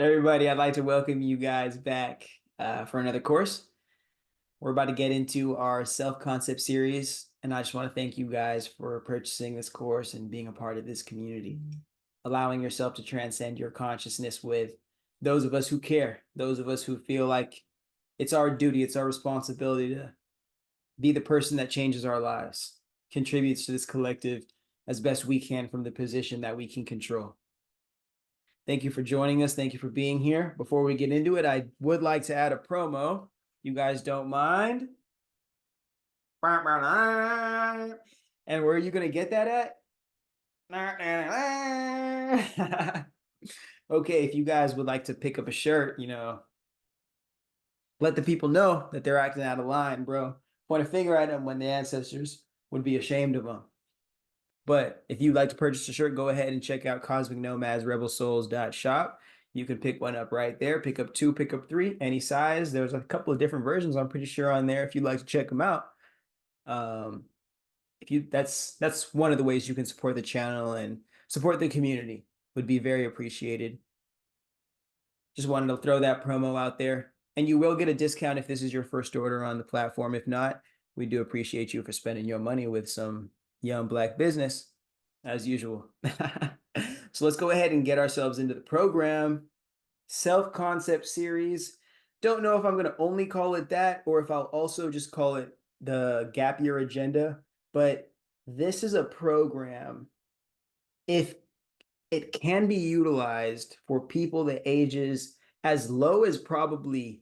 Everybody, I'd like to welcome you guys back for another course. We're about to get into our self-concept series, and I just want to thank you guys for purchasing this course and being a part of this community, allowing yourself to transcend your consciousness with those of us who care, those of us who feel like it's our duty, it's our responsibility to be the person that changes our lives, contributes to this collective as best we can from the position that we can control. Thank you for joining us. Thank you for being here. Before we get into it, I would like to add a promo. You guys don't mind? And where are you going to get that at? Okay, if you guys would like to pick up a shirt, let the people know that they're acting out of line, bro. Point a finger at them when the ancestors would be ashamed of them. But if you'd like to purchase a shirt, go ahead and check out Cosmic Nomads Rebel Souls.shop. You can pick one up right there. Pick up two, pick up three, any size. There's a couple of different versions, I'm pretty sure, on there if you'd like to check them out. That's one of the ways you can support the channel and support the community. Would be very appreciated. Just wanted to throw that promo out there. And you will get a discount if this is your first order on the platform. If not, we do appreciate you for spending your money with some young Black business, as usual. So let's go ahead and get ourselves into the program. Self-concept series. Don't know if I'm going to only call it that or if I'll also just call it the Gap Year Agenda. But this is a program, if it can be utilized for people that ages as low as probably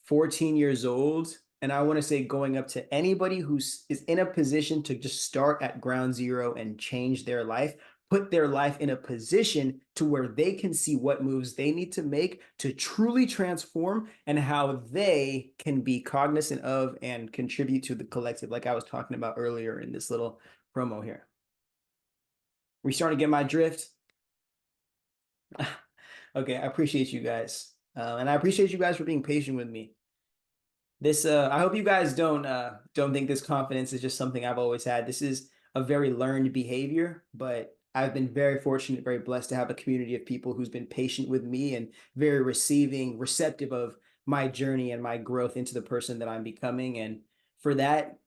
14 years old. And I want to say going up to anybody who is in a position to just start at ground zero and change their life, put their life in a position to where they can see what moves they need to make to truly transform and how they can be cognizant of and contribute to the collective, like I was talking about earlier in this little promo here. We starting to get my drift? Okay, I appreciate you guys. And I appreciate you guys for being patient with me. I hope you guys don't think this confidence is just something I've always had. This is a very learned behavior, but I've been very fortunate, very blessed to have a community of people who's been patient with me and very receptive of my journey and my growth into the person that I'm becoming. And for that,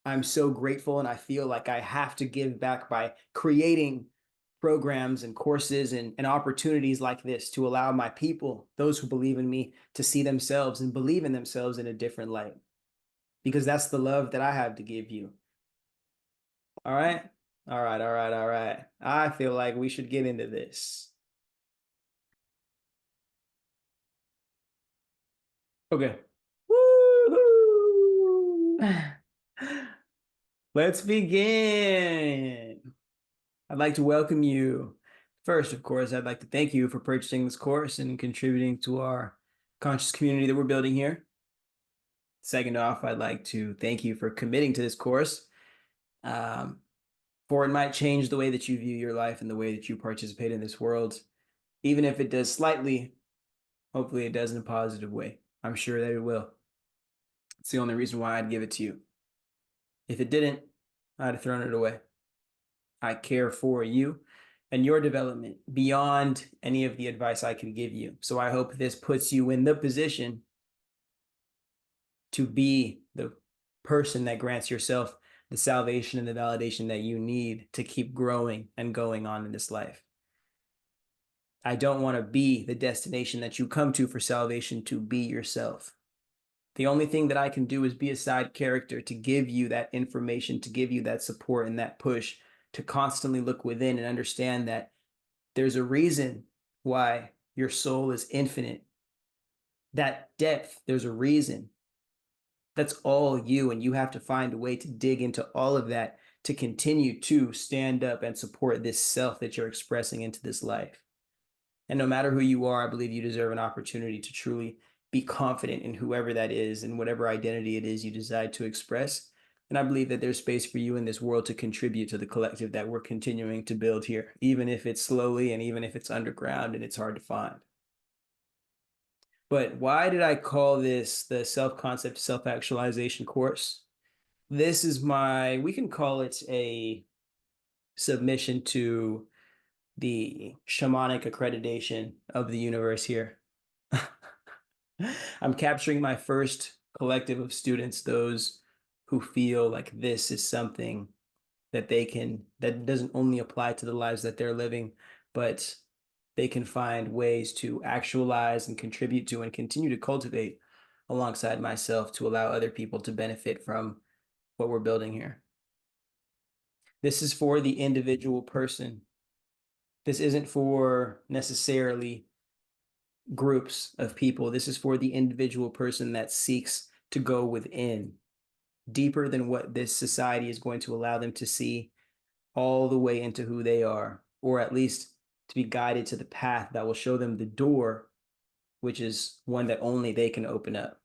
I'm so grateful, and I feel like I have to give back by creating programs and courses and opportunities like this to allow my people, those who believe in me, to see themselves and believe in themselves in a different light. Because that's the love that I have to give you. All right? All right, all right, all right. I feel like we should get into this. Okay. Woo! Let's begin. I'd like to welcome you. First, of course, I'd like to thank you for purchasing this course and contributing to our conscious community that we're building here. Second off, I'd like to thank you for committing to this course, for it might change the way that you view your life and the way that you participate in this world. Even if it does slightly, hopefully it does in a positive way. I'm sure that it will. It's the only reason why I'd give it to you. If it didn't, I'd have thrown it away. I care for you and your development beyond any of the advice I can give you. So I hope this puts you in the position to be the person that grants yourself the salvation and the validation that you need to keep growing and going on in this life. I don't want to be the destination that you come to for salvation. To be yourself. The only thing that I can do is be a side character to give you that information, to give you that support and that push, to constantly look within and understand that there's a reason why your soul is infinite. That depth, there's a reason. That's all you, and you have to find a way to dig into all of that to continue to stand up and support this self that you're expressing into this life. And no matter who you are, I believe you deserve an opportunity to truly be confident in whoever that is and whatever identity it is you decide to express. And I believe that there's space for you in this world to contribute to the collective that we're continuing to build here, even if it's slowly and even if it's underground and it's hard to find. But why did I call this the self-concept, self-actualization course? This is we can call it a submission to the shamanic accreditation of the universe here. I'm capturing my first collective of students, those who feel like this is something that that doesn't only apply to the lives that they're living, but they can find ways to actualize and contribute to and continue to cultivate alongside myself to allow other people to benefit from what we're building here. This is for the individual person. This isn't for necessarily groups of people. This is for the individual person that seeks to go within, deeper than what this society is going to allow them to see, all the way into who they are, or at least to be guided to the path that will show them the door, which is one that only they can open up.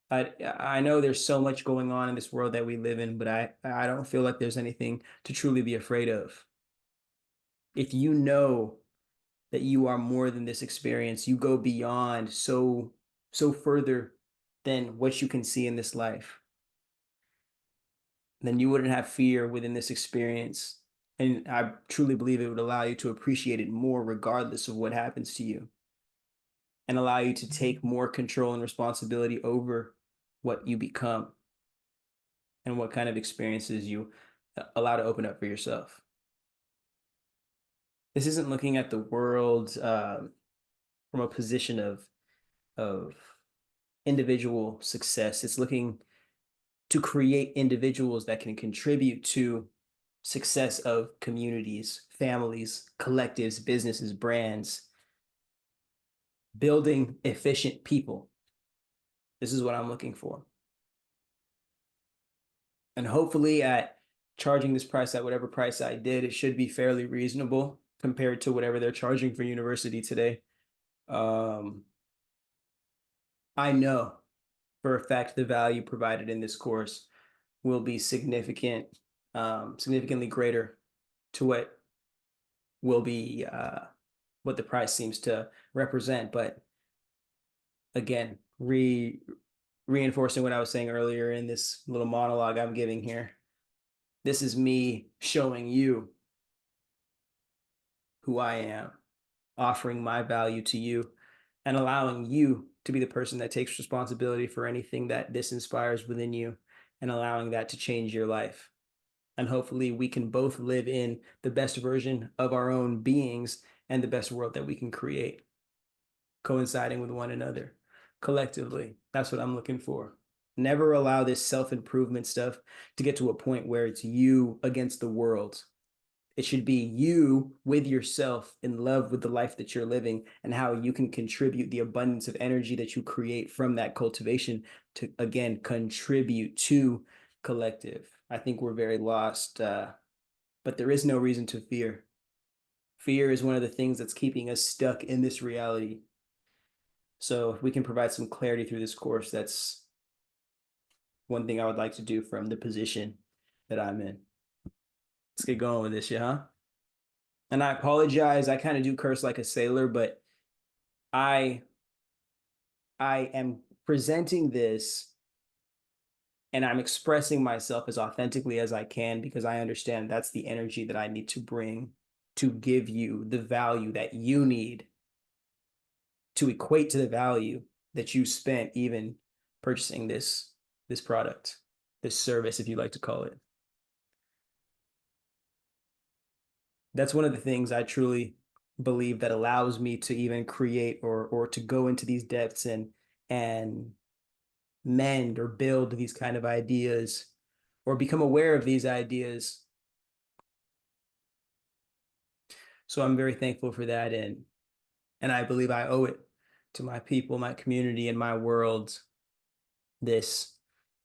I know there's so much going on in this world that we live in, but I don't feel like there's anything to truly be afraid of. If you know that you are more than this experience, you go beyond so further than what you can see in this life, then you wouldn't have fear within this experience. And I truly believe it would allow you to appreciate it more regardless of what happens to you, and allow you to take more control and responsibility over what you become and what kind of experiences you allow to open up for yourself. This isn't looking at the world from a position of individual success. It's looking to create individuals that can contribute to success of communities, families, collectives, businesses, brands, building efficient people. This is what I'm looking for. And hopefully at charging this price at whatever price I did, it should be fairly reasonable compared to whatever they're charging for university today. I know for a fact the value provided in this course will be significantly greater to what will be what the price seems to represent. But again, reinforcing what I was saying earlier in this little monologue I'm giving here, this is me showing you who I am, offering my value to you, and allowing you to be the person that takes responsibility for anything that this inspires within you, and allowing that to change your life. And hopefully we can both live in the best version of our own beings and the best world that we can create, coinciding with one another collectively. That's what I'm looking for. Never allow this self-improvement stuff to get to a point where it's you against the world. It should be you with yourself, in love with the life that you're living, and how you can contribute the abundance of energy that you create from that cultivation to, again, contribute to collective. I think we're very lost, but there is no reason to fear. Fear is one of the things that's keeping us stuck in this reality. So if we can provide some clarity through this course, that's one thing I would like to do from the position that I'm in. Let's get going with this, yeah, huh? And I apologize. I kind of do curse like a sailor, but I I am presenting this and I'm expressing myself as authentically as I can because I understand that's the energy that I need to bring to give you the value that you need to equate to the value that you spent even purchasing this product, this service, if you like to call it. That's one of the things I truly believe that allows me to even create or to go into these depths and mend or build these kind of ideas or become aware of these ideas. So I'm very thankful for that, and I believe I owe it to my people, my community, and my world, this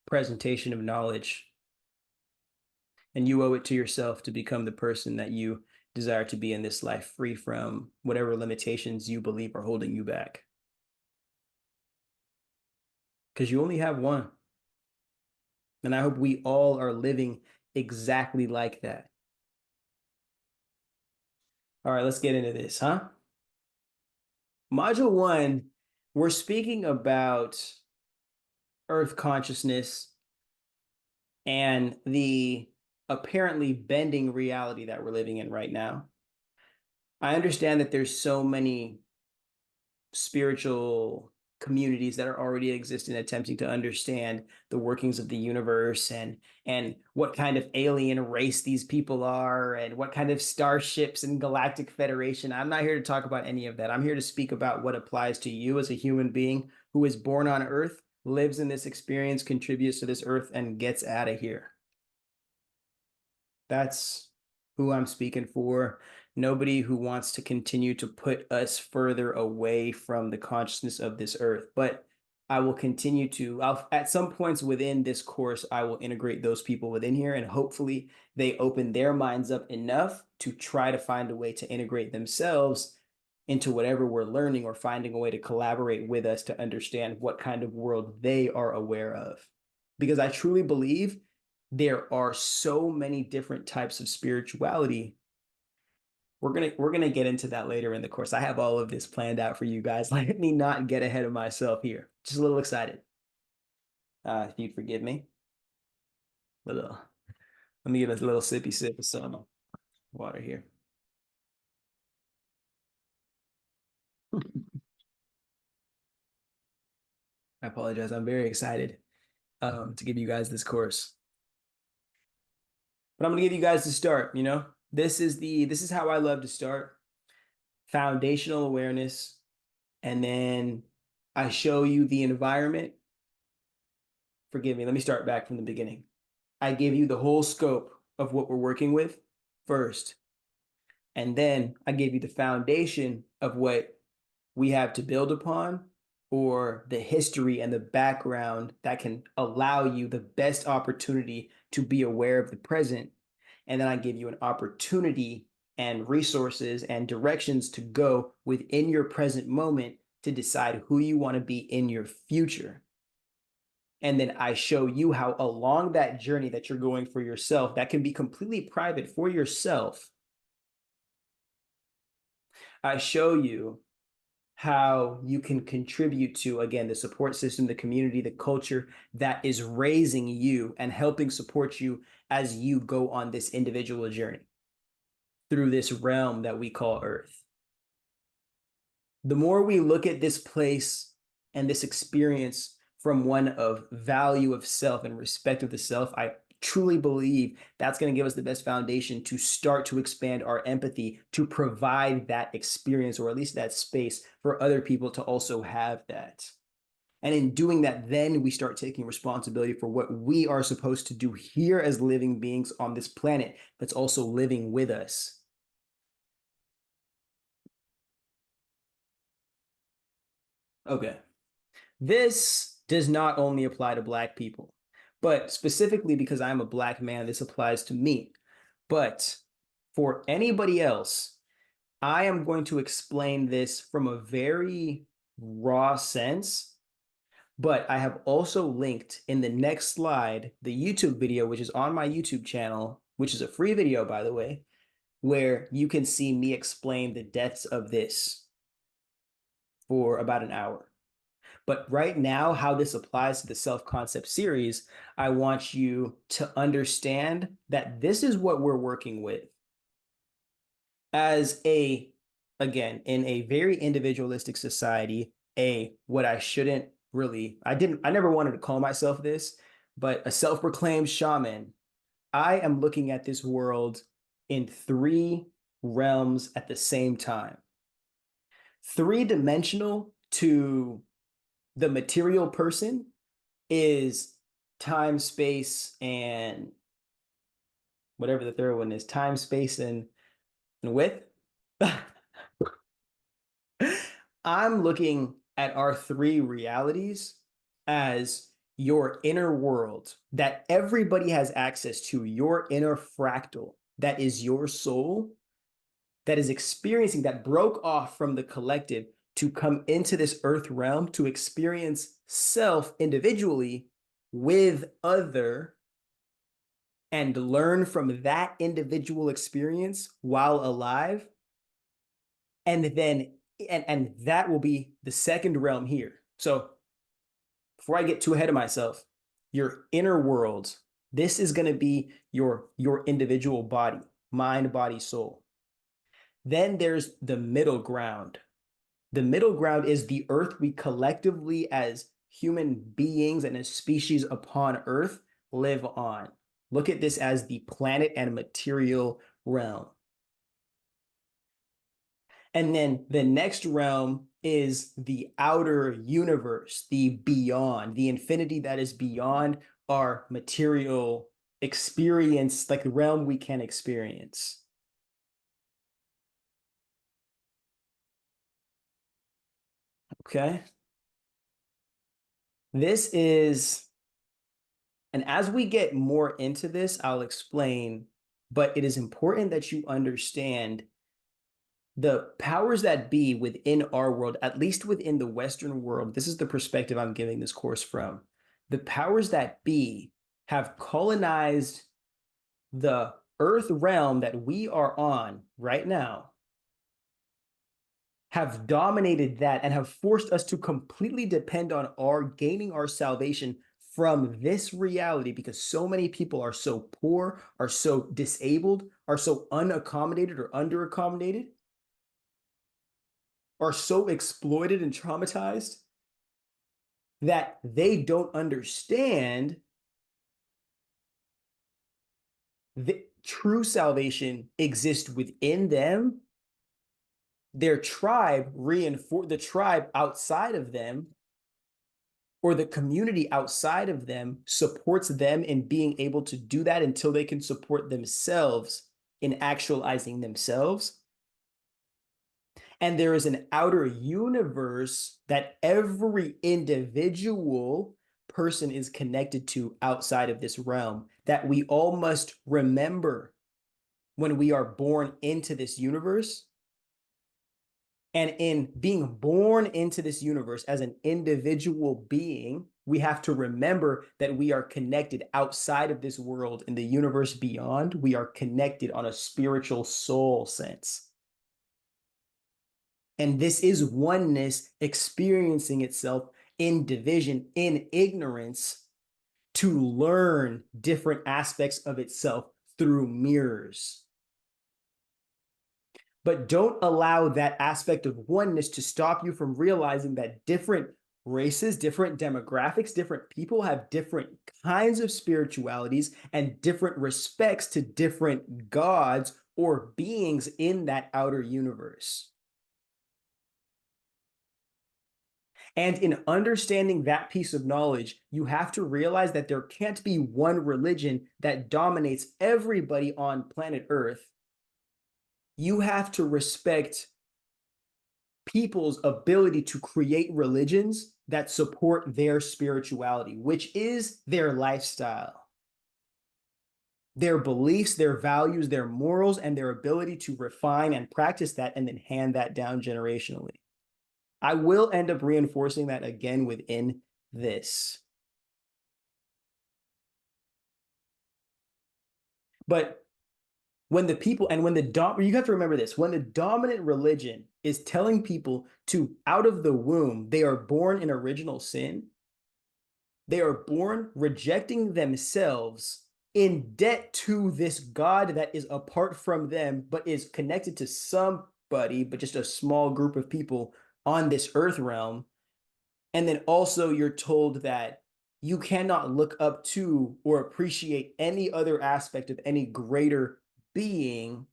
presentation of knowledge. And you owe it to yourself to become the person that you desire to be in this life, free from whatever limitations you believe are holding you back. Because you only have one. And I hope we all are living exactly like that. All right, let's get into this, huh? Module 1, we're speaking about Earth consciousness and the apparently bending reality that we're living in right now. I understand that there's so many spiritual communities that are already existing attempting to understand the workings of the universe and what kind of alien race these people are and what kind of starships and galactic federation. I'm not here to talk about any of that. I'm here to speak about what applies to you as a human being who is born on earth, lives in this experience, contributes to this earth, and gets out of here. That's who I'm speaking for. Nobody who wants to continue to put us further away from the consciousness of this earth. But I will continue to, at some points within this course, I will integrate those people within here, and hopefully they open their minds up enough to try to find a way to integrate themselves into whatever we're learning, or finding a way to collaborate with us to understand what kind of world they are aware of. Because I truly believe there are so many different types of spirituality. We're gonna get into that later in the course. I have all of this planned out for you guys. Let me not get ahead of myself here. Just a little excited. If you'd forgive me. Little, let me give us a little sippy sip of some water here. I apologize. I'm very excited to give you guys this course. But I'm gonna give you guys the start, you know? This is how I love to start. Foundational awareness, and then I show you the environment. Forgive me, let me start back from the beginning. I give you the whole scope of what we're working with first, and then I give you the foundation of what we have to build upon, or the history and the background that can allow you the best opportunity to be aware of the present. And then I give you an opportunity and resources and directions to go within your present moment to decide who you want to be in your future. And then I show you how along that journey that you're going for yourself, that can be completely private for yourself, I show you how you can contribute to, again, the support system, the community, the culture that is raising you and helping support you as you go on this individual journey through this realm that we call Earth. The more we look at this place and this experience from one of value of self and respect of the self, I truly believe that's going to give us the best foundation to start to expand our empathy, to provide that experience, or at least that space for other people to also have that. And in doing that, then we start taking responsibility for what we are supposed to do here as living beings on this planet that's also living with us. Okay. This does not only apply to Black people, but specifically because I'm a Black man, this applies to me. But for anybody else, I am going to explain this from a very raw sense, but I have also linked in the next slide the YouTube video, which is on my YouTube channel, which is a free video, by the way, where you can see me explain the depths of this for about an hour. But right now, how this applies to the self-concept series, I want you to understand that this is what we're working with. As again, in a very individualistic society, what I shouldn't really, I never wanted to call myself this, but a self-proclaimed shaman, I am looking at this world in three realms at the same time. Three-dimensional to the material person is time, space, and whatever the third one is, time, space, and width. I'm looking at our three realities as your inner world that everybody has access to, your inner fractal that is your soul, that is experiencing, that broke off from the collective to come into this earth realm to experience self individually with other and learn from that individual experience while alive. And then and that will be the second realm here. So before I get too ahead of myself, your inner world This is going to be your individual body, mind, body, soul. Then there's the middle ground. The middle ground is the earth we collectively, as human beings and as species upon earth, live on. Look at this as the planet and material realm. And then the next realm is the outer universe, the beyond, the infinity that is beyond our material experience, like the realm we can experience. Okay. This is, and as we get more into this, I'll explain, but it is important that you understand the powers that be within our world, at least within the Western world. This is the perspective I'm giving this course from. The powers that be have colonized the earth realm that we are on right now, have dominated that and have forced us to completely depend on our gaining our salvation from this reality, because so many people are so poor, are so disabled, are so unaccommodated or underaccommodated, are so exploited and traumatized that they don't understand that true salvation exists within them. Their tribe reinforce the tribe outside of them, or the community outside of them supports them in being able to do that until they can support themselves in actualizing themselves. And there is an outer universe that every individual person is connected to outside of this realm that we all must remember when we are born into this universe. And in being born into this universe as an individual being, we have to remember that we are connected outside of this world in the universe beyond. We are connected on a spiritual soul sense. And this is oneness experiencing itself in division, in ignorance, to learn different aspects of itself through mirrors. But don't allow that aspect of oneness to stop you from realizing that different races, different demographics, different people have different kinds of spiritualities and different respects to different gods or beings in that outer universe. And in understanding that piece of knowledge, you have to realize that there can't be one religion that dominates everybody on planet Earth. You have to respect people's ability to create religions that support their spirituality, which is their lifestyle, their beliefs, their values, their morals, and their ability to refine and practice that and then hand that down generationally. I will end up reinforcing that again within this. But when the people and when the you have to remember this, when the dominant religion is telling people to out of the womb, they are born in original sin, they are born rejecting themselves, in debt to this God that is apart from them, but is connected to somebody, but just a small group of people on this earth realm. And then also you're told that you cannot look up to or appreciate any other aspect of any greater being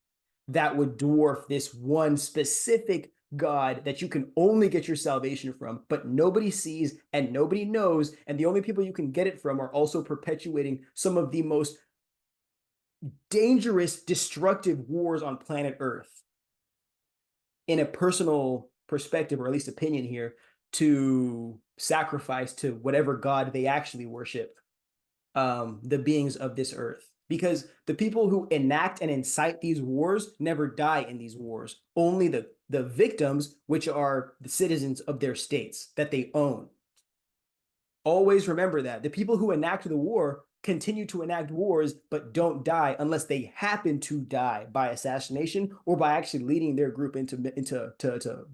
that would dwarf this one specific God that you can only get your salvation from, but nobody sees and nobody knows. And the only people you can get it from are also perpetuating some of the most dangerous, destructive wars on planet Earth. In a personal perspective, or at least opinion here, to sacrifice to whatever God they actually worship, the beings of this earth. Because the people who enact and incite these wars never die in these wars. Only the victims, which are the citizens of their states that they own. Always remember that. The people who enact the war continue to enact wars, but don't die unless they happen to die by assassination or by actually leading their group into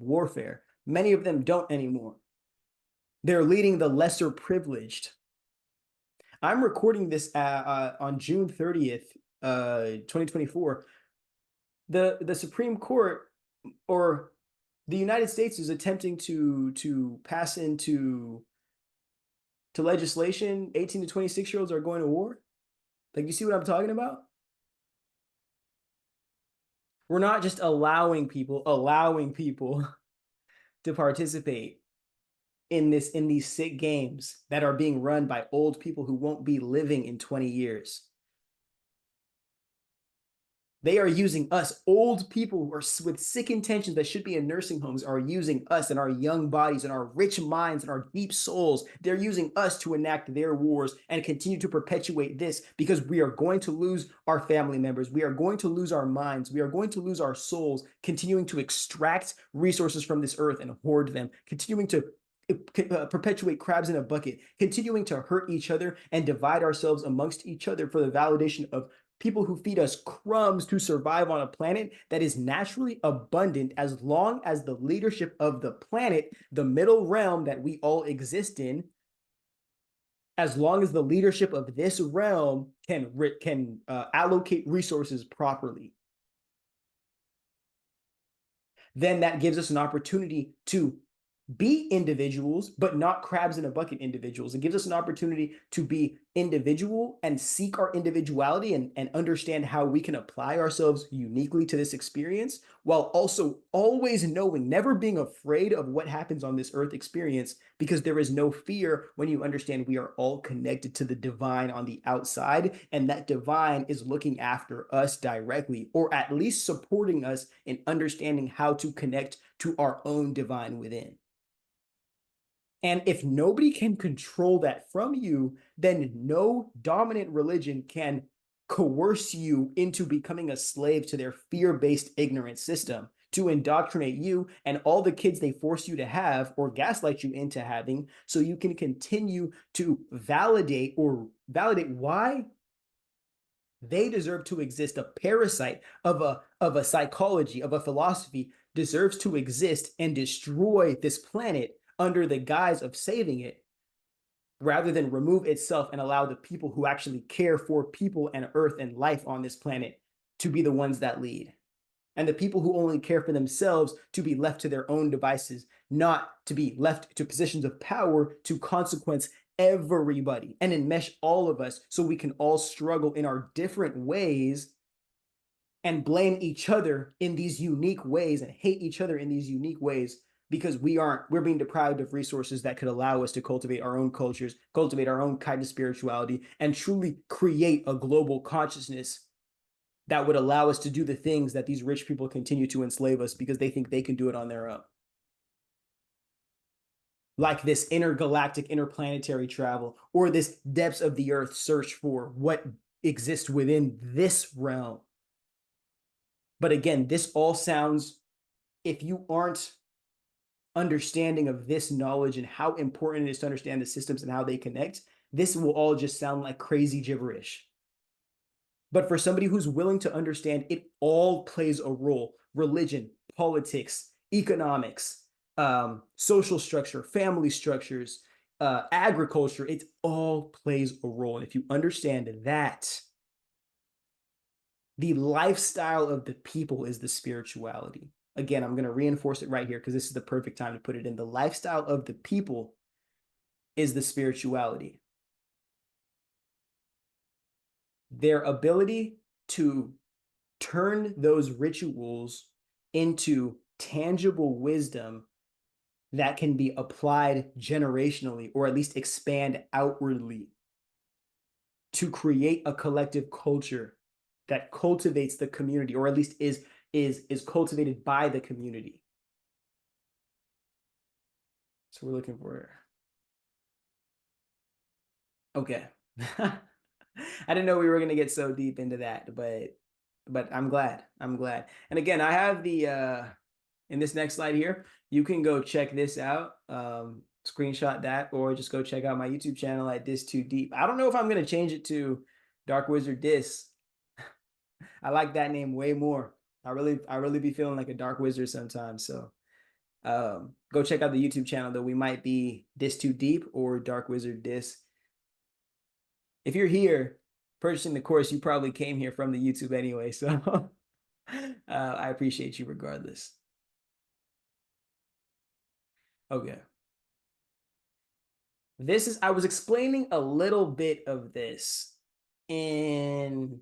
warfare. Many of them don't anymore. They're leading the lesser privileged. I'm recording this on June 30th, 2024. The Supreme Court, or the United States, is attempting to pass into legislation 18 to 26-year-olds are going to war. Like, you see what I'm talking about? We're not just allowing people to participate in these sick games that are being run by old people who won't be living in 20 years. They are using us. Old people who are with sick intentions that should be in nursing homes are using us and our young bodies and our rich minds and our deep souls. They're using us to enact their wars and continue to perpetuate this, because we are going to lose our family members. We are going to lose our minds. We are going to lose our souls, continuing to extract resources from this earth and hoard them, continuing to perpetuate crabs in a bucket, continuing to hurt each other and divide ourselves amongst each other for the validation of people who feed us crumbs to survive on a planet that is naturally abundant, as long as the leadership of the planet, the middle realm that we all exist in, as long as the leadership of this realm can allocate resources properly, then that gives us an opportunity to be individuals, but not crabs in a bucket individuals. It gives us an opportunity to be individual and seek our individuality and understand how we can apply ourselves uniquely to this experience, while also always knowing, never being afraid of what happens on this earth experience, because there is no fear when you understand we are all connected to the divine on the outside, and that divine is looking after us directly, or at least supporting us in understanding how to connect to our own divine within. And if nobody can control that from you, then no dominant religion can coerce you into becoming a slave to their fear-based ignorant system, to indoctrinate you and all the kids they force you to have or gaslight you into having, so you can continue to validate why they deserve to exist. A parasite of a psychology, of a philosophy, deserves to exist and destroy this planet under the guise of saving it, rather than remove itself and allow the people who actually care for people and earth and life on this planet to be the ones that lead. And the people who only care for themselves to be left to their own devices, not to be left to positions of power to consequence everybody and enmesh all of us, so we can all struggle in our different ways and blame each other in these unique ways and hate each other in these unique ways, because we're being deprived of resources that could allow us to cultivate our own cultures, cultivate our own kind of spirituality, and truly create a global consciousness that would allow us to do the things that these rich people continue to enslave us because they think they can do it on their own. Like this intergalactic, interplanetary travel, or this depths of the earth search for what exists within this realm. But again, this all sounds, if you aren't understanding of this knowledge and how important it is to understand the systems and how they connect, this will all just sound like crazy gibberish. But for somebody who's willing to understand, it all plays a role: religion, politics, economics, social structure, family structures, agriculture. It all plays a role. And if you understand that, the lifestyle of the people is the spirituality. Again, I'm going to reinforce it right here because this is the perfect time to put it in. The lifestyle of the people is the spirituality. Their ability to turn those rituals into tangible wisdom that can be applied generationally, or at least expand outwardly, to create a collective culture that cultivates the community, or at least is cultivated by the community. So we're looking for, okay. I didn't know we were going to get so deep into that, but I'm glad. And again, I have the in this next slide here, you can go check this out, screenshot that, or just go check out my YouTube channel at Dis Too Deep. I don't know if I'm going to change it to Dark Wizard Dis. I like that name way more. I really be feeling like a dark wizard sometimes. So go check out the YouTube channel, though. We might be Dis Too Deep or Dark Wizard Dis. if you're here purchasing the course, you probably came here from the YouTube anyway. So I appreciate you regardless. Okay. I was explaining a little bit of this in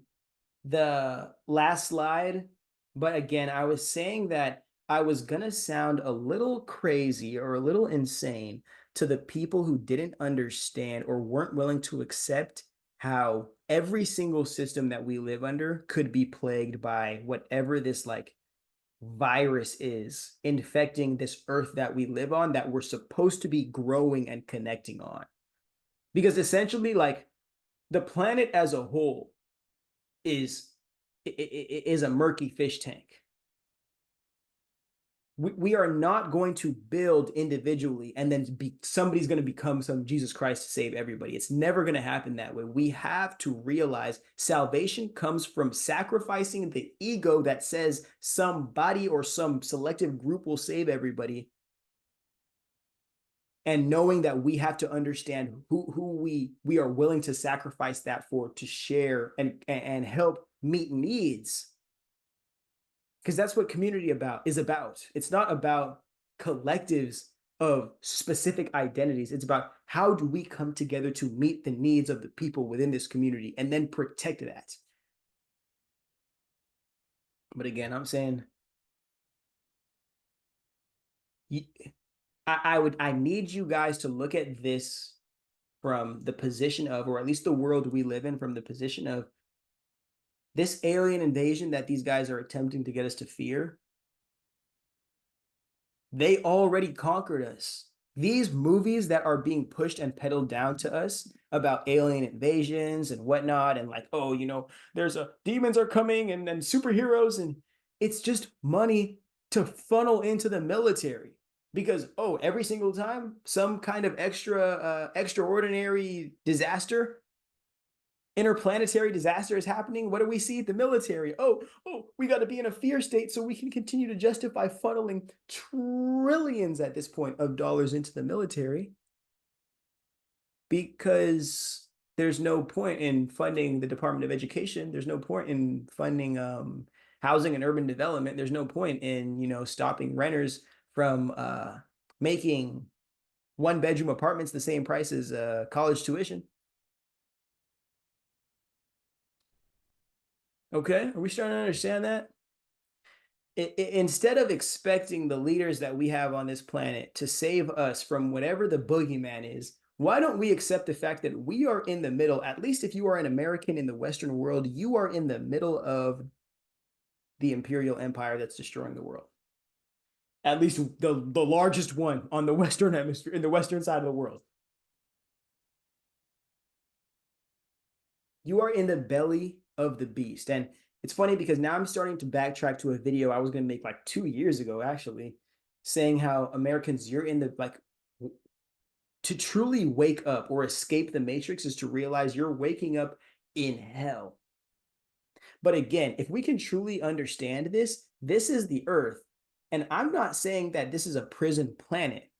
the last slide, but again, I was saying that I was gonna sound a little crazy or a little insane to the people who didn't understand or weren't willing to accept how every single system that we live under could be plagued by whatever this like virus is infecting this earth that we live on, that we're supposed to be growing and connecting on. Because essentially, like, the planet as a whole is is a murky fish tank. We are not going to build individually and then somebody's going to become some Jesus Christ to save everybody. It's never going to happen that way. We have to realize salvation comes from sacrificing the ego that says somebody or some selective group will save everybody, and knowing that we have to understand who we are willing to sacrifice that for, to share and help meet needs. Because that's what community is about. It's not about collectives of specific identities. It's about how do we come together to meet the needs of the people within this community and then protect that. But again, I'm saying I need you guys to look at this from the position of, or at least the world we live in, from the position of this alien invasion that these guys are attempting to get us to fear. They already conquered us. These movies that are being pushed and peddled down to us about alien invasions and whatnot, and like, oh, you know, there's demons are coming and superheroes, and it's just money to funnel into the military. Because, oh, every single time some kind of extraordinary disaster, interplanetary disaster is happening, what do we see? The military. Oh, we got to be in a fear state so we can continue to justify funneling trillions at this point of dollars into the military, because there's no point in funding the Department of Education. There's no point in funding housing and urban development. There's no point in, you know, stopping renters from making one-bedroom apartments the same price as college tuition. Okay, are we starting to understand that? Instead of expecting the leaders that we have on this planet to save us from whatever the boogeyman is, why don't we accept the fact that we are in the middle? At least if you are an American in the Western world, you are in the middle of the imperial empire that's destroying the world. At least the largest one on the Western hemisphere, in the Western side of the world. You are in the belly of the beast. And it's funny because now I'm starting to backtrack to a video I was going to make like 2 years ago, actually, saying how Americans, you're in the, like, to truly wake up or escape the matrix is to realize you're waking up in hell. But again, if we can truly understand this, this is the earth. And I'm not saying that this is a prison planet.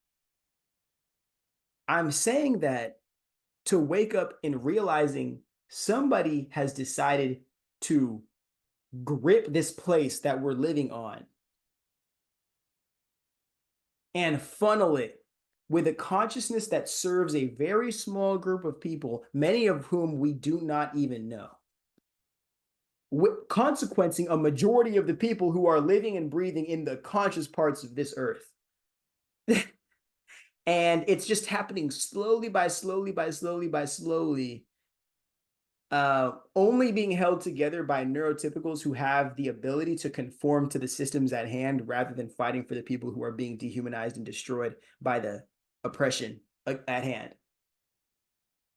I'm saying that to wake up in realizing somebody has decided to grip this place that we're living on and funnel it with a consciousness that serves a very small group of people, many of whom we do not even know, consequencing a majority of the people who are living and breathing in the conscious parts of this earth. And it's just happening slowly by slowly, only being held together by neurotypicals who have the ability to conform to the systems at hand rather than fighting for the people who are being dehumanized and destroyed by the oppression at hand.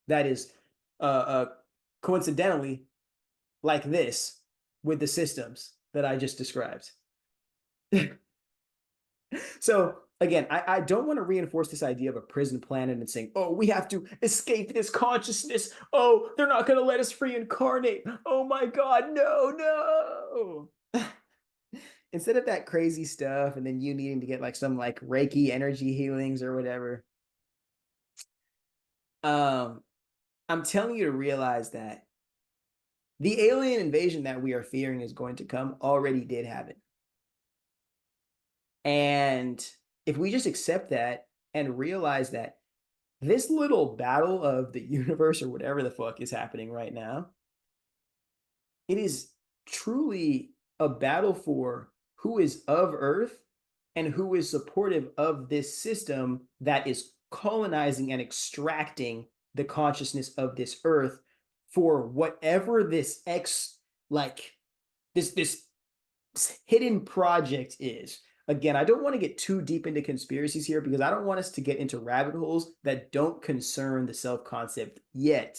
That is coincidentally like this with the systems that I just described. So again, I don't want to reinforce this idea of a prison planet and saying, oh, we have to escape this consciousness. Oh, they're not going to let us reincarnate. Oh my God, no. Instead of that crazy stuff and then you needing to get like some like Reiki energy healings or whatever. I'm telling you to realize that the alien invasion that we are fearing is going to come already did happen. And if we just accept that and realize that this little battle of the universe or whatever the fuck is happening right now, it is truly a battle for who is of Earth and who is supportive of this system that is colonizing and extracting the consciousness of this Earth for whatever this like this hidden project is. Again, I don't want to get too deep into conspiracies here because I don't want us to get into rabbit holes that don't concern the self concept yet.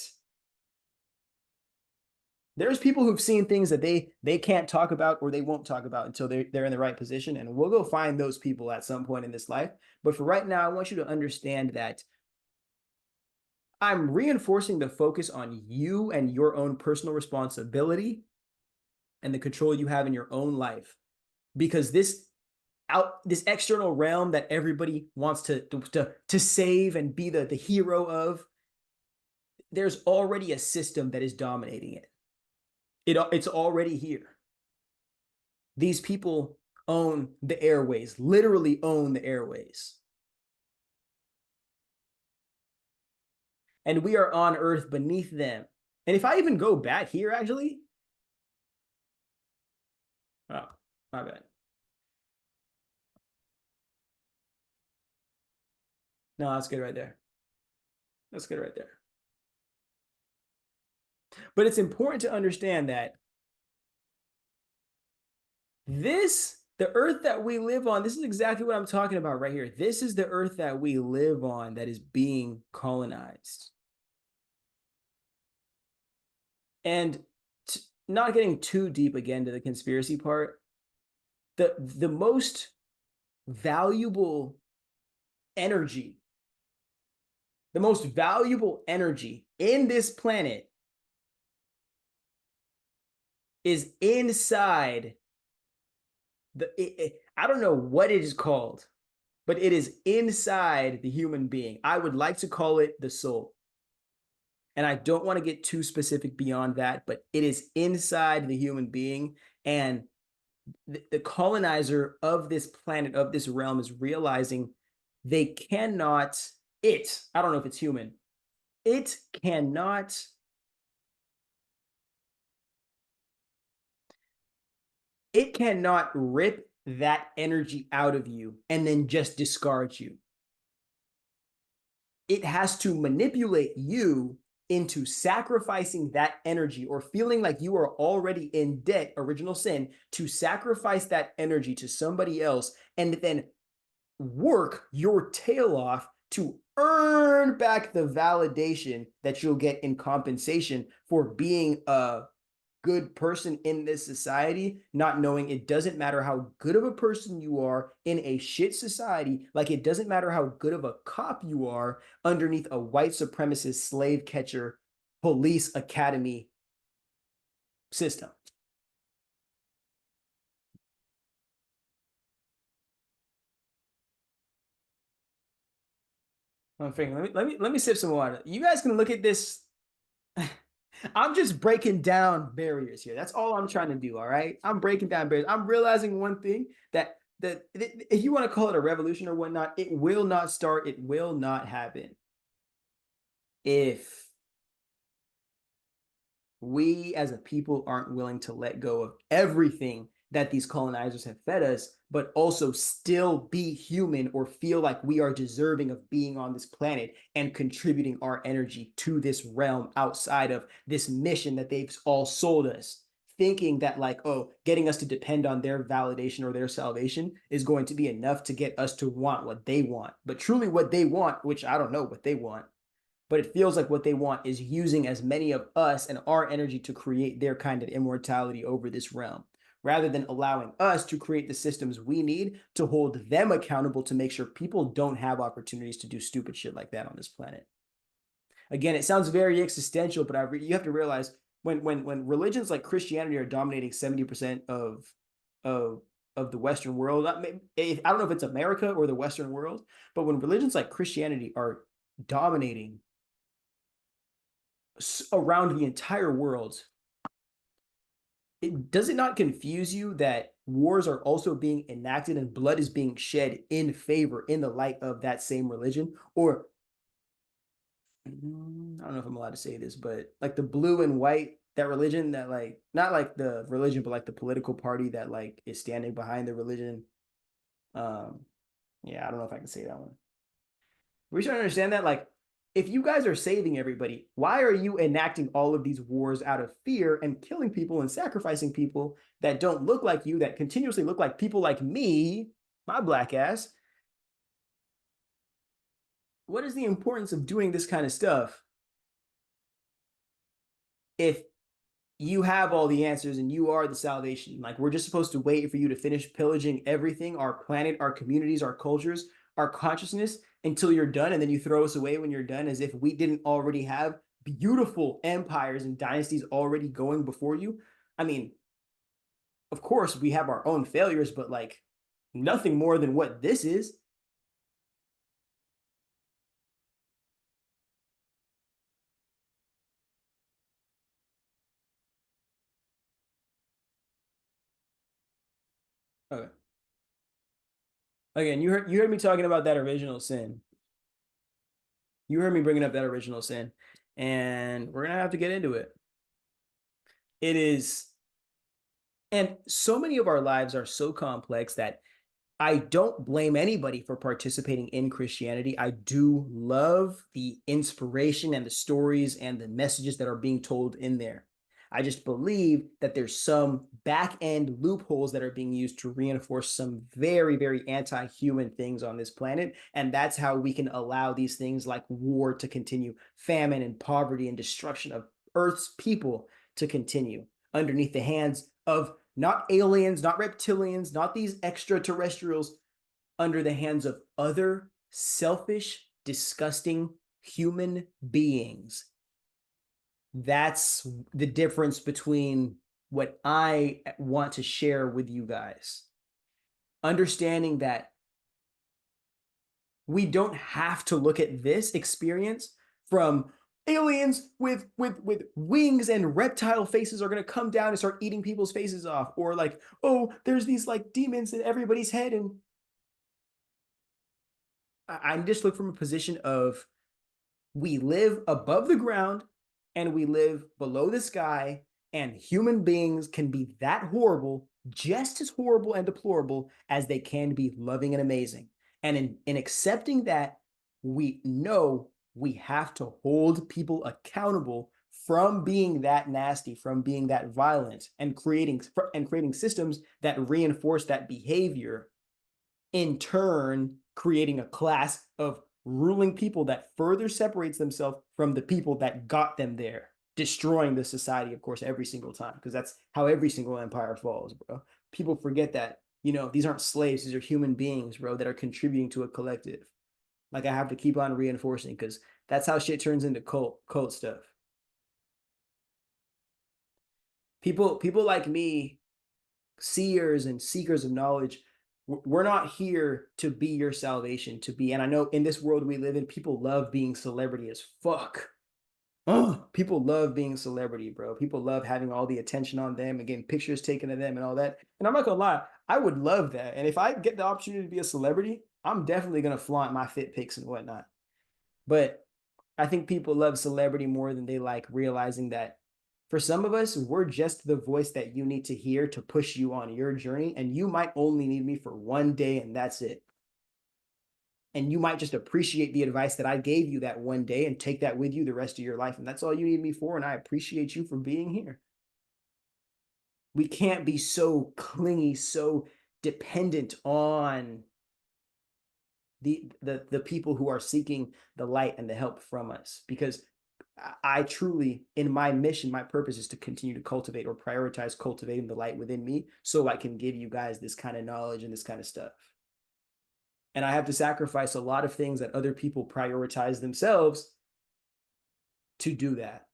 There's people who've seen things that they can't talk about or they won't talk about until they're in the right position, and we'll go find those people at some point in this life. But for right now, I want you to understand that I'm reinforcing the focus on you and your own personal responsibility and the control you have in your own life, because this external realm that everybody wants to save and be the hero of, there's already a system that is dominating it. It's already here. These people own the airways, literally own the airways. And we are on Earth beneath them. And if I even go back here, actually, oh, my bad. No, that's good right there. That's good right there. But it's important to understand that the Earth that we live on, this is exactly what I'm talking about right here. This is the Earth that we live on that is being colonized. And not getting too deep again to the conspiracy part, the most valuable energy, the most valuable energy in this planet is inside I don't know what it is called, but it is inside the human being. I would like to call it the soul. And I don't want to get too specific beyond that, but it is inside the human being. And the colonizer of this planet, of this realm, is realizing they cannot, I don't know if it's human, it cannot, it cannot rip that energy out of you and then just discard you. It has to manipulate you into sacrificing that energy or feeling like you are already in debt, original sin, to sacrifice that energy to somebody else and then work your tail off to earn back the validation that you'll get in compensation for being a good person in this society, not knowing it doesn't matter how good of a person you are in a shit society, like it doesn't matter how good of a cop you are underneath a white supremacist slave catcher police academy system. I'm thinking, let me sip some water. You guys can look at this. I'm just breaking down barriers here. That's all I'm trying to do. All right. I'm breaking down barriers. I'm realizing one thing that if you want to call it a revolution or whatnot, it will not start. It will not happen if we as a people aren't willing to let go of everything that these colonizers have fed us, but also still be human or feel like we are deserving of being on this planet and contributing our energy to this realm outside of this mission that they've all sold us, thinking that like, oh, getting us to depend on their validation or their salvation is going to be enough to get us to want what they want. But truly what they want, which I don't know what they want, but it feels like what they want is using as many of us and our energy to create their kind of immortality over this realm, rather than allowing us to create the systems we need to hold them accountable to make sure people don't have opportunities to do stupid shit like that on this planet. Again, it sounds very existential, but you have to realize when religions like Christianity are dominating 70% of of the Western world, I don't know if it's America or the Western world, but when religions like Christianity are dominating around the entire world, does it not confuse you that wars are also being enacted and blood is being shed in favor, in the light of that same religion? Or I don't know if I'm allowed to say this, but like the blue and white, that religion that like, not like the religion, but like the political party that like is standing behind the religion. Um, yeah, I don't know if I can say that one. We should understand that, like, if you guys are saving everybody, why are you enacting all of these wars out of fear and killing people and sacrificing people that don't look like you, that continuously look like people like me, my black ass? What is the importance of doing this kind of stuff if you have all the answers and you are the salvation? Like, we're just supposed to wait for you to finish pillaging everything, our planet, our communities, our cultures, our consciousness, until you're done, and then you throw us away when you're done, as if we didn't already have beautiful empires and dynasties already going before you. I mean, of course we have our own failures, but like nothing more than what this is. Okay. Again, you heard me talking about that original sin. You heard me bringing up that original sin, and we're gonna have to get into it. It is, and so many of our lives are so complex that I don't blame anybody for participating in Christianity. I do love the inspiration and the stories and the messages that are being told in there. I just believe that there's some back end loopholes that are being used to reinforce some very, very anti human things on this planet. And that's how we can allow these things like war to continue, famine and poverty and destruction of Earth's people to continue underneath the hands of not aliens, not reptilians, not these extraterrestrials, under the hands of other selfish, disgusting human beings. That's the difference between what I want to share with you guys. Understanding that we don't have to look at this experience from aliens with wings and reptile faces are going to come down and start eating people's faces off, or like, oh, there's these like demons in everybody's head. And I just look from a position of, we live above the ground and we live below the sky, and human beings can be that horrible, just as horrible and deplorable as they can be loving and amazing. And in accepting that, we know we have to hold people accountable from being that nasty, from being that violent, and creating systems that reinforce that behavior, in turn creating a class of ruling people that further separates themselves from the people that got them there, destroying the society, of course, every single time, because that's how every single empire falls, bro. People forget that, these aren't slaves, these are human beings, bro, that are contributing to a collective. Like, I have to keep on reinforcing, because that's how shit turns into cult stuff. People like me, seers and seekers of knowledge, we're not here to be your salvation, to be, and I know in this world we live in, people love being celebrity as fuck. Oh, people love being celebrity, bro. People love having all the attention on them and getting pictures taken of them and all that. And I'm not gonna lie, I would love that. And if I get the opportunity to be a celebrity, I'm definitely gonna flaunt my fit pics and whatnot. But I think people love celebrity more than they like realizing that for some of us, we're just the voice that you need to hear to push you on your journey. And you might only need me for one day, and that's it. And you might just appreciate the advice that I gave you that one day and take that with you the rest of your life. And that's all you need me for. And I appreciate you for being here. We can't be so clingy, so dependent on the people who are seeking the light and the help from us, because I truly, in my mission, my purpose is to continue to cultivate, or prioritize cultivating the light within me, so I can give you guys this kind of knowledge and this kind of stuff. And I have to sacrifice a lot of things that other people prioritize themselves to do that.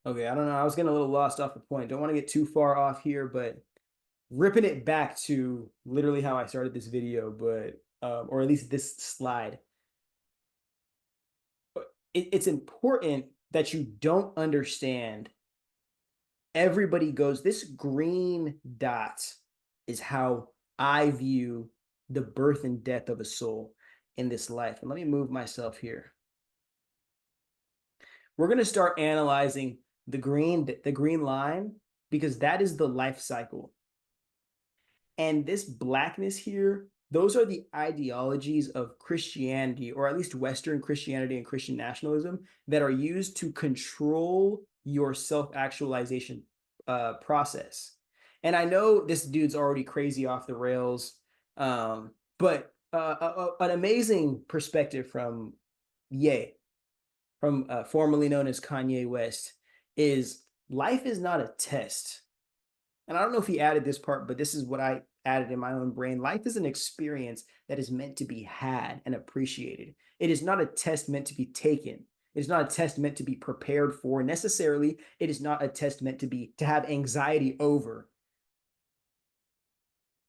Okay, I don't know. I was getting a little lost off the point. Don't want to get too far off here, but ripping it back to literally how I started this video, but or at least this slide. it's important that you don't understand everybody goes, this green dot is how I view the birth and death of a soul in this life. And let me move myself here. We're going to start analyzing the green line, because that is the life cycle. And this blackness here, those are the ideologies of Christianity, or at least Western Christianity and Christian nationalism, that are used to control your self-actualization process. And I know this dude's already crazy off the rails, but an amazing perspective from Ye, from formerly known as Kanye West, is life is not a test. And I don't know if he added this part, but this is what I added in my own brain. Life is an experience that is meant to be had and appreciated. It is not a test meant to be taken. It is not a test meant to be prepared for necessarily. It is not a test meant to have anxiety over.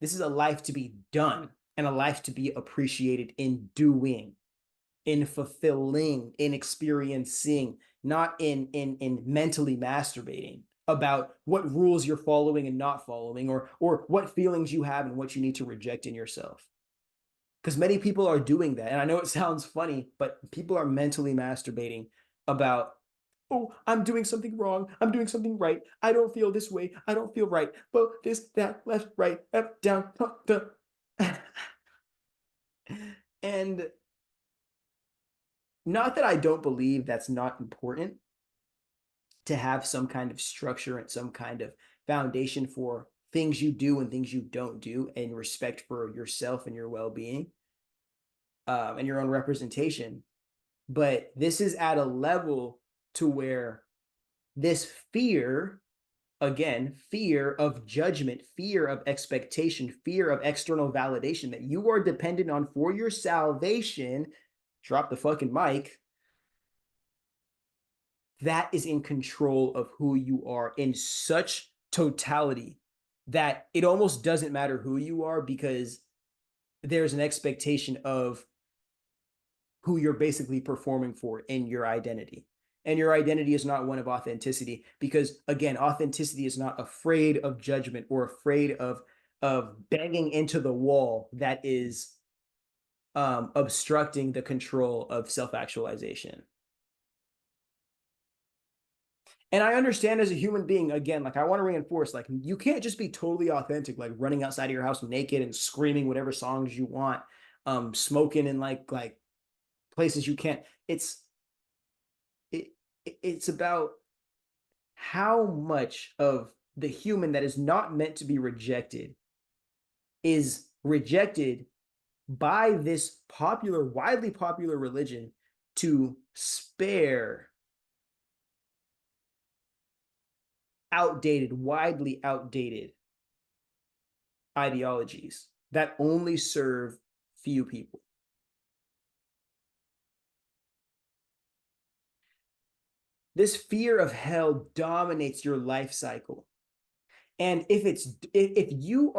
This is a life to be done, and a life to be appreciated in doing, in fulfilling, in experiencing, not in mentally masturbating about what rules you're following and not following, or what feelings you have and what you need to reject in yourself. Because many people are doing that. And I know it sounds funny, but people are mentally masturbating about, oh, I'm doing something wrong. I'm doing something right. I don't feel this way. I don't feel right. But this, that, left, right, up, down, up, down. And not that I don't believe that's not important, to have some kind of structure and some kind of foundation for things you do and things you don't do, and respect for yourself and your well-being, and your own representation. But this is at a level to where this fear, again, fear of judgment, fear of expectation, fear of external validation that you are dependent on for your salvation, drop the fucking mic, that is in control of who you are in such totality that it almost doesn't matter who you are, because there's an expectation of who you're basically performing for in your identity. And your identity is not one of authenticity, because again, authenticity is not afraid of judgment or afraid of banging into the wall that is obstructing the control of self-actualization. And I understand as a human being, again, like I want to reinforce, like you can't just be totally authentic, like running outside of your house naked and screaming whatever songs you want, smoking in like places you can't. It's about how much of the human that is not meant to be rejected is rejected by this popular, widely popular religion to spare outdated, widely outdated ideologies that only serve few people. This fear of hell dominates your life cycle. And if you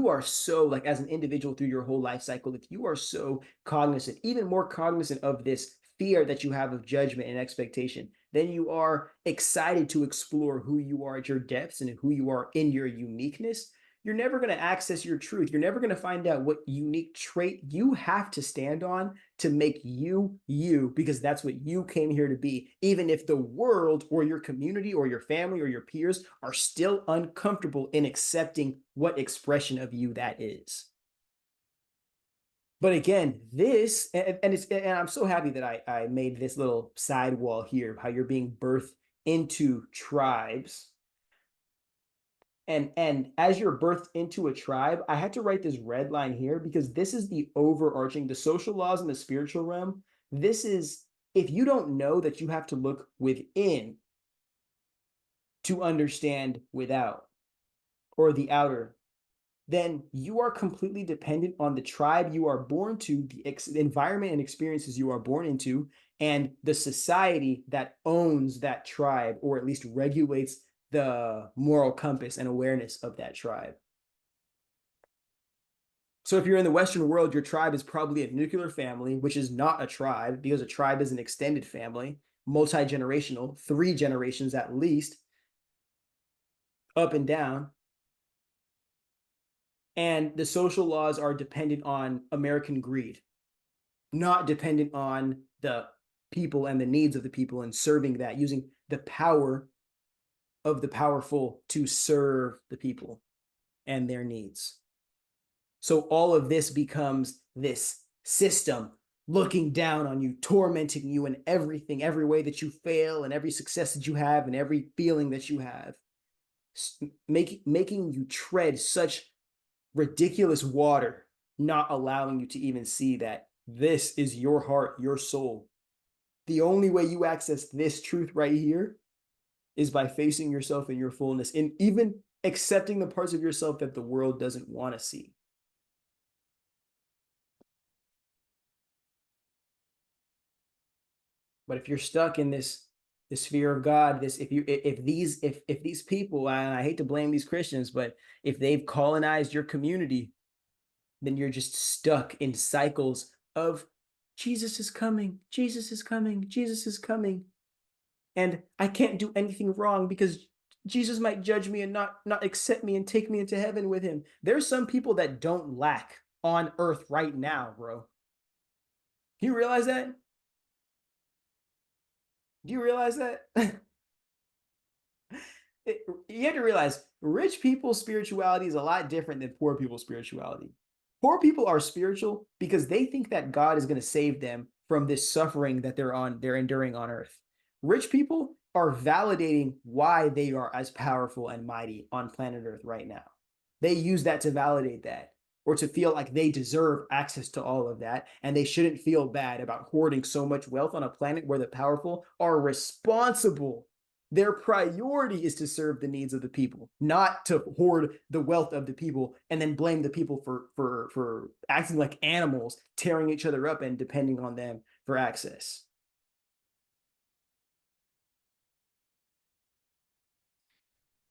are so, like as an individual through your whole life cycle, if you are so cognizant, even more cognizant of this fear that you have of judgment and expectation, then you are excited to explore who you are at your depths and who you are in your uniqueness, you're never going to access your truth. You're never going to find out what unique trait you have to stand on to make you, you, because that's what you came here to be, even if the world or your community or your family or your peers are still uncomfortable in accepting what expression of you that is. But again, this, and I'm so happy that I made this little sidewall here, how you're being birthed into tribes. And as you're birthed into a tribe, I had to write this red line here because this is the overarching, the social laws in the spiritual realm. This is, if you don't know that you have to look within to understand without, or the outer, then you are completely dependent on the tribe you are born to, the environment and experiences you are born into, and the society that owns that tribe, or at least regulates the moral compass and awareness of that tribe. So if you're in the Western world, your tribe is probably a nuclear family, which is not a tribe because a tribe is an extended family, multi-generational, 3 generations at least, up and down. And the social laws are dependent on American greed, not dependent on the people and the needs of the people and serving that, using the power of the powerful to serve the people and their needs. So all of this becomes this system looking down on you, tormenting you in everything, every way that you fail and every success that you have and every feeling that you have, making you tread such ridiculous water, not allowing you to even see that this is your heart, your soul. The only way you access this truth right here is by facing yourself in your fullness and even accepting the parts of yourself that the world doesn't want to see. But if you're stuck in this fear of God, if these people, and I hate to blame these Christians, but if they've colonized your community, then you're just stuck in cycles of Jesus is coming, Jesus is coming, Jesus is coming. And I can't do anything wrong because Jesus might judge me and not accept me and take me into heaven with him. There's some people that don't lack on earth right now, bro. Do you realize that? Do you realize that? You have to realize rich people's spirituality is a lot different than poor people's spirituality. Poor people are spiritual because they think that God is going to save them from this suffering that they're enduring on earth. Rich people are validating why they are as powerful and mighty on planet Earth right now. They use that to validate that or to feel like they deserve access to all of that. And they shouldn't feel bad about hoarding so much wealth on a planet where the powerful are responsible. Their priority is to serve the needs of the people, not to hoard the wealth of the people and then blame the people for acting like animals, tearing each other up and depending on them for access.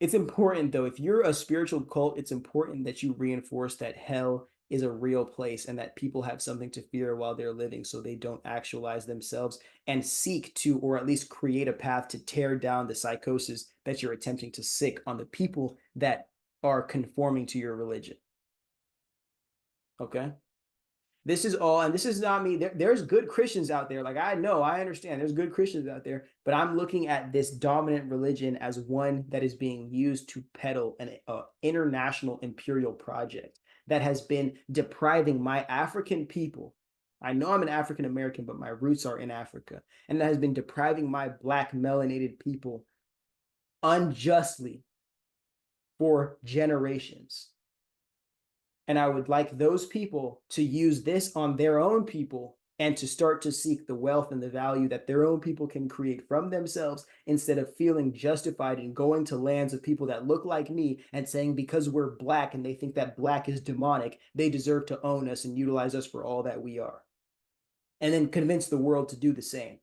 It's important though, if you're a spiritual cult, it's important that you reinforce that hell is a real place and that people have something to fear while they're living so they don't actualize themselves and seek to, or at least create a path to tear down the psychosis that you're attempting to sick on the people that are conforming to your religion. Okay? This is all, and this is not me. There's good Christians out there. Like I know, I understand. There's good Christians out there, but I'm looking at this dominant religion as one that is being used to peddle an international imperial project that has been depriving my African people. I know I'm an African American, but my roots are in Africa, and that has been depriving my Black melanated people unjustly for generations. And I would like those people to use this on their own people and to start to seek the wealth and the value that their own people can create from themselves instead of feeling justified in going to lands of people that look like me and saying because we're Black and they think that Black is demonic, they deserve to own us and utilize us for all that we are. And then convince the world to do the same.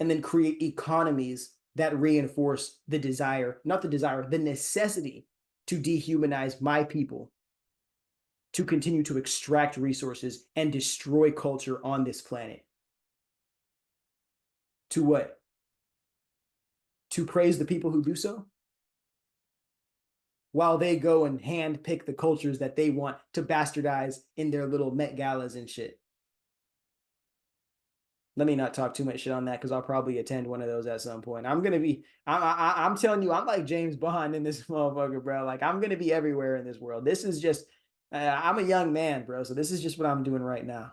And then create economies that reinforce the desire, not the desire, the necessity to dehumanize my people, to continue to extract resources and destroy culture on this planet. To what? To praise the people who do so? While they go and hand pick the cultures that they want to bastardize in their little Met galas and shit. Let me not talk too much shit on that because I'll probably attend one of those at some point. I'm telling you, I'm like James Bond in this motherfucker, bro. Like I'm gonna be everywhere in this world. This is just, I'm a young man, bro. So this is just what I'm doing right now.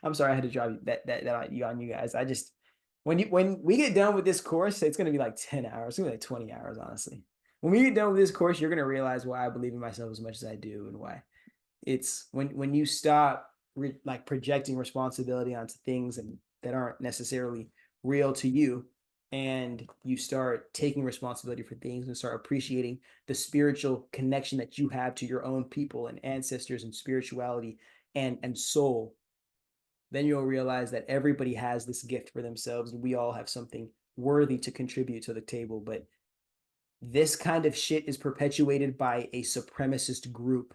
I'm sorry I had to drive that on you guys. I just when we get done with this course, it's gonna be like 10 hours. It's gonna be like 20 hours, honestly. When we get done with this course, you're gonna realize why I believe in myself as much as I do and why it's when you stop like projecting responsibility onto things and that aren't necessarily real to you and you start taking responsibility for things and start appreciating the spiritual connection that you have to your own people and ancestors and spirituality and soul, then you'll realize that everybody has this gift for themselves and we all have something worthy to contribute to the table. But This kind of shit is perpetuated by a supremacist group.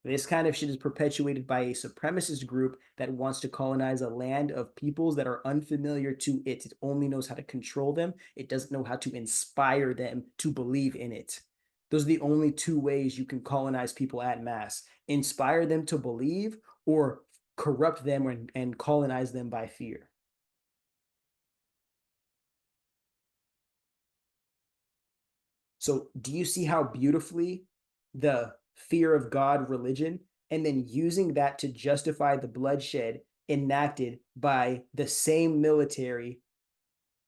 This kind of shit is perpetuated by a supremacist group that wants to colonize a land of peoples that are unfamiliar to it. It only knows how to control them. It doesn't know how to inspire them to believe in it. Those are the only two ways you can colonize people en masse: inspire them to believe, or corrupt them and colonize them by fear. So do you see how beautifully the fear of God religion, and then using that to justify the bloodshed enacted by the same military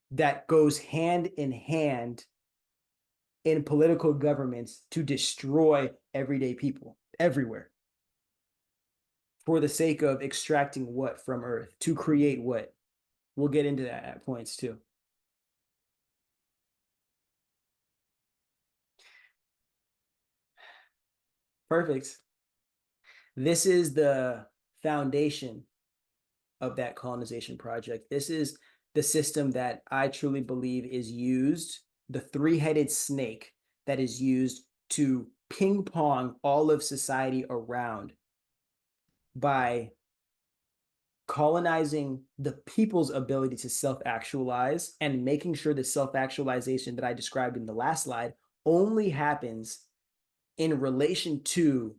that goes hand in hand in political governments to destroy everyday people everywhere for the sake of extracting what from Earth to create what? We'll get into that at points too. Perfect. This is the foundation of that colonization project. This is the system that I truly believe is used, the three-headed snake that is used to ping pong all of society around by colonizing the people's ability to self-actualize and making sure the self-actualization that I described in the last slide only happens in relation to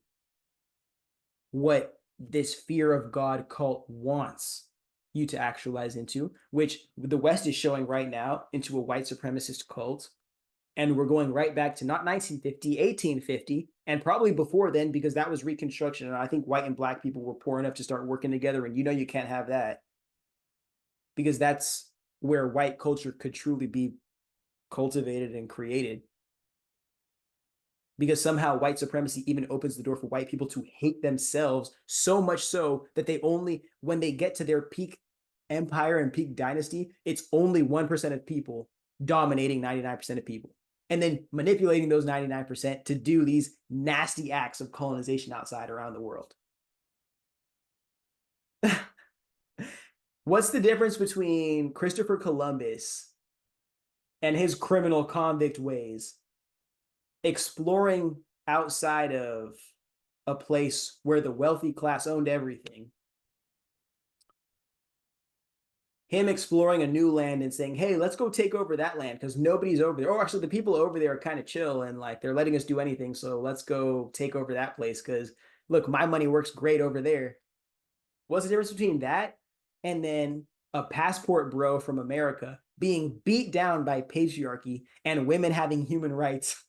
what this fear of God cult wants you to actualize into, which the West is showing right now into a white supremacist cult. And we're going right back to not 1950, 1850, and probably before then, because that was Reconstruction. And I think white and black people were poor enough to start working together. And you know, you can't have that, because that's where white culture could truly be cultivated and created. Because somehow white supremacy even opens the door for white people to hate themselves, so much so that they only, when they get to their peak empire and peak dynasty, it's only 1% of people dominating 99% of people, and then manipulating those 99% to do these nasty acts of colonization outside around the world. What's the difference between Christopher Columbus and his criminal convict ways exploring outside of a place where the wealthy class owned everything, him exploring a new land and saying, hey, let's go take over that land because nobody's over there. Oh, actually, the people over there are kind of chill and like they're letting us do anything. So let's go take over that place because look, my money works great over there. What's the difference between that and then a passport bro from America being beat down by patriarchy and women having human rights?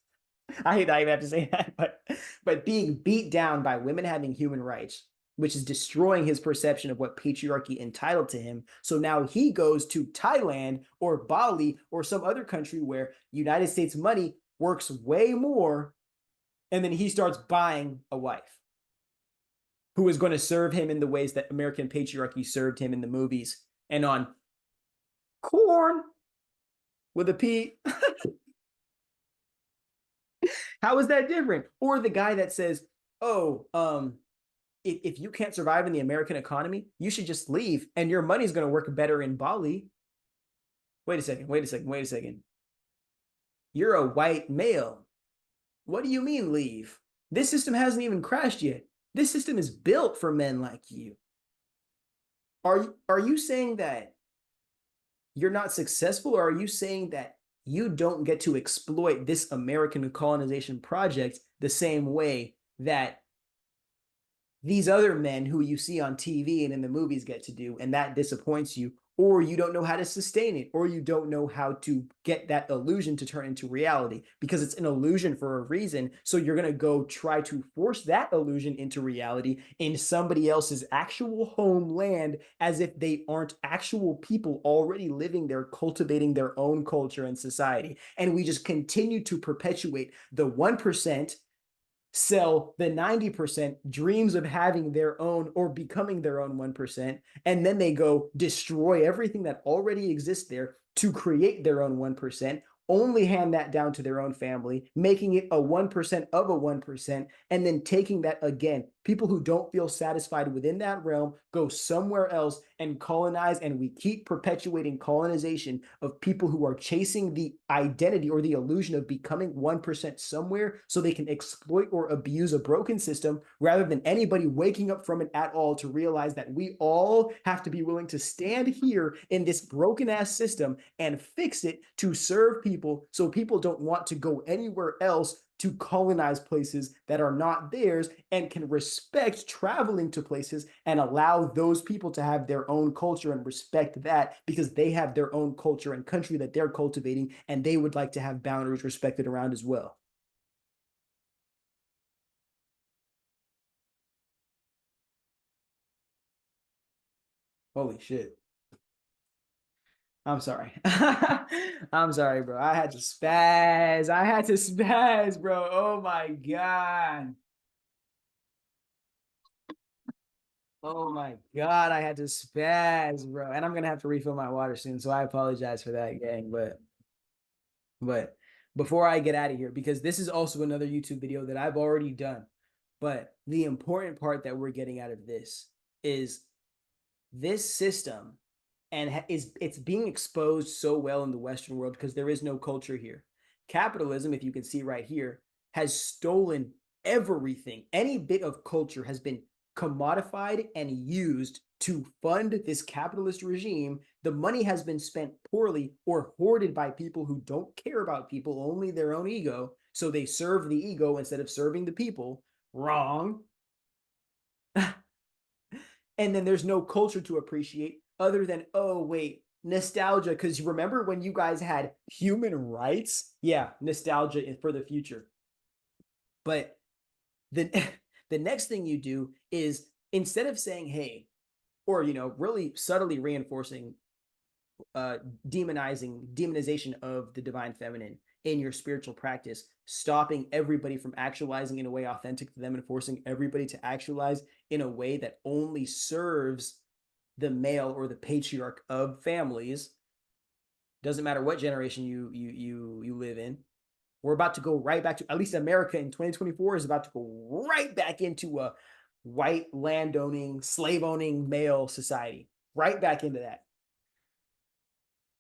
I hate that I even have to say that, but being beat down by women having human rights, which is destroying his perception of what patriarchy entitled to him. So now he goes to Thailand or Bali or some other country where United States money works way more, and then he starts buying a wife who is going to serve him in the ways that American patriarchy served him in the movies and on corn with a P. How is that different? Or the guy that says, oh, if you can't survive in the American economy, you should just leave and your money's going to work better in Bali. Wait a second. You're a white male. What do you mean leave? This system hasn't even crashed yet. This system is built for men like you. Are you saying that you're not successful, or are you saying that you don't get to exploit this American colonization project the same way that these other men who you see on TV and in the movies get to do, and that disappoints you, or you don't know how to sustain it, or you don't know how to get that illusion to turn into reality because it's an illusion for a reason. So you're going to go try to force that illusion into reality in somebody else's actual homeland as if they aren't actual people already living there, cultivating their own culture and society. And we just continue to perpetuate the 1% sell the 90% dreams of having their own or becoming their own 1%, and then they go destroy everything that already exists there to create their own 1%, only hand that down to their own family, making it a 1% of a 1%, and then taking that again. People who don't feel satisfied within that realm go somewhere else and colonize, and we keep perpetuating colonization of people who are chasing the identity or the illusion of becoming 1% somewhere so they can exploit or abuse a broken system rather than anybody waking up from it at all to realize that we all have to be willing to stand here in this broken ass system and fix it to serve people so people don't want to go anywhere else to colonize places that are not theirs and can respect traveling to places and allow those people to have their own culture and respect that because they have their own culture and country that they're cultivating and they would like to have boundaries respected around as well. Holy shit. I'm sorry. I'm sorry, bro. I had to spaz. I had to spaz, bro. Oh my God. Oh my God. I had to spaz, bro. And I'm gonna have to refill my water soon. So I apologize for that, gang. But before I get out of here, because this is also another YouTube video that I've already done. But the important part that we're getting out of this is this system and it's being exposed so well in the Western world because there is no culture here. Capitalism, if you can see right here, has stolen everything. Any bit of culture has been commodified and used to fund this capitalist regime. The money has been spent poorly or hoarded by people who don't care about people, only their own ego. So they serve the ego instead of serving the people. Wrong. And then there's no culture to appreciate other than, oh wait, nostalgia, because you remember when you guys had human rights? Yeah, nostalgia for the future. But the the next thing you do is instead of saying hey, or really subtly reinforcing uh demonization of the divine feminine in your spiritual practice, stopping everybody from actualizing in a way authentic to them and forcing everybody to actualize in a way that only serves the male or the patriarch of families. Doesn't matter what generation you live in. We're about to go right back to, at least America in 2024 is about to go right back into a white landowning, slave owning male society. Right back into that.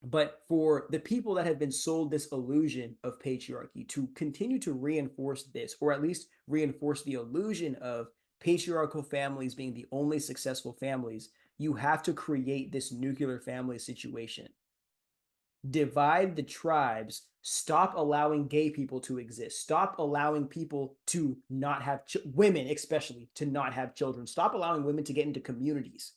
But for the people that have been sold this illusion of patriarchy to continue to reinforce this, or at least reinforce the illusion of patriarchal families being the only successful families, you have to create this nuclear family situation. Divide the tribes. Stop allowing gay people to exist. Stop allowing people to not have women, especially to not have children. Stop allowing women to get into communities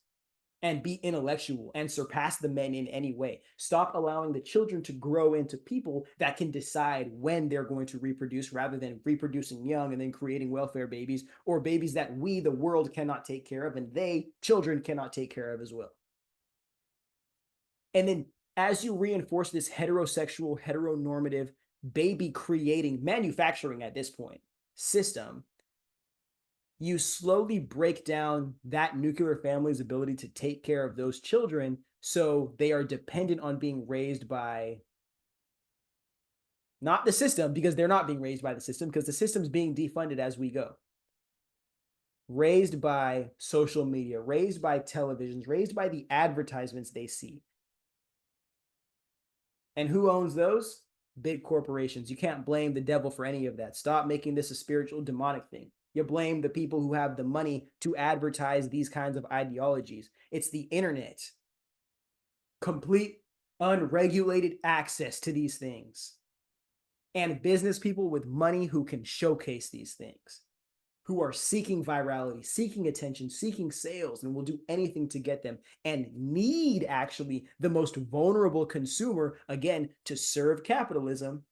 and be intellectual and surpass the men in any way. Stop allowing the children to grow into people that can decide when they're going to reproduce rather than reproducing young and then creating welfare babies or babies that we, the world, cannot take care of and they, children, cannot take care of as well. And then as you reinforce this heterosexual, heteronormative, baby creating, manufacturing at this point system, you slowly break down that nuclear family's ability to take care of those children so they are dependent on being raised by not the system, because they're not being raised by the system because the system's being defunded as we go. Raised by social media, raised by televisions, raised by the advertisements they see. And who owns those? Big corporations. You can't blame the devil for any of that. Stop making this a spiritual demonic thing. You blame the people who have the money to advertise these kinds of ideologies. It's the internet. Complete unregulated access to these things. And business people with money who can showcase these things, who are seeking virality, seeking attention, seeking sales, and will do anything to get them and need actually the most vulnerable consumer, again, to serve capitalism.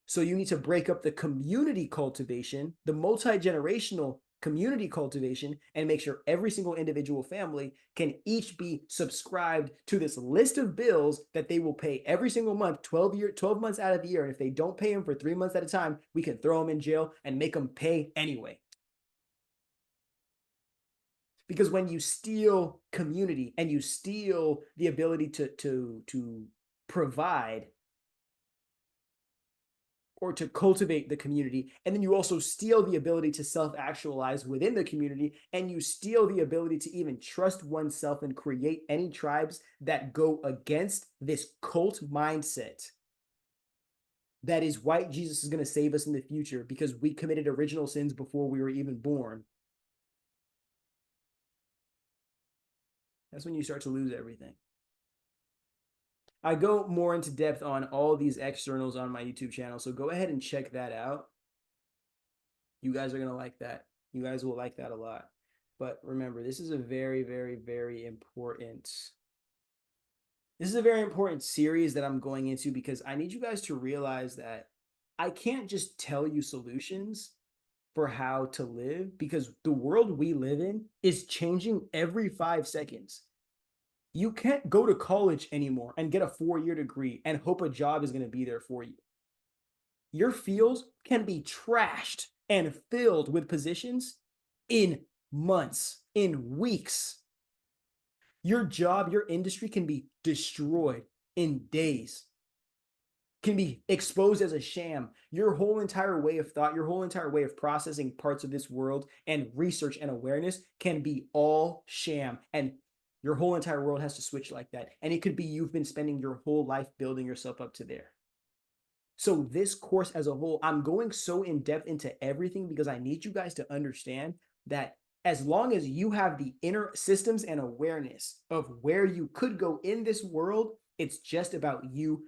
So you need to break up the community cultivation, the multi-generational community cultivation, and make sure every single individual family can each be subscribed to this list of bills that they will pay every single month, 12 months out of the year. And if they don't pay them for 3 months at a time, we can throw them in jail and make them pay anyway. Because when you steal community and you steal the ability to provide, or to cultivate the community. And then you also steal the ability to self-actualize within the community, and you steal the ability to even trust oneself and create any tribes that go against this cult mindset that is white Jesus is going to save us in the future because we committed original sins before we were even born. That's when you start to lose everything. I go more into depth on all these externals on my YouTube channel, so go ahead and check that out. You guys are going to like that. You guys will like that a lot. But remember, this is a very, very, very important series that I'm going into because I need you guys to realize that I can't just tell you solutions for how to live because the world we live in is changing every 5 seconds. You can't go to college anymore and get a 4-year degree and hope a job is going to be there for you. Your fields can be trashed and filled with positions in months, in weeks. Your job, your industry can be destroyed in days, can be exposed as a sham. Your whole entire way of thought, your whole entire way of processing parts of this world and research and awareness can be all sham. And your whole entire world has to switch like that. And it could be you've been spending your whole life building yourself up to there. So this course as a whole, I'm going so in depth into everything because I need you guys to understand that as long as you have the inner systems and awareness of where you could go in this world, it's just about you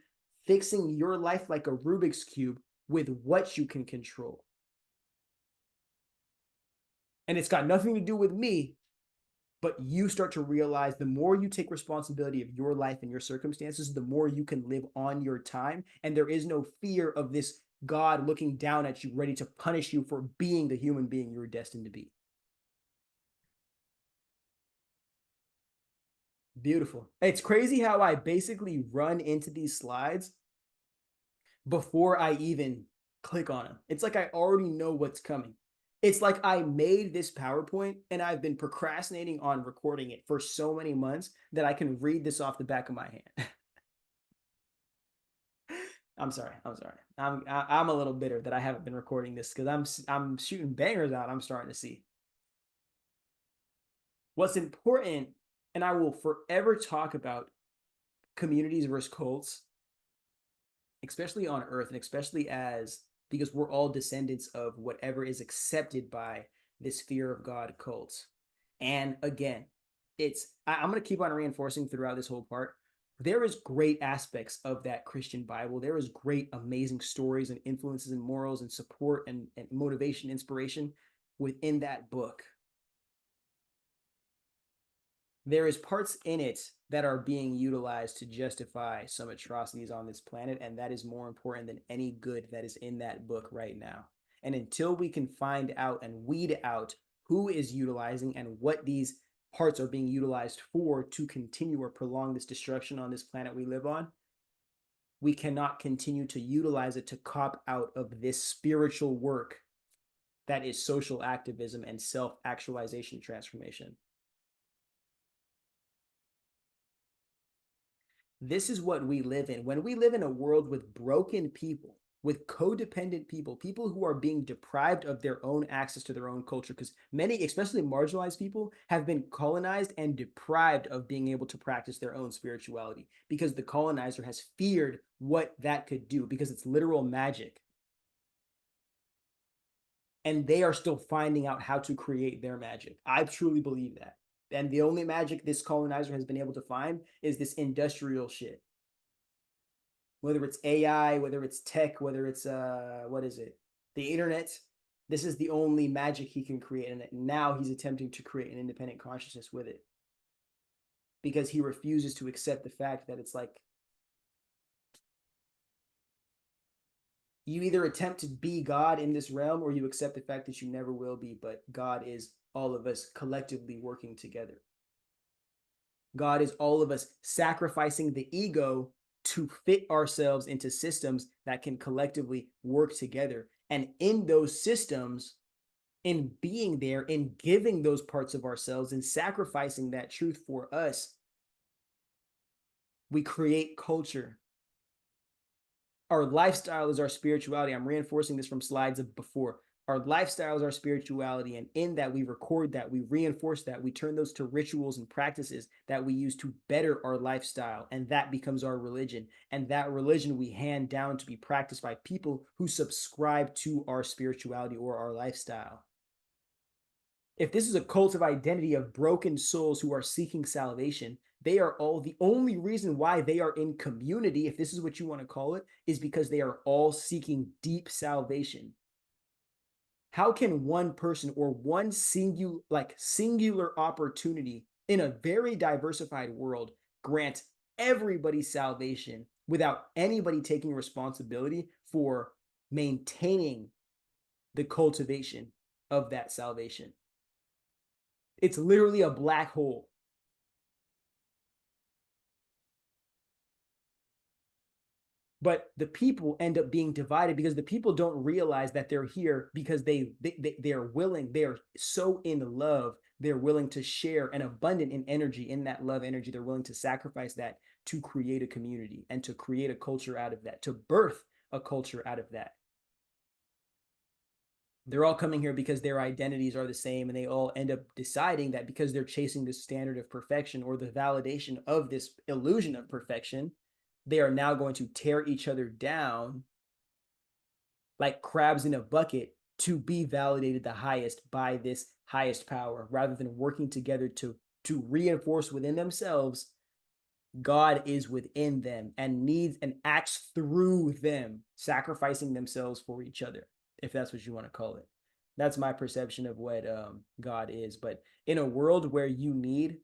fixing your life like a Rubik's Cube with what you can control. And it's got nothing to do with me, but you start to realize the more you take responsibility of your life and your circumstances, the more you can live on your time. And there is no fear of this God looking down at you, ready to punish you for being the human being you're destined to be. Beautiful. It's crazy how I basically run into these slides before I even click on them. It's like I already know what's coming. It's like I made this PowerPoint and I've been procrastinating on recording it for so many months that I can read this off the back of my hand. I'm sorry. I'm a little bitter that I haven't been recording this because I'm shooting bangers out. I'm starting to see what's important, and I will forever talk about communities versus cults, especially on Earth, and especially because we're all descendants of whatever is accepted by this fear of God cult. And again, I'm going to keep on reinforcing throughout this whole part. There is great aspects of that Christian Bible. There is great, amazing stories and influences and morals and support and motivation, inspiration within that book. There is parts in it that are being utilized to justify some atrocities on this planet, and that is more important than any good that is in that book right now. And until we can find out and weed out who is utilizing and what these parts are being utilized for to continue or prolong this destruction on this planet we live on, we cannot continue to utilize it to cop out of this spiritual work that is social activism and self-actualization transformation. This is what we live in. When we live in a world with broken people, with codependent people, people who are being deprived of their own access to their own culture, because many, especially marginalized people, have been colonized and deprived of being able to practice their own spirituality because the colonizer has feared what that could do because it's literal magic. And they are still finding out how to create their magic. I truly believe that. And the only magic this colonizer has been able to find is this industrial shit. Whether it's AI, whether it's tech, whether it's what is it? The internet. This is the only magic he can create, and now he's attempting to create an independent consciousness with it. Because he refuses to accept the fact that it's like you either attempt to be God in this realm or you accept the fact that you never will be, but God is all of us collectively working together. God is all of us sacrificing the ego to fit ourselves into systems that can collectively work together. And in those systems, in being there, in giving those parts of ourselves and sacrificing that truth for us, we create culture. Our lifestyle is our spirituality. I'm reinforcing this from slides of before. Our lifestyle is our spirituality, and in that we record that, we reinforce that, we turn those to rituals and practices that we use to better our lifestyle, and that becomes our religion. And that religion we hand down to be practiced by people who subscribe to our spirituality or our lifestyle. If this is a cult of identity of broken souls who are seeking salvation, they are all, the only reason why they are in community, if this is what you want to call it, is because they are all seeking deep salvation. How can one person or one singular opportunity in a very diversified world grant everybody salvation without anybody taking responsibility for maintaining the cultivation of that salvation? It's literally a black hole. But the people end up being divided because the people don't realize that they're here because they are willing, they are so in love, they're willing to share and abundant in energy, in that love energy. They're willing to sacrifice that to create a community and to create a culture out of that, to birth a culture out of that. They're all coming here because their identities are the same, and they all end up deciding that because they're chasing this standard of perfection or the validation of this illusion of perfection, they are now going to tear each other down like crabs in a bucket to be validated the highest by this highest power, rather than working together to reinforce within themselves God is within them and needs and acts through them, sacrificing themselves for each other, if that's what you want to call it. That's my perception of what God is. But in a world where you need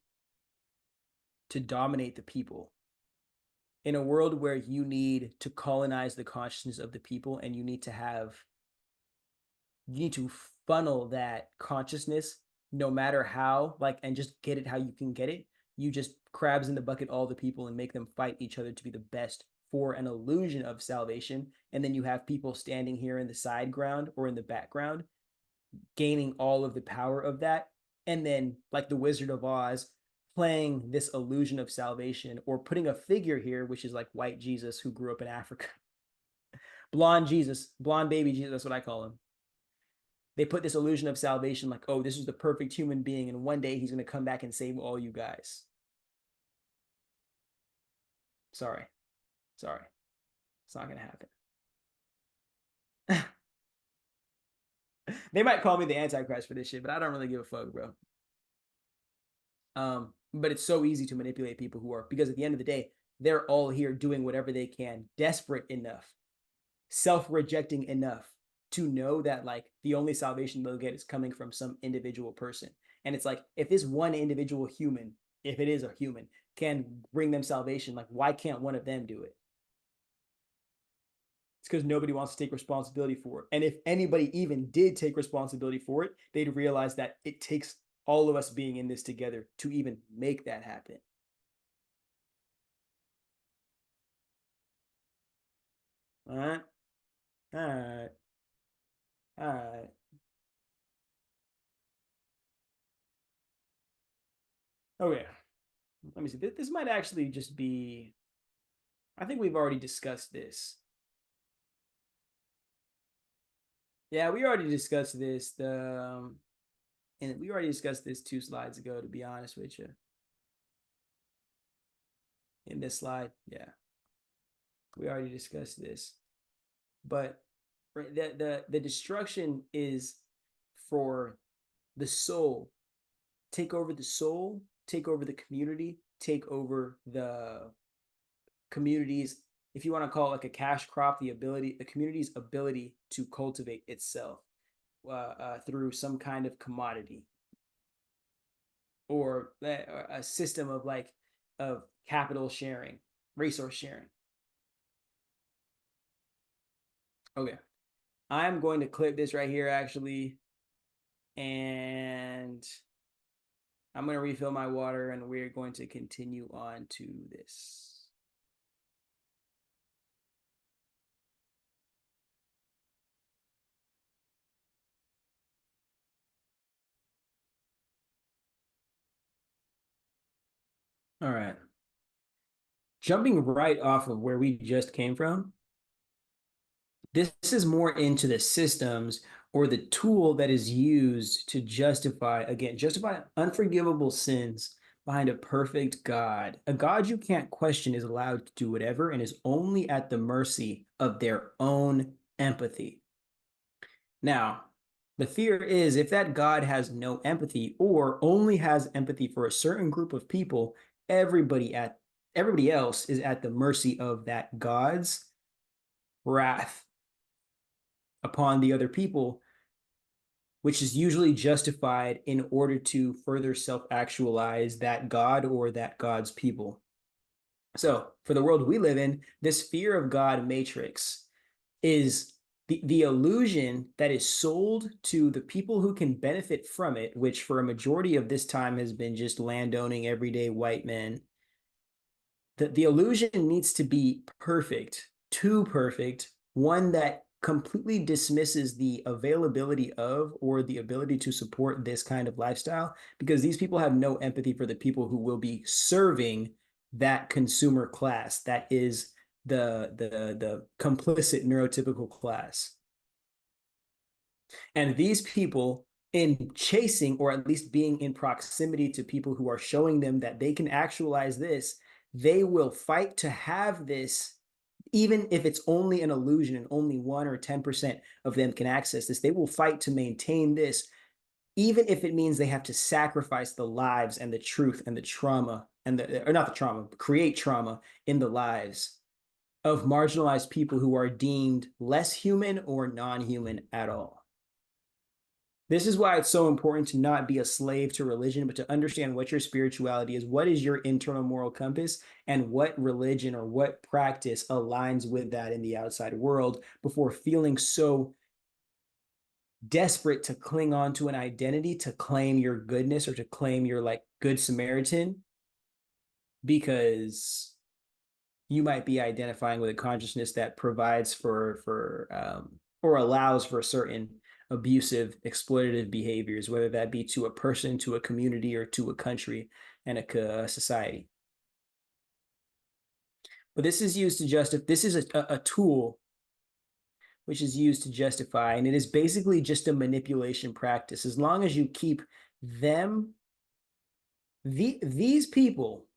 to dominate the people, in a world where you need to colonize the consciousness of the people, and you need to funnel that consciousness no matter how, like, and just get it how you can get it. You just crabs in the bucket all the people and make them fight each other to be the best for an illusion of salvation. And then you have people standing here in the side ground or in the background gaining all of the power of that. And then, like the Wizard of Oz, playing this illusion of salvation, or putting a figure here, which is like white Jesus who grew up in Africa. Blonde Jesus, blonde baby Jesus, that's what I call him. They put this illusion of salvation like, oh, this is the perfect human being, and one day he's going to come back and save all you guys. Sorry. Sorry. It's not going to happen. They might call me the Antichrist for this shit, but I don't really give a fuck, bro. But it's so easy to manipulate people who are, because at the end of the day, they're all here doing whatever they can, desperate enough, self-rejecting enough to know that like the only salvation they'll get is coming from some individual person. And it's like, if this one individual human, if it is a human, can bring them salvation, like why can't one of them do it? It's because nobody wants to take responsibility for it. And if anybody even did take responsibility for it, they'd realize that it takes all of us being in this together to even make that happen. All right. All right. All right. Okay. Let me see. This might actually just be, I think we've already discussed this. Yeah, we already discussed this. And we already discussed this 2 slides ago, to be honest with you. In this slide, yeah, we already discussed this. But the destruction is for the soul. Take over the soul, take over the community, take over the communities, if you want to call it like a cash crop, the community's ability to cultivate itself through some kind of commodity, or a system of capital sharing, resource sharing. Okay, I'm going to clip this right here actually, and I'm going to refill my water, and we're going to continue on to this. All right. Jumping right off of where we just came from, This is more into the systems or the tool that is used to justify, again, justify unforgivable sins behind a perfect God. A God you can't question is allowed to do whatever and is only at the mercy of their own empathy. Now, the fear is if that God has no empathy or only has empathy for a certain group of people, everybody else is at the mercy of that God's wrath upon the other people, which is usually justified in order to further self-actualize that God or that God's people. So for the world we live in, this fear of God matrix is the illusion that is sold to the people who can benefit from it, which for a majority of this time has been just landowning everyday white men. The illusion needs to be perfect, too perfect, one that completely dismisses the availability of or the ability to support this kind of lifestyle, because these people have no empathy for the people who will be serving that consumer class that is the complicit neurotypical class. And these people, in chasing or at least being in proximity to people who are showing them that they can actualize this, they will fight to have this, even if it's only an illusion and only 1 or 10% of them can access this. They will fight to maintain this, even if it means they have to sacrifice the lives and the truth and the trauma and or not the trauma, create trauma in the lives of marginalized people who are deemed less human or non-human at all. This is why it's so important to not be a slave to religion, but to understand what your spirituality is, what is your internal moral compass, and what religion or what practice aligns with that in the outside world before feeling so desperate to cling on to an identity to claim your goodness or to claim your like good Samaritan, because you might be identifying with a consciousness that provides for or allows for certain abusive, exploitative behaviors, whether that be to a person, to a community, or to a country and a society. But this is used to justify, this is a tool which is used to justify, and it is basically just a manipulation practice. As long as you keep them, these people,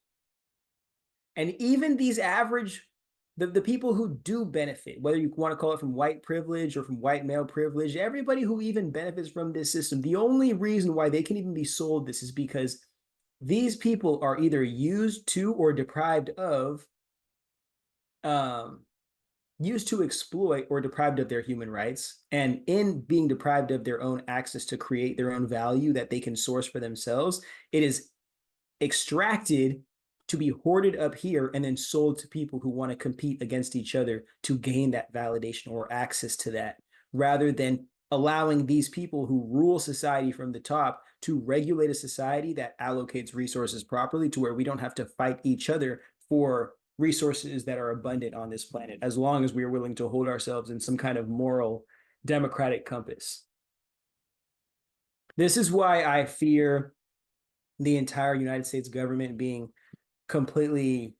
and even these average, the people who do benefit, whether you want to call it from white privilege or from white male privilege, everybody who even benefits from this system, the only reason why they can even be sold this is because these people are either used to or deprived of, used to exploit or deprived of their human rights. And in being deprived of their own access to create their own value that they can source for themselves, it is extracted to be hoarded up here and then sold to people who want to compete against each other to gain that validation or access to that, rather than allowing these people who rule society from the top to regulate a society that allocates resources properly to where we don't have to fight each other for resources that are abundant on this planet, as long as we are willing to hold ourselves in some kind of moral democratic compass. This is why I fear the entire United States government being completely,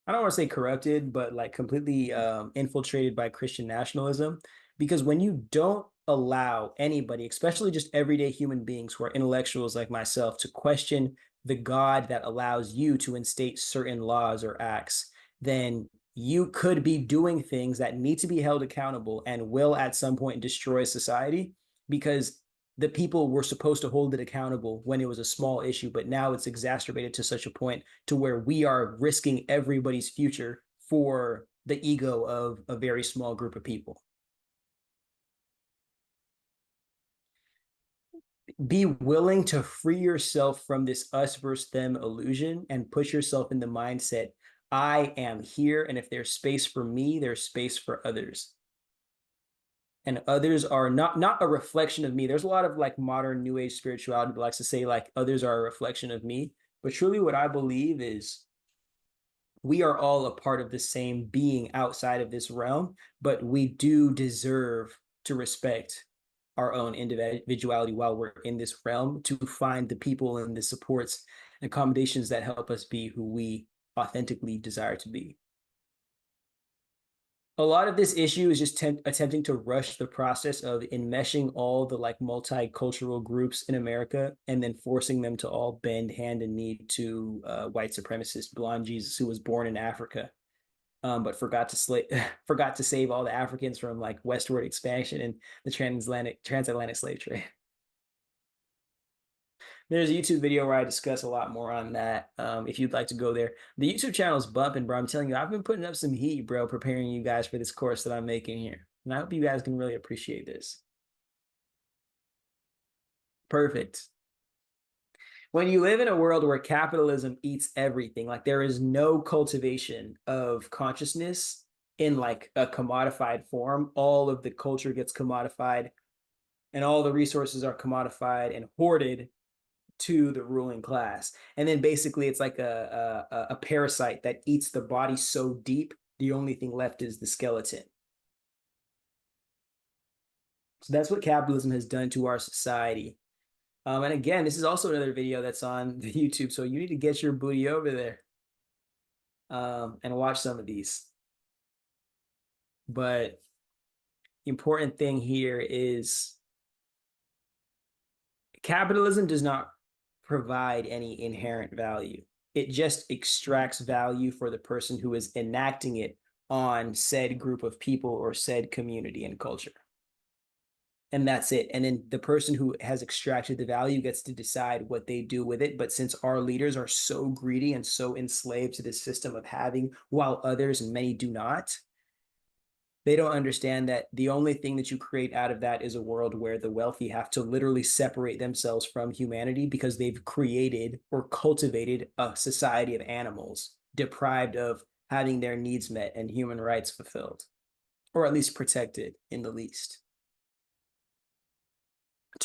I don't want to say corrupted, but like completely infiltrated by Christian nationalism. Because when you don't allow anybody, especially just everyday human beings who are intellectuals like myself, to question the God that allows you to instate certain laws or acts, then you could be doing things that need to be held accountable and will at some point destroy society, because the people were supposed to hold it accountable when it was a small issue, but now it's exacerbated to such a point to where we are risking everybody's future for the ego of a very small group of people. Be willing to free yourself from this us versus them illusion and put yourself in the mindset, I am here, and if there's space for me, there's space for others. And others are not a reflection of me. There's a lot of like modern new age spirituality that likes to say like others are a reflection of me. But truly what I believe is we are all a part of the same being outside of this realm, but we do deserve to respect our own individuality while we're in this realm, to find the people and the supports and accommodations that help us be who we authentically desire to be. A lot of this issue is just attempting to rush the process of enmeshing all the like multicultural groups in America and then forcing them to all bend hand and knee to white supremacist blonde Jesus who was born in Africa, but forgot to forgot to save all the Africans from like westward expansion and the transatlantic slave trade. There's a YouTube video where I discuss a lot more on that. If you'd like to go there, the YouTube channel is bumping, bro. I'm telling you, I've been putting up some heat, bro, preparing you guys for this course that I'm making here, and I hope you guys can really appreciate this. Perfect. When you live in a world where capitalism eats everything, like there is no cultivation of consciousness in like a commodified form, all of the culture gets commodified and all the resources are commodified and hoarded to the ruling class. And then basically it's like a parasite that eats the body so deep, the only thing left is the skeleton. So that's what capitalism has done to our society. And again, this is also another video that's on the YouTube. So you need to get your booty over there and watch some of these. But the important thing here is capitalism does not provide any inherent value. It just extracts value for the person who is enacting it on said group of people or said community and culture. And that's it. And then the person who has extracted the value gets to decide what they do with it. But since our leaders are so greedy and so enslaved to this system of having, while others and many do not, they don't understand that the only thing that you create out of that is a world where the wealthy have to literally separate themselves from humanity because they've created or cultivated a society of animals deprived of having their needs met and human rights fulfilled, or at least protected in the least.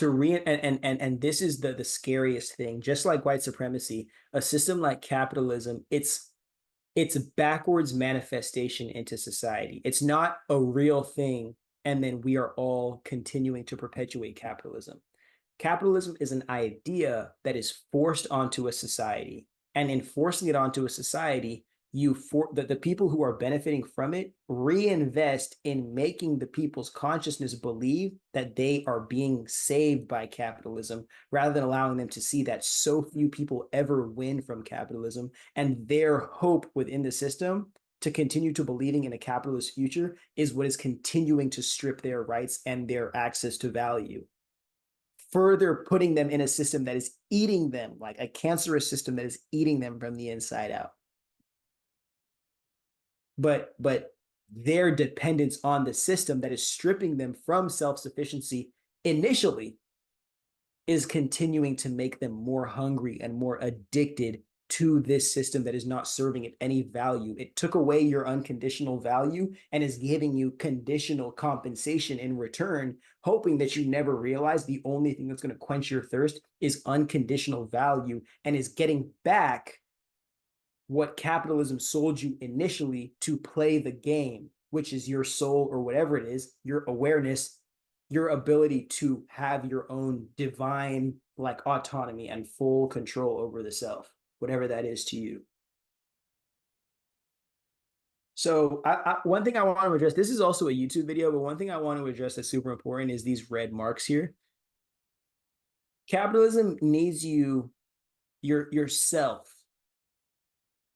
And this is the scariest thing. Just like white supremacy, a system like capitalism, it's a backwards manifestation into society. It's not a real thing, and then we are all continuing to perpetuate capitalism. Capitalism is an idea that is forced onto a society, and in forcing it onto a society, the people who are benefiting from it reinvest in making the people's consciousness believe that they are being saved by capitalism rather than allowing them to see that so few people ever win from capitalism, and their hope within the system to continue to believing in a capitalist future is what is continuing to strip their rights and their access to value, further putting them in a system that is eating them, like a cancerous system that is eating them from the inside out. But their dependence on the system that is stripping them from self-sufficiency initially is continuing to make them more hungry and more addicted to this system that is not serving it any value. It took away your unconditional value and is giving you conditional compensation in return, hoping that you never realize the only thing that's going to quench your thirst is unconditional value, and is getting back what capitalism sold you initially to play the game, which is your soul or whatever it is, your awareness, your ability to have your own divine like autonomy and full control over the self, whatever that is to you. So one thing I want to address, this is also a YouTube video, but one thing I want to address that's super important is these red marks here. Capitalism needs yourself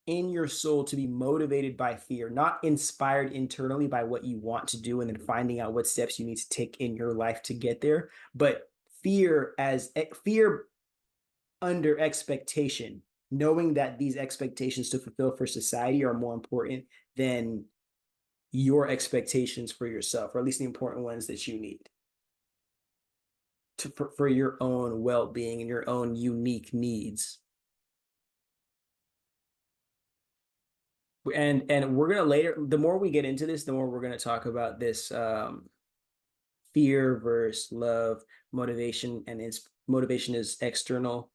in your soul to be motivated by fear, not inspired internally by what you want to do and then finding out what steps you need to take in your life to get there, but fear under expectation, knowing that these expectations to fulfill for society are more important than your expectations for yourself, or at least the important ones that you need for your own well-being and your own unique needs. And we're gonna later, the more we get into this, the more we're gonna talk about this fear versus love, motivation, and motivation is external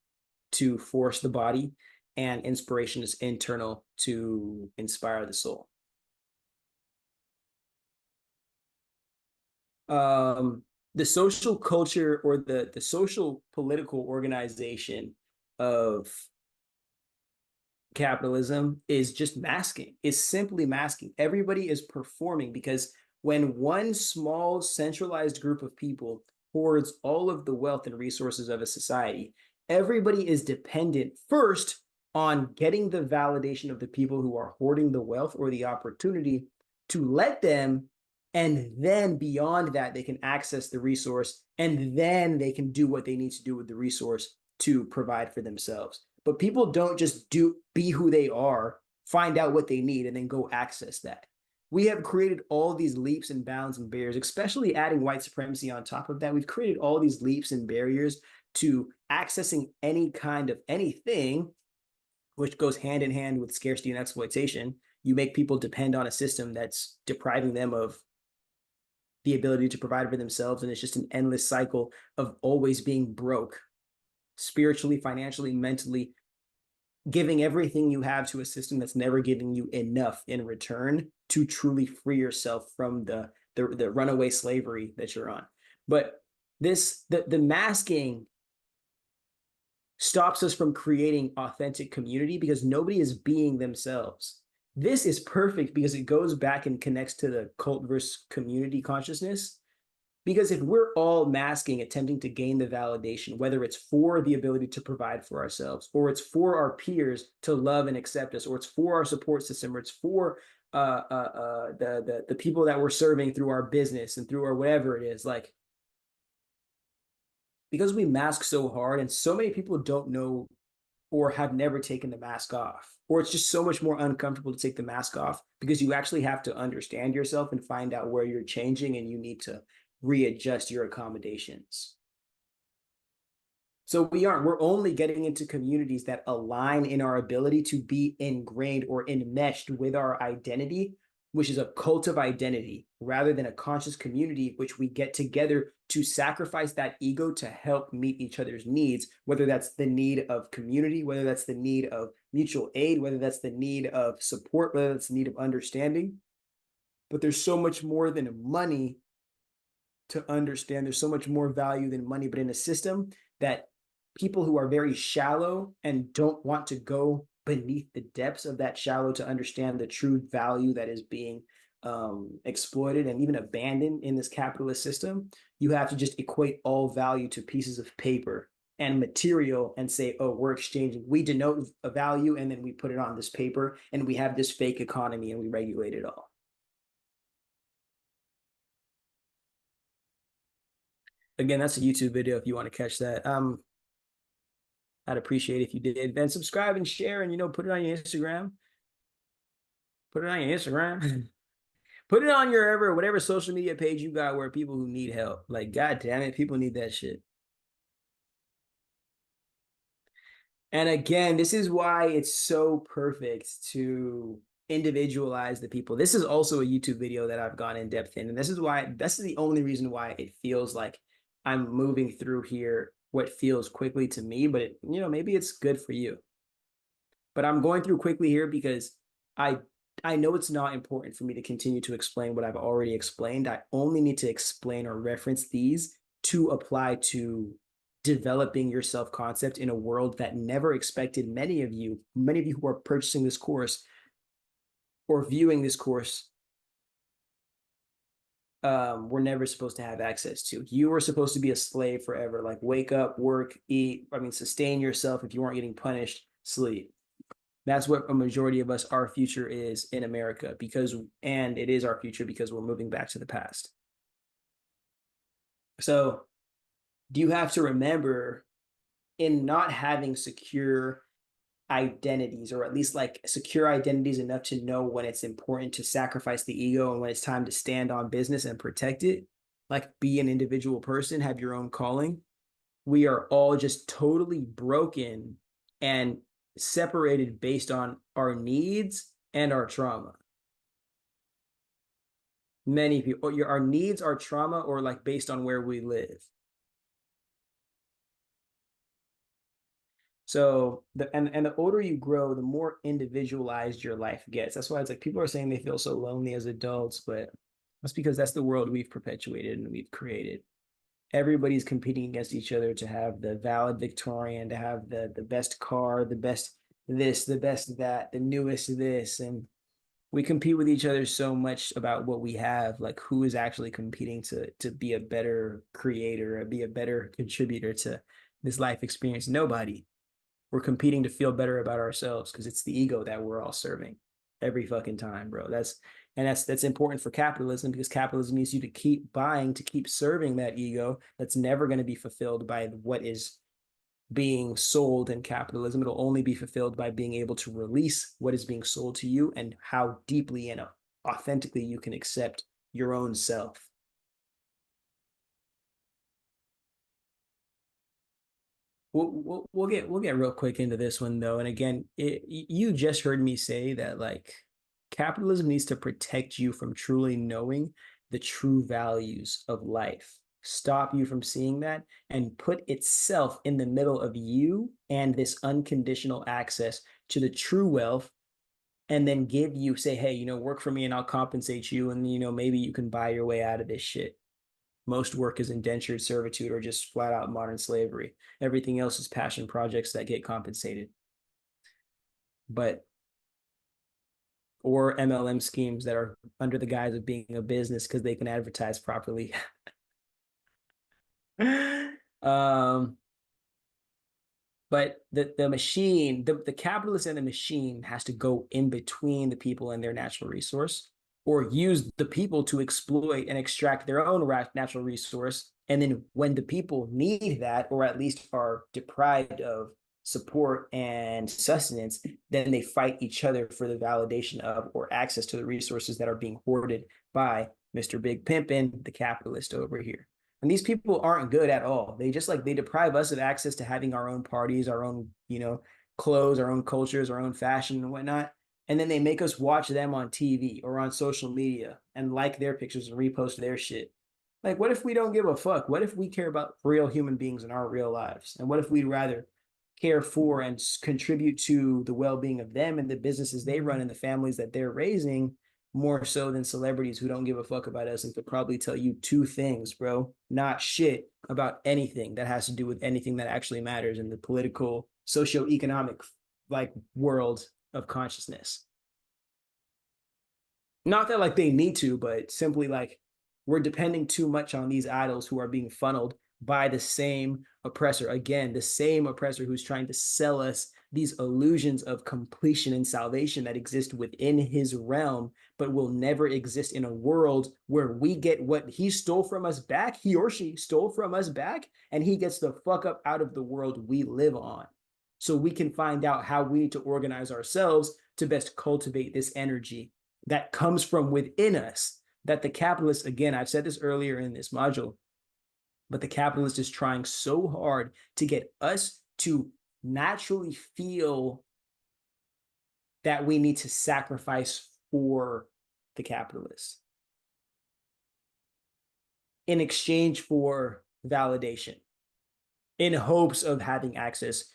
to force the body, and inspiration is internal to inspire the soul. The social culture or the social political organization of capitalism is just masking, is simply masking. Everybody is performing because when one small centralized group of people hoards all of the wealth and resources of a society, everybody is dependent first on getting the validation of the people who are hoarding the wealth or the opportunity to let them, and then beyond that, they can access the resource, and then they can do what they need to do with the resource to provide for themselves. But people don't just be who they are, find out what they need, and then go access that. We have created all these leaps and bounds and barriers, especially adding white supremacy on top of that. We've created all these leaps and barriers to accessing any kind of anything, which goes hand in hand with scarcity and exploitation. You make people depend on a system that's depriving them of the ability to provide for themselves. And it's just an endless cycle of always being broke, spiritually, financially, mentally, giving everything you have to a system that's never giving you enough in return to truly free yourself from the runaway slavery that you're on. But the masking stops us from creating authentic community because nobody is being themselves. This is perfect because it goes back and connects to the cult versus community consciousness. Because if we're all masking, attempting to gain the validation, whether it's for the ability to provide for ourselves, or it's for our peers to love and accept us, or it's for our support system, or it's for the people that we're serving through our business and through our whatever it is, like, because we mask so hard and so many people don't know or have never taken the mask off, or it's just so much more uncomfortable to take the mask off because you actually have to understand yourself and find out where you're changing and you need to readjust your accommodations. So we're only getting into communities that align in our ability to be ingrained or enmeshed with our identity, which is a cult of identity, rather than a conscious community, which we get together to sacrifice that ego to help meet each other's needs, whether that's the need of community, whether that's the need of mutual aid, whether that's the need of support, whether that's the need of understanding. But there's so much more than money to understand. There's so much more value than money, but in a system that people who are very shallow and don't want to go beneath the depths of that shallow to understand the true value that is being exploited and even abandoned in this capitalist system, you have to just equate all value to pieces of paper and material and say, oh, we're exchanging. We denote a value and then we put it on this paper and we have this fake economy and we regulate it all. Again, that's a YouTube video if you want to catch that. I'd appreciate it if you did. Then subscribe and share and, put it on your Instagram. Put it on your Instagram. Put it on your whatever social media page you got where people who need help. Like, God damn it, people need that shit. And again, this is why it's so perfect to individualize the people. This is also a YouTube video that I've gone in depth in. And this is the only reason why it feels like I'm moving through here what feels quickly to me, but maybe it's good for you. But I'm going through quickly here because I know it's not important for me to continue to explain what I've already explained. I only need to explain or reference these to apply to developing your self-concept in a world that never expected many of you who are purchasing this course or viewing this course were never supposed to have access to. You were supposed to be a slave forever, like wake up, work, eat, sustain yourself. If you weren't getting punished, sleep. That's what a majority of us, our future is in America, and it is our future because we're moving back to the past. So you have to remember, in not having secure identities, or at least like secure identities enough to know when it's important to sacrifice the ego and when it's time to stand on business and protect it, like be an individual person, have your own calling. We are all just totally broken and separated based on our needs and our trauma. Many people, our needs, our trauma, or like based on where we live. So the older you grow, the more individualized your life gets. That's why it's like people are saying they feel so lonely as adults, but that's because that's the world we've perpetuated and we've created. Everybody's competing against each other to have the valid Victorian, to have the best car, the best this, the best of that, the newest of this, and we compete with each other so much about what we have. Like, who is actually competing to be a better creator or be a better contributor to this life experience? Nobody. We're competing to feel better about ourselves because it's the ego that we're all serving every fucking time, bro. That's important for capitalism, because capitalism needs you to keep buying, to keep serving that ego that's never going to be fulfilled by what is being sold in capitalism. It'll only be fulfilled by being able to release what is being sold to you and how deeply and authentically you can accept your own self. We'll get real quick into this one though. And again, you just heard me say that, like, capitalism needs to protect you from truly knowing the true values of life, stop you from seeing that, and put itself in the middle of you and this unconditional access to the true wealth, and then give you, say, hey, work for me and I'll compensate you, and maybe you can buy your way out of this shit. Most work is indentured servitude or just flat out modern slavery. Everything else is passion projects that get compensated. But or MLM schemes that are under the guise of being a business because they can advertise properly. um, but the machine, the capitalist and the machine has to go in between the people and their natural resource, or use the people to exploit and extract their own natural resource. And then when the people need that, or at least are deprived of support and sustenance, then they fight each other for the validation of or access to the resources that are being hoarded by Mr. Big Pimpin', the capitalist over here. And these people aren't good at all. They deprive us of access to having our own parties, our own, clothes, our own cultures, our own fashion and whatnot. And then they make us watch them on TV or on social media and like their pictures and repost their shit. Like, what if we don't give a fuck? What if we care about real human beings in our real lives? And what if we'd rather care for and contribute to the well-being of them and the businesses they run and the families that they're raising, more so than celebrities who don't give a fuck about us and could probably tell you two things, bro, not shit about anything that has to do with anything that actually matters in the political, socio-economic, like, world of consciousness. Not that like they need to, but simply like we're depending too much on these idols who are being funneled by the same oppressor. Again, the same oppressor who's trying to sell us these illusions of completion and salvation that exist within his realm, but will never exist in a world where we get what he stole from us back, he or she stole from us back, and he gets the fuck up out of the world we live on. So we can find out how we need to organize ourselves to best cultivate this energy that comes from within us. That the capitalist, again, I've said this earlier in this module, but the capitalist is trying so hard to get us to naturally feel that we need to sacrifice for the capitalist in exchange for validation, in hopes of having access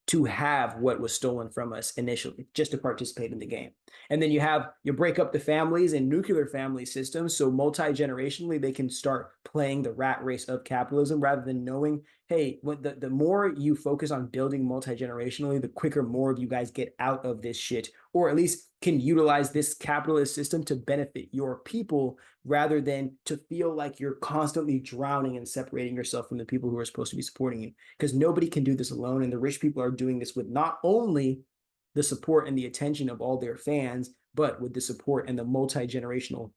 to have what was stolen from us initially, just to participate in the game. And then you break up the families and nuclear family systems, so multi-generationally they can start playing the rat race of capitalism, rather than knowing, hey, the more you focus on building multi-generationally, the quicker more of you guys get out of this shit, or at least can utilize this capitalist system to benefit your people, rather than to feel like you're constantly drowning and separating yourself from the people who are supposed to be supporting you. Because nobody can do this alone, and the rich people are doing this with not only the support and the attention of all their fans, but with the support and the multi-generational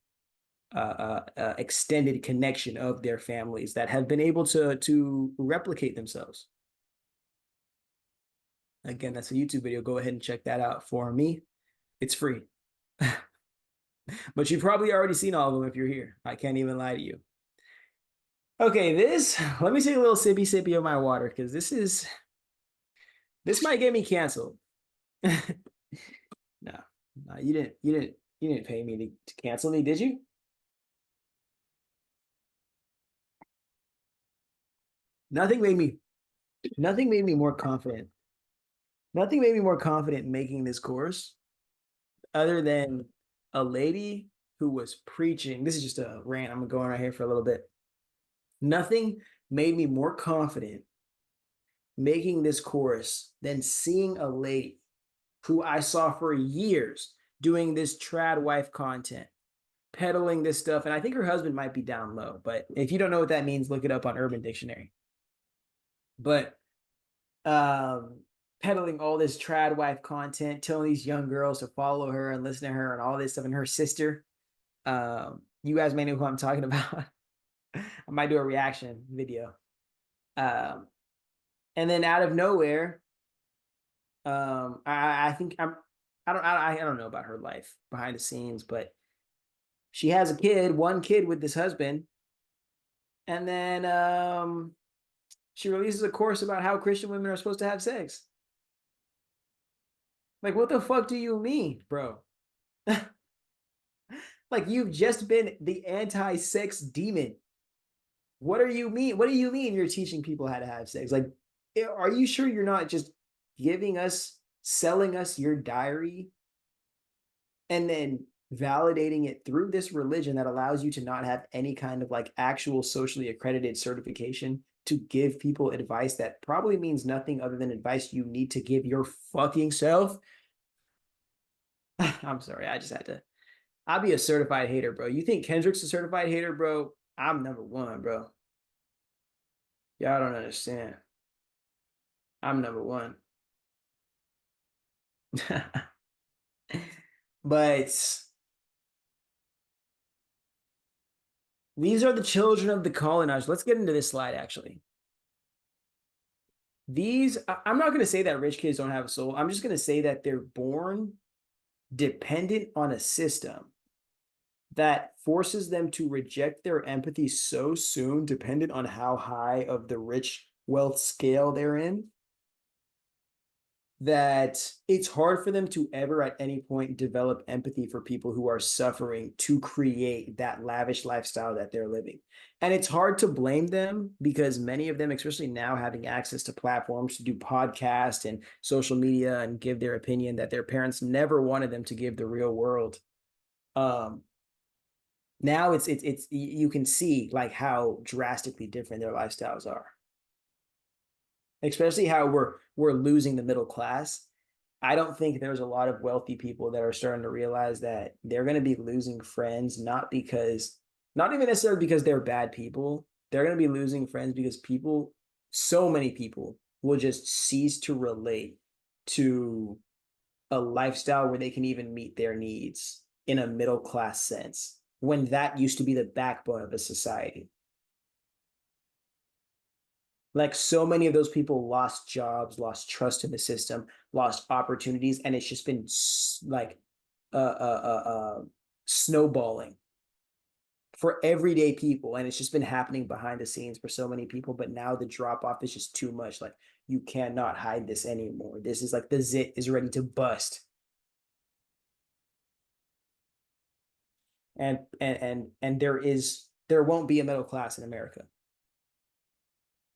extended connection of their families that have been able to replicate themselves. Again, that's a YouTube video. Go ahead and check that out for me. It's free. But you've probably already seen all of them if you're here. I can't even lie to you. Okay, let me take a little sippy of my water, because this might get me canceled. No, you didn't pay me to cancel me, did you? Nothing made me nothing made me more confident. Nothing made me more confident in making this course other than a lady who was preaching. This is just a rant. I'm going right here for a little bit. Nothing made me more confident making this course than seeing a lady who I saw for years doing this trad wife content, peddling this stuff. And I think her husband might be down low, but if you don't know what that means, look it up on Urban Dictionary. But peddling all this trad wife content, telling these young girls to follow her and listen to her and all this stuff, and her sister. You guys may know who I'm talking about. I might do a reaction video. And then out of nowhere, I think I don't know about her life behind the scenes, but she has one kid with this husband, and then she releases a course about how Christian women are supposed to have sex. Like, what the fuck do you mean, bro? Like, you've just been the anti-sex demon. What do you mean? What do you mean you're teaching people how to have sex? Like, are you sure you're not just selling us your diary and then validating it through this religion that allows you to not have any kind of like actual socially accredited certification to give people advice that probably means nothing other than advice you need to give your fucking self? I'm sorry, I just had to. I'll be a certified hater, bro. You think Kendrick's a certified hater, bro? I'm number one, bro. Y'all don't understand. I'm number one. But these are the children of the colonized. Let's get into this slide, actually. I'm not going to say that rich kids don't have a soul. I'm just going to say that they're born dependent on a system that forces them to reject their empathy so soon, dependent on how high of the rich wealth scale they're in, that it's hard for them to ever at any point develop empathy for people who are suffering to create that lavish lifestyle that they're living. And it's hard to blame them because many of them, especially now having access to platforms to do podcasts and social media and give their opinion that their parents never wanted them to give the real world. Now it's you can see like how drastically different their lifestyles are, especially how we're losing the middle class. I don't think there's a lot of wealthy people that are starting to realize that they're going to be losing friends, not even necessarily because they're bad people. They're going to be losing friends because so many people will just cease to relate to a lifestyle where they can even meet their needs in a middle class sense, when that used to be the backbone of a society. Like, so many of those people lost jobs, lost trust in the system, lost opportunities, and it's just been like snowballing for everyday people, and it's just been happening behind the scenes for so many people. But now the drop off is just too much. Like, you cannot hide this anymore. This is like the zit is ready to bust. And there won't be a middle class in America.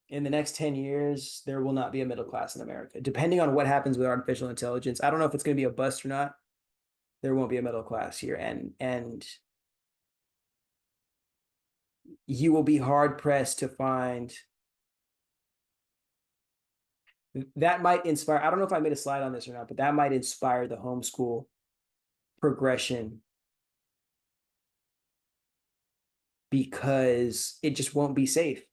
In the next 10 years, there will not be a middle class in America. Depending on what happens with artificial intelligence, I don't know if it's going to be a bust or not. There won't be a middle class here. And you will be hard pressed to find that might inspire. I don't know if I made a slide on this or not, but that might inspire the homeschool progression, because it just won't be safe.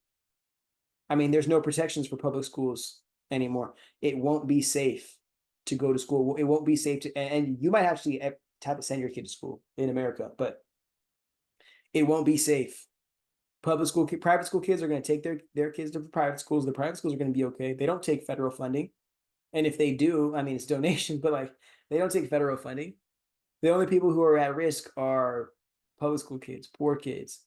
I mean, there's no protections for public schools anymore. It won't be safe to go to school. It won't be safe and you might actually have to send your kid to school in America, but it won't be safe. Private school kids are going to take their kids to private schools. The private schools are going to be okay. They don't take federal funding. And if they do, I mean, it's donations, but like, they don't take federal funding. The only people who are at risk are public school kids, poor kids.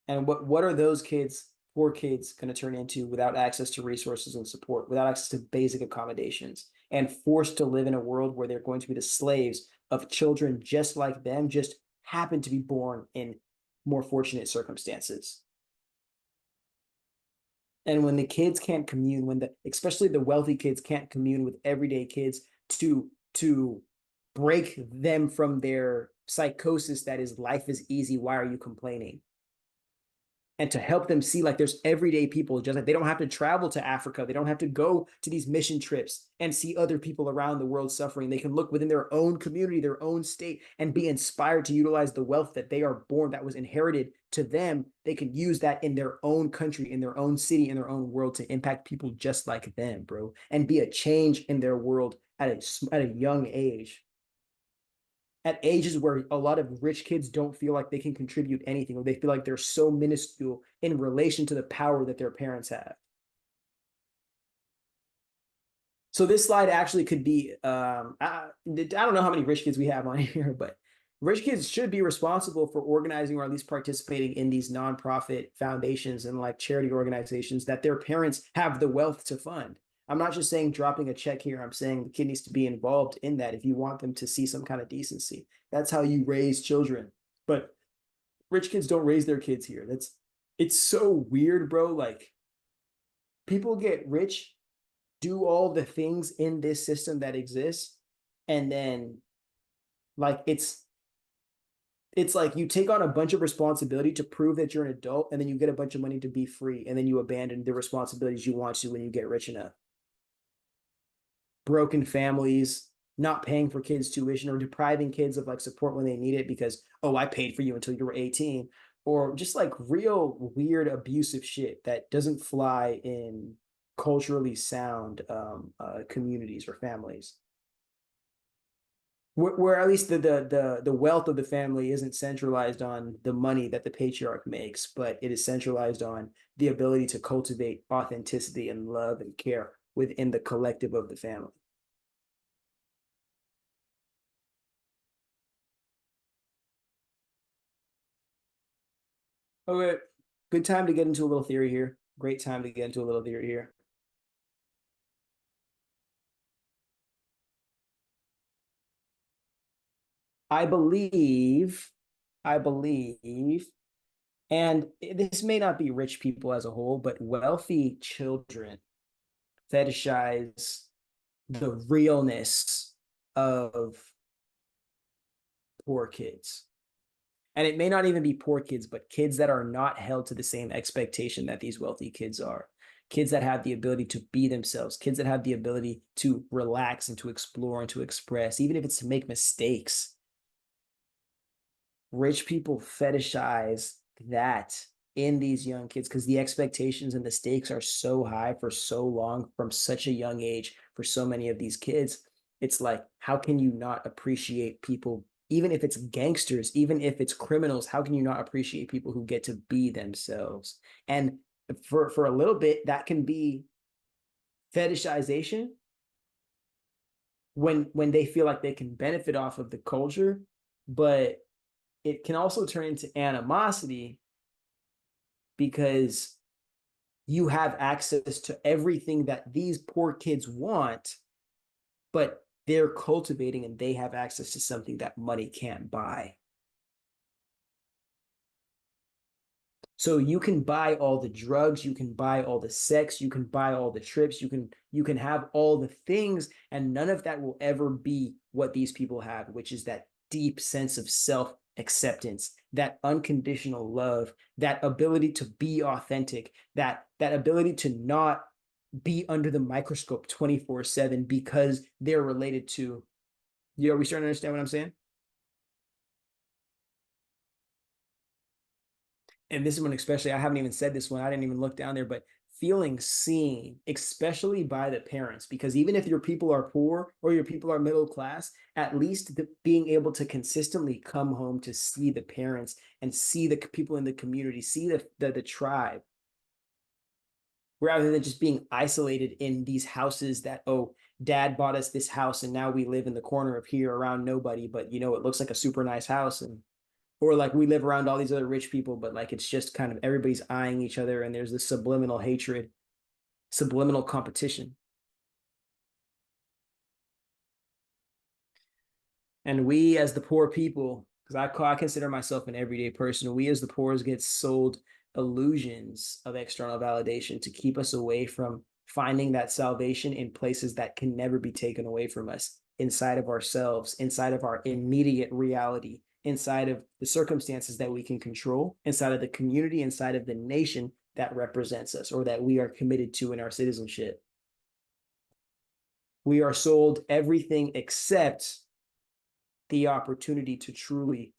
And what are those kids, poor kids, going to turn into without access to resources and support, without access to basic accommodations, and forced to live in a world where they're going to be the slaves of children just like them, just happen to be born in more fortunate circumstances? And when the kids can't commune, especially the wealthy kids can't commune with everyday kids to break them from their psychosis that is life is easy, why are you complaining? and to help them see like there's everyday people, just like they don't have to travel to Africa, they don't have to go to these mission trips and see other people around the world suffering. They can look within their own community, their own state, and be inspired to utilize the wealth that they are born, that was inherited to them. They can use that in their own country, in their own city, in their own world, to impact people just like them, bro, and be a change in their world at a young age, at ages where a lot of rich kids don't feel like they can contribute anything, or they feel like they're so minuscule in relation to the power that their parents have. So this slide actually could be, I don't know how many rich kids we have on here, but rich kids should be responsible for organizing or at least participating in these nonprofit foundations and like charity organizations that their parents have the wealth to fund. I'm not just saying dropping a check here. I'm saying the kid needs to be involved in that if you want them to see some kind of decency. That's how you raise children. But rich kids don't raise their kids here. It's so weird, bro. Like people get rich, do all the things in this system that exists, and then like it's like you take on a bunch of responsibility to prove that you're an adult, and then you get a bunch of money to be free, and then you abandon the responsibilities you want to when you get rich enough. Broken families, not paying for kids' tuition, or depriving kids of like support when they need it because, oh, I paid for you until you were 18, or just like real weird abusive shit that doesn't fly in culturally sound communities or families, where at least the wealth of the family isn't centralized on the money that the patriarch makes, but it is centralized on the ability to cultivate authenticity and love and care within the collective of the family. Okay, good time to get into a little theory here. Great time to get into a little theory here. I believe, I believe, and this may not be rich people as a whole, but wealthy children fetishize the realness of poor kids. And it may not even be poor kids, but kids that are not held to the same expectation that these wealthy kids are. Kids that have the ability to be themselves, kids that have the ability to relax and to explore and to express, even if it's to make mistakes. Rich people fetishize that in these young kids because the expectations and the stakes are so high for so long from such a young age for so many of these kids. It's like, how can you not appreciate people, even if it's gangsters, even if it's criminals? How can you not appreciate people who get to be themselves? And for a little bit, that can be fetishization when they feel like they can benefit off of the culture, but it can also turn into animosity because you have access to everything that these poor kids want, but they're cultivating and they have access to something that money can't buy. So you can buy all the drugs, you can buy all the sex, you can buy all the trips, you can have all the things, and none of that will ever be what these people have, which is that deep sense of self acceptance, that unconditional love, that ability to be authentic, that ability to not be under the microscope 24/7 because they're related to, are we starting to understand what I'm saying? And this one especially, I haven't even said this one, I didn't even look down there, but feeling seen, especially by the parents, because even if your people are poor or your people are middle class, at least being able to consistently come home to see the parents and see the people in the community, see the tribe, rather than just being isolated in these houses that, oh, dad bought us this house and now we live in the corner of here around nobody, but you know, it looks like a super nice house. And or like we live around all these other rich people, but like it's just kind of everybody's eyeing each other and there's this subliminal hatred, subliminal competition. And we as the poor people, because I consider myself an everyday person, we as the poor get sold illusions of external validation to keep us away from finding that salvation in places that can never be taken away from us, inside of ourselves, inside of our immediate reality, inside of the circumstances that we can control, inside of the community, inside of the nation that represents us or that we are committed to in our citizenship. We are sold everything except the opportunity to truly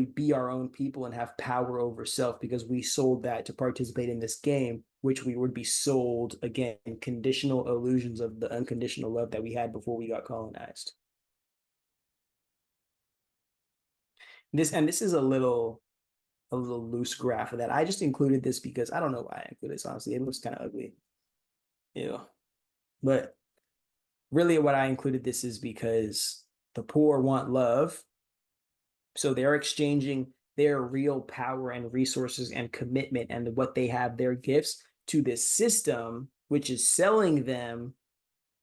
be our own people and have power over self, because we sold that to participate in this game, which we would be sold, again, conditional illusions of the unconditional love that we had before we got colonized. This is a little loose graph of that. I just included this because I don't know why I included this, honestly. It looks kind of ugly. Ew. But really what I included this is because the poor want love. So they're exchanging their real power and resources and commitment and what they have, their gifts, to this system, which is selling them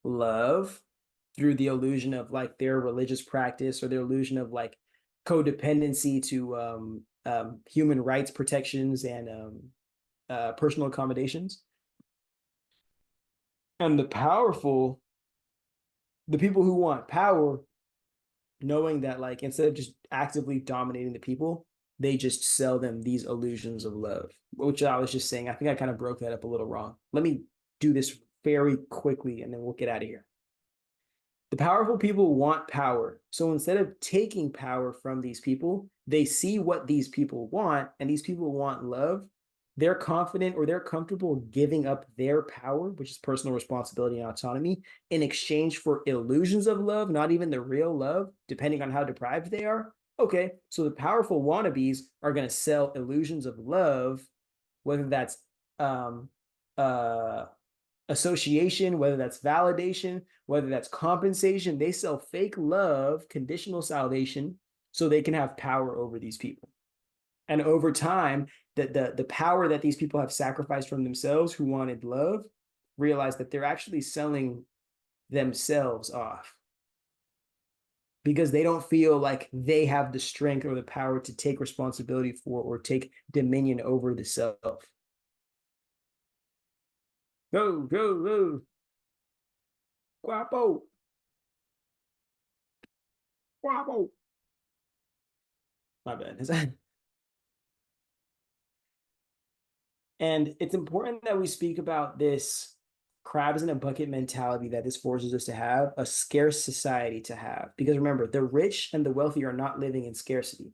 love through the illusion of like their religious practice or their illusion of like codependency to human rights protections and personal accommodations. And the powerful, the people who want power, knowing that like instead of just actively dominating the people, they just sell them these illusions of love, which I was just saying. I think I kind of broke that up a little wrong. Let me do this very quickly and then we'll get out of here. The powerful people want power. So instead of taking power from these people, they see what these people want, and these people want love. They're confident or they're comfortable giving up their power, which is personal responsibility and autonomy, in exchange for illusions of love, not even the real love, depending on how deprived they are. Okay, so the powerful wannabes are going to sell illusions of love, whether that's association, whether that's validation, whether that's compensation. They sell fake love, conditional salvation, so they can have power over these people. And over time, the power that these people have sacrificed from themselves who wanted love, realize that they're actually selling themselves off because they don't feel like they have the strength or the power to take responsibility for or take dominion over the self. Go, go, go. Guapo. Guapo. My bad. And it's important that we speak about this crabs in a bucket mentality that this forces us to have, a scarce society to have. Because remember, the rich and the wealthy are not living in scarcity.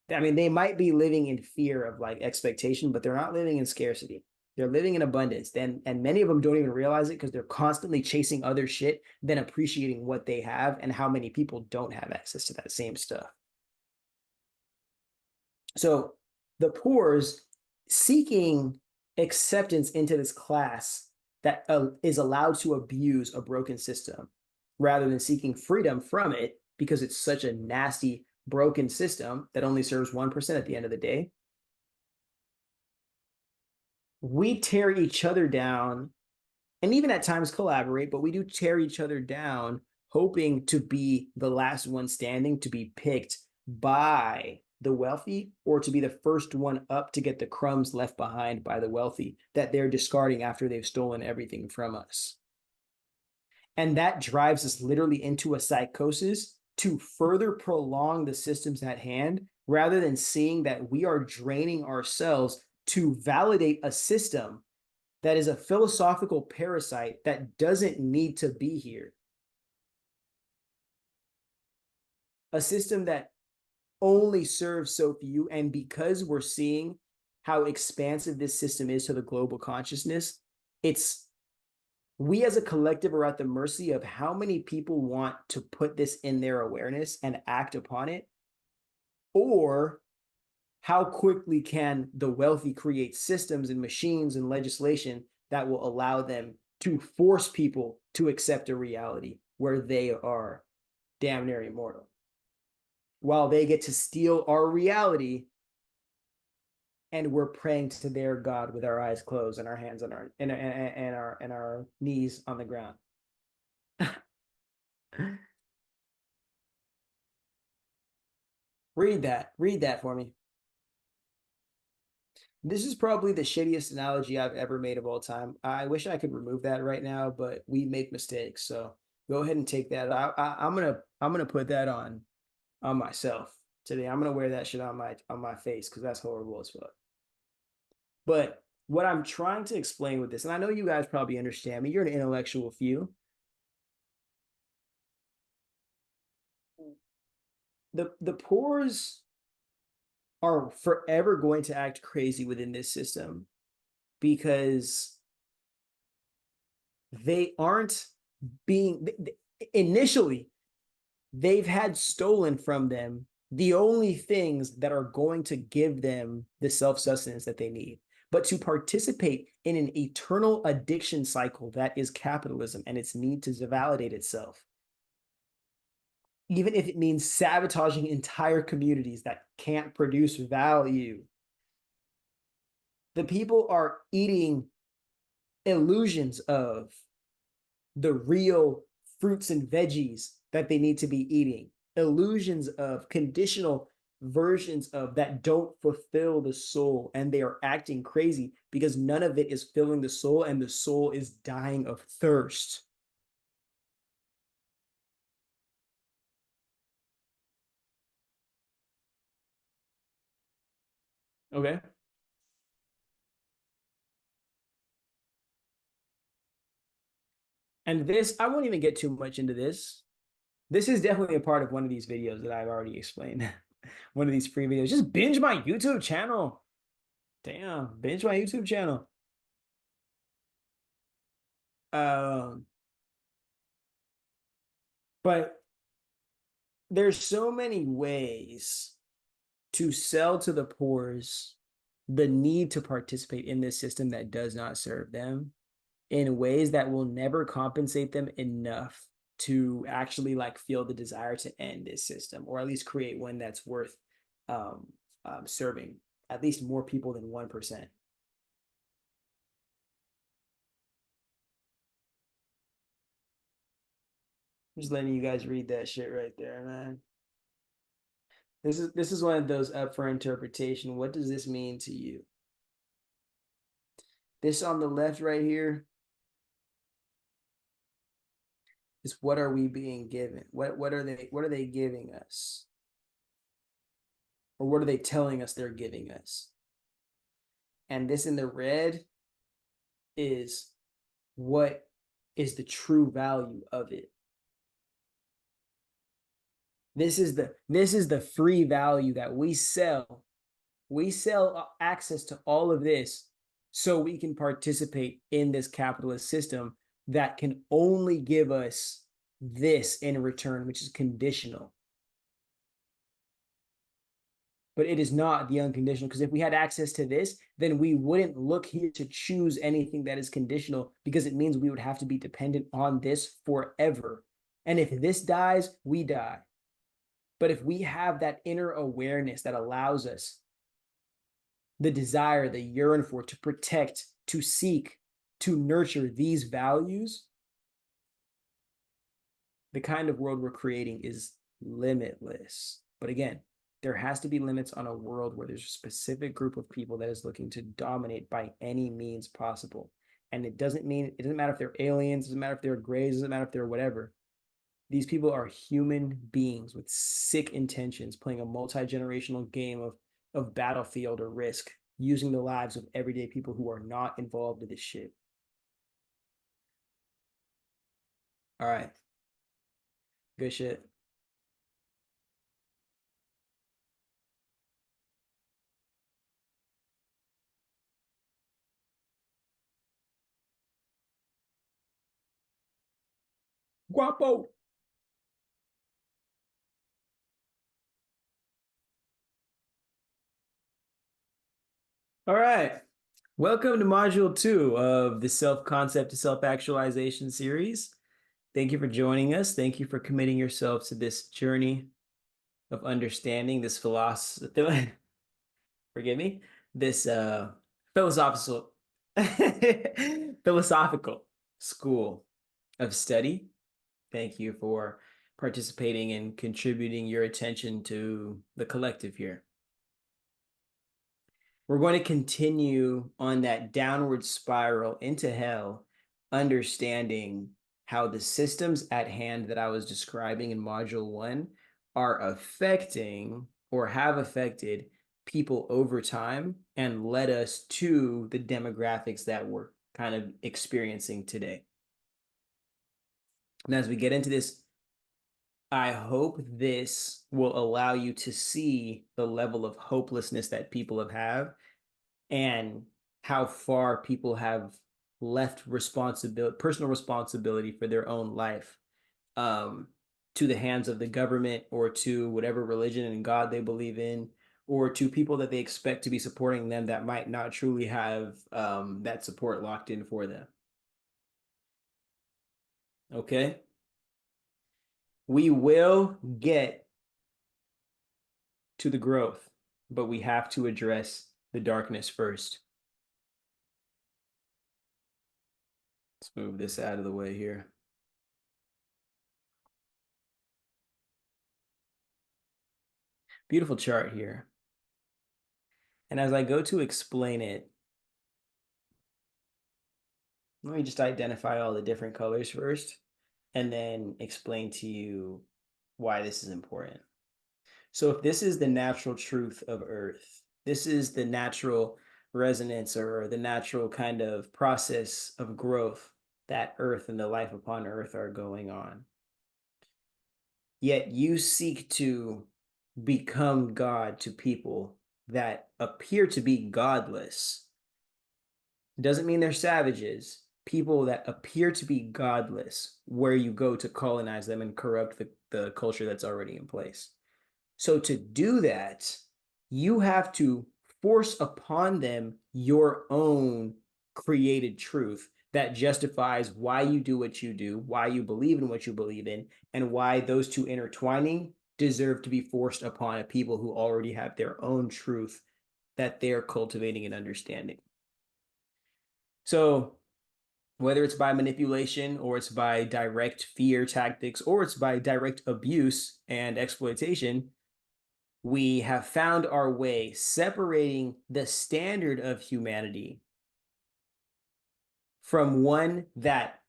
I mean, they might be living in fear of like expectation, but they're not living in scarcity. They're living in abundance. And many of them don't even realize it because they're constantly chasing other shit than appreciating what they have and how many people don't have access to that same stuff. So the poor's seeking acceptance into this class that is allowed to abuse a broken system rather than seeking freedom from it because it's such a nasty, broken system that only serves 1% at the end of the day. We tear each other down and even at times collaborate, but we do tear each other down, hoping to be the last one standing, to be picked by the wealthy, or to be the first one up to get the crumbs left behind by the wealthy that they're discarding after they've stolen everything from us. And that drives us literally into a psychosis to further prolong the systems at hand, rather than seeing that we are draining ourselves to validate a system that is a philosophical parasite that doesn't need to be here. A system that only serves so few, and because we're seeing how expansive this system is to the global consciousness, we as a collective are at the mercy of how many people want to put this in their awareness and act upon it, or how quickly can the wealthy create systems and machines and legislation that will allow them to force people to accept a reality where they are damn near immortal, while they get to steal our reality and we're praying to their God with our eyes closed and our hands on our knees on the ground. Read that for me. This is probably the shittiest analogy I've ever made of all time. I wish I could remove that right now, but we make mistakes. So go ahead and take that. I'm gonna put that on on myself today. I'm gonna wear that shit on my face because that's horrible as fuck. But what I'm trying to explain with this, and I know you guys probably understand me, you're an intellectual few. The poors are forever going to act crazy within this system because they aren't being initially they've had stolen from them the only things that are going to give them the self-sustenance that they need. But to participate in an eternal addiction cycle that is capitalism and its need to validate itself, even if it means sabotaging entire communities that can't produce value, the people are eating illusions of the real fruits and veggies that they need to be eating, illusions of conditional versions of that don't fulfill the soul, and they are acting crazy because none of it is filling the soul, and the soul is dying of thirst. Okay. And this, I won't even get too much into this. This is definitely a part of one of these videos that I've already explained. One of these free videos. Just binge my YouTube channel. Damn, binge my YouTube channel. Um, but there's so many ways to sell to the poors the need to participate in this system that does not serve them in ways that will never compensate them enough to actually like feel the desire to end this system, or at least create one that's worth um, serving at least more people than 1%. I'm just letting you guys read that shit right there, man. This is one of those up for interpretation. What does this mean to you? This on the left right here is what are we being given? What are they giving us? Or what are they telling us they're giving us? And this in the red is what is the true value of it. This is the free value that we sell. We sell access to all of this so we can participate in this capitalist system that can only give us this in return, which is conditional. But it is not the unconditional, because if we had access to this, then we wouldn't look here to choose anything that is conditional, because it means we would have to be dependent on this forever. And if this dies, we die. But if we have that inner awareness that allows us the desire, the yearn for, to protect, to seek, to nurture these values, the kind of world we're creating is limitless. But again, there has to be limits on a world where there's a specific group of people that is looking to dominate by any means possible. And it doesn't matter if they're aliens, it doesn't matter if they're grays, it doesn't matter if they're whatever. These people are human beings with sick intentions playing a multi-generational game of battlefield or risk, using the lives of everyday people who are not involved in this shit. All right. Good shit. Guapo. All right. Welcome to module 2 of the self-concept to self-actualization series. Thank you for joining us. Thank you for committing yourselves to this journey of understanding, this philosophy, forgive me, this philosophical philosophical school of study. Thank you for participating and contributing your attention to the collective here. We're going to continue on that downward spiral into hell, understanding how the systems at hand that I was describing in module 1 are affecting or have affected people over time and led us to the demographics that we're kind of experiencing today. And as we get into this, I hope this will allow you to see the level of hopelessness that people have and how far people have left responsibility, personal responsibility for their own life, um, to the hands of the government or to whatever religion and God they believe in, or to people that they expect to be supporting them that might not truly have that support locked in for them. Okay? We will get to the growth, but we have to address the darkness first. Let's move this out of the way here. Beautiful chart here. And as I go to explain it, let me just identify all the different colors first and then explain to you why this is important. So if this is the natural truth of Earth, this is the natural resonance or the natural kind of process of growth that Earth and the life upon Earth are going on. Yet you seek to become God to people that appear to be godless. Doesn't mean they're savages. People that appear to be godless, where you go to colonize them and corrupt the culture that's already in place. So to do that, you have to force upon them your own created truth that justifies why you do what you do, why you believe in what you believe in, and why those two intertwining deserve to be forced upon a people who already have their own truth that they're cultivating and understanding. So whether it's by manipulation or it's by direct fear tactics or it's by direct abuse and exploitation, we have found our way separating the standard of humanity from one that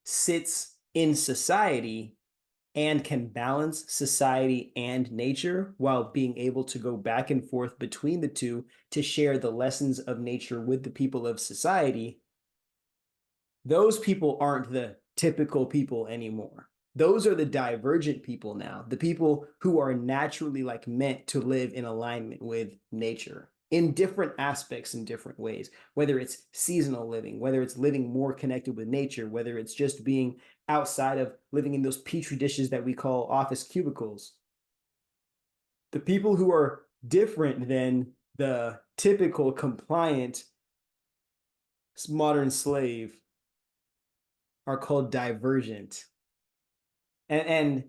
sits in society and can balance society and nature while being able to go back and forth between the two to share the lessons of nature with the people of society. Those people aren't the typical people anymore. Those are the divergent people now, the people who are naturally like meant to live in alignment with nature in different aspects in different ways, whether it's seasonal living, whether it's living more connected with nature, whether it's just being outside of living in those petri dishes that we call office cubicles. The people who are different than the typical compliant modern slave are called divergent. And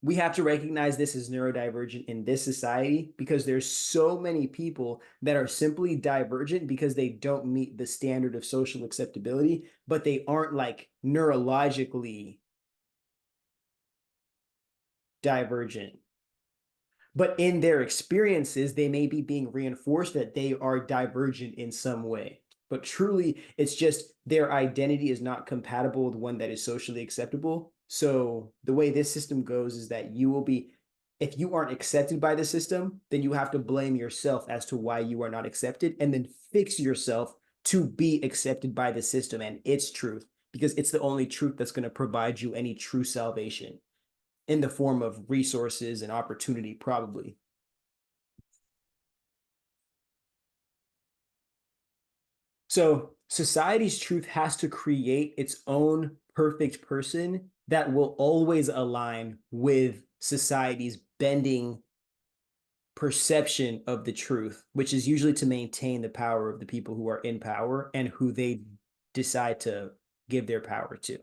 we have to recognize this as neurodivergent in this society because there's so many people that are simply divergent because they don't meet the standard of social acceptability, but they aren't like neurologically divergent. But in their experiences, they may be being reinforced that they are divergent in some way. But truly, it's just their identity is not compatible with one that is socially acceptable. So the way this system goes is that you will be, if you aren't accepted by the system, then you have to blame yourself as to why you are not accepted and then fix yourself to be accepted by the system and its truth, because it's the only truth that's going to provide you any true salvation in the form of resources and opportunity, probably. So society's truth has to create its own perfect person that will always align with society's bending perception of the truth, which is usually to maintain the power of the people who are in power and who they decide to give their power to.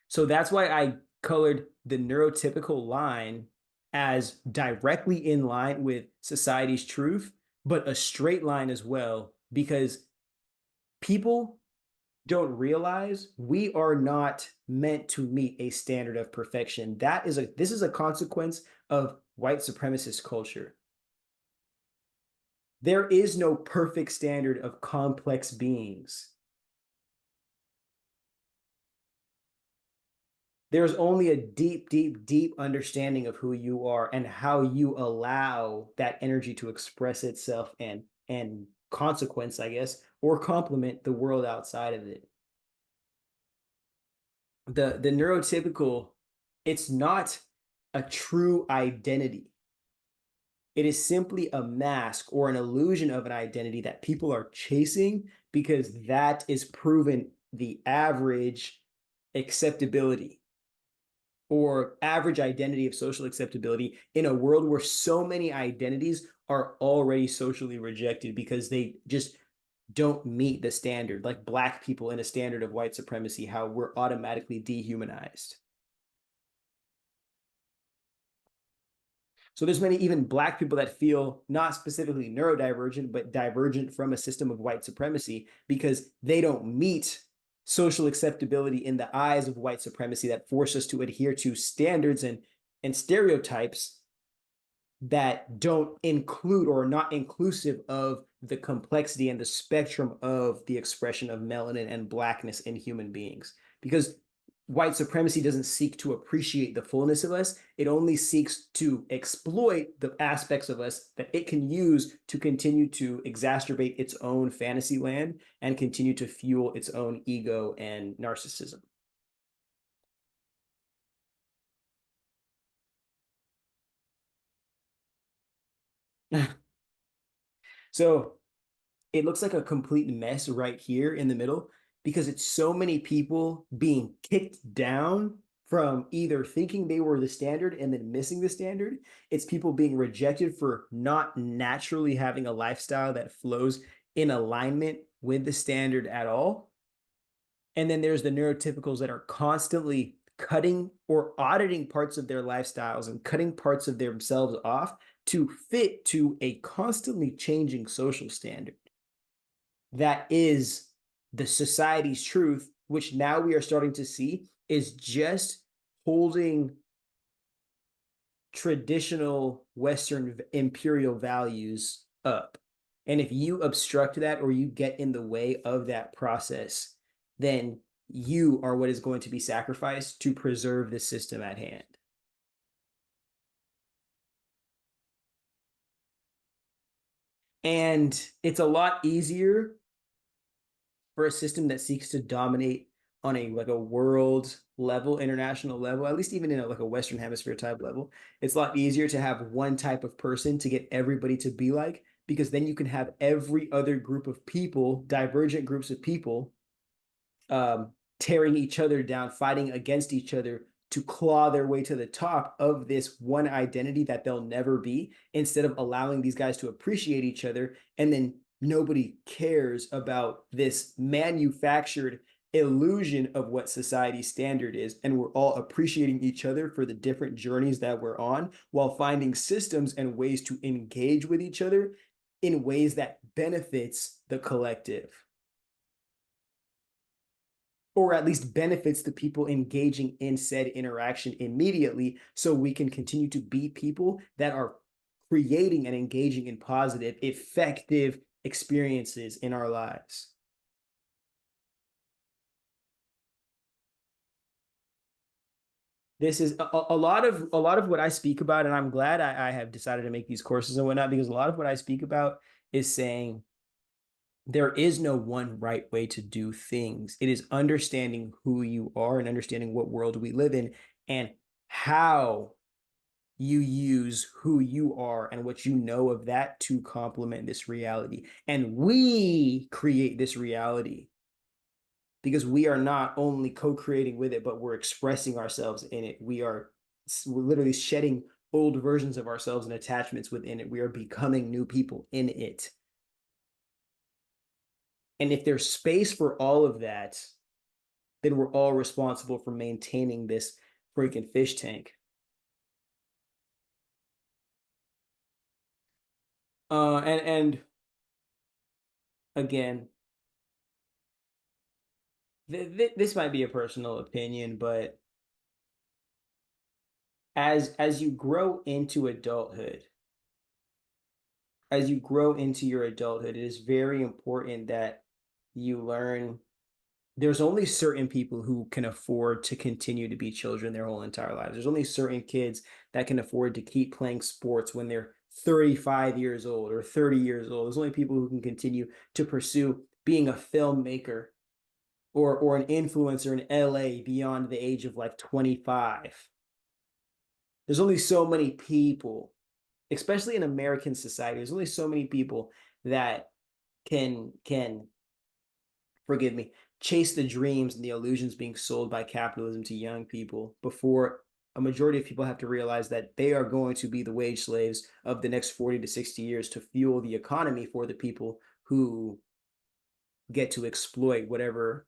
So that's why I colored the neurotypical line as directly in line with society's truth, but a straight line as well, because people don't realize we are not meant to meet a standard of perfection. This is a consequence of white supremacist culture. There is no perfect standard of complex beings. There's only a deep, deep, deep understanding of who you are and how you allow that energy to express itself and consequence, I guess, or complement the world outside of it. The neurotypical, it's not a true identity. It is simply a mask or an illusion of an identity that people are chasing because that is proven the average acceptability or average identity of social acceptability in a world where so many identities are already socially rejected because they just don't meet the standard, like Black people in a standard of white supremacy, how we're automatically dehumanized. So there's many even Black people that feel not specifically neurodivergent, but divergent from a system of white supremacy because they don't meet social acceptability in the eyes of white supremacy that force us to adhere to standards and stereotypes that don't include or are not inclusive of the complexity and the spectrum of the expression of melanin and Blackness in human beings. Because white supremacy doesn't seek to appreciate the fullness of us. It only seeks to exploit the aspects of us that it can use to continue to exacerbate its own fantasy land and continue to fuel its own ego and narcissism. So it looks like a complete mess right here in the middle because it's so many people being kicked down from either thinking they were the standard and then missing the standard. It's people being rejected for not naturally having a lifestyle that flows in alignment with the standard at all. And then there's the neurotypicals that are constantly cutting or auditing parts of their lifestyles and cutting parts of themselves off to fit to a constantly changing social standard that is the society's truth, which now we are starting to see is just holding traditional Western imperial values up. And if you obstruct that or you get in the way of that process, then you are what is going to be sacrificed to preserve the system at hand. And it's a lot easier for a system that seeks to dominate on a like a world level, international level, at least even in a, like a Western hemisphere type level, it's a lot easier to have one type of person to get everybody to be like, because then you can have every other group of people, divergent groups of people, tearing each other down, fighting against each other to claw their way to the top of this one identity that they'll never be, instead of allowing these guys to appreciate each other. And then nobody cares about this manufactured illusion of what society's standard is. And we're all appreciating each other for the different journeys that we're on while finding systems and ways to engage with each other in ways that benefits the collective, or at least benefits the people engaging in said interaction immediately, so we can continue to be people that are creating and engaging in positive, effective experiences in our lives. This is a lot of what I speak about, and I'm glad I have decided to make these courses and whatnot, because a lot of what I speak about is saying there is no one right way to do things. It is understanding who you are and understanding what world we live in and how you use who you are and what you know of that to complement this reality. And we create this reality because we are not only co-creating with it, but we're expressing ourselves in it. We're literally shedding old versions of ourselves and attachments within it. We are becoming new people in it. And if there's space for all of that, then we're all responsible for maintaining this freaking fish tank. And again, this might be a personal opinion, but as you grow into adulthood, it is very important that you learn there's only certain people who can afford to continue to be children their whole entire lives. There's only certain kids that can afford to keep playing sports when they're 35 years old or 30 years old. There's only people who can continue to pursue being a filmmaker or an influencer in LA beyond the age of like 25. There's only so many people, especially in American society, there's only so many people that can forgive me, chase the dreams and the illusions being sold by capitalism to young people before a majority of people have to realize that they are going to be the wage slaves of the next 40 to 60 years to fuel the economy for the people who get to exploit whatever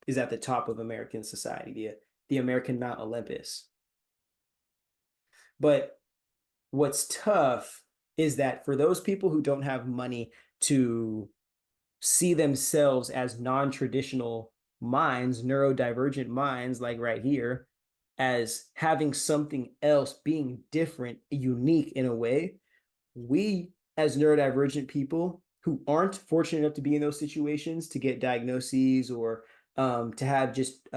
is at the top of American society, the American Mount Olympus. But what's tough is that for those people who don't have money to see themselves as non-traditional minds, neurodivergent minds, like right here, as having something else, being different, unique in a way, we as neurodivergent people who aren't fortunate enough to be in those situations to get diagnoses or to have just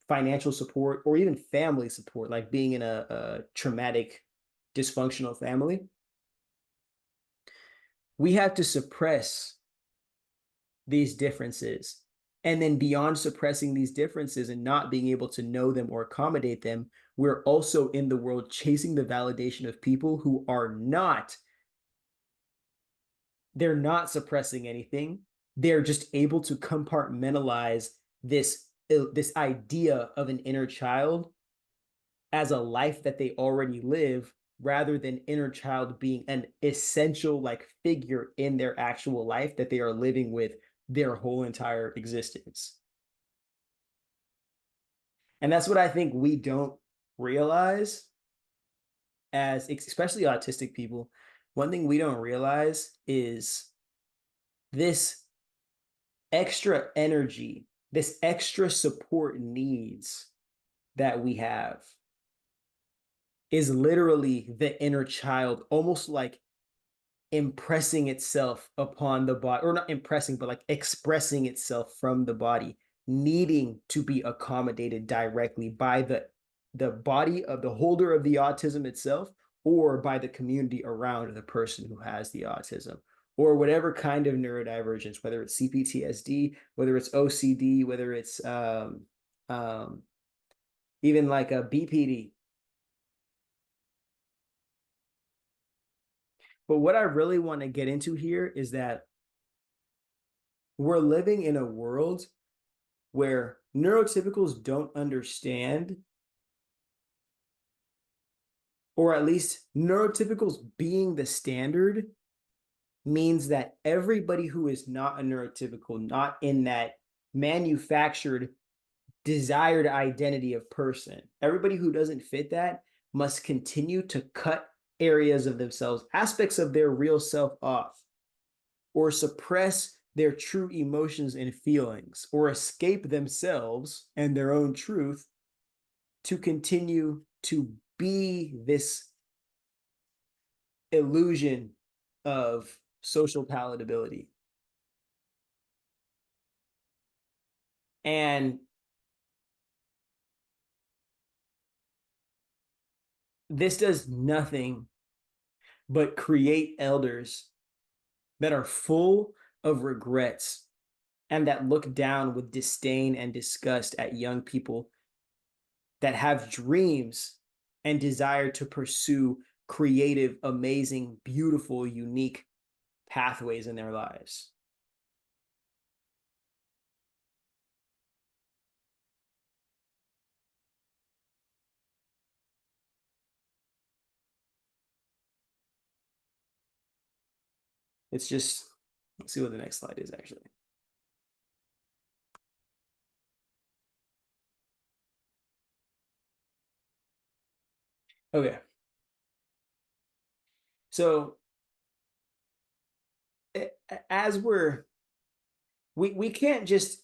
financial support or even family support, like being in a traumatic, dysfunctional family, we have to suppress these differences. And then beyond suppressing these differences and not being able to know them or accommodate them, we're also in the world chasing the validation of people who are not, they're not suppressing anything. They're just able to compartmentalize this idea of an inner child as a life that they already live rather than inner child being an essential like figure in their actual life that they are living with their whole entire existence. And that's what I think we don't realize as especially autistic people. One thing we don't realize is this extra energy, this extra support needs that we have is literally the inner child, almost like impressing itself upon the body, or not impressing, but like expressing itself from the body, needing to be accommodated directly by the body of the holder of the autism itself, or by the community around the person who has the autism, or whatever kind of neurodivergence, whether it's CPTSD, whether it's OCD, whether it's um, even like a BPD. But what I really want to get into here is that we're living in a world where neurotypicals don't understand, or at least neurotypicals being the standard means that everybody who is not a neurotypical, not in that manufactured desired identity of person, everybody who doesn't fit that must continue to cut areas of themselves, aspects of their real self off, or suppress their true emotions and feelings, or escape themselves and their own truth to continue to be this illusion of social palatability. And this does nothing but create elders that are full of regrets and that look down with disdain and disgust at young people that have dreams and desire to pursue creative, amazing, beautiful, unique pathways in their lives. It's just, let's see what the next slide is actually. Okay. So as we can't just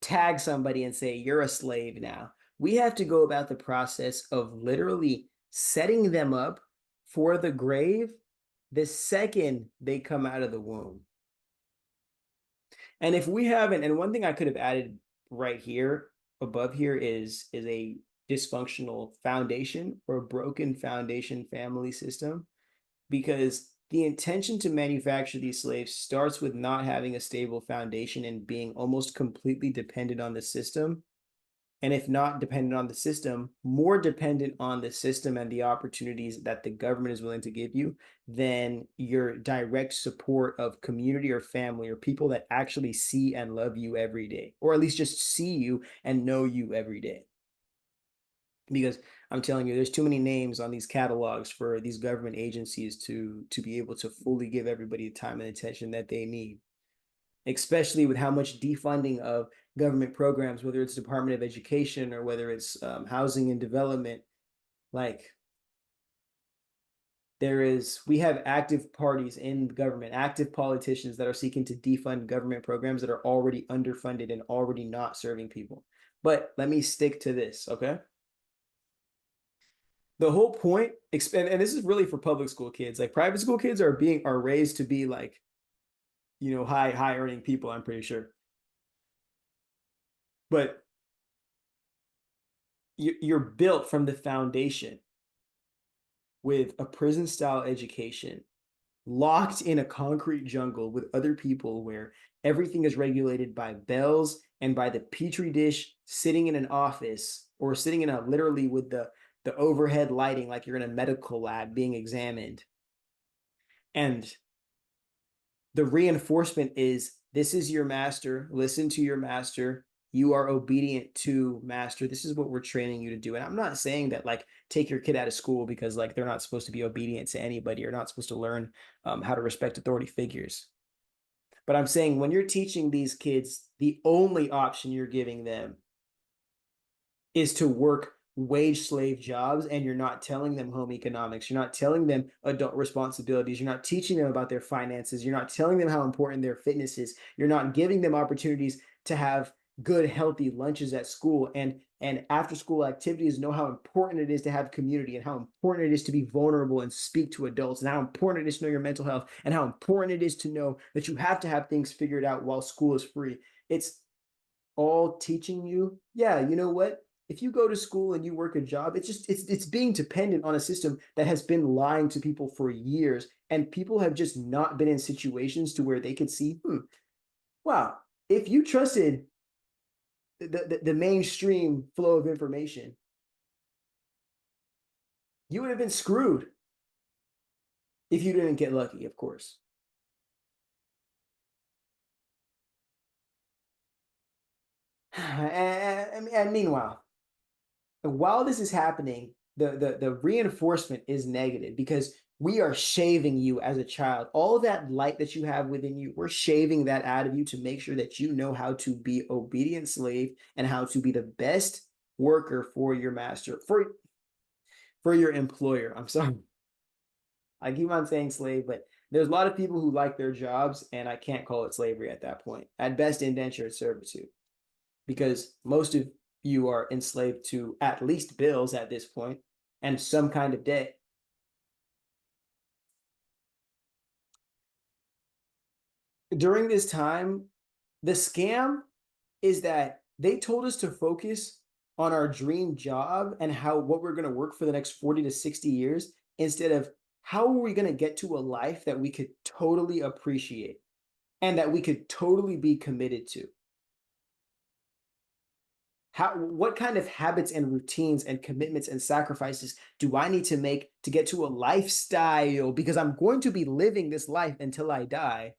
tag somebody and say, you're a slave now. We have to go about the process of literally setting them up for the grave the second they come out of the womb. And if we haven't, and one thing I could have added right here above here is a dysfunctional foundation or a broken foundation family system, because the intention to manufacture these slaves starts with not having a stable foundation and being almost completely dependent on the system. And if not dependent on the system, more dependent on the system and the opportunities that the government is willing to give you than your direct support of community or family or people that actually see and love you every day, or at least just see you and know you every day. Because I'm telling you, there's too many names on these catalogs for these government agencies to be able to fully give everybody the time and attention that they need, especially with how much defunding of government programs, whether it's Department of Education or whether it's housing and development. Like, we have active parties in government, active politicians that are seeking to defund government programs that are already underfunded and already not serving people. But let me stick to this, okay? The whole point, and this is really for public school kids. Like, private school kids are raised to be like, high earning people, I'm pretty sure. But you're built from the foundation with a prison style education, locked in a concrete jungle with other people where everything is regulated by bells and by the petri dish, sitting in an office or sitting in a literally with the overhead lighting like you're in a medical lab being examined. And the reinforcement is, this is your master, listen to your master, you are obedient to master, this is what we're training you to do. And I'm not saying that like take your kid out of school because like they're not supposed to be obedient to anybody or not supposed to learn how to respect authority figures. But I'm saying when you're teaching these kids, the only option you're giving them is to work wage slave jobs, and you're not telling them home economics, you're not telling them adult responsibilities, you're not teaching them about their finances, you're not telling them how important their fitness is, you're not giving them opportunities to have good healthy lunches at school and after school activities, know how important it is to have community and how important it is to be vulnerable and speak to adults and how important it is to know your mental health and how important it is to know that you have to have things figured out while school is free. It's all teaching you, yeah, you know what? If you go to school and you work a job, it's being dependent on a system that has been lying to people for years, and people have just not been in situations to where they could see, wow, if you trusted the mainstream flow of information, you would have been screwed if you didn't get lucky, of course. And meanwhile, while this is happening, the reinforcement is negative because we are shaving you as a child. All of that light that you have within you, we're shaving that out of you to make sure that you know how to be obedient slave and how to be the best worker for your master, for your employer. I'm sorry. I keep on saying slave, but there's a lot of people who like their jobs, and I can't call it slavery at that point. At best, indentured servitude, because most of you are enslaved to at least bills at this point and some kind of debt. During this time, the scam is that they told us to focus on our dream job and how what we're going to work for the next 40 to 60 years instead of how are we going to get to a life that we could totally appreciate and that we could totally be committed to. What kind of habits and routines and commitments and sacrifices do I need to make to get to a lifestyle, because I'm going to be living this life until I die?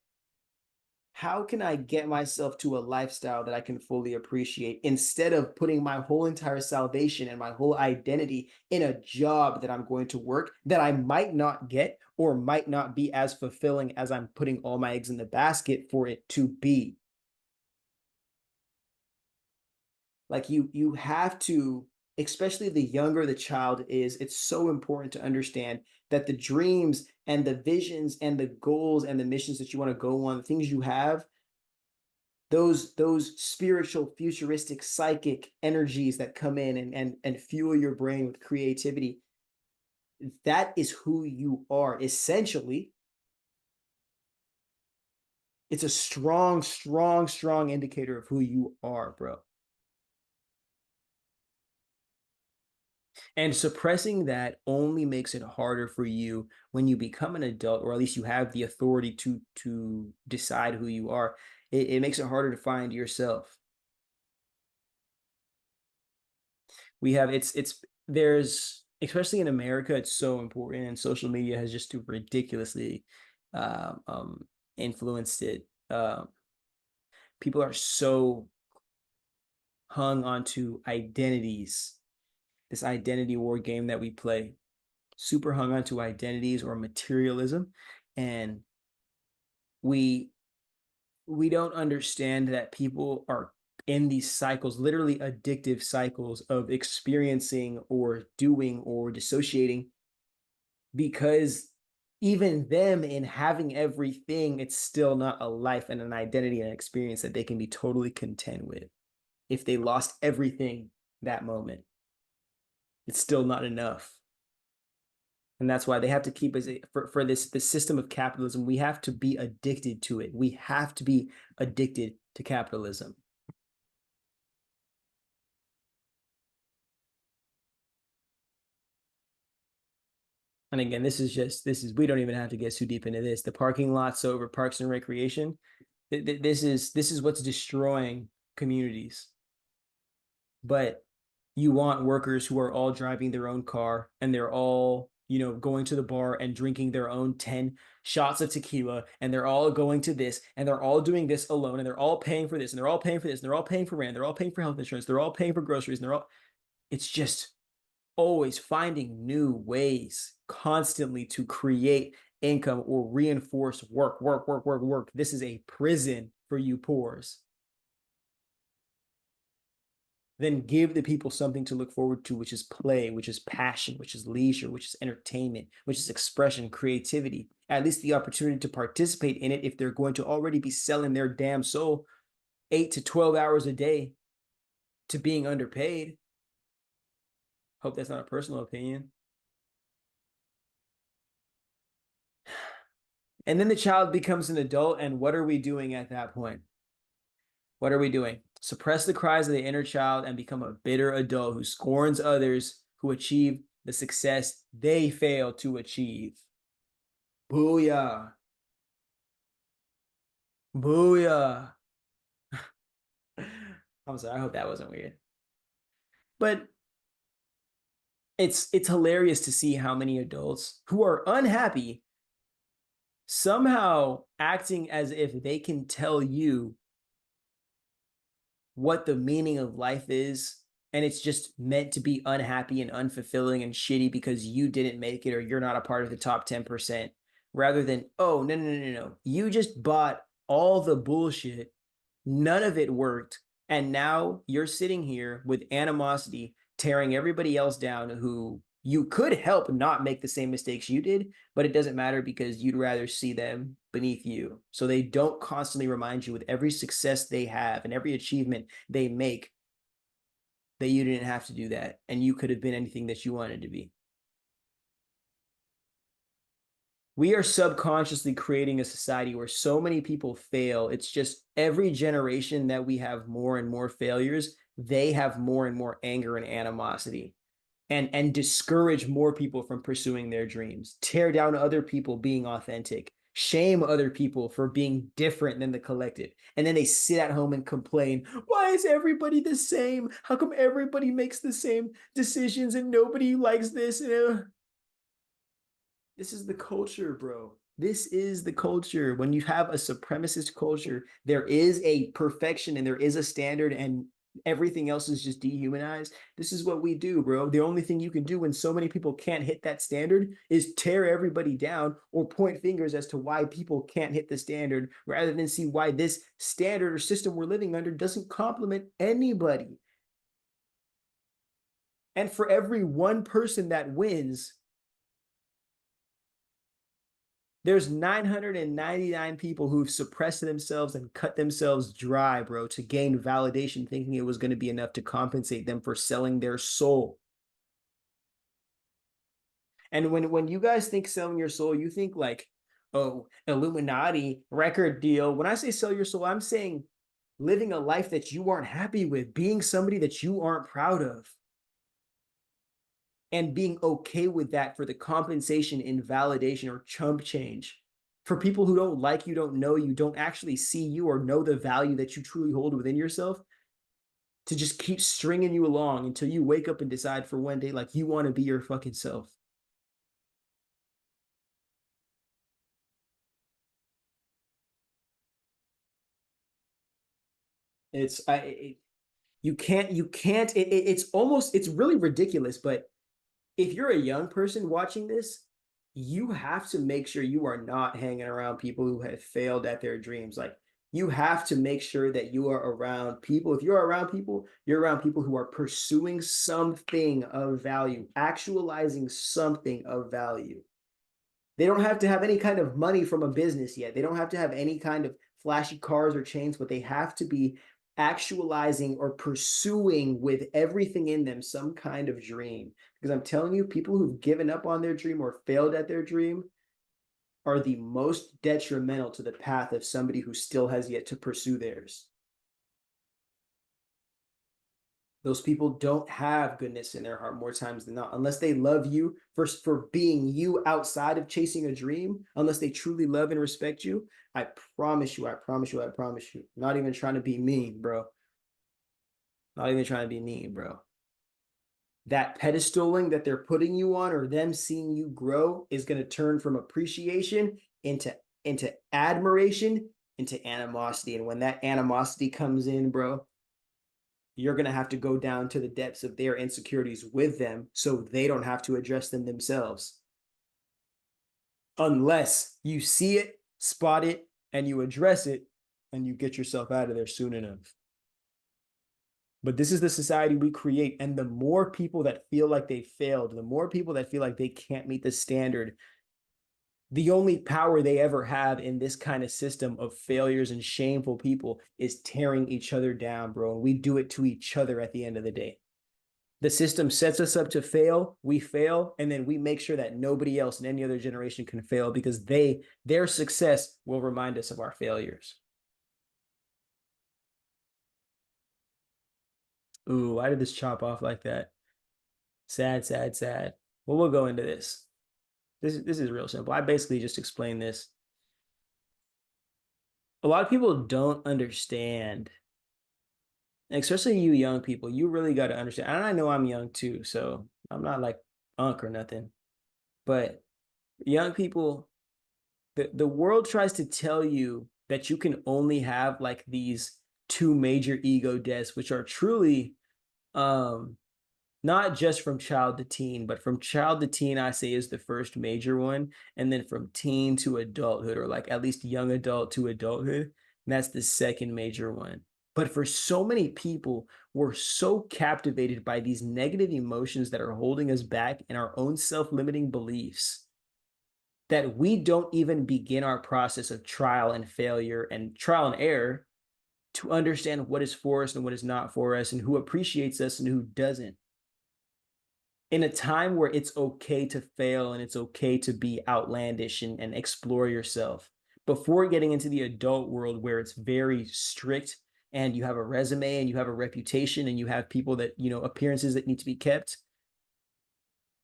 How can I get myself to a lifestyle that I can fully appreciate instead of putting my whole entire salvation and my whole identity in a job that I'm going to work that I might not get or might not be as fulfilling as I'm putting all my eggs in the basket for it to be? Like, you have to, especially the younger the child is, it's so important to understand that the dreams and the visions and the goals and the missions that you want to go on, the things you have, those spiritual, futuristic, psychic energies that come in and fuel your brain with creativity, that is who you are. Essentially, it's a strong, strong, strong indicator of who you are, bro. And suppressing that only makes it harder for you when you become an adult, or at least you have the authority to decide who you are. It makes it harder to find yourself. We have it's there's, especially in America, it's so important, and social media has just ridiculously um, um, influenced it. People are so hung onto identities, this identity war game that we play, super hung onto identities or materialism, and we we don't understand that people are in these cycles, literally addictive cycles of experiencing or doing or dissociating, because even them in having everything, it's still not a life and an identity and an experience that they can be totally content with. If they lost everything that moment, it's still not enough. And that's why they have to keep us for this system of capitalism. We have to be addicted to it. We have to be addicted to capitalism. And again, we don't even have to get too deep into this. The parking lots over Parks and Recreation, this is what's destroying communities. But you want workers who are all driving their own car, and they're all, going to the bar and drinking their own 10 shots of tequila, and they're all going to this, and they're all doing this alone, and they're all paying for this, and they're all paying for this, and they're all paying for rent, they're all paying for health insurance, they're all paying for groceries, and it's just always finding new ways constantly to create income or reinforce work, work, work, work, work. This is a prison for you poors. Then give the people something to look forward to, which is play, which is passion, which is leisure, which is entertainment, which is expression, creativity, at least the opportunity to participate in it if they're going to already be selling their damn soul 8 to 12 hours a day to being underpaid. Hope that's not a personal opinion. And then the child becomes an adult, and what are we doing at that point? What are we doing? Suppress the cries of the inner child and become a bitter adult who scorns others who achieve the success they fail to achieve. Booyah. Booyah. I'm sorry, I hope that wasn't weird. But it's hilarious to see how many adults who are unhappy somehow acting as if they can tell you what the meaning of life is, and it's just meant to be unhappy and unfulfilling and shitty because you didn't make it or you're not a part of the top 10%, rather than, oh, no, no, no, no, no, you just bought all the bullshit, none of it worked, and now you're sitting here with animosity tearing everybody else down who you could help not make the same mistakes you did, but it doesn't matter because you'd rather see them beneath you. So they don't constantly remind you with every success they have and every achievement they make that you didn't have to do that and you could have been anything that you wanted to be. We are subconsciously creating a society where so many people fail. It's just every generation that we have more and more failures, they have more and more anger and animosity, and discourage more people from pursuing their dreams, tear down other people being authentic, shame other people for being different than the collective. And then they sit at home and complain, why is everybody the same? How come everybody makes the same decisions and nobody likes this? This is the culture, bro. This is the culture. When you have a supremacist culture, there is a perfection and there is a standard, and everything else is just dehumanized. This is what we do, bro. The only thing you can do when so many people can't hit that standard is tear everybody down or point fingers as to why people can't hit the standard, rather than see why this standard or system we're living under doesn't complement anybody. And for every one person that wins, there's 999 people who've suppressed themselves and cut themselves dry, bro, to gain validation, thinking it was going to be enough to compensate them for selling their soul. And when you guys think selling your soul, you think like, oh, Illuminati record deal. When I say sell your soul, I'm saying living a life that you aren't happy with, being somebody that you aren't proud of. and being okay with that for the compensation, invalidation, or chump change. For people who don't like you, don't know you, don't actually see you or know the value that you truly hold within yourself, to just keep stringing you along until you wake up and decide for one day, like, you want to be your fucking self. It's you can't it's really ridiculous, but if you're a young person watching this, you have to make sure you are not hanging around people who have failed at their dreams. Like, you have to make sure that you are around people. If you're around people, you're around people who are pursuing something of value, actualizing something of value. They don't have to have any kind of money from a business yet. They don't have to have any kind of flashy cars or chains, but they have to be actualizing or pursuing with everything in them some kind of dream. Because I'm telling you, people who've given up on their dream or failed at their dream are the most detrimental to the path of somebody who still has yet to pursue theirs. Those people don't have goodness in their heart more times than not, unless they love you for being you outside of chasing a dream. Unless they truly love and respect you, I promise you, I promise you, I promise you, not even trying to be mean, bro, not even trying to be mean, bro, that pedestaling that they're putting you on, or them seeing you grow, is going to turn from appreciation into admiration, into animosity. And when that animosity comes in, bro, you're going to have to go down to the depths of their insecurities with them so they don't have to address them themselves. Unless you see it, spot it, and you address it, and you get yourself out of there soon enough. But this is the society we create. And the more people that feel like they failed, the more people that feel like they can't meet the standard, the only power they ever have in this kind of system of failures and shameful people is tearing each other down, bro. And we do it to each other at the end of the day. The system sets us up to fail, we fail, and then we make sure that nobody else in any other generation can fail, because their success will remind us of our failures. Ooh, why did this chop off like that? Sad, sad, sad. Well, we'll go into this. This is real simple. I basically just explained this. A lot of people don't understand, especially you young people. You really got to understand. And I know I'm young too, so I'm not like unk or nothing. But young people, the world tries to tell you that you can only have like these two major ego deaths, which are truly um not just from child to teen, but from child to teen, I say, is the first major one. And then from teen to adulthood, or like at least young adult to adulthood, and that's the second major one. But for so many people, we're so captivated by these negative emotions that are holding us back in our own self-limiting beliefs that we don't even begin our process of trial and failure and trial and error to understand what is for us and what is not for us, and who appreciates us and who doesn't. In a time where it's okay to fail and it's okay to be outlandish and explore yourself, before getting into the adult world where it's very strict and you have a resume and you have a reputation and you have people that, appearances that need to be kept,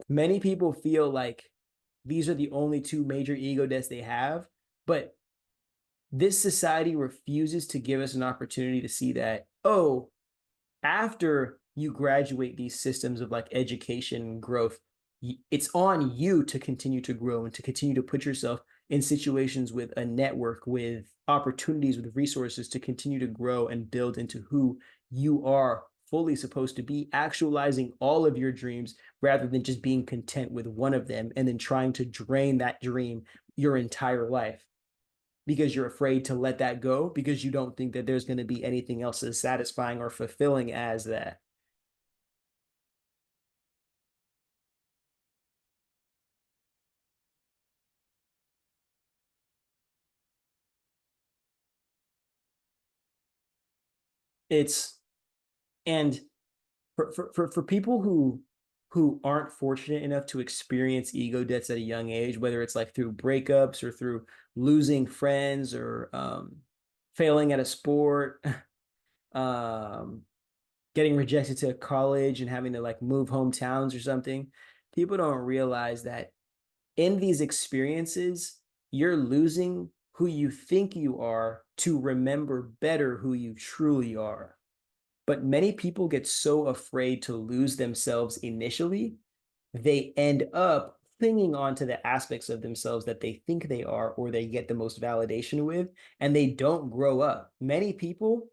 many people feel like these are the only two major ego deaths they have. But this society refuses to give us an opportunity to see that, oh, after you graduate these systems of like education and growth, it's on you to continue to grow and to continue to put yourself in situations with a network, with opportunities, with resources to continue to grow and build into who you are fully supposed to be, actualizing all of your dreams rather than just being content with one of them and then trying to drain that dream your entire life because you're afraid to let that go, because you don't think that there's going to be anything else as satisfying or fulfilling as that. It's and for people who aren't fortunate enough to experience ego deaths at a young age, whether it's like through breakups or through losing friends or failing at a sport, um, getting rejected to college and having to like move hometowns or something. People don't realize that in these experiences, you're losing who you think you are to remember better who you truly are. But many people get so afraid to lose themselves initially, they end up clinging on to the aspects of themselves that they think they are or they get the most validation with, and they don't grow up. Many people,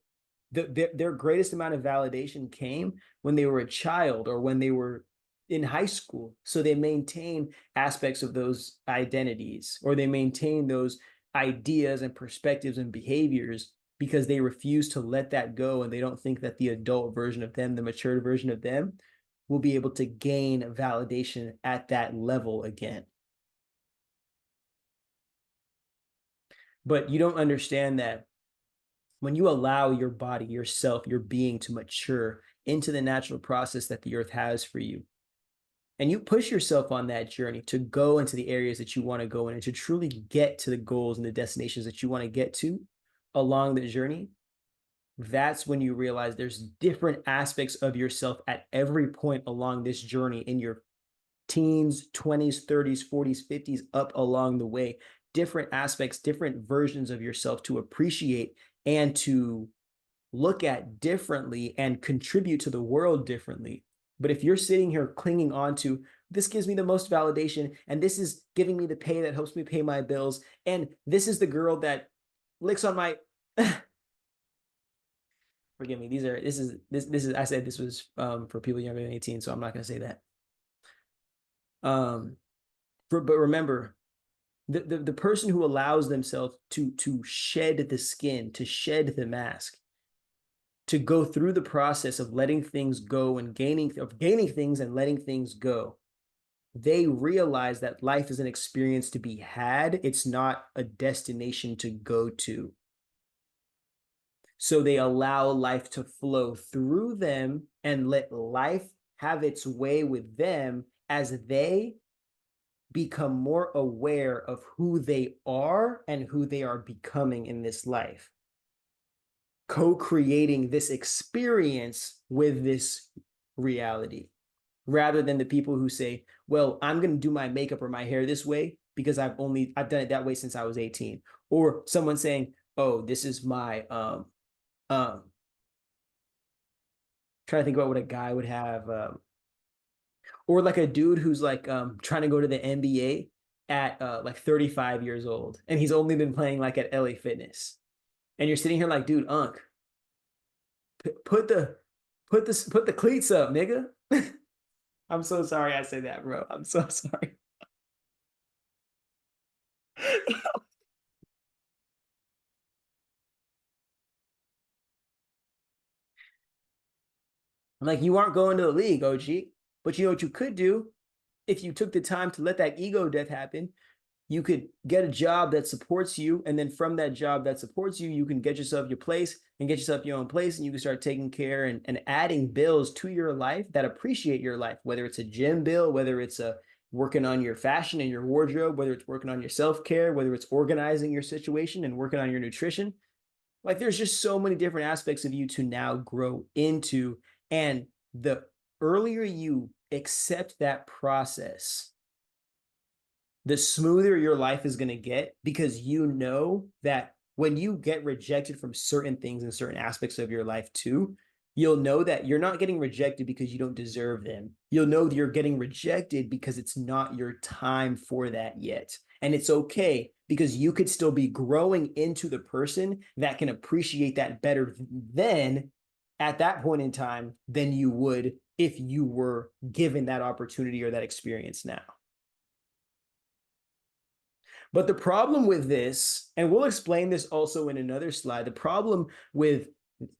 their greatest amount of validation came when they were a child or when they were in high school. So they maintain aspects of those identities, or they maintain those ideas and perspectives and behaviors because they refuse to let that go, and they don't think that the adult version of them, the mature version of them, will be able to gain validation at that level again. But you don't understand that when you allow your body, yourself, your being to mature into the natural process that the earth has for you, and you push yourself on that journey to go into the areas that you want to go in and to truly get to the goals and the destinations that you want to get to along the journey, that's when you realize there's different aspects of yourself at every point along this journey in your teens, 20s, 30s, 40s, 50s, up along the way, different aspects, different versions of yourself to appreciate and to look at differently and contribute to the world differently. But if you're sitting here clinging on to, this gives me the most validation, and this is giving me the pay that helps me pay my bills, and this is the girl that licks on my forgive me, this is I said this was for people younger than 18, so I'm not gonna say that. But remember, the person who allows themselves to shed the skin, to shed the mask, to go through the process of letting things go and gaining things and letting things go, they realize that life is an experience to be had. It's not a destination to go to. So they allow life to flow through them and let life have its way with them as they become more aware of who they are and who they are becoming in this life, co-creating this experience with this reality, rather than the people who say, well, I'm going to do my makeup or my hair this way because I've done it that way since I was 18. Or someone saying, oh, this is my trying to think about what a guy would have, or like a dude who's like trying to go to the NBA at like 35 years old, and he's only been playing like at LA Fitness. And you're sitting here like, dude, Unc, put the cleats up, nigga. I'm so sorry I say that, bro. I'm so sorry. I'm like, you aren't going to the league, OG. But you know what you could do if you took the time to let that ego death happen? You could get a job that supports you, and then from that job that supports you, you can get yourself your place and get yourself your own place, and you can start taking care and adding bills to your life that appreciate your life, whether it's a gym bill, whether it's a working on your fashion and your wardrobe, whether it's working on your self-care, whether it's organizing your situation and working on your nutrition. Like there's just so many different aspects of you to now grow into, and the earlier you accept that process, the smoother your life is going to get, because you know that when you get rejected from certain things and certain aspects of your life too, you'll know that you're not getting rejected because you don't deserve them. You'll know that you're getting rejected because it's not your time for that yet. And it's okay, because you could still be growing into the person that can appreciate that better then at that point in time than you would if you were given that opportunity or that experience now. But the problem with this, and we'll explain this also in another slide, the problem with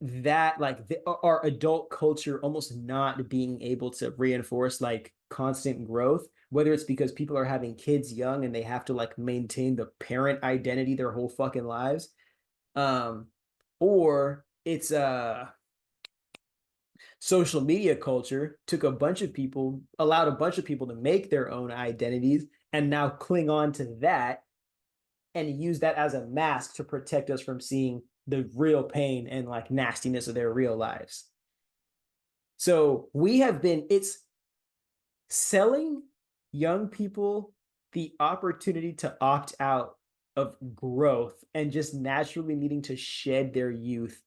that, like our adult culture almost not being able to reinforce like constant growth, whether it's because people are having kids young and they have to like maintain the parent identity their whole fucking lives, um, or it's social media culture took a bunch of people, allowed a bunch of people to make their own identities and now cling on to that and use that as a mask to protect us from seeing the real pain and like nastiness of their real lives. So we have been, it's selling young people the opportunity to opt out of growth and just naturally needing to shed their youth.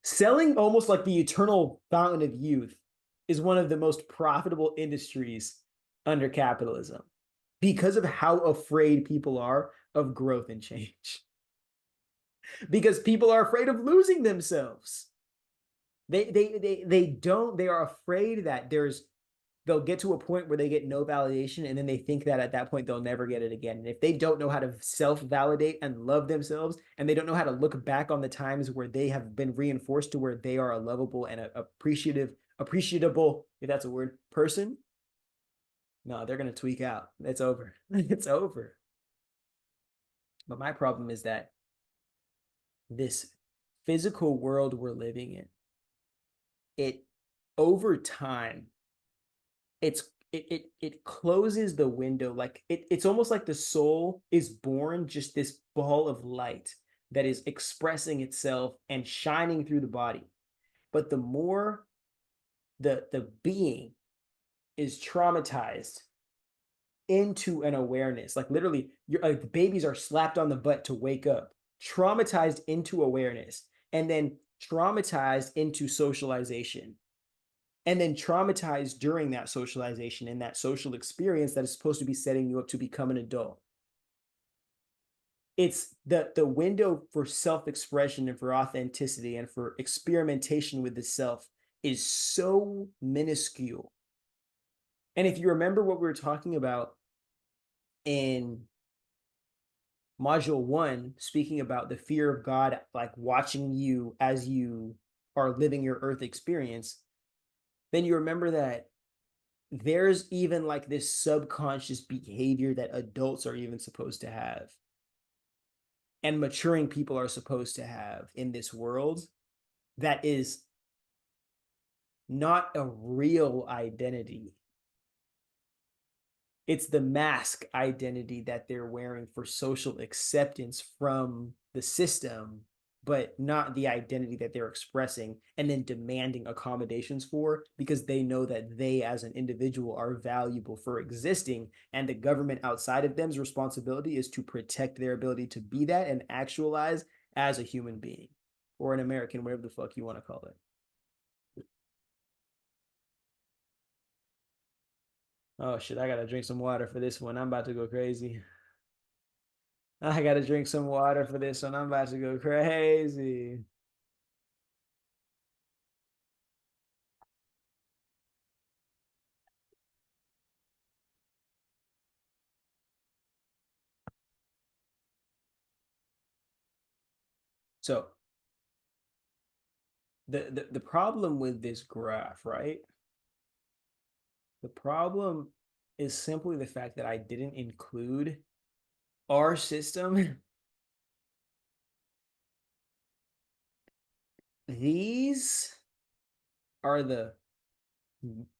Selling almost like the eternal fountain of youth is one of the most profitable industries under capitalism because of how afraid people are of growth and change. Because people are afraid of losing themselves. They are afraid that they'll get to a point where they get no validation, and then they think that at that point they'll never get it again. And if they don't know how to self-validate and love themselves, and they don't know how to look back on the times where they have been reinforced to where they are a lovable and appreciable, if that's a word, person, no, they're gonna tweak out. It's over. It's over. But my problem is that this physical world we're living in, it over time, it closes the window. Like it's almost like the soul is born just this ball of light that is expressing itself and shining through the body. But the more the being is traumatized into an awareness, like literally the babies are slapped on the butt to wake up, traumatized into awareness, and then traumatized into socialization, and then traumatized during that socialization and that social experience that is supposed to be setting you up to become an adult. It's the window for self-expression and for authenticity and for experimentation with the self is so minuscule. And if you remember what we were talking about in module 1, speaking about the fear of God, like watching you as you are living your earth experience, then you remember that there's even like this subconscious behavior that adults are even supposed to have and maturing people are supposed to have in this world that is not a real identity. It's the mask identity that they're wearing for social acceptance from the system, but not the identity that they're expressing and then demanding accommodations for, because they know that they as an individual are valuable for existing, and the government outside of them's responsibility is to protect their ability to be that and actualize as a human being or an American, whatever the fuck you want to call it. Oh shit, I gotta drink some water for this one. I'm about to go crazy. I gotta drink some water for this one. I'm about to go crazy. So the problem with this graph, right? The problem is simply the fact that I didn't include our system. These are the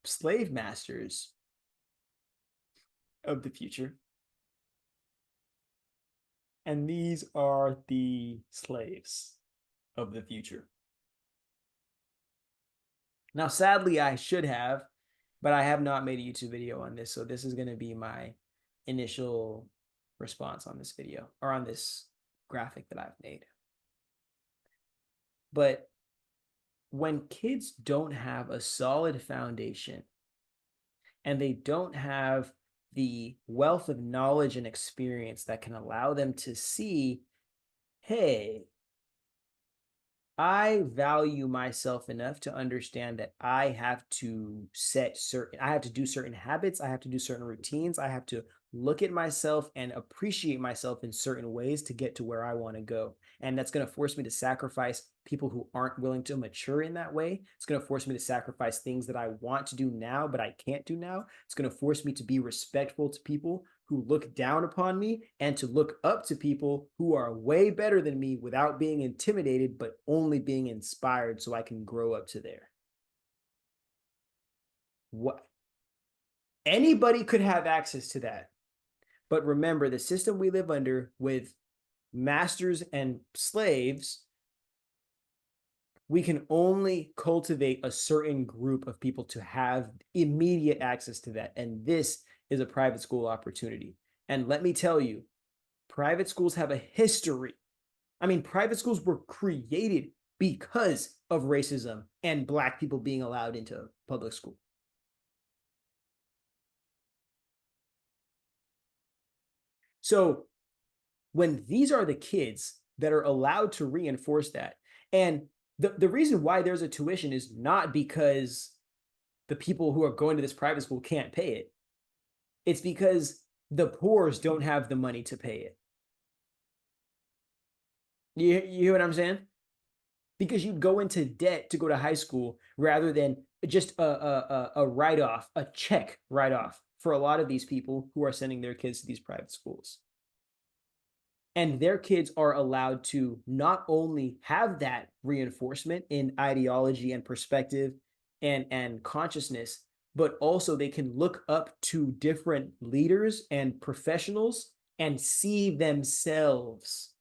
slave masters of the future, and these are the slaves of the future. Now, sadly, I should have, but I have not made a YouTube video on this, so this is going to be my initial response on this video, or on this graphic that I've made. But when kids don't have a solid foundation and they don't have the wealth of knowledge and experience that can allow them to see, hey, I value myself enough to understand that I have to do certain habits, I have to do certain routines, I have to look at myself and appreciate myself in certain ways to get to where I want to go. And that's going to force me to sacrifice people who aren't willing to mature in that way. It's going to force me to sacrifice things that I want to do now, but I can't do now. It's going to force me to be respectful to people who look down upon me and to look up to people who are way better than me without being intimidated, but only being inspired so I can grow up to there. What? Anybody could have access to that. But remember, the system we live under with masters and slaves we can only cultivate a certain group of people to have immediate access to that. And this is a private school opportunity. And let me tell you, private schools have a history. I mean, private schools were created because of racism and Black people being allowed into public school. So when these are the kids that are allowed to reinforce that, and the reason why there's a tuition is not because the people who are going to this private school can't pay it. It's because the poors don't have the money to pay it. You hear what I'm saying? Because you'd go into debt to go to high school rather than just a write-off, a check write-off for a lot of these people who are sending their kids to these private schools. And their kids are allowed to not only have that reinforcement in ideology and perspective and consciousness, but also they can look up to different leaders and professionals and see themselves.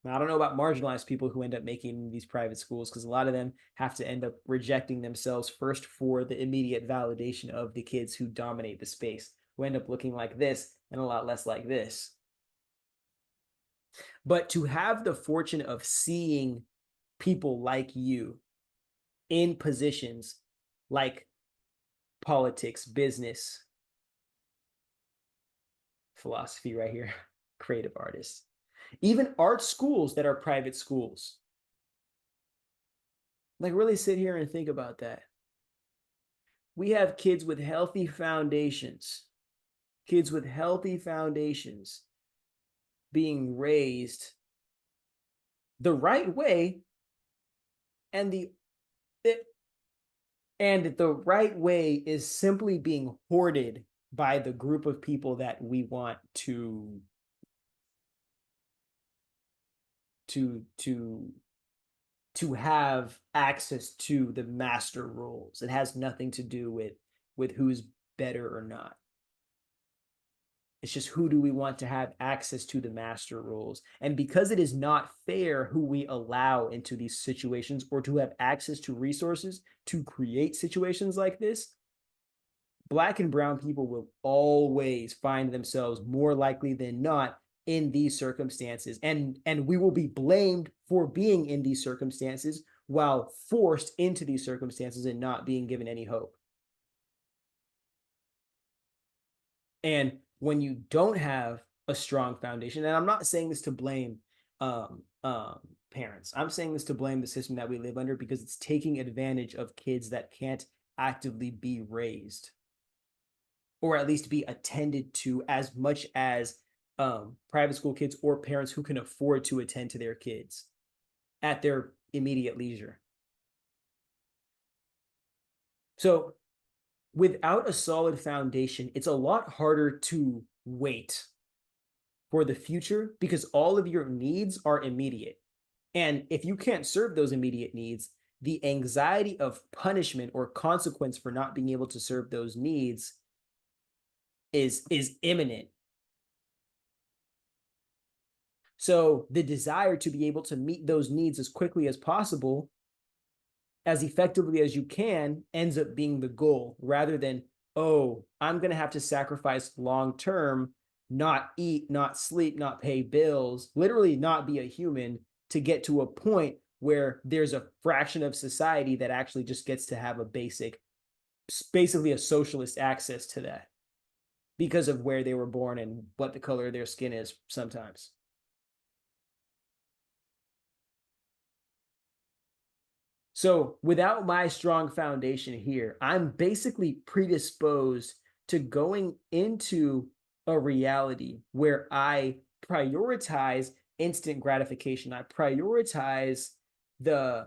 Now, I don't know about marginalized people who end up making these private schools, because a lot of them have to end up rejecting themselves first for the immediate validation of the kids who dominate the space, who end up looking like this and a lot less like this. But to have the fortune of seeing people like you in positions like politics, business, philosophy right here, creative artists, even art schools that are private schools. Like, really sit here and think about that. We have kids with healthy foundations, being raised the right way, and the right way is simply being hoarded by the group of people that we want to have access to the master roles. It has nothing to do with who's better or not. It's just, who do we want to have access to the master roles? And because it is not fair who we allow into these situations or to have access to resources to create situations like this, Black and brown people will always find themselves more likely than not in these circumstances. And we will be blamed for being in these circumstances while forced into these circumstances and not being given any hope. And when you don't have a strong foundation, and I'm not saying this to blame parents, I'm saying this to blame the system that we live under, because it's taking advantage of kids that can't actively be raised, or at least be attended to as much as private school kids or parents who can afford to attend to their kids at their immediate leisure. So without a solid foundation, it's a lot harder to wait for the future, because all of your needs are immediate. And if you can't serve those immediate needs, the anxiety of punishment or consequence for not being able to serve those needs is imminent. So the desire to be able to meet those needs as quickly as possible, as effectively as you can, ends up being the goal, rather than, oh, I'm going to have to sacrifice long-term, not eat, not sleep, not pay bills, literally not be a human, to get to a point where there's a fraction of society that actually just gets to have a basically a socialist access to that, because of where they were born and what the color of their skin is sometimes. So without my strong foundation here, I'm basically predisposed to going into a reality where I prioritize instant gratification. I prioritize the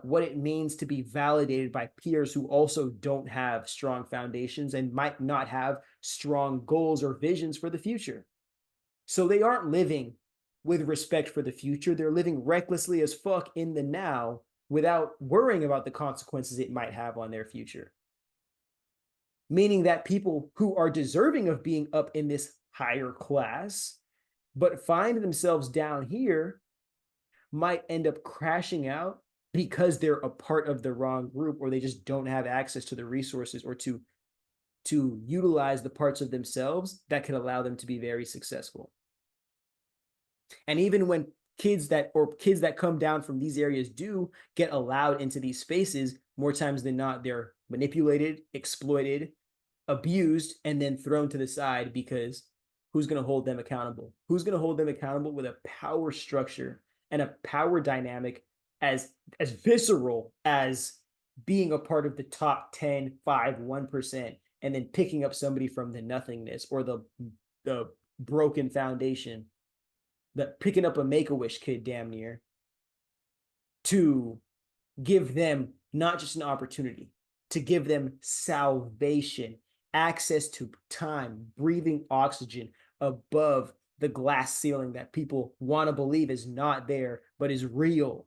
what it means to be validated by peers who also don't have strong foundations and might not have strong goals or visions for the future. So they aren't living with respect for the future. They're living recklessly as fuck in the now without worrying about the consequences it might have on their future. Meaning that people who are deserving of being up in this higher class, but find themselves down here, might end up crashing out because they're a part of the wrong group, or they just don't have access to the resources or to utilize the parts of themselves that could allow them to be very successful. And even when kids that come down from these areas do get allowed into these spaces, more times than not, they're manipulated, exploited, abused, and then thrown to the side, because who's going to hold them accountable? Who's going to hold them accountable with a power structure and a power dynamic as visceral as being a part of the top 10, 5, 1%, and then picking up somebody from the nothingness or the broken foundation, that picking up a Make-A-Wish kid damn near, to give them not just an opportunity, to give them salvation, access to time, breathing oxygen above the glass ceiling that people want to believe is not there, but is real.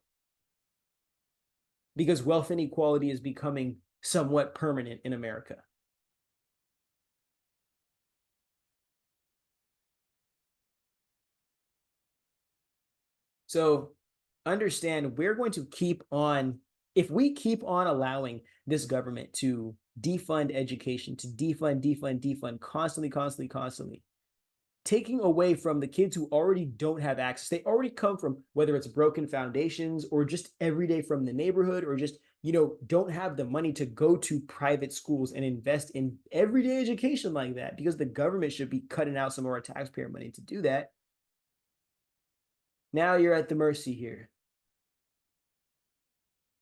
Because wealth inequality is becoming somewhat permanent in America. So understand, we're going to keep on, if we keep on allowing this government to defund education, to defund constantly, taking away from the kids who already don't have access. They already come from, whether it's broken foundations or just everyday from the neighborhood, or just, don't have the money to go to private schools and invest in everyday education like that, because the government should be cutting out some of our taxpayer money to do that. Now you're at the mercy here.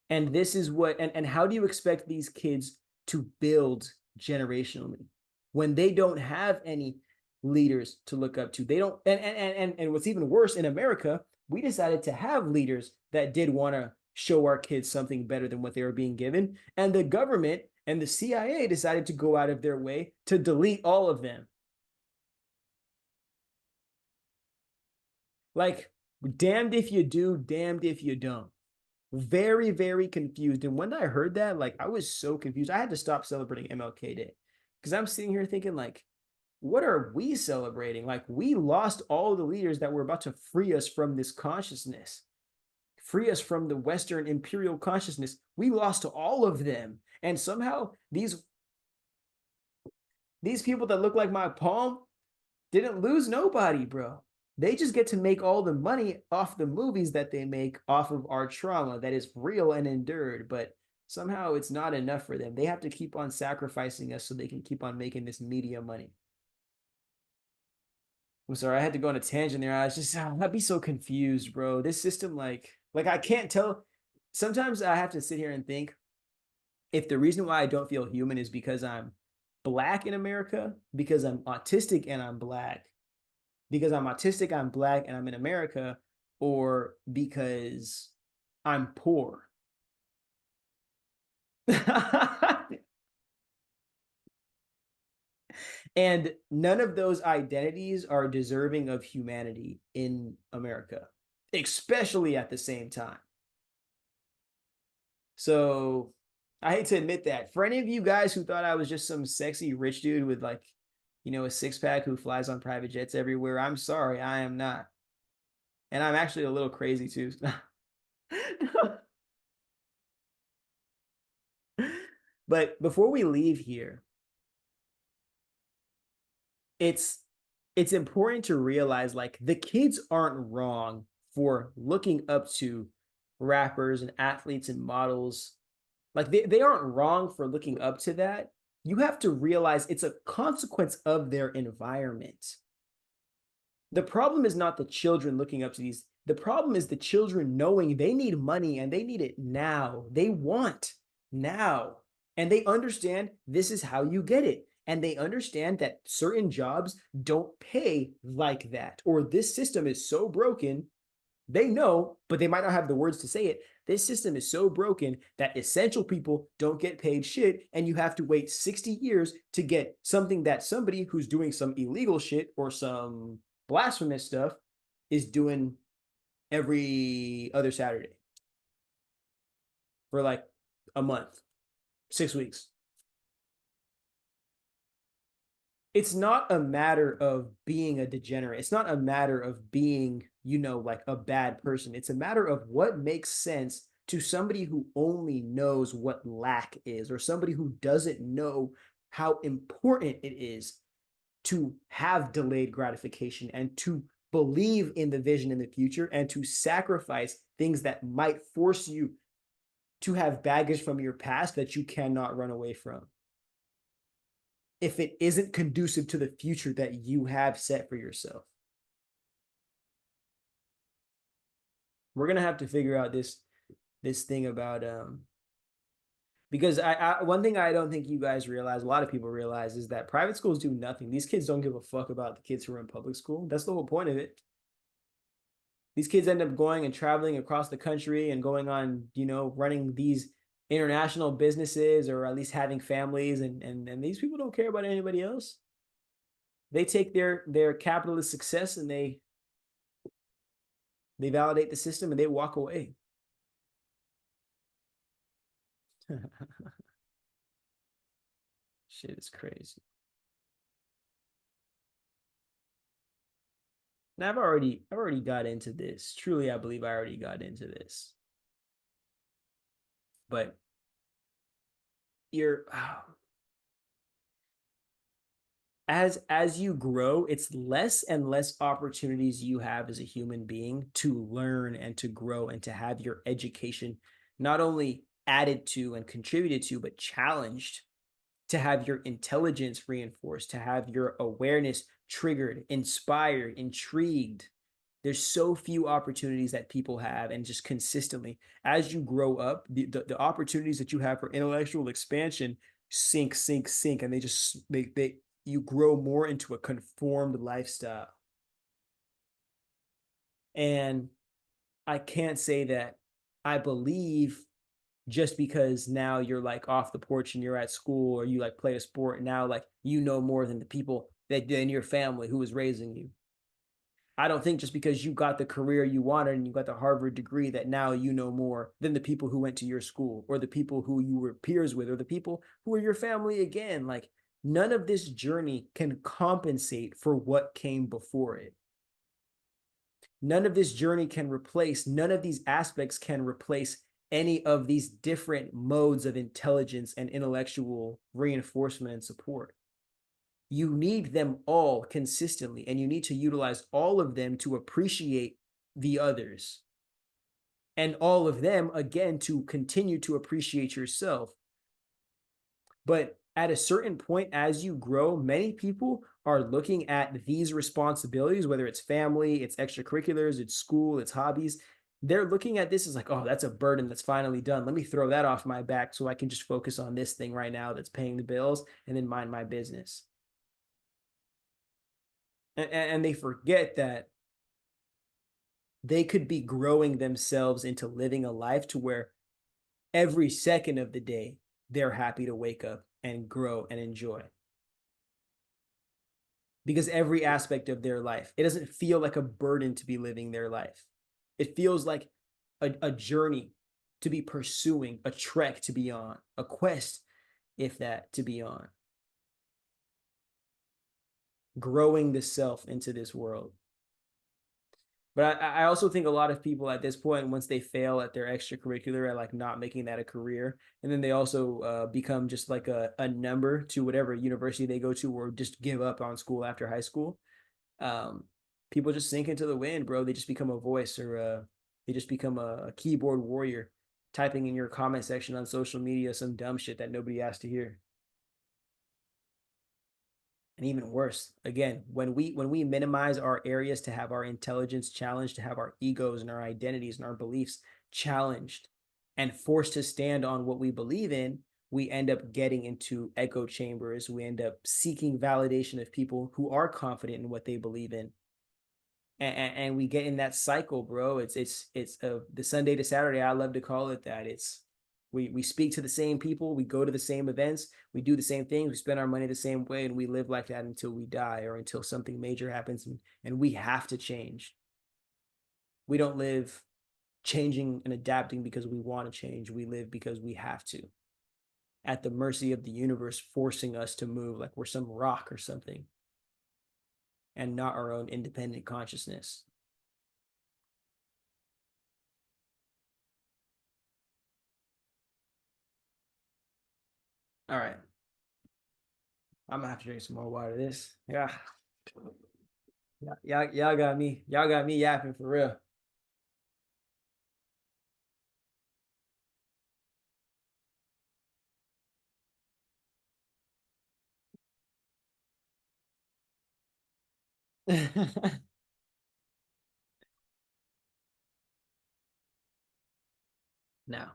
And this is what, and how do you expect these kids to build generationally when they don't have any leaders to look up to? They don't, and what's even worse, in America, we decided to have leaders that did want to show our kids something better than what they were being given. And the government and the CIA decided to go out of their way to delete all of them. Like, damned if you do, damned if you don't. Very, very confused. And when I heard that, like, I was so confused. I had to stop celebrating MLK Day, because I'm sitting here thinking, like, what are we celebrating? Like, we lost all the leaders that were about to free us from this consciousness, free us from the Western imperial consciousness. We lost all of them. And somehow these people that look like my palm didn't lose nobody, bro. They just get to make all the money off the movies that they make off of our trauma that is real and endured, but somehow it's not enough for them. They have to keep on sacrificing us so they can keep on making this media money. I'm sorry, I had to go on a tangent there. I was just, I'd be so confused, bro. This system, like I can't tell. Sometimes I have to sit here and think, if the reason why I don't feel human is because I'm black in America, because I'm autistic and I'm black, because I'm autistic, I'm black, and I'm in America, or because I'm poor. And none of those identities are deserving of humanity in America, especially at the same time. So I hate to admit that. For any of you guys who thought I was just some sexy rich dude with, like, a six pack who flies on private jets everywhere, I'm sorry, I am not. And I'm actually a little crazy too. But before we leave here, it's it's important to realize, like, the kids aren't wrong for looking up to rappers and athletes and models. Like, they aren't wrong for looking up to that. You have to realize it's a consequence of their environment. The problem is not the children looking up to these. The problem is the children knowing they need money and they need it now. They want now. And they understand this is how you get it. And they understand that certain jobs don't pay like that, or this system is so broken. They know, but they might not have the words to say it. This system is so broken that essential people don't get paid shit, and you have to wait 60 years to get something that somebody who's doing some illegal shit or some blasphemous stuff is doing every other Saturday for like a month, 6 weeks. It's not a matter of being a degenerate. It's not a matter of being like a bad person. It's a matter of what makes sense to somebody who only knows what lack is, or somebody who doesn't know how important it is to have delayed gratification and to believe in the vision in the future and to sacrifice things that might force you to have baggage from your past that you cannot run away from, if it isn't conducive to the future that you have set for yourself. We're gonna have to figure out this thing about because one thing I don't think you guys realize, a lot of people realize, is that private schools do nothing. These kids don't give a fuck about the kids who are in public school. That's the whole point of it. These kids end up going and traveling across the country and going on, running these international businesses, or at least having families, and these people don't care about anybody else. They take their capitalist success and they validate the system and they walk away. Shit is crazy. Now I've already got into this. Truly, I believe I already got into this. But you're as you grow, it's less and less opportunities you have as a human being to learn and to grow and to have your education not only added to and contributed to, but challenged, to have your intelligence reinforced, to have your awareness triggered, inspired, intrigued. There's so few opportunities that people have, and just consistently, as you grow up, the opportunities that you have for intellectual expansion sink, sink, sink, and they you grow more into a conformed lifestyle. And I can't say that I believe just because now you're like off the porch and you're at school, or you like play a sport, now like more than the people that in your family who was raising you. I don't think just because you got the career you wanted and you got the Harvard degree that now you know more than the people who went to your school, or the people who you were peers with, or the people who are your family again. Like, none of this journey can compensate for what came before it. None of this journey can replace, none of these aspects can replace any of these different modes of intelligence and intellectual reinforcement and support. You need them all consistently, and you need to utilize all of them to appreciate the others, and all of them, again, to continue to appreciate yourself. But at a certain point, as you grow, many people are looking at these responsibilities, whether it's family, it's extracurriculars, it's school, it's hobbies. They're looking at this as like, oh, that's a burden that's finally done. Let me throw that off my back so I can just focus on this thing right now that's paying the bills, and then mind my business. And they forget that they could be growing themselves into living a life to where every second of the day they're happy to wake up and grow and enjoy. Because every aspect of their life, it doesn't feel like a burden to be living their life. It feels like a journey to be pursuing, a trek to be on, a quest, if that, to be on. Growing the self into this world. But I also think a lot of people at this point, once they fail at their extracurricular, at like not making that a career, and then they also become just like a number to whatever university they go to, or just give up on school after high school. Um, People just sink into the wind, bro. They just become a voice, or they just become a keyboard warrior, typing in your comment section on social media some dumb shit that nobody asked to hear. And even worse, again, when we minimize our areas to have our intelligence challenged, to have our egos and our identities and our beliefs challenged and forced to stand on what we believe in, we end up getting into echo chambers. We end up seeking validation of people who are confident in what they believe in, and we get in that cycle, bro. It's the Sunday to Saturday, I love to call it that. It's we speak to the same people, we go to the same events, we do the same things, we spend our money the same way, and we live like that until we die, or until something major happens, and we have to change. We don't live changing and adapting because we want to change. We live because we have to, at the mercy of the universe forcing us to move like we're some rock or something, and not our own independent consciousness. All right. I'm gonna have to drink some more water. This, yeah, y'all got me. Y'all got me yapping for real. Now,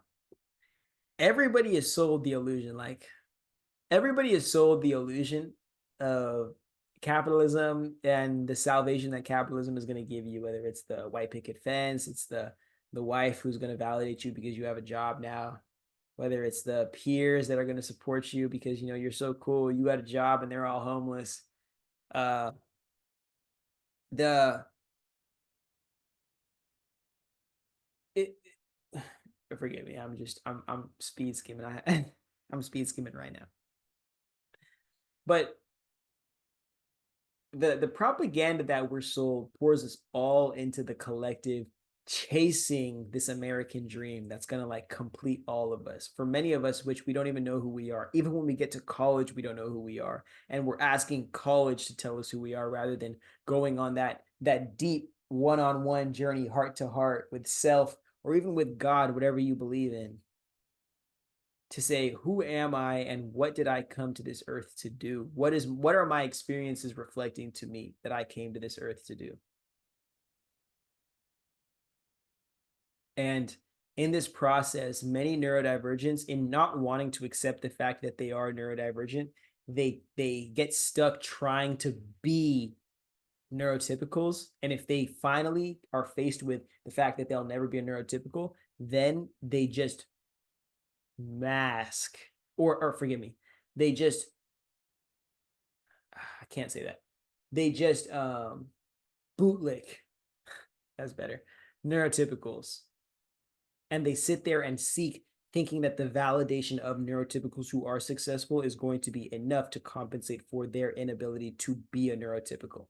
everybody is sold the illusion. Like everybody is sold the illusion of capitalism and the salvation that capitalism is going to give you, whether it's the white picket fence, it's the wife who's going to validate you because you have a job now, whether it's the peers that are going to support you because you know you're so cool, you got a job and they're all homeless. Uh, the it, forgive me, I'm speed skimming. I'm speed skimming right now, but the propaganda that we're sold pours us all into the collective chasing this American dream that's going to like complete all of us. For many of us, which we don't even know who we are. Even when we get to college, we don't know who we are. And we're asking college to tell us who we are rather than going on that deep one-on-one journey, heart to heart with self or even with God, whatever you believe in, to say who am I and what did I come to this earth to do? What are my experiences reflecting to me that I came to this earth to do? And in this process, many neurodivergents, in not wanting to accept the fact that they are neurodivergent, they get stuck trying to be neurotypicals. And if they finally are faced with the fact that they'll never be a neurotypical, then they just mask or forgive me, they just I can't say that. They just bootlick. That's better. Neurotypicals, and they sit there and seek, thinking that the validation of neurotypicals who are successful is going to be enough to compensate for their inability to be a neurotypical.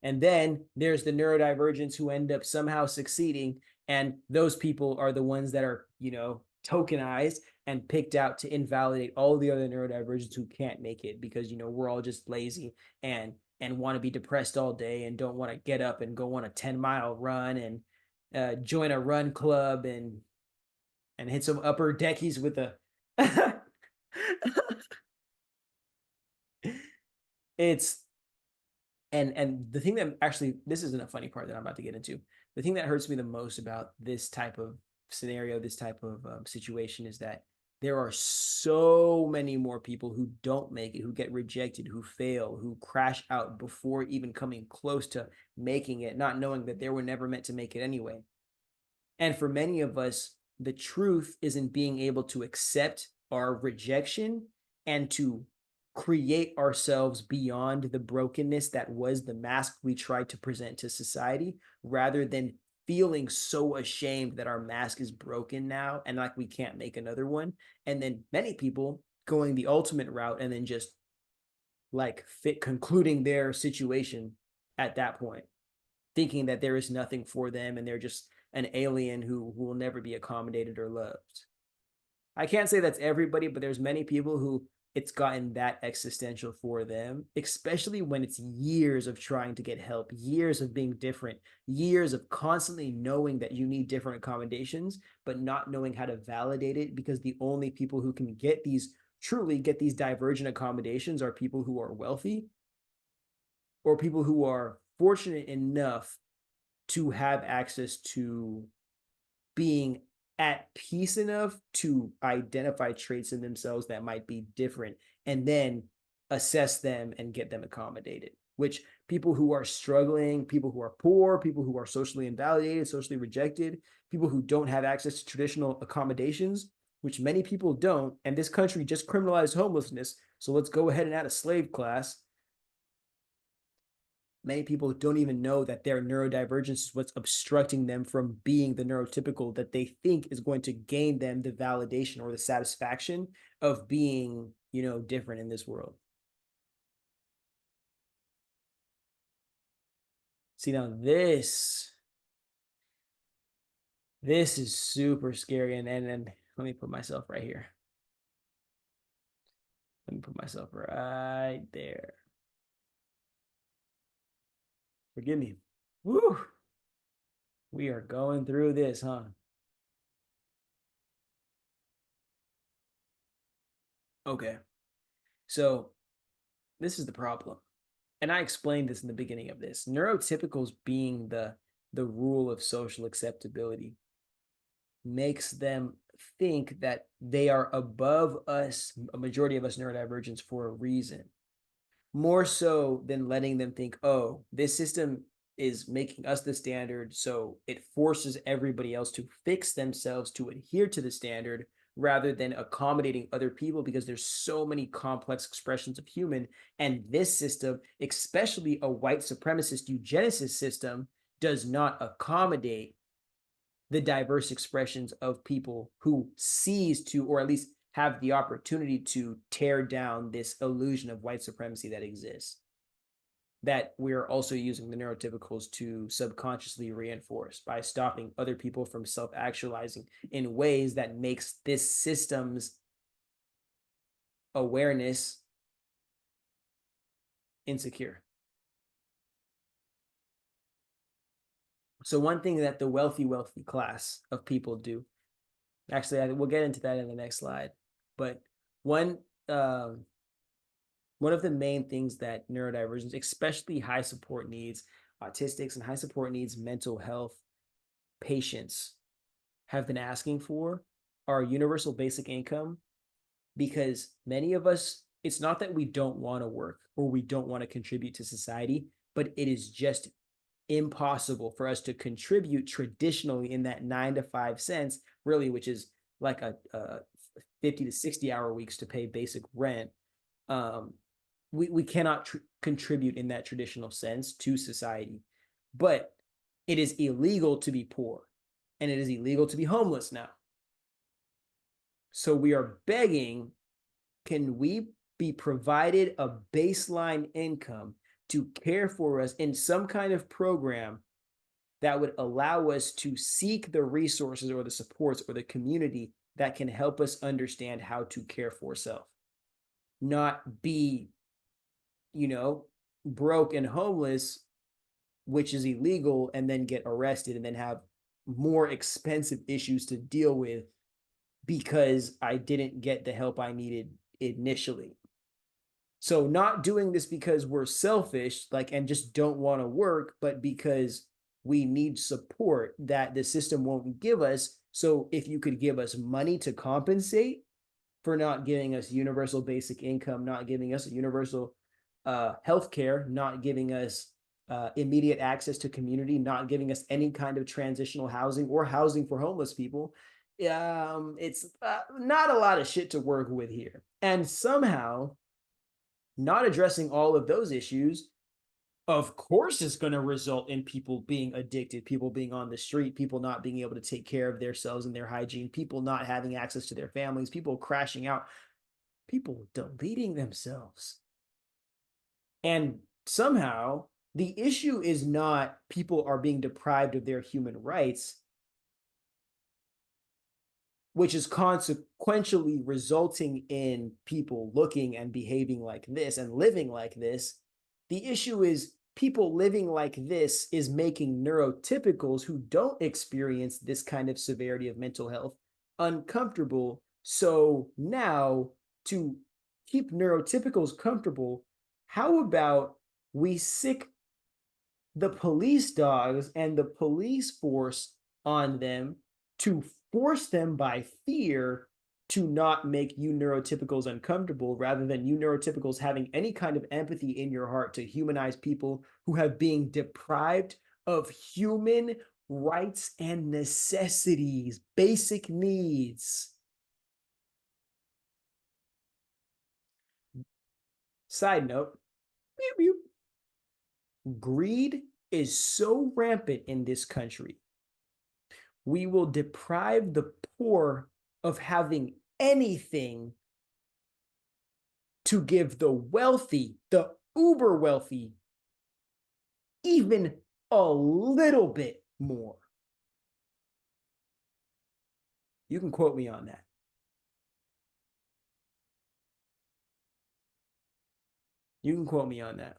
And then there's the neurodivergents who end up somehow succeeding. And those people are the ones that are, you know, tokenized and picked out to invalidate all the other neurodivergents who can't make it because, you know, we're all just lazy and want to be depressed all day and don't want to get up and go on a 10-mile run and join a run club and hit some upper deckies with a it's and the thing that actually, this isn't a funny part that I'm about to get into. The thing that hurts me the most about this type of scenario, this type of situation, is that there are so many more people who don't make it, who get rejected, who fail, who crash out before even coming close to making it, not knowing that they were never meant to make it anyway. And for many of us, the truth is in being able to accept our rejection and to create ourselves beyond the brokenness that was the mask we tried to present to society, rather than feeling so ashamed that our mask is broken now and like we can't make another one. And then many people going the ultimate route and then just like fit concluding their situation at that point, thinking that there is nothing for them and they're just an alien who will never be accommodated or loved. I can't say that's everybody, but there's many people who it's gotten that existential for them, especially when it's years of trying to get help, years of being different, years of constantly knowing that you need different accommodations, but not knowing how to validate it because the only people who can get these truly get these divergent accommodations are people who are wealthy or people who are fortunate enough to have access to being at peace enough to identify traits in themselves that might be different and then assess them and get them accommodated. Which people who are struggling, people who are poor, people who are socially invalidated, socially rejected, people who don't have access to traditional accommodations, which many people don't, and this country just criminalized homelessness, so let's go ahead and add a slave class. Many people don't even know that their neurodivergence is what's obstructing them from being the neurotypical that they think is going to gain them the validation or the satisfaction of being, you know, different in this world. See, now This is super scary. And let me put myself right here. Let me put myself right there. Forgive me. Woo! We are going through this, huh? Okay. So this is the problem. And I explained this in the beginning of this. Neurotypicals being the rule of social acceptability makes them think that they are above us, a majority of us neurodivergents, for a reason. More so than letting them think, oh, this system is making us the standard, so it forces everybody else to fix themselves to adhere to the standard rather than accommodating other people, because there's so many complex expressions of human. And this system, especially a white supremacist eugenicist system, does not accommodate the diverse expressions of people who seize to, or at least have the opportunity to, tear down this illusion of white supremacy that exists, that we're also using the neurotypicals to subconsciously reinforce by stopping other people from self-actualizing in ways that makes this system's awareness insecure. So one thing that the wealthy class of people do, actually, we'll get into that in the next slide, but one uh, one of the main things that neurodivergence, especially high support needs, autistics and high support needs, mental health patients have been asking for are universal basic income, because many of us, it's not that we don't want to work or we don't want to contribute to society, but it is just impossible for us to contribute traditionally in that 9 to 5 sense, really, which is like a 50 to 60 hour weeks to pay basic rent. Um, we cannot contribute in that traditional sense to society, but it is illegal to be poor and it is illegal to be homeless now. So we are begging, can we be provided a baseline income to care for us in some kind of program that would allow us to seek the resources or the supports or the community that can help us understand how to care for self, not be, broke and homeless, which is illegal, and then get arrested and then have more expensive issues to deal with because I didn't get the help I needed initially. So not doing this because we're selfish, like, and just don't want to work, but because we need support that the system won't give us. So if you could give us money to compensate for not giving us universal basic income, not giving us a universal healthcare, not giving us immediate access to community, not giving us any kind of transitional housing or housing for homeless people, it's not a lot of shit to work with here. And somehow, not addressing all of those issues, of course, is going to result in people being addicted, people being on the street, people not being able to take care of themselves and their hygiene, people not having access to their families, people crashing out, people deleting themselves. And somehow, the issue is not people are being deprived of their human rights, which is consequentially resulting in people looking and behaving like this and living like this. The issue is people living like this is making neurotypicals who don't experience this kind of severity of mental health uncomfortable. So now, to keep neurotypicals comfortable, how about we sick the police dogs and the police force on them to force them by fear to not make you neurotypicals uncomfortable, rather than you neurotypicals having any kind of empathy in your heart to humanize people who have been deprived of human rights and necessities, basic needs. Side note, greed is so rampant in this country. We will deprive the poor of having anything to give the wealthy, the uber wealthy, even a little bit more. You can quote me on that. You can quote me on that.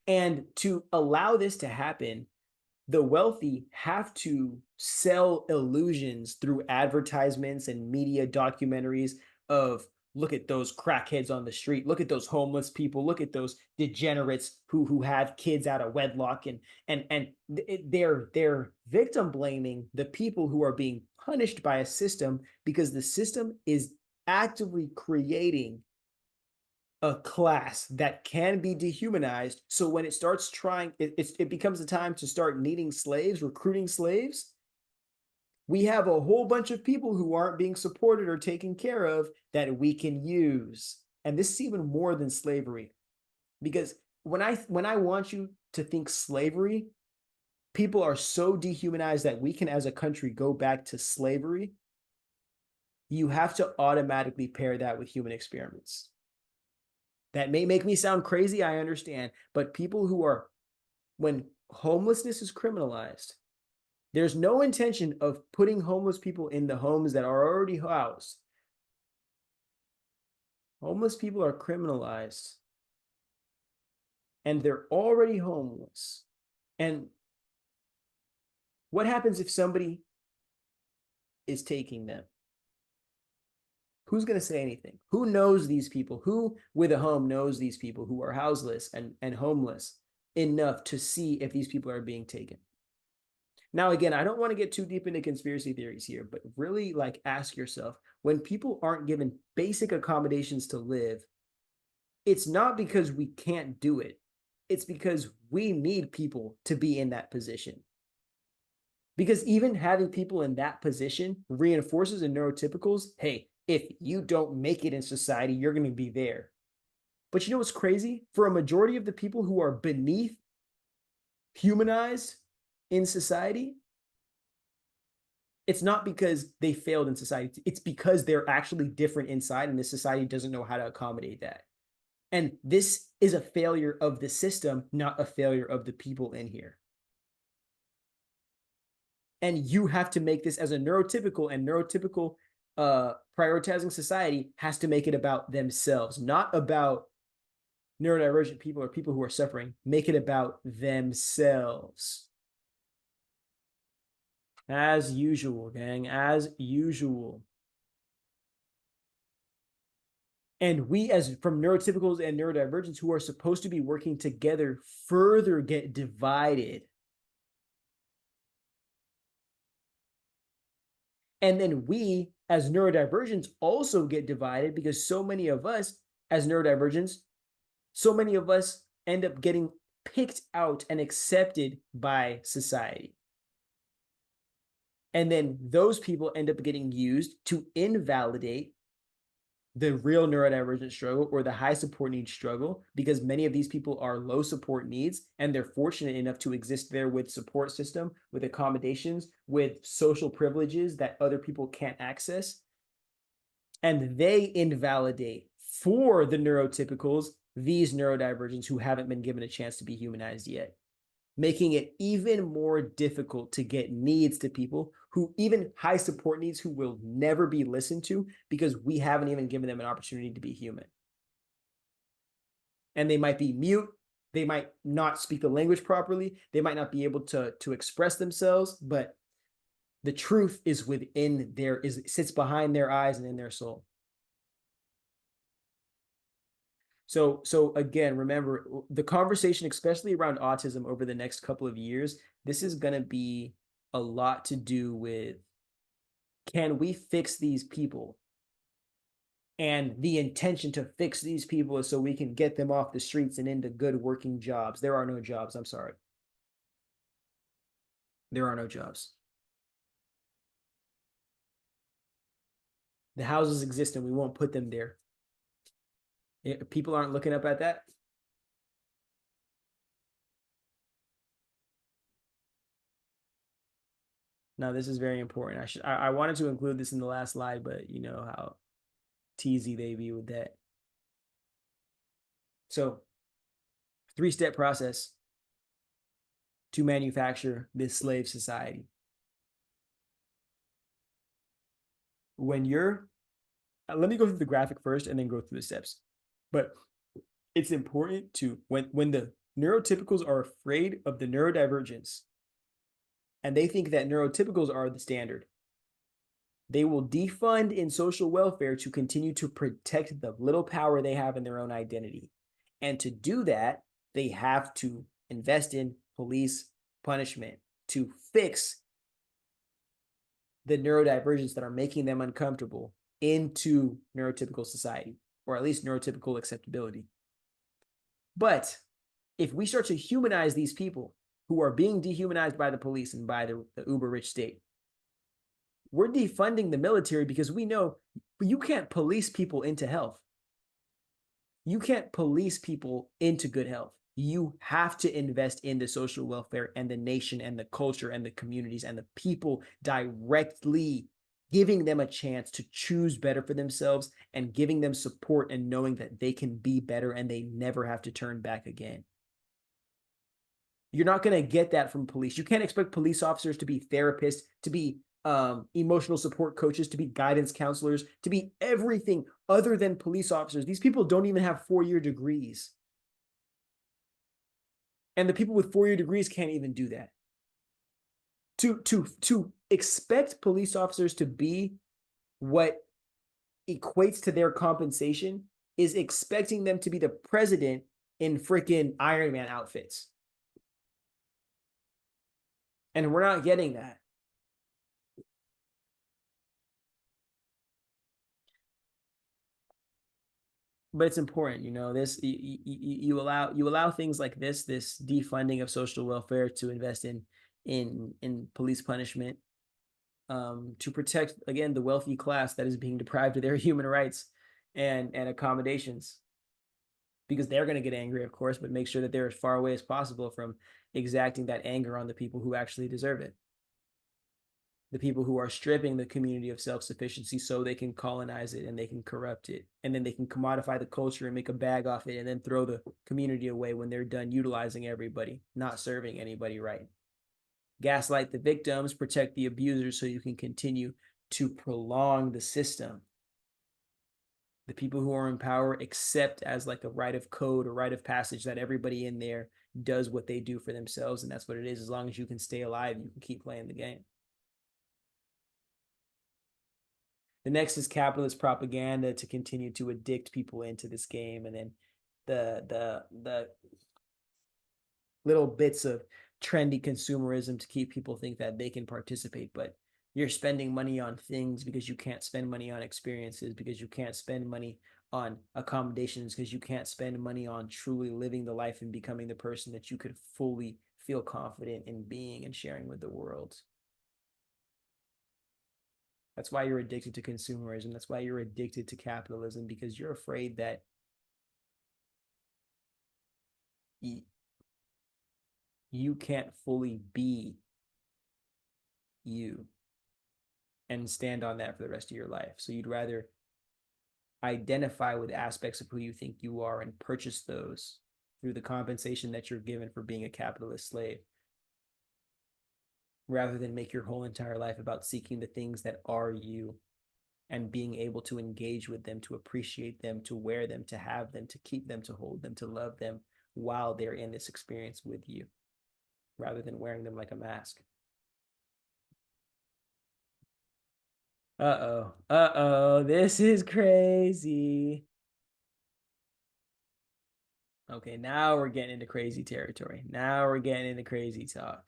And to allow this to happen, the wealthy have to sell illusions through advertisements and media documentaries of, look at those crackheads on the street, look at those homeless people, look at those degenerates who have kids out of wedlock, and they're victim blaming the people who are being punished by a system, because the system is actively creating a class that can be dehumanized. So when it starts trying, it becomes the time to start needing slaves, recruiting slaves. We have a whole bunch of people who aren't being supported or taken care of that we can use. And this is even more than slavery, because when I want you to think slavery, people are so dehumanized that we can, as a country, go back to slavery. You have to automatically pair that with human experiments. That may make me sound crazy, I understand, but people who are, when homelessness is criminalized, there's no intention of putting homeless people in the homes that are already housed. Homeless people are criminalized and they're already homeless. And what happens if somebody is taking them? Who's going to say anything? Who knows these people? Who with a home knows these people who are houseless and homeless enough to see if these people are being taken? Now, again, I don't want to get too deep into conspiracy theories here, but really, like, ask yourself, when people aren't given basic accommodations to live, it's not because we can't do it. It's because we need people to be in that position. Because even having people in that position reinforces in neurotypicals, hey, if you don't make it in society, you're going to be there. But you know what's crazy? For a majority of the people who are beneath humanized in society, it's not because they failed in society. It's because they're actually different inside, and this society doesn't know how to accommodate that. And this is a failure of the system, not a failure of the people in here. And you have to make this as a neurotypical, and neurotypical prioritizing society has to make it about themselves, not about neurodivergent people or people who are suffering. Make it about themselves. As usual, gang, as usual. And we, as from neurotypicals and neurodivergents who are supposed to be working together, further get divided. And then we, as neurodivergents, also get divided, because so many of us, as neurodivergents, so many of us end up getting picked out and accepted by society. And then those people end up getting used to invalidate the real neurodivergent struggle or the high support needs struggle, because many of these people are low support needs and they're fortunate enough to exist there with support system, with accommodations, with social privileges that other people can't access. And they invalidate for the neurotypicals these neurodivergents who haven't been given a chance to be humanized yet, making it even more difficult to get needs to people who, even high support needs, who will never be listened to because we haven't even given them an opportunity to be human. And they might be mute, they might not speak the language properly, they might not be able to express themselves, but the truth is within their, sits behind their eyes and in their soul. So again, remember the conversation, especially around autism over the next couple of years, this is going to be a lot to do with, can we fix these people? And the intention to fix these people is so we can get them off the streets and into good working jobs. There are no jobs. I'm sorry. There are no jobs. The houses exist and we won't put them there. People aren't looking up at that. Now, this is very important. I wanted to include this in the last slide, but you know how teasy they be with that. So, three-step process to manufacture this slave society. when you're, let me go through the graphic first and then go through the steps. But it's important to, when the neurotypicals are afraid of the neurodivergence and they think that neurotypicals are the standard, they will defund in social welfare to continue to protect the little power they have in their own identity. And to do that, they have to invest in police punishment to fix the neurodivergence that are making them uncomfortable into neurotypical society, or at least neurotypical acceptability. But if we start to humanize these people who are being dehumanized by the police and by the uber rich state, we're defunding the military because we know you can't police people into health. You can't police people into good health. You have to invest in the social welfare and the nation and the culture and the communities and the people directly, giving them a chance to choose better for themselves and giving them support and knowing that they can be better and they never have to turn back again. You're not going to get that from police. You can't expect police officers to be therapists, to be emotional support coaches, to be guidance counselors, to be everything other than police officers. These people don't even have 4-year degrees. And the people with 4-year degrees can't even do that. To expect police officers to be what equates to their compensation is expecting them to be the president in freaking Iron Man outfits. And we're not getting that. But it's important, this you allow things like this defunding of social welfare to invest in police punishment, to protect, again, the wealthy class that is being deprived of their human rights and accommodations, because they're going to get angry, of course, but make sure that they're as far away as possible from exacting that anger on the people who actually deserve it. The people who are stripping the community of self-sufficiency so they can colonize it and they can corrupt it. And then they can commodify the culture and make a bag off it and then throw the community away when they're done utilizing everybody, not serving anybody right. Gaslight the victims, protect the abusers so you can continue to prolong the system. The people who are in power accept as like a rite of code or rite of passage that everybody in there does what they do for themselves. And that's what it is. As long as you can stay alive, you can keep playing the game. The next is capitalist propaganda to continue to addict people into this game, and then the little bits of trendy consumerism to keep people think that they can participate, but you're spending money on things because you can't spend money on experiences, because you can't spend money on accommodations, because you can't spend money on truly living the life and becoming the person that you could fully feel confident in being and sharing with the world. That's why you're addicted to consumerism. That's why you're addicted to capitalism, because you're afraid that you can't fully be you and stand on that for the rest of your life. So you'd rather identify with aspects of who you think you are and purchase those through the compensation that you're given for being a capitalist slave, rather than make your whole entire life about seeking the things that are you and being able to engage with them, to appreciate them, to wear them, to have them, to keep them, to hold them, to love them while they're in this experience with you, rather than wearing them like a mask. This is crazy. Okay, now we're getting into crazy territory. Now we're getting into crazy talk.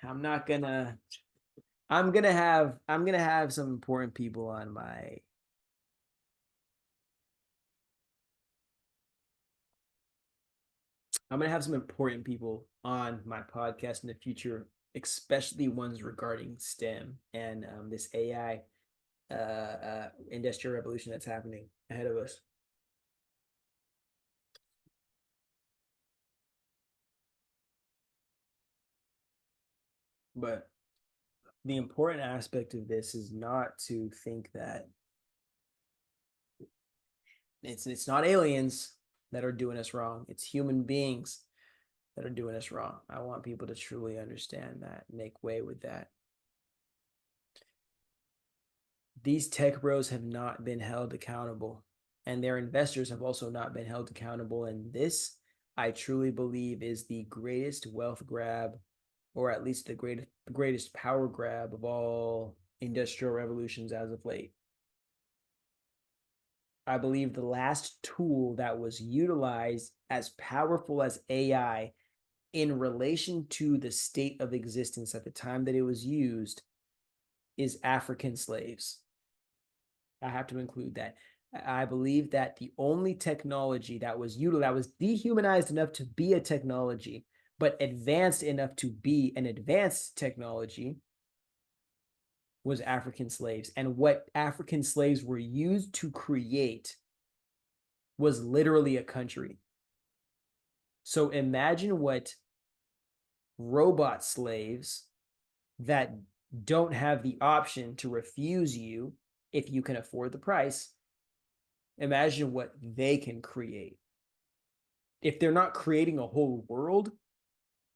I'm gonna have some important people on my podcast in the future, especially ones regarding STEM and this AI industrial revolution that's happening ahead of us. But the important aspect of this is not to think that it's not aliens that are doing us wrong. It's human beings that are doing us wrong. I want people to truly understand that, make way with that. these tech bros have not been held accountable, and their investors have also not been held accountable. And this, I truly believe, is the greatest wealth grab, or at least the greatest power grab of all industrial revolutions as of late. I believe the last tool that was utilized as powerful as AI in relation to the state of existence at the time that it was used is African slaves. I have to include that. I believe that the only technology that was utilized, that was dehumanized enough to be a technology, but advanced enough to be an advanced technology, was African slaves. And what African slaves were used to create was literally a country. So imagine what robot slaves that don't have the option to refuse you if you can afford the price, imagine what they can create. If they're not creating a whole world,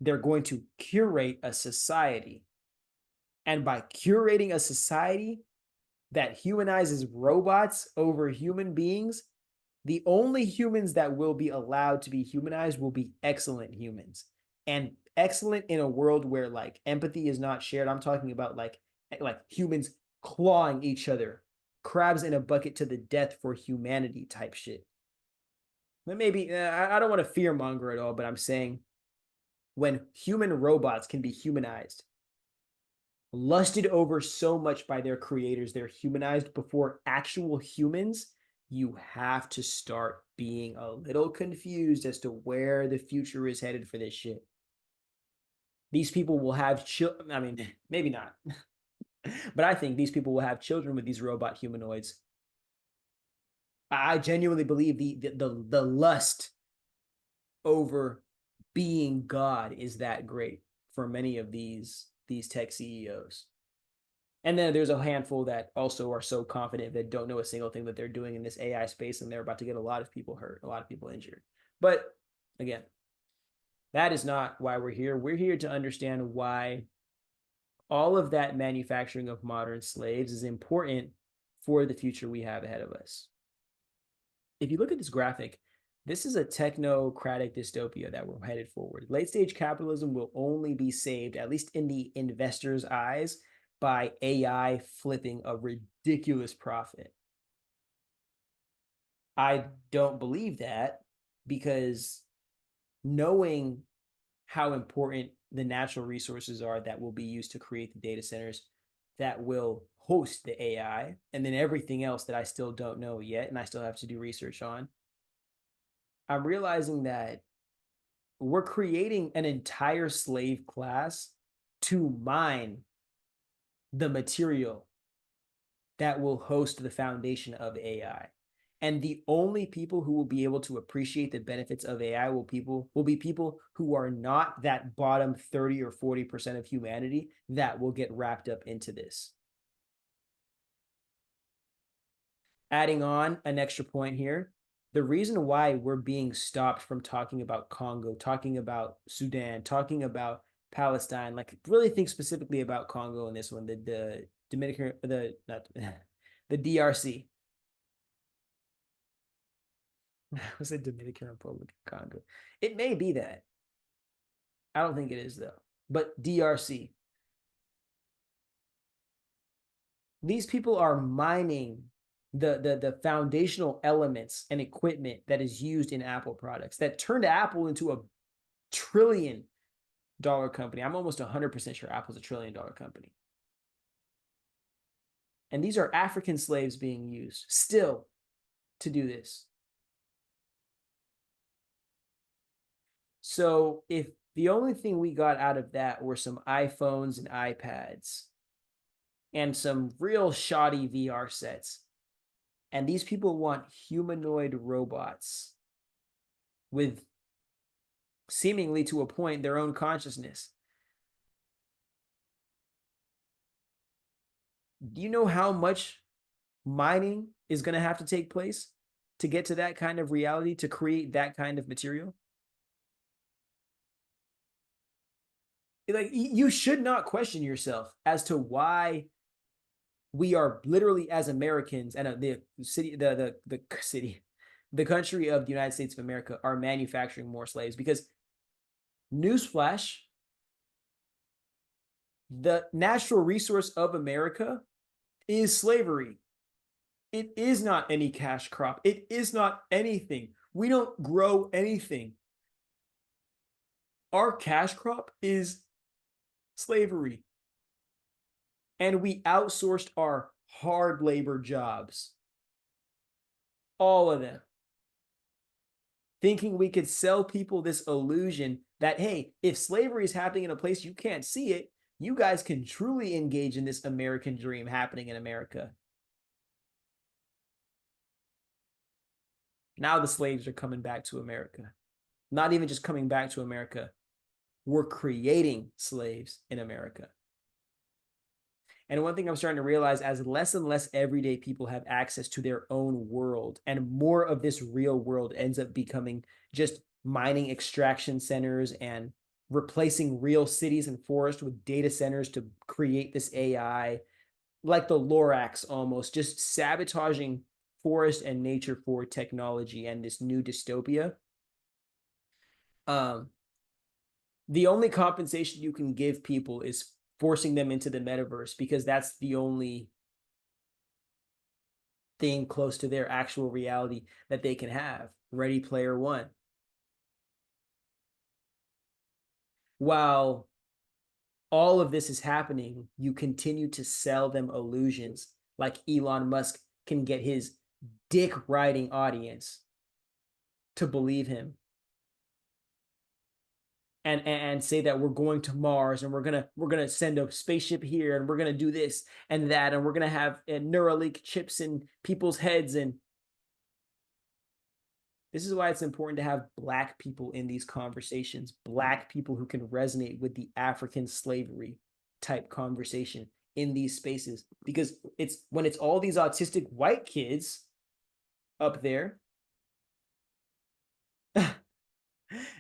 they're going to curate a society. And by curating a society that humanizes robots over human beings, the only humans that will be allowed to be humanized will be excellent humans. And excellent in a world where like empathy is not shared. I'm talking about like humans clawing each other, crabs in a bucket to the death for humanity type shit. But maybe I don't want to fear monger at all, but I'm saying when human robots can be humanized, lusted over so much by their creators, they're humanized before actual humans, you have to start being a little confused as to where the future is headed for this shit. These people will have children. I mean, maybe not, but I think these people will have children with these robot humanoids. I genuinely believe the lust over being God is that great for many of these tech CEOs. And then there's a handful that also are so confident that don't know a single thing that they're doing in this AI space, and they're about to get a lot of people hurt, a lot of people injured. But again, that is not why we're here. We're here to understand why all of that manufacturing of modern slaves is important for the future we have ahead of us. If you look at this graphic, this is a technocratic dystopia that we're headed forward. Late stage capitalism will only be saved, at least in the investors' eyes, by AI flipping a ridiculous profit. I don't believe that, because knowing how important the natural resources are that will be used to create the data centers that will host the AI, and then everything else that I still don't know yet and I still have to do research on, I'm realizing that we're creating an entire slave class to mine the material that will host the foundation of AI. And the only people who will be able to appreciate the benefits of AI will be people who are not that bottom 30 or 40% of humanity that will get wrapped up into this. Adding on an extra point here, the reason why we're being stopped from talking about Congo, talking about Sudan, talking about Palestine, like really think specifically about Congo in this one, the Dominican, the not the DRC. Was it Dominican Republic of Congo? It may be that. I don't think it is though. But DRC. These people are mining the foundational elements and equipment that is used in Apple products that turned Apple into a $1 trillion company. I'm almost 100% sure Apple's a $1 trillion company. And these are African slaves being used still to do this. So if the only thing we got out of that were some iPhones and iPads and some real shoddy VR sets, and these people want humanoid robots with seemingly to a point their own consciousness. Do you know how much mining is going to have to take place to get to that kind of reality, to create that kind of material? Like, you should not question yourself as to why we are literally, as Americans, and the country of the United States of America are manufacturing more slaves because, newsflash, the natural resource of America is slavery. It is not any cash crop. It is not anything. We don't grow anything. Our cash crop is slavery. And we outsourced our hard labor jobs, all of them, thinking we could sell people this illusion that, hey, if slavery is happening in a place you can't see it, you guys can truly engage in this American dream happening in America. Now the slaves are coming back to America. Not even just coming back to America, we're creating slaves in America. And one thing I'm starting to realize, as less and less everyday people have access to their own world, and more of this real world ends up becoming just mining extraction centers and replacing real cities and forests with data centers to create this AI, like the Lorax almost, just sabotaging forest and nature for technology and this new dystopia. The only compensation you can give people is forcing them into the metaverse, because that's the only thing close to their actual reality that they can have. Ready Player One. While all of this is happening, you continue to sell them illusions, like Elon Musk can get his dick riding audience to believe him and say that we're going to Mars, and we're gonna send a spaceship here, and we're gonna do this and that, and we're gonna have Neuralink chips in people's heads. And this is why it's important to have Black people in these conversations, Black people who can resonate with the African slavery type conversation in these spaces, because it's when it's all these autistic white kids up there.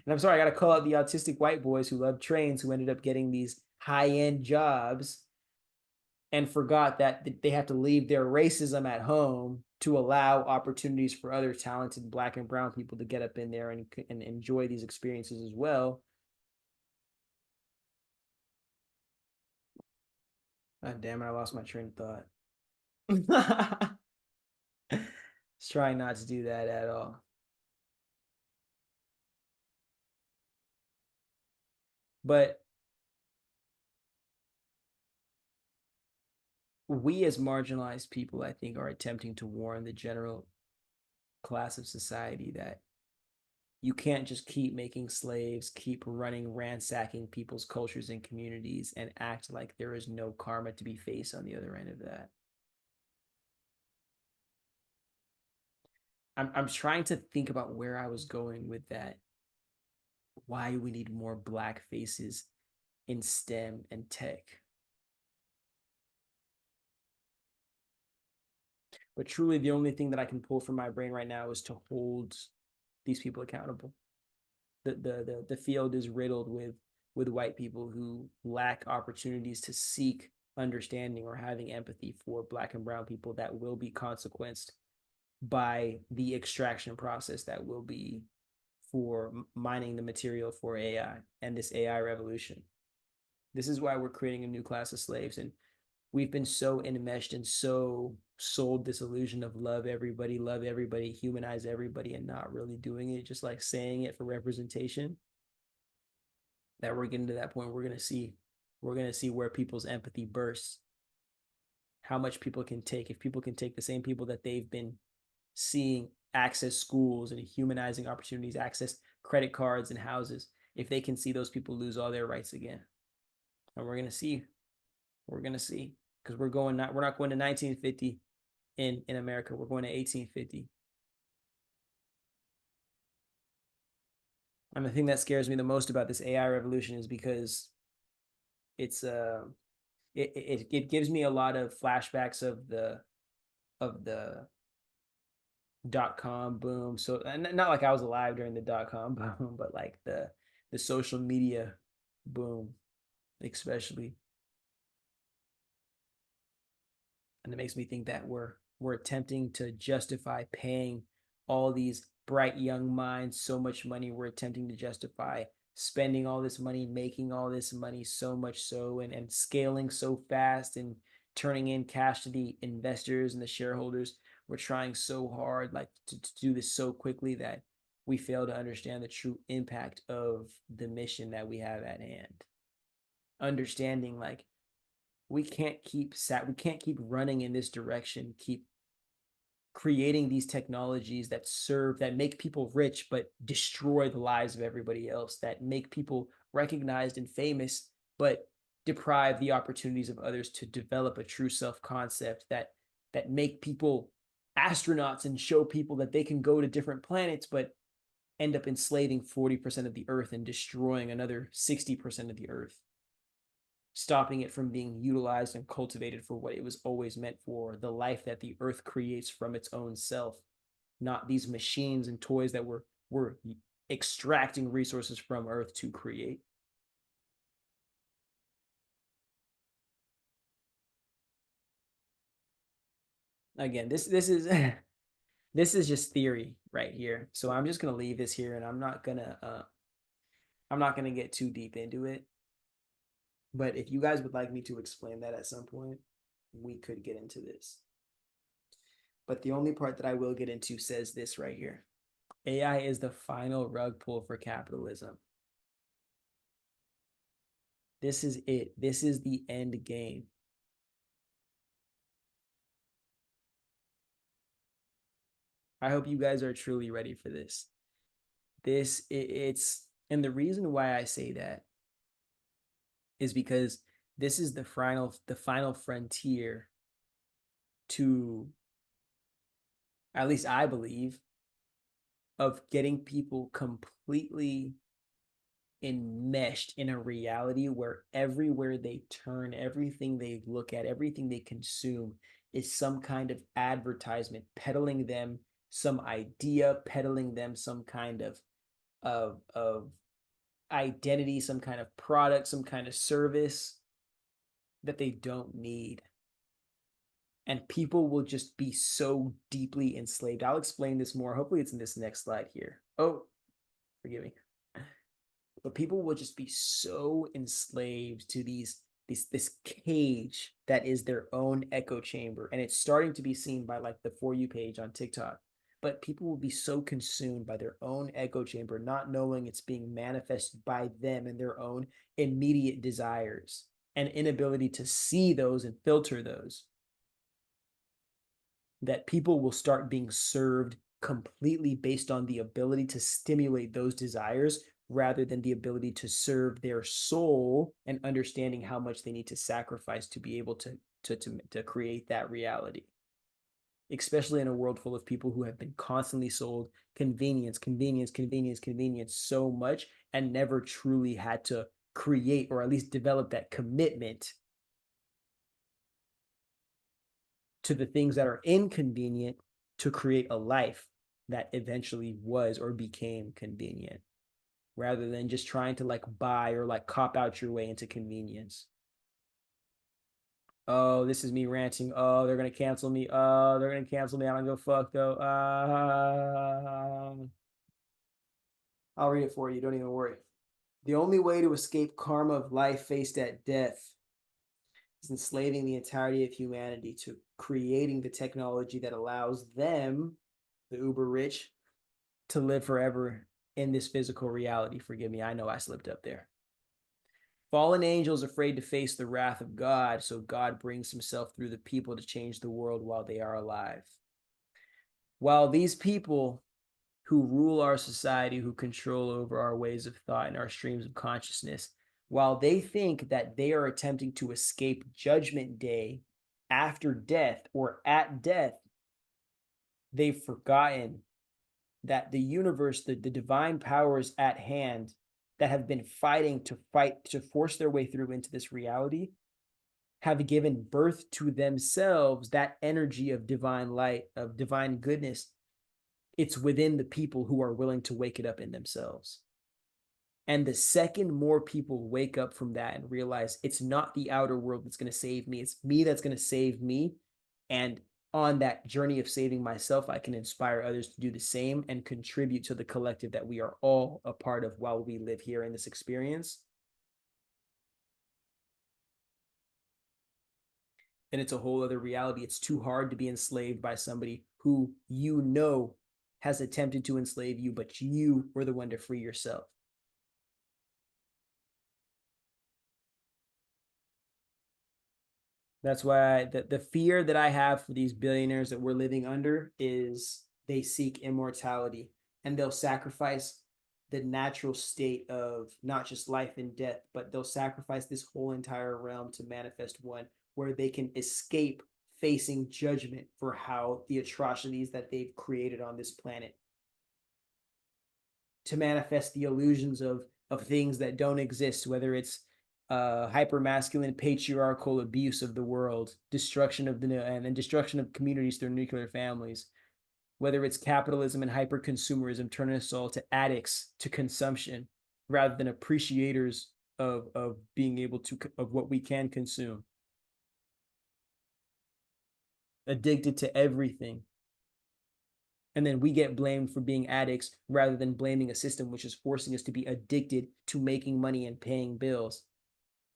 And I'm sorry, I got to call out the autistic white boys who love trains, who ended up getting these high-end jobs and forgot that they have to leave their racism at home to allow opportunities for other talented Black and brown people to get up in there and enjoy these experiences as well. God damn it, I lost my train of thought. Just trying not to do that at all. But we as marginalized people, I think, are attempting to warn the general class of society that you can't just keep making slaves, keep running, ransacking people's cultures and communities, and act like there is no karma to be faced on the other end of that. I'm trying to think about where I was going with that. Why we need more Black faces in STEM and tech. But truly, the only thing that I can pull from my brain right now is to hold these people accountable. The field is riddled with white people who lack opportunities to seek understanding or having empathy for Black and brown people that will be consequenced by the extraction process that will be for mining the material for AI and this AI revolution. This is why we're creating a new class of slaves. And we've been so enmeshed and so sold this illusion of love everybody, humanize everybody, and not really doing it, just like saying it for representation, that we're getting to that point. We're going to see where people's empathy bursts, how much people can take. If people can take the same people that they've been seeing access schools and humanizing opportunities, access credit cards and houses, if they can see those people lose all their rights again. And we're going to see because we're not going to 1950 in America. We're going to 1850. And the thing that scares me the most about this AI revolution is because it's it gives me a lot of flashbacks of the .com boom. So, and not like I was alive during the .com boom, but like the social media boom, especially. And it makes me think that we're attempting to justify paying all these bright young minds so much money. We're attempting to justify spending all this money, making all this money, so much so, and scaling so fast and turning in cash to the investors and the shareholders. We're trying so hard, like to do this so quickly that we fail to understand the true impact of the mission that we have at hand. Understanding like we can't keep running in this direction, keep creating these technologies that make people rich but destroy the lives of everybody else, that make people recognized and famous but deprive the opportunities of others to develop a true self-concept, that make people astronauts and show people that they can go to different planets but end up enslaving 40% of the earth and destroying another 60% of the earth, stopping it from being utilized and cultivated for what it was always meant for, the life that the earth creates from its own self, not these machines and toys that we're extracting resources from earth to create. Again, this is this is just theory right here. So I'm just gonna leave this here, and I'm not gonna get too deep into it. But if you guys would like me to explain that at some point, we could get into this. But the only part that I will get into says this right here: AI is the final rug pull for capitalism. This is it. This is the end game. I hope you guys are truly ready for this. It's and the reason why I say that is because this is the final frontier to, at least I believe, of getting people completely enmeshed in a reality where everywhere they turn, everything they look at, everything they consume is some kind of advertisement peddling them some idea, peddling them some kind of identity, some kind of product, some kind of service that they don't need. And people will just be so deeply enslaved. I'll explain this more. Hopefully it's in this next slide here. Oh, forgive me. But people will just be so enslaved to this cage that is their own echo chamber. And it's starting to be seen by like the For You page on TikTok. But people will be so consumed by their own echo chamber, not knowing it's being manifested by them and their own immediate desires and inability to see those and filter those, that people will start being served completely based on the ability to stimulate those desires rather than the ability to serve their soul and understanding how much they need to sacrifice to be able to create that reality, especially in a world full of people who have been constantly sold convenience, convenience, convenience, convenience so much and never truly had to create or at least develop that commitment to the things that are inconvenient to create a life that eventually was or became convenient, rather than just trying to like buy or like cop out your way into convenience. Oh, this is me ranting. Oh, they're gonna cancel me. Oh, they're gonna cancel me. I don't go fuck though. I'll read it for you. Don't even worry. The only way to escape karma of life faced at death is enslaving the entirety of humanity to creating the technology that allows them, the uber rich, to live forever in this physical reality. Forgive me, I know I slipped up there. Fallen angels afraid to face the wrath of God, so God brings himself through the people to change the world while they are alive. While these people who rule our society, who control over our ways of thought and our streams of consciousness, while they think that they are attempting to escape judgment day after death or at death, they've forgotten that the universe, the divine powers at hand that have been fight to force their way through into this reality have given birth to themselves that energy of divine light, of divine goodness. It's within the people who are willing to wake it up in themselves. And the second more people wake up from that and realize it's not the outer world that's going to save me, it's me that's going to save me, And on that journey of saving myself, I can inspire others to do the same and contribute to the collective that we are all a part of while we live here in this experience. And it's a whole other reality. It's too hard to be enslaved by somebody who you know has attempted to enslave you, but you were the one to free yourself. That's why the fear that I have for these billionaires that we're living under is they seek immortality, and they'll sacrifice the natural state of not just life and death, but they'll sacrifice this whole entire realm to manifest one where they can escape facing judgment for how the atrocities that they've created on this planet, to manifest the illusions of things that don't exist, whether it's hyper-masculine patriarchal abuse of the world, destruction of and destruction of communities through nuclear families, whether it's capitalism and hyper-consumerism turning us all to addicts to consumption rather than appreciators of being able to, of what we can consume, addicted to everything. And then we get blamed for being addicts rather than blaming a system which is forcing us to be addicted to making money and paying bills,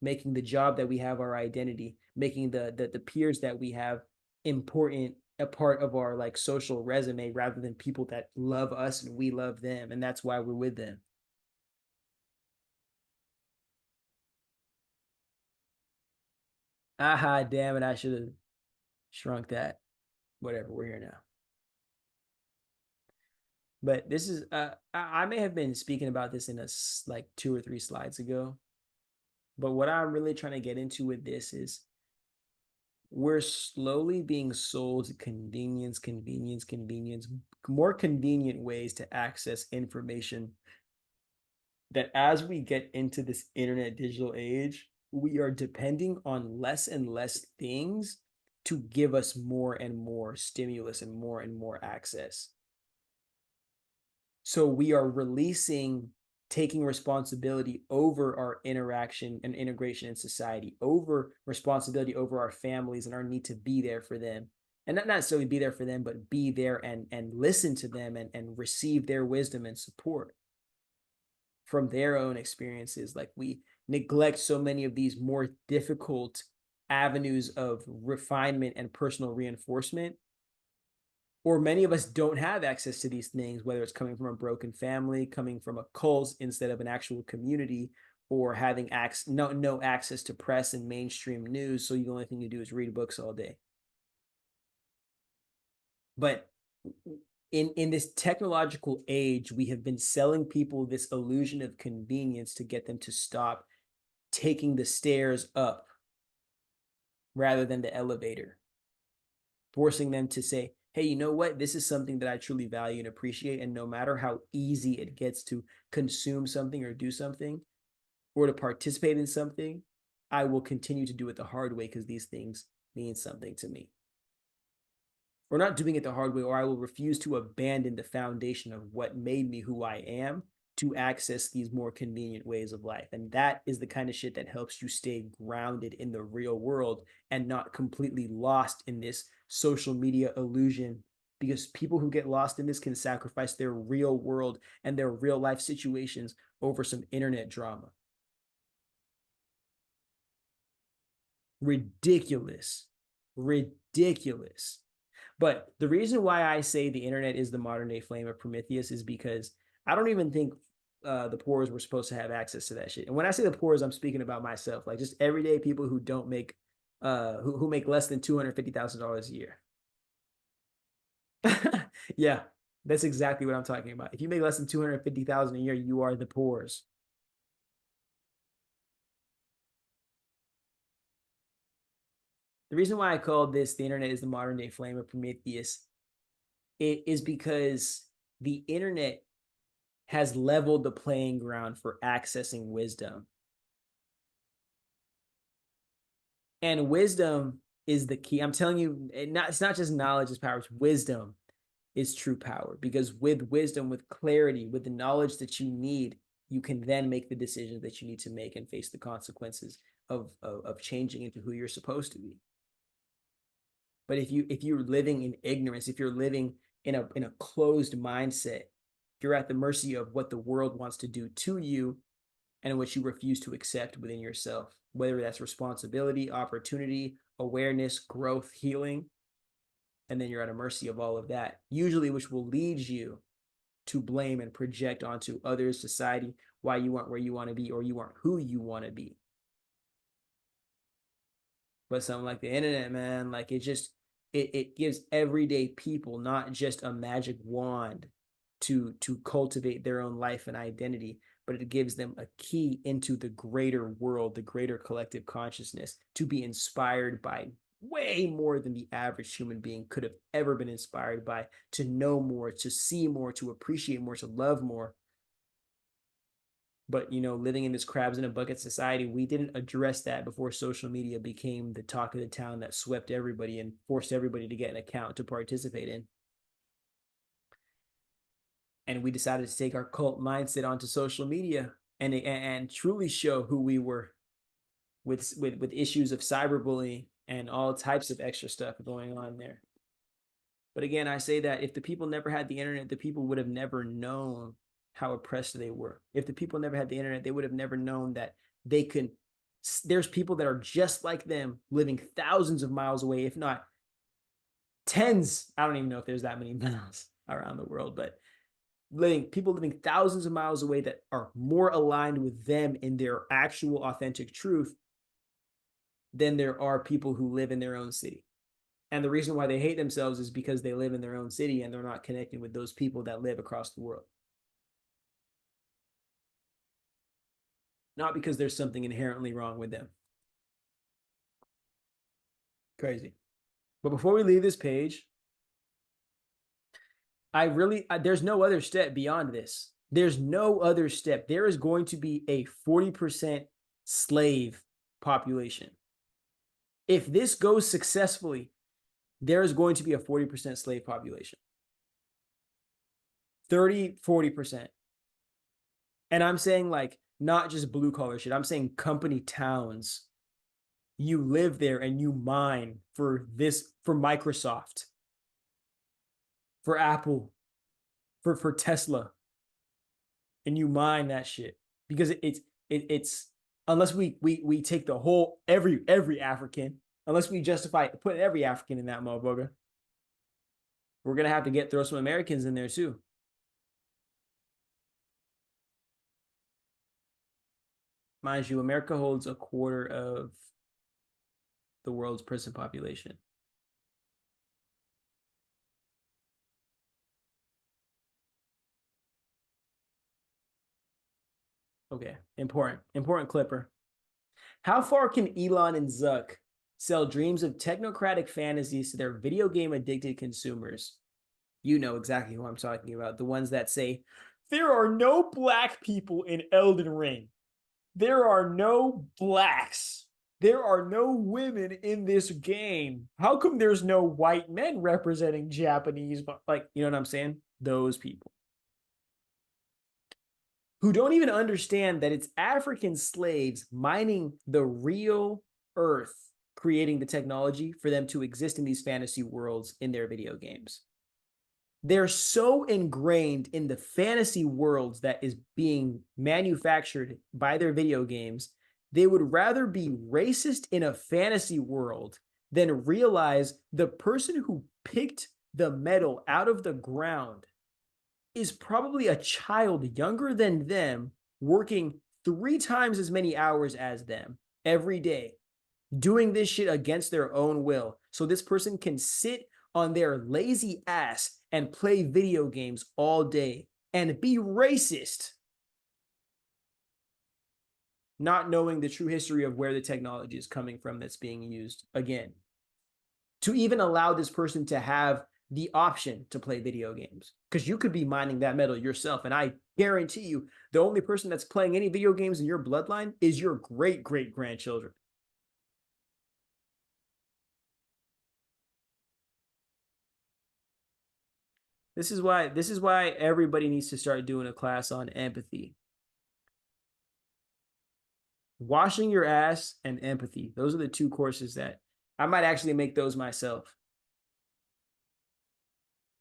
making the job that we have our identity, making the peers that we have important, a part of our like social resume rather than people that love us and we love them, and that's why we're with them. Aha, damn it, I should have shrunk that. Whatever, we're here now. But this is I may have been speaking about this in a like 2 or 3 slides ago, but what I'm really trying to get into with this is we're slowly being sold convenience, more convenient ways to access information, that as we get into this internet digital age, we are depending on less and less things to give us more and more stimulus and more access. So we are releasing, taking responsibility over our interaction and integration in society, over responsibility over our families and our need to be there for them. And not necessarily be there for them, but be there and listen to them and receive their wisdom and support from their own experiences. Like we neglect so many of these more difficult avenues of refinement and personal reinforcement, or many of us don't have access to these things, whether it's coming from a broken family, coming from a cult instead of an actual community, or having no access to press and mainstream news. So the only thing you do is read books all day. But in this technological age, we have been selling people this illusion of convenience to get them to stop taking the stairs up rather than the elevator, forcing them to say, hey, you know what? This is something that I truly value and appreciate. And no matter how easy it gets to consume something or do something or to participate in something, I will continue to do it the hard way because these things mean something to me. Or not doing it the hard way, or I will refuse to abandon the foundation of what made me who I am to access these more convenient ways of life. And that is the kind of shit that helps you stay grounded in the real world and not completely lost in this social media illusion, because people who get lost in this can sacrifice their real world and their real life situations over some internet drama. Ridiculous. Ridiculous. But the reason why I say the internet is the modern day flame of Prometheus is because I don't even think the poors were supposed to have access to that shit. And when I say the poors, I'm speaking about myself, like just everyday people who don't make, who make less than $250,000 a year. Yeah, that's exactly what I'm talking about. If you make less than 250,000 a year, you are the poors. The reason why I called this the internet is the modern day flame of Prometheus, it is because the internet has leveled the playing ground for accessing wisdom. And wisdom is the key. I'm telling you, it's not just knowledge is power, it's wisdom is true power. Because with wisdom, with clarity, with the knowledge that you need, you can then make the decisions that you need to make and face the consequences of changing into who you're supposed to be. But if you're living in ignorance, if you're living in a closed mindset, you're at the mercy of what the world wants to do to you and what you refuse to accept within yourself, whether that's responsibility, opportunity, awareness, growth, healing. And then you're at a mercy of all of that, usually which will lead you to blame and project onto others, society, why you aren't where you want to be or you aren't who you want to be. But something like the internet, man, like it gives everyday people not just a magic wand to cultivate their own life and identity, but it gives them a key into the greater world, the greater collective consciousness, to be inspired by way more than the average human being could have ever been inspired by, to know more, to see more, to appreciate more, to love more. But, you know, living in this crabs in a bucket society, we didn't address that before social media became the talk of the town that swept everybody and forced everybody to get an account to participate in. And we decided to take our cult mindset onto social media and truly show who we were with issues of cyberbullying and all types of extra stuff going on there. But again, I say that if the people never had the internet, the people would have never known how oppressed they were. If the people never had the internet, they would have never known that they could. There's people that are just like them living thousands of miles away, if not tens. I don't even know if there's that many miles around the world, but people living thousands of miles away that are more aligned with them in their actual authentic truth than there are people who live in their own city. And the reason why they hate themselves is because they live in their own city and they're not connected with those people that live across the world. Not because there's something inherently wrong with them. Crazy. But before we leave this page, there's no other step beyond this. There's no other step. There is going to be a 40% slave population. If this goes successfully, there is going to be a 40% slave population. 40%. And I'm saying like not just blue collar shit. I'm saying company towns. You live there and you mine for Microsoft, for Apple, for Tesla, and you mine that shit because it's unless we take the whole every African, unless we justify putting every African in that motherfucker, we're gonna have to throw some Americans in there too. Mind you, America holds a quarter of the world's prison population. Okay, important clipper. How far can Elon and Zuck sell dreams of technocratic fantasies to their video game addicted consumers? You know exactly who I'm talking about. The ones that say, there are no black people in Elden Ring. There are no blacks. There are no women in this game. How come there's no white men representing Japanese? Like, you know what I'm saying? Those people who don't even understand that it's African slaves mining the real earth, creating the technology for them to exist in these fantasy worlds in their video games. They're so ingrained in the fantasy worlds that is being manufactured by their video games, they would rather be racist in a fantasy world than realize the person who picked the metal out of the ground is probably a child younger than them, working 3 times as many hours as them every day, doing this shit against their own will. So this person can sit on their lazy ass and play video games all day and be racist, not knowing the true history of where the technology is coming from that's being used again. To even allow this person to have the option to play video games, because you could be mining that metal yourself, and I guarantee you the only person that's playing any video games in your bloodline is your great grandchildren. This is why everybody needs to start doing a class on empathy. Washing your ass and empathy. Those are the 2 courses that I might actually make those myself.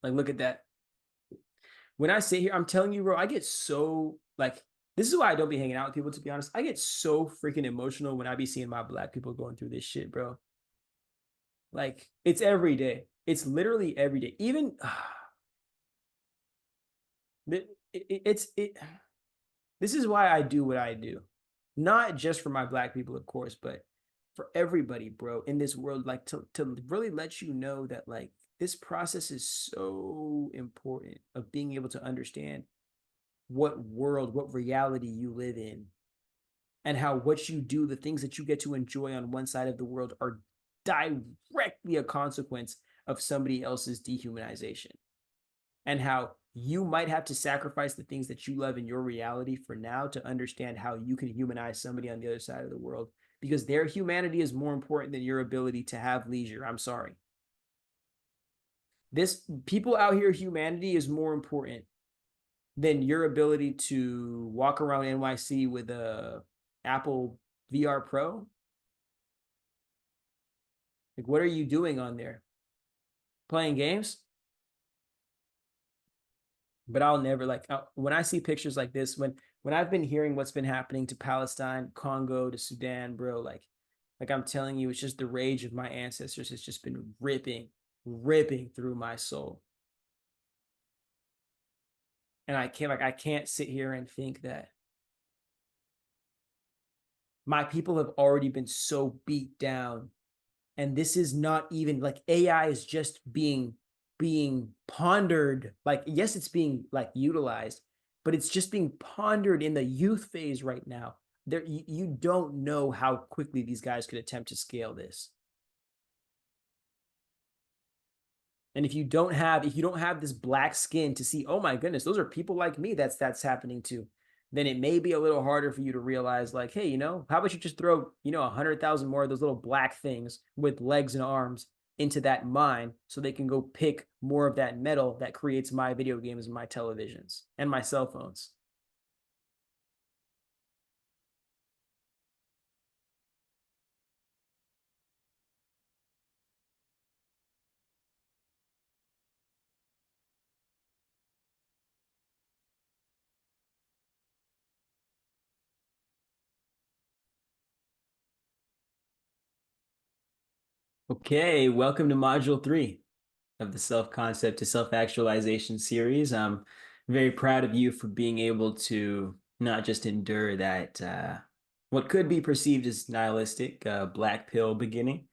Like, look at that. When I sit here, I'm telling you, bro, I get so like, this is why I don't be hanging out with people, to be honest. I get so freaking emotional when I be seeing my black people going through this shit, bro. Like, it's every day. It's literally every day. Even it's it. This is why I do what I do, not just for my black people, of course, but for everybody, bro, in this world. Like, to really let you know that like this process is so important of being able to understand what world, what reality you live in, and how what you do, the things that you get to enjoy on one side of the world, are directly a consequence of somebody else's dehumanization, and how you might have to sacrifice the things that you love in your reality for now to understand how you can humanize somebody on the other side of the world, because their humanity is more important than your ability to have leisure. I'm sorry. This people out here, humanity is more important than your ability to walk around NYC with a Apple VR Pro. Like, what are you doing on there? Playing games? But I'll never like when I see pictures like this, when I've been hearing what's been happening to Palestine, Congo, to Sudan, bro, like I'm telling you, it's just the rage of my ancestors has just been ripping through my soul. And I can't sit here and think that my people have already been so beat down, and this is not even like AI is just being pondered. Like, yes, it's being like utilized, but it's just being pondered in the youth phase right now. There, you don't know how quickly these guys could attempt to scale this. And if you don't have this black skin to see, oh my goodness, those are people like me that's happening to, then it may be a little harder for you to realize, like, hey, how about you just throw, 100,000 more of those little black things with legs and arms into that mine so they can go pick more of that metal that creates my video games and my televisions and my cell phones. Okay, welcome to module 3 of the self-concept to self-actualization series. I'm very proud of you for being able to not just endure that what could be perceived as nihilistic black pill beginning,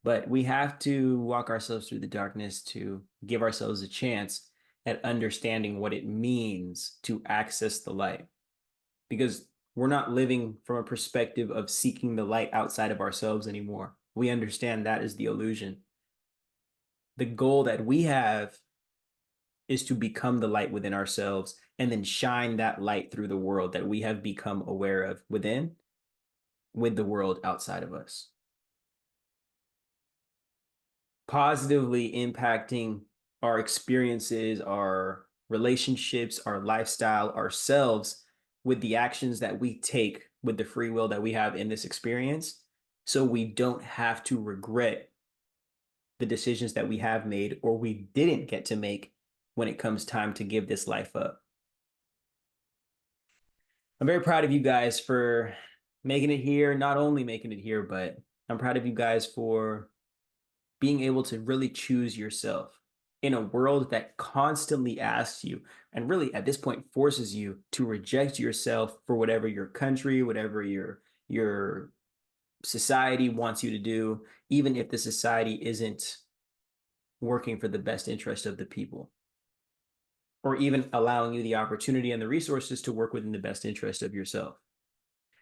but we have to walk ourselves through the darkness to give ourselves a chance at understanding what it means to access the light. Because we're not living from a perspective of seeking the light outside of ourselves anymore. We understand that is the illusion. The goal that we have is to become the light within ourselves and then shine that light through the world that we have become aware of within with the world outside of us, positively impacting our experiences, our relationships, our lifestyle, ourselves, with the actions that we take with the free will that we have in this experience, so we don't have to regret the decisions that we have made or we didn't get to make when it comes time to give this life up. I'm very proud of you guys for making it here, not only making it here, but I'm proud of you guys for being able to really choose yourself in a world that constantly asks you, and really at this point forces you to reject yourself for whatever your country, whatever your society wants you to do, even if the society isn't working for the best interest of the people, or even allowing you the opportunity and the resources to work within the best interest of yourself.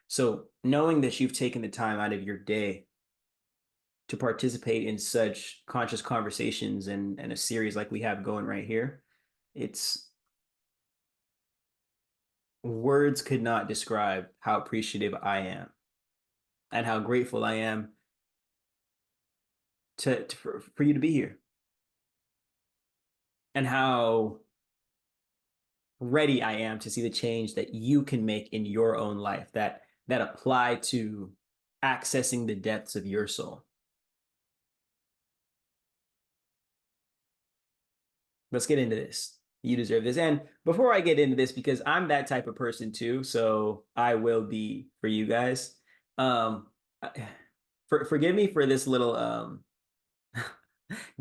So knowing that you've taken the time out of your day to participate in such conscious conversations and a series like we have going right here, it's words could not describe how appreciative I am and how grateful I am for you to be here, and how ready I am to see the change that you can make in your own life that apply to accessing the depths of your soul. let's get into this. You deserve this. And before I get into this, because I'm that type of person too, so I will be for you guys. Um, Forgive me for this little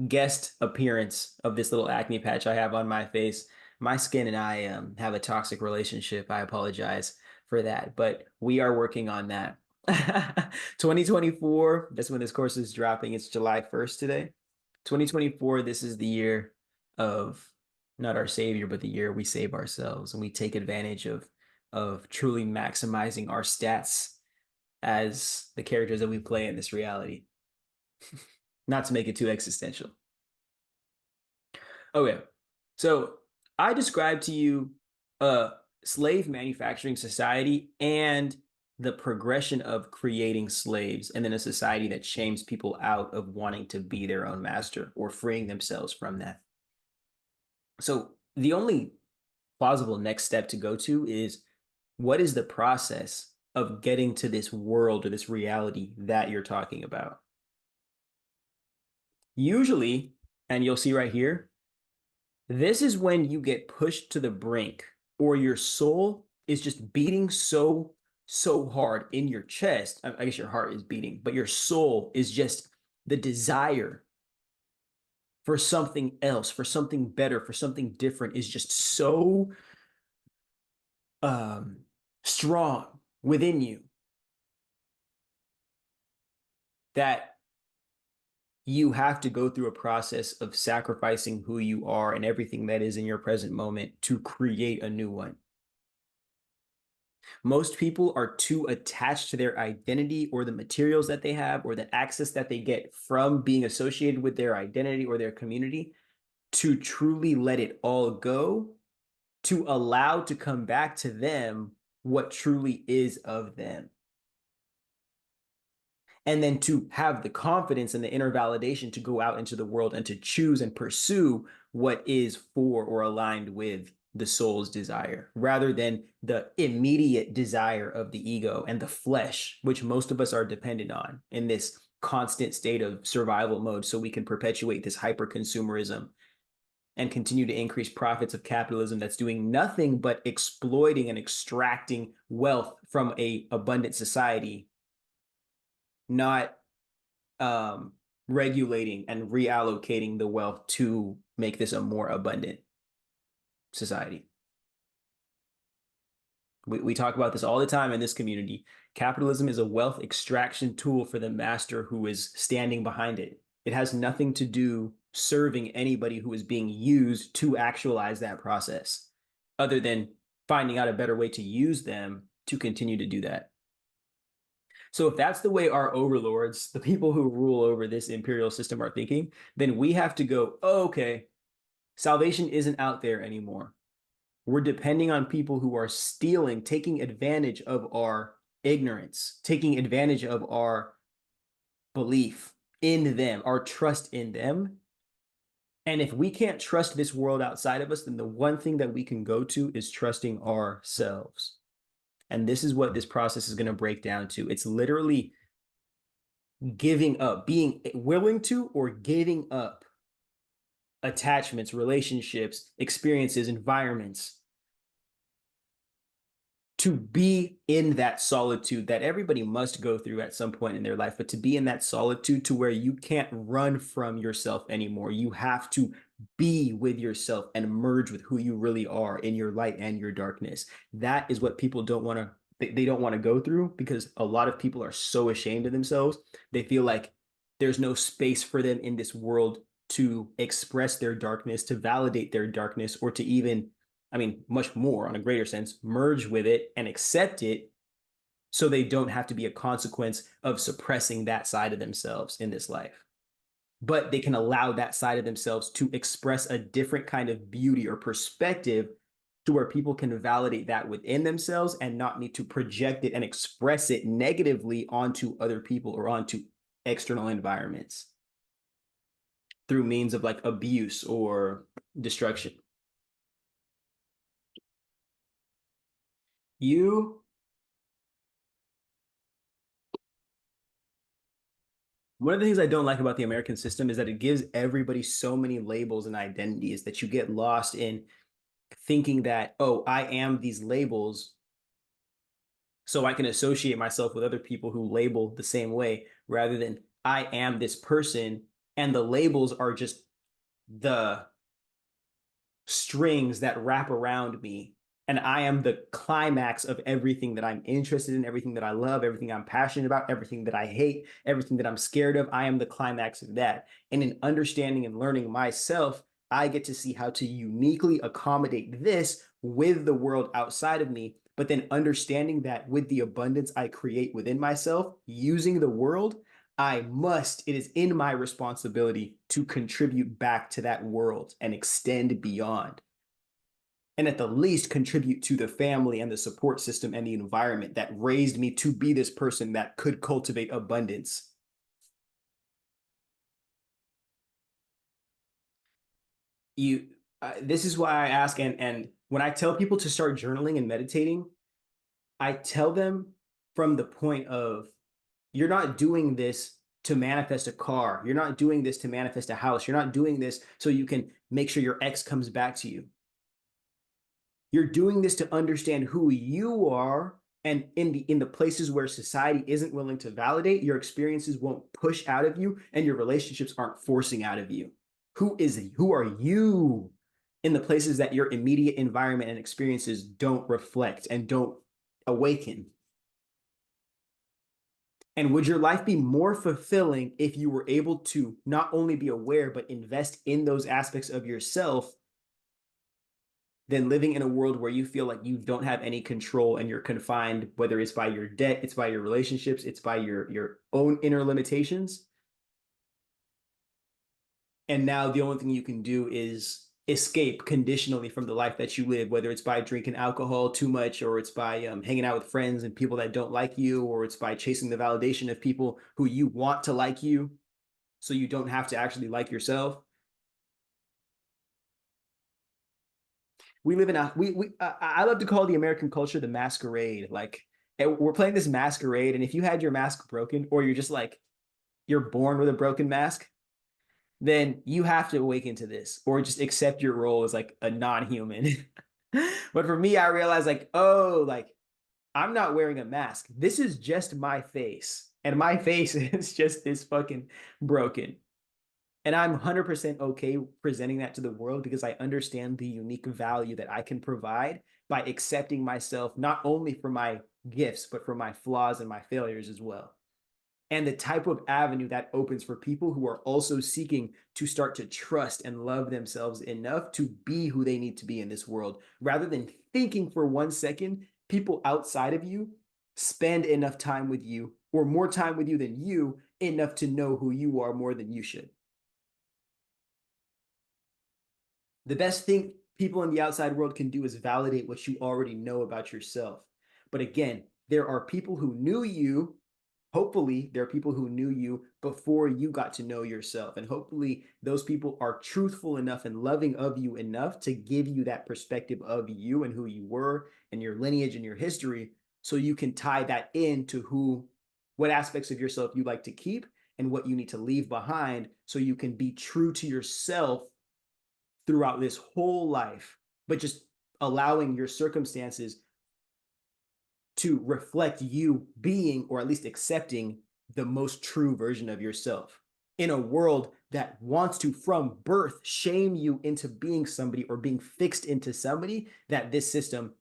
guest appearance of this little acne patch I have on my face. My skin and I have a toxic relationship. I apologize for that, but we are working on that. 2024, that's when this course is dropping. It's July 1st today. 2024, this is the year of not our savior, but the year we save ourselves and we take advantage of truly maximizing our stats as the characters that we play in this reality. Not to make it too existential. Okay, so I described to you a slave manufacturing society and the progression of creating slaves, and then a society that shames people out of wanting to be their own master or freeing themselves from that. So the only plausible next step to go to is, what is the process of getting to this world or this reality that you're talking about? Usually, and you'll see right here, this is when you get pushed to the brink, or your soul is just beating so hard in your chest. I guess your heart is beating, but your soul is just the desire for something else, for something better, for something different is just so um, strong within you that you have to go through a process of sacrificing who you are and everything that is in your present moment to create a new one. Most people are too attached to their identity or the materials that they have or the access that they get from being associated with their identity or their community to truly let it all go, to allow to come back to them what truly is of them. And then to have the confidence and the inner validation to go out into the world and to choose and pursue what is for or aligned with the soul's desire, rather than the immediate desire of the ego and the flesh, which most of us are dependent on in this constant state of survival mode, so we can perpetuate this hyper consumerism and continue to increase profits of capitalism that's doing nothing but exploiting and extracting wealth from a abundant society, not regulating and reallocating the wealth to make this a more abundant society. We talk about this all the time in this community. Capitalism is a wealth extraction tool for the master who is standing behind it. It has nothing to do serving anybody who is being used to actualize that process, other than finding out a better way to use them to continue to do that. So if that's the way our overlords, the people who rule over this imperial system, are thinking, then we have to go, oh, okay, salvation isn't out there anymore. We're depending on people who are stealing, taking advantage of our ignorance, taking advantage of our belief in them, our trust in them. And if we can't trust this world outside of us, then the one thing that we can go to is trusting ourselves. And this is what this process is going to break down to. It's literally giving up, being willing to or giving up attachments, relationships, experiences, environments to be in that solitude that everybody must go through at some point in their life, but to be in that solitude to where you can't run from yourself anymore. You have to be with yourself and merge with who you really are in your light and your darkness. That is what people don't want to, they don't want to go through, because a lot of people are so ashamed of themselves. They feel like there's no space for them in this world to express their darkness, to validate their darkness, or to even, I mean, much more on a greater sense, merge with it and accept it, so they don't have to be a consequence of suppressing that side of themselves in this life. But they can allow that side of themselves to express a different kind of beauty or perspective, to where people can validate that within themselves and not need to project it and express it negatively onto other people or onto external environments through means of like abuse or destruction. You One of the things I don't like about the American system is that it gives everybody so many labels and identities that you get lost in thinking that, oh, I am these labels, so I can associate myself with other people who label the same way, rather than I am this person and the labels are just the strings that wrap around me. And I am the climax of everything that I'm interested in, everything that I love, everything I'm passionate about, everything that I hate, everything that I'm scared of. I am the climax of that. And in understanding and learning myself, I get to see how to uniquely accommodate this with the world outside of me. But then understanding that with the abundance I create within myself, using the world, it is in my responsibility to contribute back to that world and extend beyond. And at the least, contribute to the family and the support system and the environment that raised me to be this person that could cultivate abundance. You, this is why I ask, and when I tell people to start journaling and meditating, I tell them from the point of you're not doing this to manifest a car. You're not doing this to manifest a house. You're not doing this so you can make sure your ex comes back to you. You're doing this to understand who you are, and in the places where society isn't willing to validate, your experiences won't push out of you and your relationships aren't forcing out of you. Who are you in the places that your immediate environment and experiences don't reflect and don't awaken? And would your life be more fulfilling if you were able to not only be aware, but invest in those aspects of yourself than living in a world where you feel like you don't have any control and you're confined, whether it's by your debt, it's by your relationships, it's by your own inner limitations? And now the only thing you can do is escape conditionally from the life that you live, whether it's by drinking alcohol too much, or it's by hanging out with friends and people that don't like you, or it's by chasing the validation of people who you want to like you so you don't have to actually like yourself. We live in a I love to call the American culture the masquerade. Like we're playing this masquerade, and if you had your mask broken, or you're just like you're born with a broken mask, then you have to awaken to this, or just accept your role as like a non-human. But for me, I realized like, oh, like I'm not wearing a mask. This is just my face, and my face is just this fucking broken. And I'm 100% okay presenting that to the world because I understand the unique value that I can provide by accepting myself, not only for my gifts, but for my flaws and my failures as well. And the type of avenue that opens for people who are also seeking to start to trust and love themselves enough to be who they need to be in this world, rather than thinking for 1 second people outside of you spend enough time with you, or more time with you than you, enough to know who you are more than you should. The best thing people in the outside world can do is validate what you already know about yourself. But again, there are people who knew you. Hopefully, there are people who knew you before you got to know yourself. And hopefully, those people are truthful enough and loving of you enough to give you that perspective of you and who you were and your lineage and your history, so you can tie that into what aspects of yourself you like to keep and what you need to leave behind, so you can be true to yourself throughout this whole life, but just allowing your circumstances to reflect you being, or at least accepting, the most true version of yourself in a world that wants to, from birth, shame you into being somebody or being fixed into somebody that this system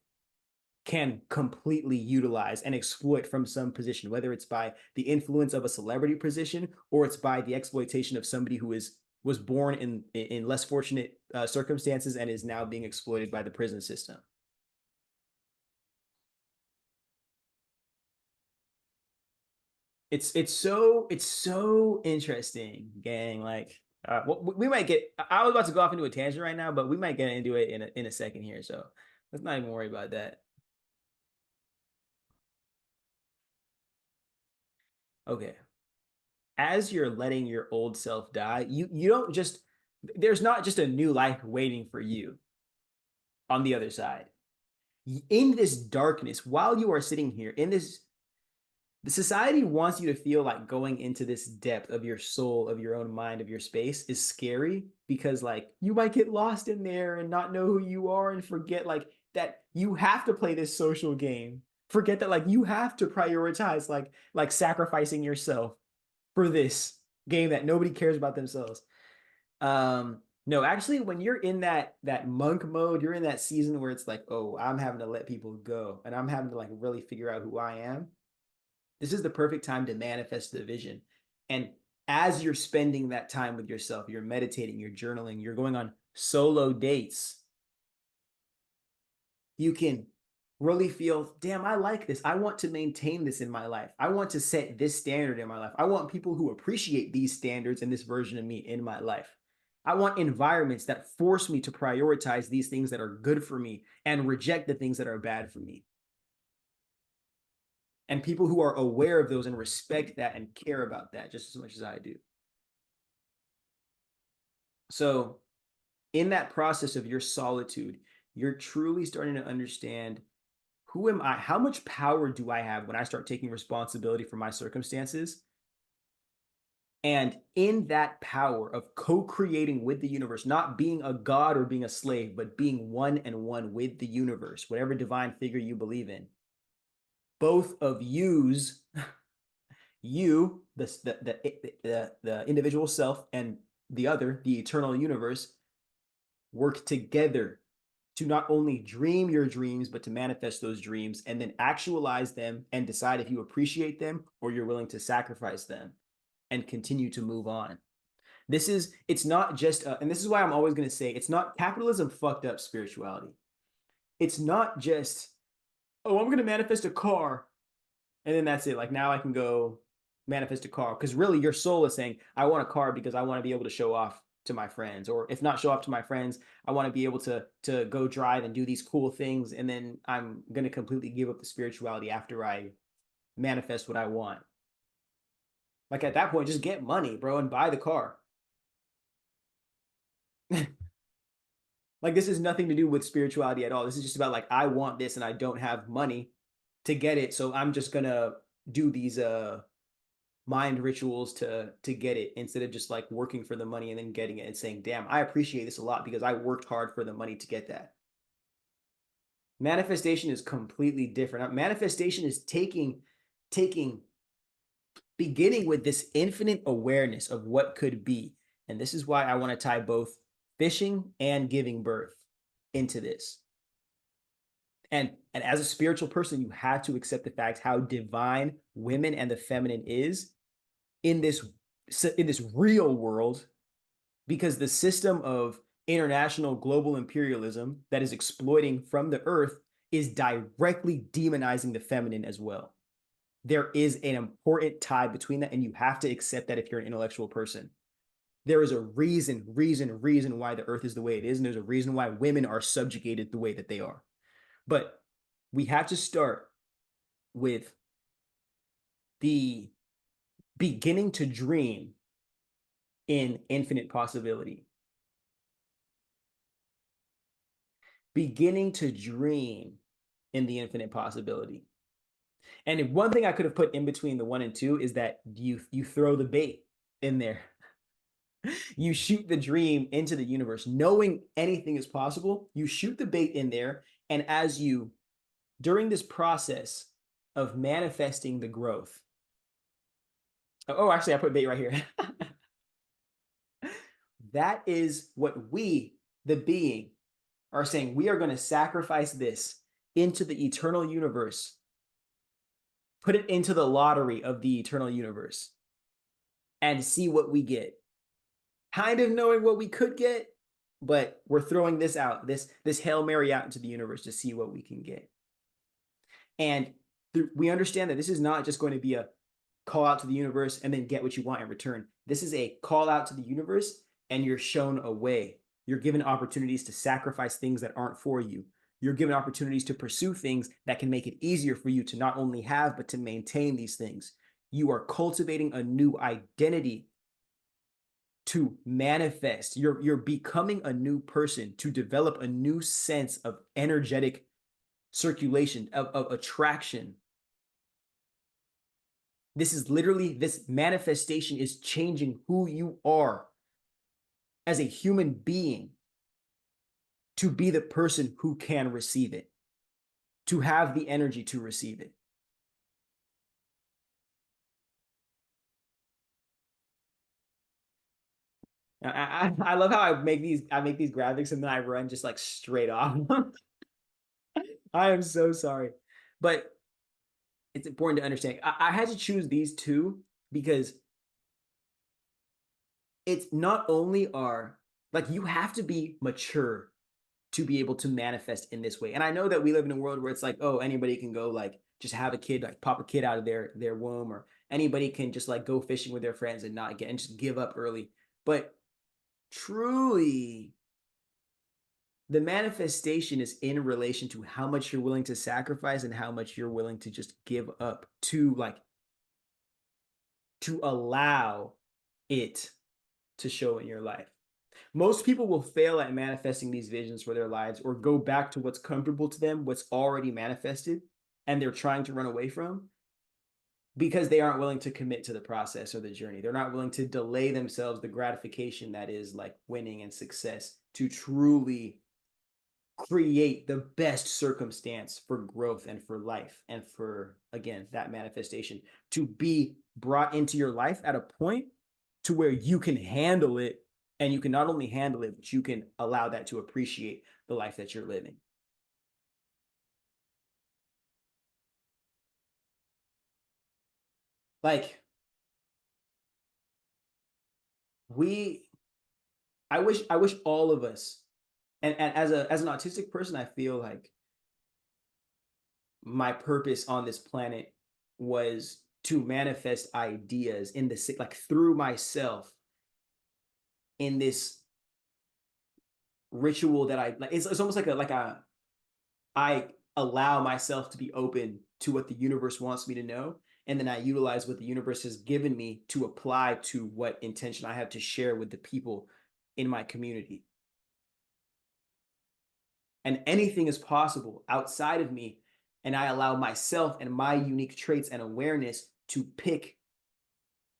can completely utilize and exploit from some position, whether it's by the influence of a celebrity position, or it's by the exploitation of somebody who was born in less fortunate circumstances and is now being exploited by the prison system. It's so interesting, gang. Like, we might get. I was about to go off into a tangent right now, but we might get into it in a second here. So let's not even worry about that. Okay. As you're letting your old self die, you don't just. There's not just a new life waiting for you on the other side. In this darkness, while you are sitting here in this, The society wants you to feel like going into this depth of your soul, of your own mind, of your space is scary because like you might get lost in there and not know who you are and forget like that you have to play this social game. Forget that like you have to prioritize like sacrificing yourself for this game that nobody cares about themselves. No, actually, when you're in that monk mode, you're in that season where it's like, oh, I'm having to let people go and I'm having to like really figure out who I am. This is the perfect time to manifest the vision. And as you're spending that time with yourself, you're meditating, you're journaling, you're going on solo dates, you can really feel, damn, I like this. I want to maintain this in my life. I want to set this standard in my life. I want people who appreciate these standards and this version of me in my life. I want environments that force me to prioritize these things that are good for me and reject the things that are bad for me. And people who are aware of those and respect that and care about that just as much as I do. So, in that process of your solitude, you're truly starting to understand, who am I? How much power do I have when I start taking responsibility for my circumstances? And in that power of co creating with the universe, not being a god or being a slave, but being one and one with the universe, whatever divine figure you believe in, both of you, the individual self, and the other, the eternal universe, work together to not only dream your dreams, but to manifest those dreams and then actualize them and decide if you appreciate them or you're willing to sacrifice them and continue to move on. It's not just, and this is why I'm always going to say, it's not capitalism fucked up spirituality. It's not just, oh, I'm going to manifest a car and then that's it. Like now I can go manifest a car. Because really, your soul is saying, I want a car because I want to be able to show off to my friends. Or if not show off to my friends, I want to be able to go drive and do these cool things. And then I'm going to completely give up the spirituality after I manifest what I want. Like at that point, just get money, bro, and buy the car. Like this has nothing to do with spirituality at all. This is just about like I want this and I don't have money to get it, so I'm just gonna do these mind rituals to get it instead of just like working for the money and then getting it and saying, damn, I appreciate this a lot because I worked hard for the money to get that. Manifestation is completely different. Manifestation is taking beginning with this infinite awareness of what could be. And this is why I want to tie both fishing and giving birth into this. And as a spiritual person, you have to accept the fact how divine women and the feminine is in this real world, because the system of international global imperialism that is exploiting from the earth is directly demonizing the feminine as well. There is an important tie between that, and you have to accept that if you're an intellectual person. There is a reason why the earth is the way it is, and there's a reason why women are subjugated the way that they are. But we have to start with the beginning to dream in infinite possibility. Beginning to dream in the infinite possibility. And one thing I could have put in between the 1 and 2 is that you throw the bait in there. You shoot the dream into the universe, knowing anything is possible. You shoot the bait in there, and as you, during this process of manifesting the growth. Oh, actually, I put bait right here. That is what we, the being, are saying. We are going to sacrifice this into the eternal universe, put it into the lottery of the eternal universe, and see what we get. Kind of knowing what we could get, but we're throwing this out, this Hail Mary out into the universe to see what we can get. And we understand that this is not just going to be a call out to the universe and then get what you want in return. This is a call out to the universe and you're shown a way. You're given opportunities to sacrifice things that aren't for you. You're given opportunities to pursue things that can make it easier for you to not only have, but to maintain these things. You are cultivating a new identity to manifest. You're becoming a new person, to develop a new sense of energetic circulation, of attraction. This is literally, this manifestation is changing who you are as a human being to be the person who can receive it, to have the energy to receive it. I love how I make these graphics and then I run just like straight off. I am so sorry. But it's important to understand. I had to choose these two because it's not only are like you have to be mature to be able to manifest in this way. And I know that we live in a world where it's like, oh, anybody can go like just have a kid, like pop a kid out of their womb, or anybody can just like go fishing with their friends and not get and just give up early. But truly, the manifestation is in relation to how much you're willing to sacrifice and how much you're willing to just give up to like to allow it to show in your life. Most people will fail at manifesting these visions for their lives or go back to what's comfortable to them, what's already manifested, and they're trying to run away from because they aren't willing to commit to the process or the journey. They're not willing to delay themselves the gratification that is like winning and success to truly create the best circumstance for growth and for life and for, again, that manifestation to be brought into your life at a point to where you can handle it, and you can not only handle it, but you can allow that to appreciate the life that you're living. Like we I wish all of us, and as an autistic person, I feel like my purpose on this planet was to manifest ideas in the like through myself in this ritual that I like. It's almost like a I allow myself to be open to what the universe wants me to know, and then I utilize what the universe has given me to apply to what intention I have to share with the people in my community. And anything is possible outside of me, and I allow myself and my unique traits and awareness to pick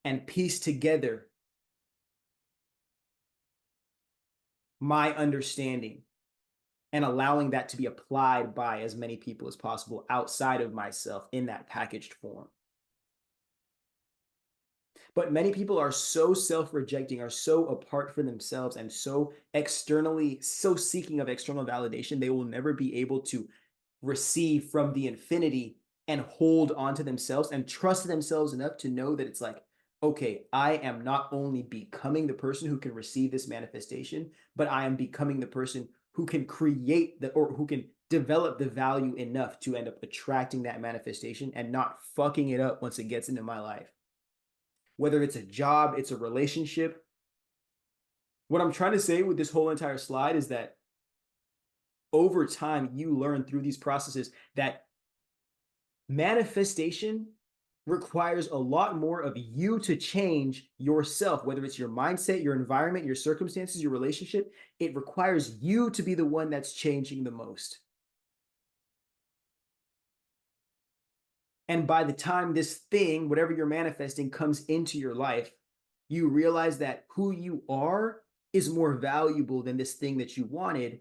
and piece together my understanding and allowing that to be applied by as many people as possible outside of myself in that packaged form. But many people are so self-rejecting, are so apart from themselves, and so externally, so seeking of external validation, they will never be able to receive from the infinity and hold on to themselves and trust themselves enough to know that it's like, okay, I am not only becoming the person who can receive this manifestation, but I am becoming the person who can create the, or who can develop the value enough to end up attracting that manifestation and not fucking it up once it gets into my life. Whether it's a job, it's a relationship. What I'm trying to say with this whole entire slide is that over time, you learn through these processes that manifestation requires a lot more of you to change yourself, whether it's your mindset, your environment, your circumstances, your relationship. It requires you to be the one that's changing the most. And by the time this thing, whatever you're manifesting, comes into your life, you realize that who you are is more valuable than this thing that you wanted.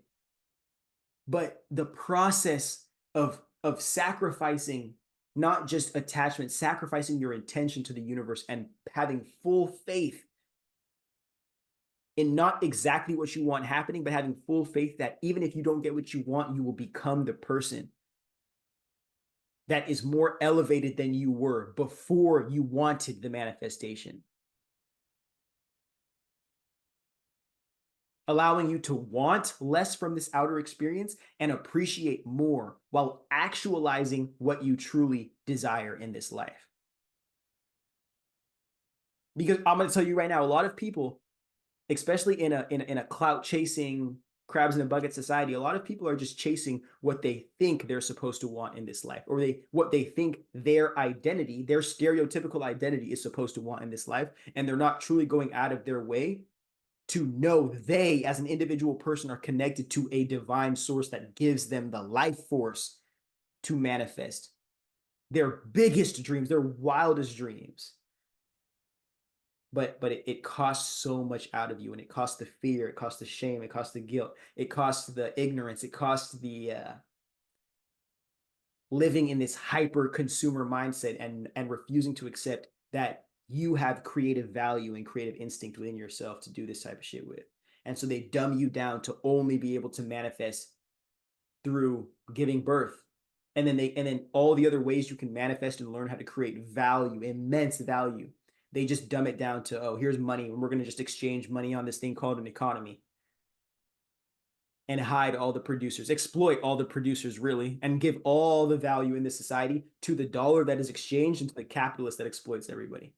But the process of sacrificing not just attachment, sacrificing your intention to the universe and having full faith in not exactly what you want happening, but having full faith that even if you don't get what you want, you will become the person that is more elevated than you were before you wanted the manifestation. Allowing you to want less from this outer experience and appreciate more while actualizing what you truly desire in this life. Because I'm going to tell you right now, a lot of people, especially in a clout chasing, crabs in a bucket society, a lot of people are just chasing what they think they're supposed to want in this life, or what they think their identity, their stereotypical identity is supposed to want in this life, and they're not truly going out of their way to know they, as an individual person, are connected to a divine source that gives them the life force to manifest their biggest dreams, their wildest dreams. But it costs so much out of you, and it costs the fear, it costs the shame, it costs the guilt, it costs the ignorance, it costs the living in this hyper consumer mindset and refusing to accept that you have creative value and creative instinct within yourself to do this type of shit with. And so they dumb you down to only be able to manifest through giving birth. And then all the other ways you can manifest and learn how to create value, immense value, they just dumb it down to, oh, here's money, and we're going to just exchange money on this thing called an economy, and hide all the producers, exploit all the producers, really, and give all the value in this society to the dollar that is exchanged into the capitalist that exploits everybody.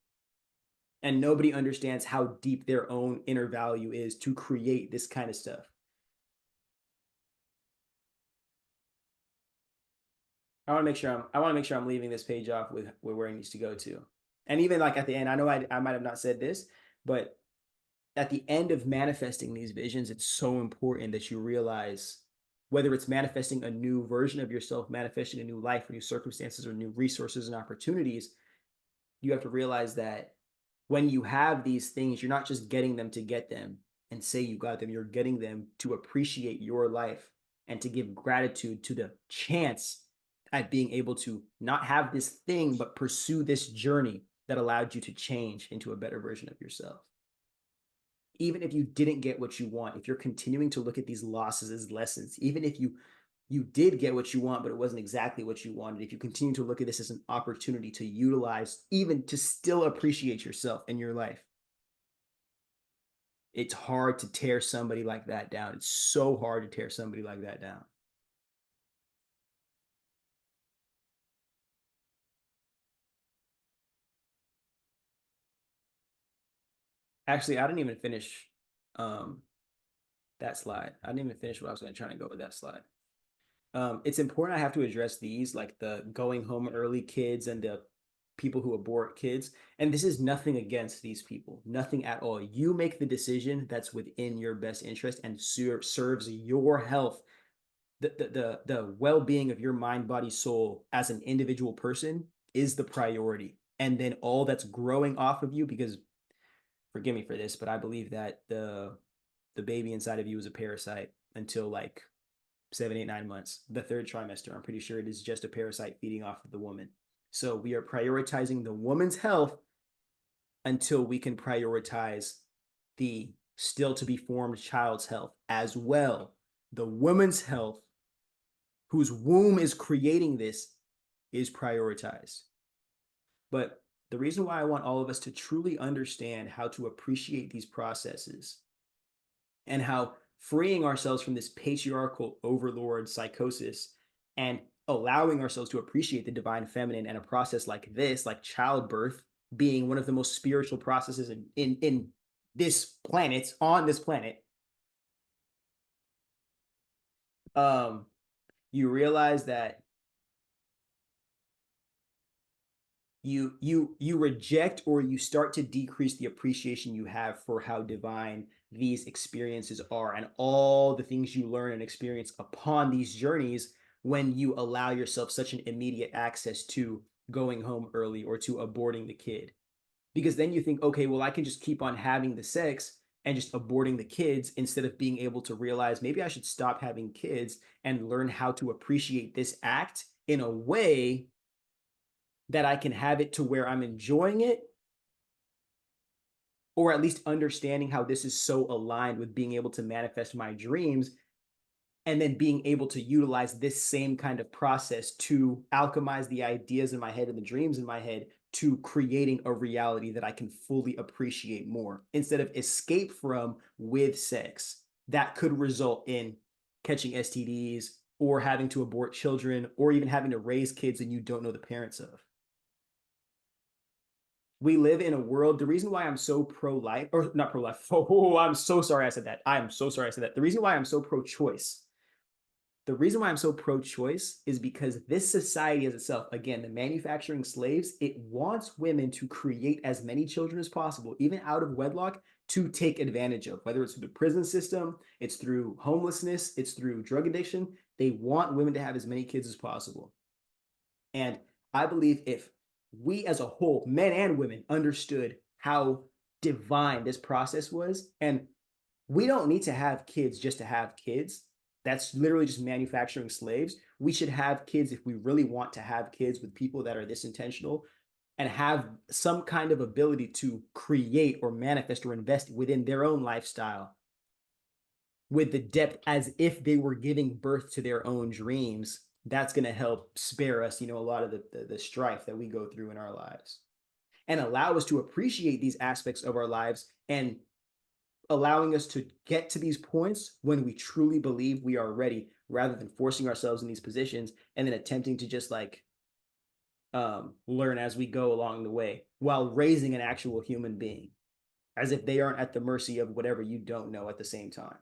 And nobody understands how deep their own inner value is to create this kind of stuff. I want to make sure I'm leaving this page off with where it needs to go to. And even like at the end, I know I might have not said this, but at the end of manifesting these visions, it's so important that you realize, whether it's manifesting a new version of yourself, manifesting a new life, or new circumstances, or new resources and opportunities, you have to realize that when you have these things, you're not just getting them to get them and say you got them, you're getting them to appreciate your life and to give gratitude to the chance at being able to not have this thing, but pursue this journey that allowed you to change into a better version of yourself. Even if you didn't get what you want, if you're continuing to look at these losses as lessons, even if you did get what you want, but it wasn't exactly what you wanted, if you continue to look at this as an opportunity to utilize, even to still appreciate yourself in your life, it's hard to tear somebody like that down. It's so hard to tear somebody like that down. Actually, I didn't even finish um, that slide. I didn't even finish what I was going to try and go with that slide. It's important I have to address these, like the going home early kids and the people who abort kids. And this is nothing against these people, nothing at all. You make the decision that's within your best interest and serves your health, the well-being of your mind, body, soul as an individual person is the priority. And then all that's growing off of you, because forgive me for this, but I believe that the baby inside of you is a parasite until like 7, 8, 9 months. The third trimester, I'm pretty sure it is just a parasite feeding off of the woman. So we are prioritizing the woman's health until we can prioritize the still to be formed child's health as well. The woman's health, whose womb is creating this, is prioritized. But the reason why I want all of us to truly understand how to appreciate these processes and how freeing ourselves from this patriarchal overlord psychosis and allowing ourselves to appreciate the divine feminine and a process like this, like childbirth, being one of the most spiritual processes in this planet, on this planet, you realize that you reject, or you start to decrease the appreciation you have for how divine these experiences are and all the things you learn and experience upon these journeys when you allow yourself such an immediate access to going home early or to aborting the kid. Because then you think, okay, well, I can just keep on having the sex and just aborting the kids instead of being able to realize maybe I should stop having kids and learn how to appreciate this act in a way that I can have it to where I'm enjoying it, or at least understanding how this is so aligned with being able to manifest my dreams, and then being able to utilize this same kind of process to alchemize the ideas in my head and the dreams in my head to creating a reality that I can fully appreciate more, instead of escape from with sex that could result in catching STDs or having to abort children or even having to raise kids that you don't know the parents of. We live in a world. The reason why I'm so pro-life, or not pro-life, oh, I'm so sorry I said that. I'm so sorry I said that. The reason why I'm so pro-choice, the reason why I'm so pro-choice is because this society as itself, again, the manufacturing slaves, it wants women to create as many children as possible, even out of wedlock, to take advantage of, whether it's through the prison system, it's through homelessness, it's through drug addiction. They want women to have as many kids as possible. And I believe if we as a whole, men and women, understood how divine this process was, and we don't need to have kids just to have kids. That's literally just manufacturing slaves. We should have kids if we really want to have kids with people that are this intentional and have some kind of ability to create or manifest or invest within their own lifestyle with the depth as if they were giving birth to their own dreams. That's going to help spare us, a lot of the strife that we go through in our lives and allow us to appreciate these aspects of our lives and allowing us to get to these points when we truly believe we are ready rather than forcing ourselves in these positions and then attempting to just learn as we go along the way while raising an actual human being as if they aren't at the mercy of whatever you don't know at the same time.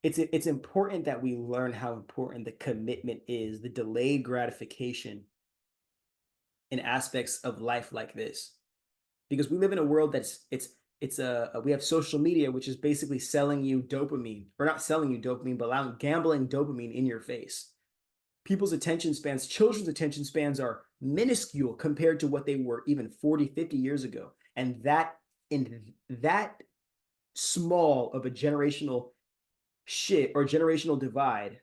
It's important that we learn how important the commitment is, the delayed gratification in aspects of life like this, because we live in a world that's it's we have social media, which is basically selling you dopamine, or not selling you dopamine, but allowing gambling dopamine in your face. People's attention spans, children's attention spans are minuscule compared to what they were even 40, 50 years ago. And that in that small of a generational shit or generational divide,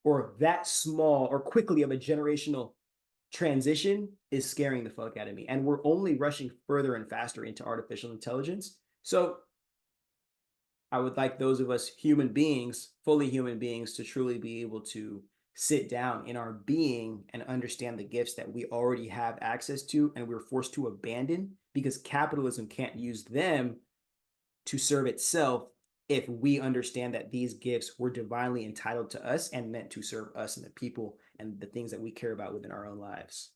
or that small or quickly of a generational transition is scaring the fuck out of me. And we're only rushing further and faster into artificial intelligence. So I would like those of us human beings, fully human beings, to truly be able to sit down in our being and understand the gifts that we already have access to and we're forced to abandon because capitalism can't use them to serve itself if we understand that these gifts were divinely entitled to us and meant to serve us and the people and the things that we care about within our own lives.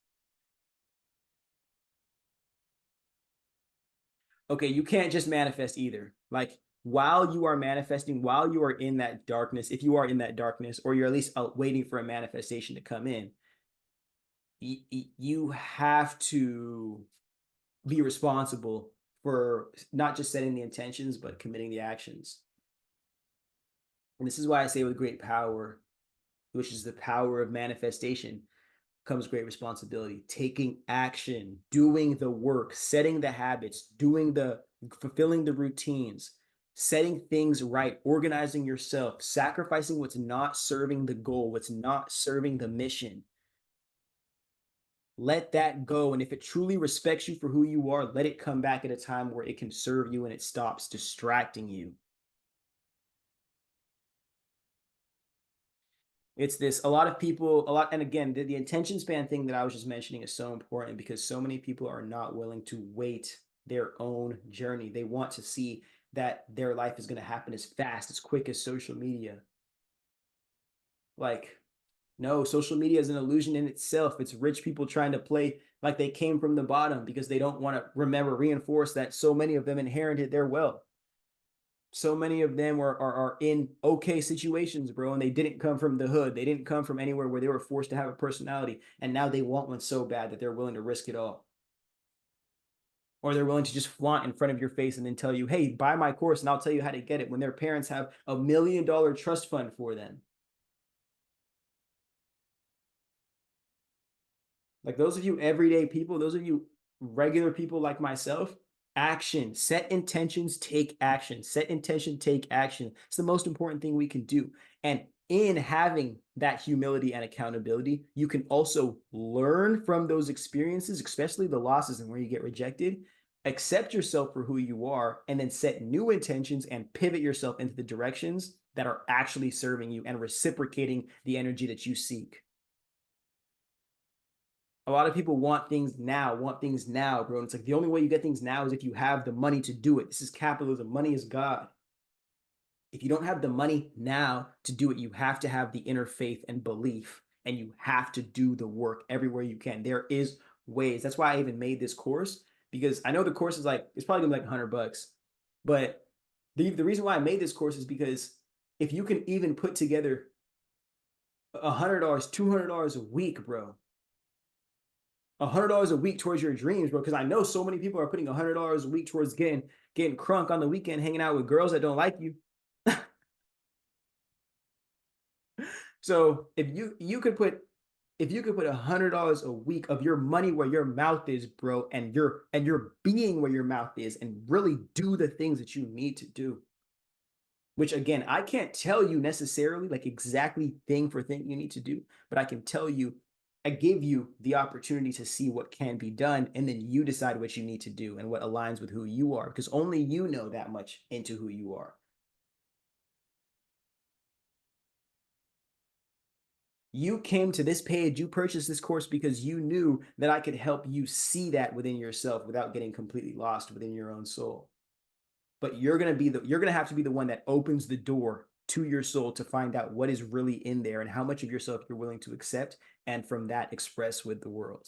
Okay, you can't just manifest either. Like while you are manifesting, while you are in that darkness, if you are in that darkness, or you're at least waiting for a manifestation to come in, you have to be responsible for not just setting the intentions, but committing the actions. And this is why I say with great power, which is the power of manifestation, comes great responsibility. Taking action, doing the work, setting the habits, fulfilling the routines, setting things right, organizing yourself, sacrificing what's not serving the goal, what's not serving the mission. Let that go. And if it truly respects you for who you are, let it come back at a time where it can serve you and it stops distracting you. It's this, a lot of people, and again, the attention span thing that I was just mentioning is so important because so many people are not willing to wait their own journey. They want to see that their life is going to happen as fast, as quick as social media. Like, no, social media is an illusion in itself. It's rich people trying to play like they came from the bottom because they don't want to reinforce that so many of them inherited their wealth. So many of them are in okay situations, bro, and they didn't come from the hood. They didn't come from anywhere where they were forced to have a personality, and now they want one so bad that they're willing to risk it all. Or they're willing to just flaunt in front of your face and then tell you, hey, buy my course and I'll tell you how to get it when their parents have $1 million trust fund for them. Like those of you everyday people, those of you regular people like myself, action, set intentions, take action, set intention, take action. It's the most important thing we can do. And in having that humility and accountability, you can also learn from those experiences, especially the losses and where you get rejected, accept yourself for who you are, and then set new intentions and pivot yourself into the directions that are actually serving you and reciprocating the energy that you seek. A lot of people want things now, bro. And it's like the only way you get things now is if you have the money to do it. This is capitalism. Money is God. If you don't have the money now to do it, you have to have the inner faith and belief, and you have to do the work everywhere you can. There is ways. That's why I even made this course, because I know the course is like, it's probably gonna be like $100, but the reason why I made this course is because if you can even put together $100, $200 a week, bro, $100 a week towards your dreams, bro. Because I know so many people are putting $100 a week towards getting crunk on the weekend, hanging out with girls that don't like you. So if you could put $100 a week of your money where your mouth is, bro, and your being where your mouth is, and really do the things that you need to do, which again, I can't tell you necessarily like exactly thing for thing you need to do, but I can tell you, I give you the opportunity to see what can be done, and then you decide what you need to do and what aligns with who you are, because only you know that much into who you are. You came to this page, you purchased this course because you knew that I could help you see that within yourself without getting completely lost within your own soul. But you're gonna have to be the one that opens the door to your soul to find out what is really in there and how much of yourself you're willing to accept, and from that express with the world.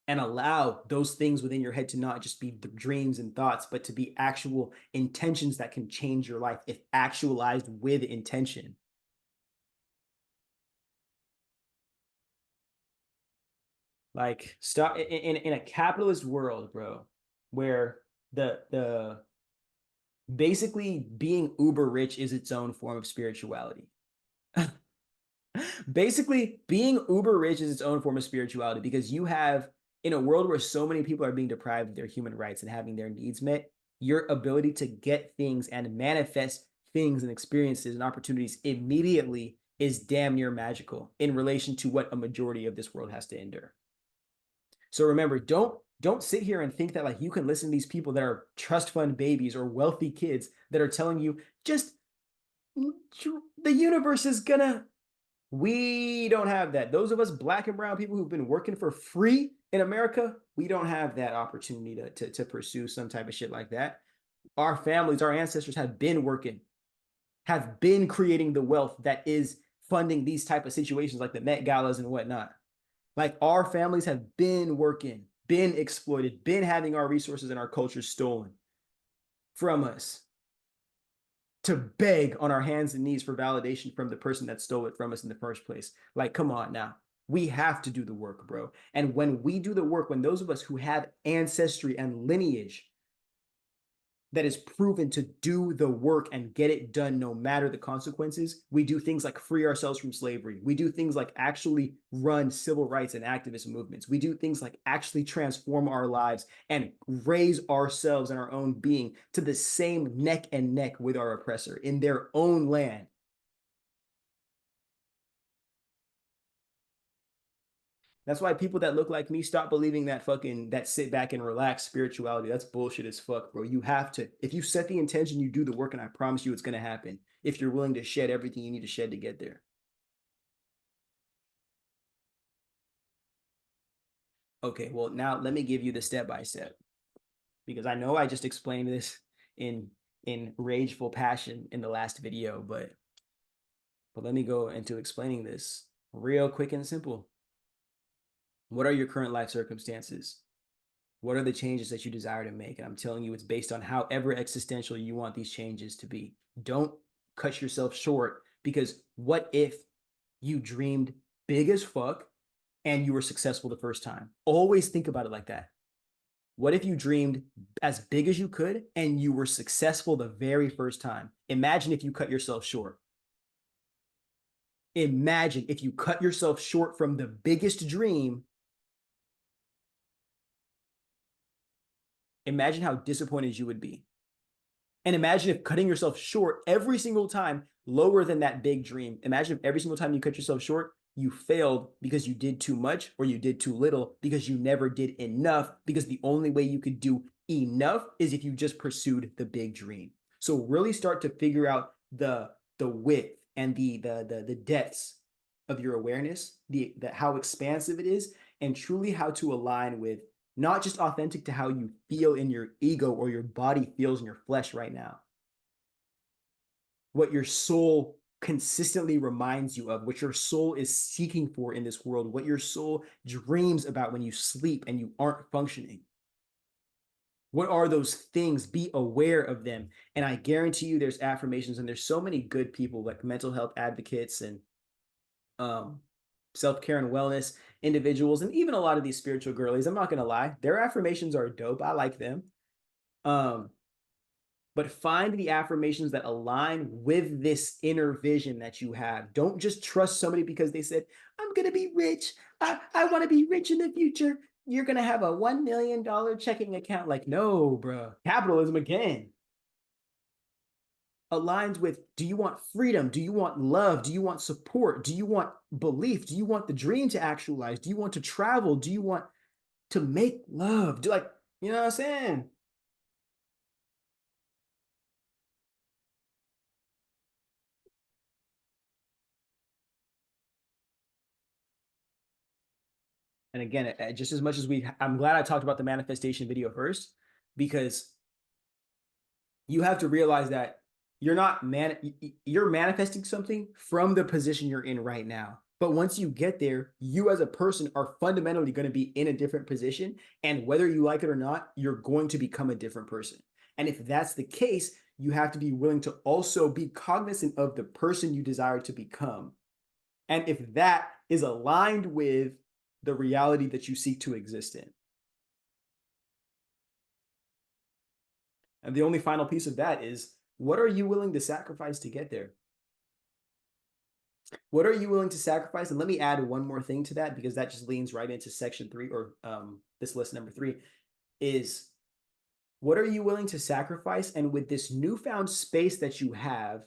And allow those things within your head to not just be dreams and thoughts, but to be actual intentions that can change your life if actualized with intention. Like stop in a capitalist world, bro, where the basically being uber rich is its own form of spirituality. Basically, being uber rich is its own form of spirituality, because you have, in a world where so many people are being deprived of their human rights and having their needs met, your ability to get things and manifest things and experiences and opportunities immediately is damn near magical in relation to what a majority of this world has to endure. So remember, don't sit here and think that like you can listen to these people that are trust fund babies or wealthy kids that are telling you just the universe is gonna. We don't have that. Those of us black and brown people who've been working for free in America, we don't have that opportunity to pursue some type of shit like that. Our families, our ancestors have been working, have been creating the wealth that is funding these type of situations like the Met Galas and whatnot. Like our families have been working, been exploited, been having our resources and our culture stolen from us to beg on our hands and knees for validation from the person that stole it from us in the first place. Like, come on now. We have to do the work, bro. And when we do the work, when those of us who have ancestry and lineage that is proven to do the work and get it done no matter the consequences, we do things like free ourselves from slavery. We do things like actually run civil rights and activist movements. We do things like actually transform our lives and raise ourselves and our own being to the same neck and neck with our oppressor in their own land. That's why people that look like me stop believing that fucking that sit back and relax spirituality. That's bullshit as fuck, bro. You have to, if you set the intention, you do the work, and I promise you it's gonna happen if you're willing to shed everything you need to shed to get there. Okay, well now let me give you the step by step, because I know I just explained this in rageful passion in the last video, but let me go into explaining this real quick and simple. What are your current life circumstances? What are the changes that you desire to make? And I'm telling you, it's based on however existential you want these changes to be. Don't cut yourself short, because what if you dreamed big as fuck and you were successful the first time? Always think about it like that. What if you dreamed as big as you could and you were successful the very first time? Imagine if you cut yourself short. Imagine if you cut yourself short from the biggest dream. Imagine how disappointed you would be. And imagine if cutting yourself short every single time lower than that big dream. Imagine if every single time you cut yourself short, you failed because you did too much, or you did too little because you never did enough, because the only way you could do enough is if you just pursued the big dream. So really start to figure out the width and the depths of your awareness, the how expansive it is, and truly how to align with not just authentic to how you feel in your ego or your body feels in your flesh right now, what your soul consistently reminds you of, what your soul is seeking for in this world, what your soul dreams about when you sleep and you aren't functioning. What are those things? Be aware of them. And I guarantee you there's affirmations, and there's so many good people like mental health advocates and um, self-care and wellness individuals, and even a lot of these spiritual girlies. I'm not going to lie. Their affirmations are dope. I like them. Um, but find the affirmations that align with this inner vision that you have. Don't just trust somebody because they said, I'm going to be rich. I want to be rich in the future. You're going to have a $1 million checking account. Like, no, bro. Capitalism again. Aligns with, do you want freedom? Do you want love? Do you want support? Do you want belief? Do you want the dream to actualize? Do you want to travel? Do you want to make love? Do like, you know what I'm saying? And again, just as much as I'm glad I talked about the manifestation video first, because you have to realize that you're not you're manifesting something from the position you're in right now. But once you get there, you as a person are fundamentally going to be in a different position. And whether you like it or not, you're going to become a different person. And if that's the case, you have to be willing to also be cognizant of the person you desire to become. And if that is aligned with the reality that you seek to exist in. And the only final piece of that is, what are you willing to sacrifice to get there? What are you willing to sacrifice? And let me add one more thing to that, because that just leans right into section 3, or this list number 3, is what are you willing to sacrifice? And with this newfound space that you have,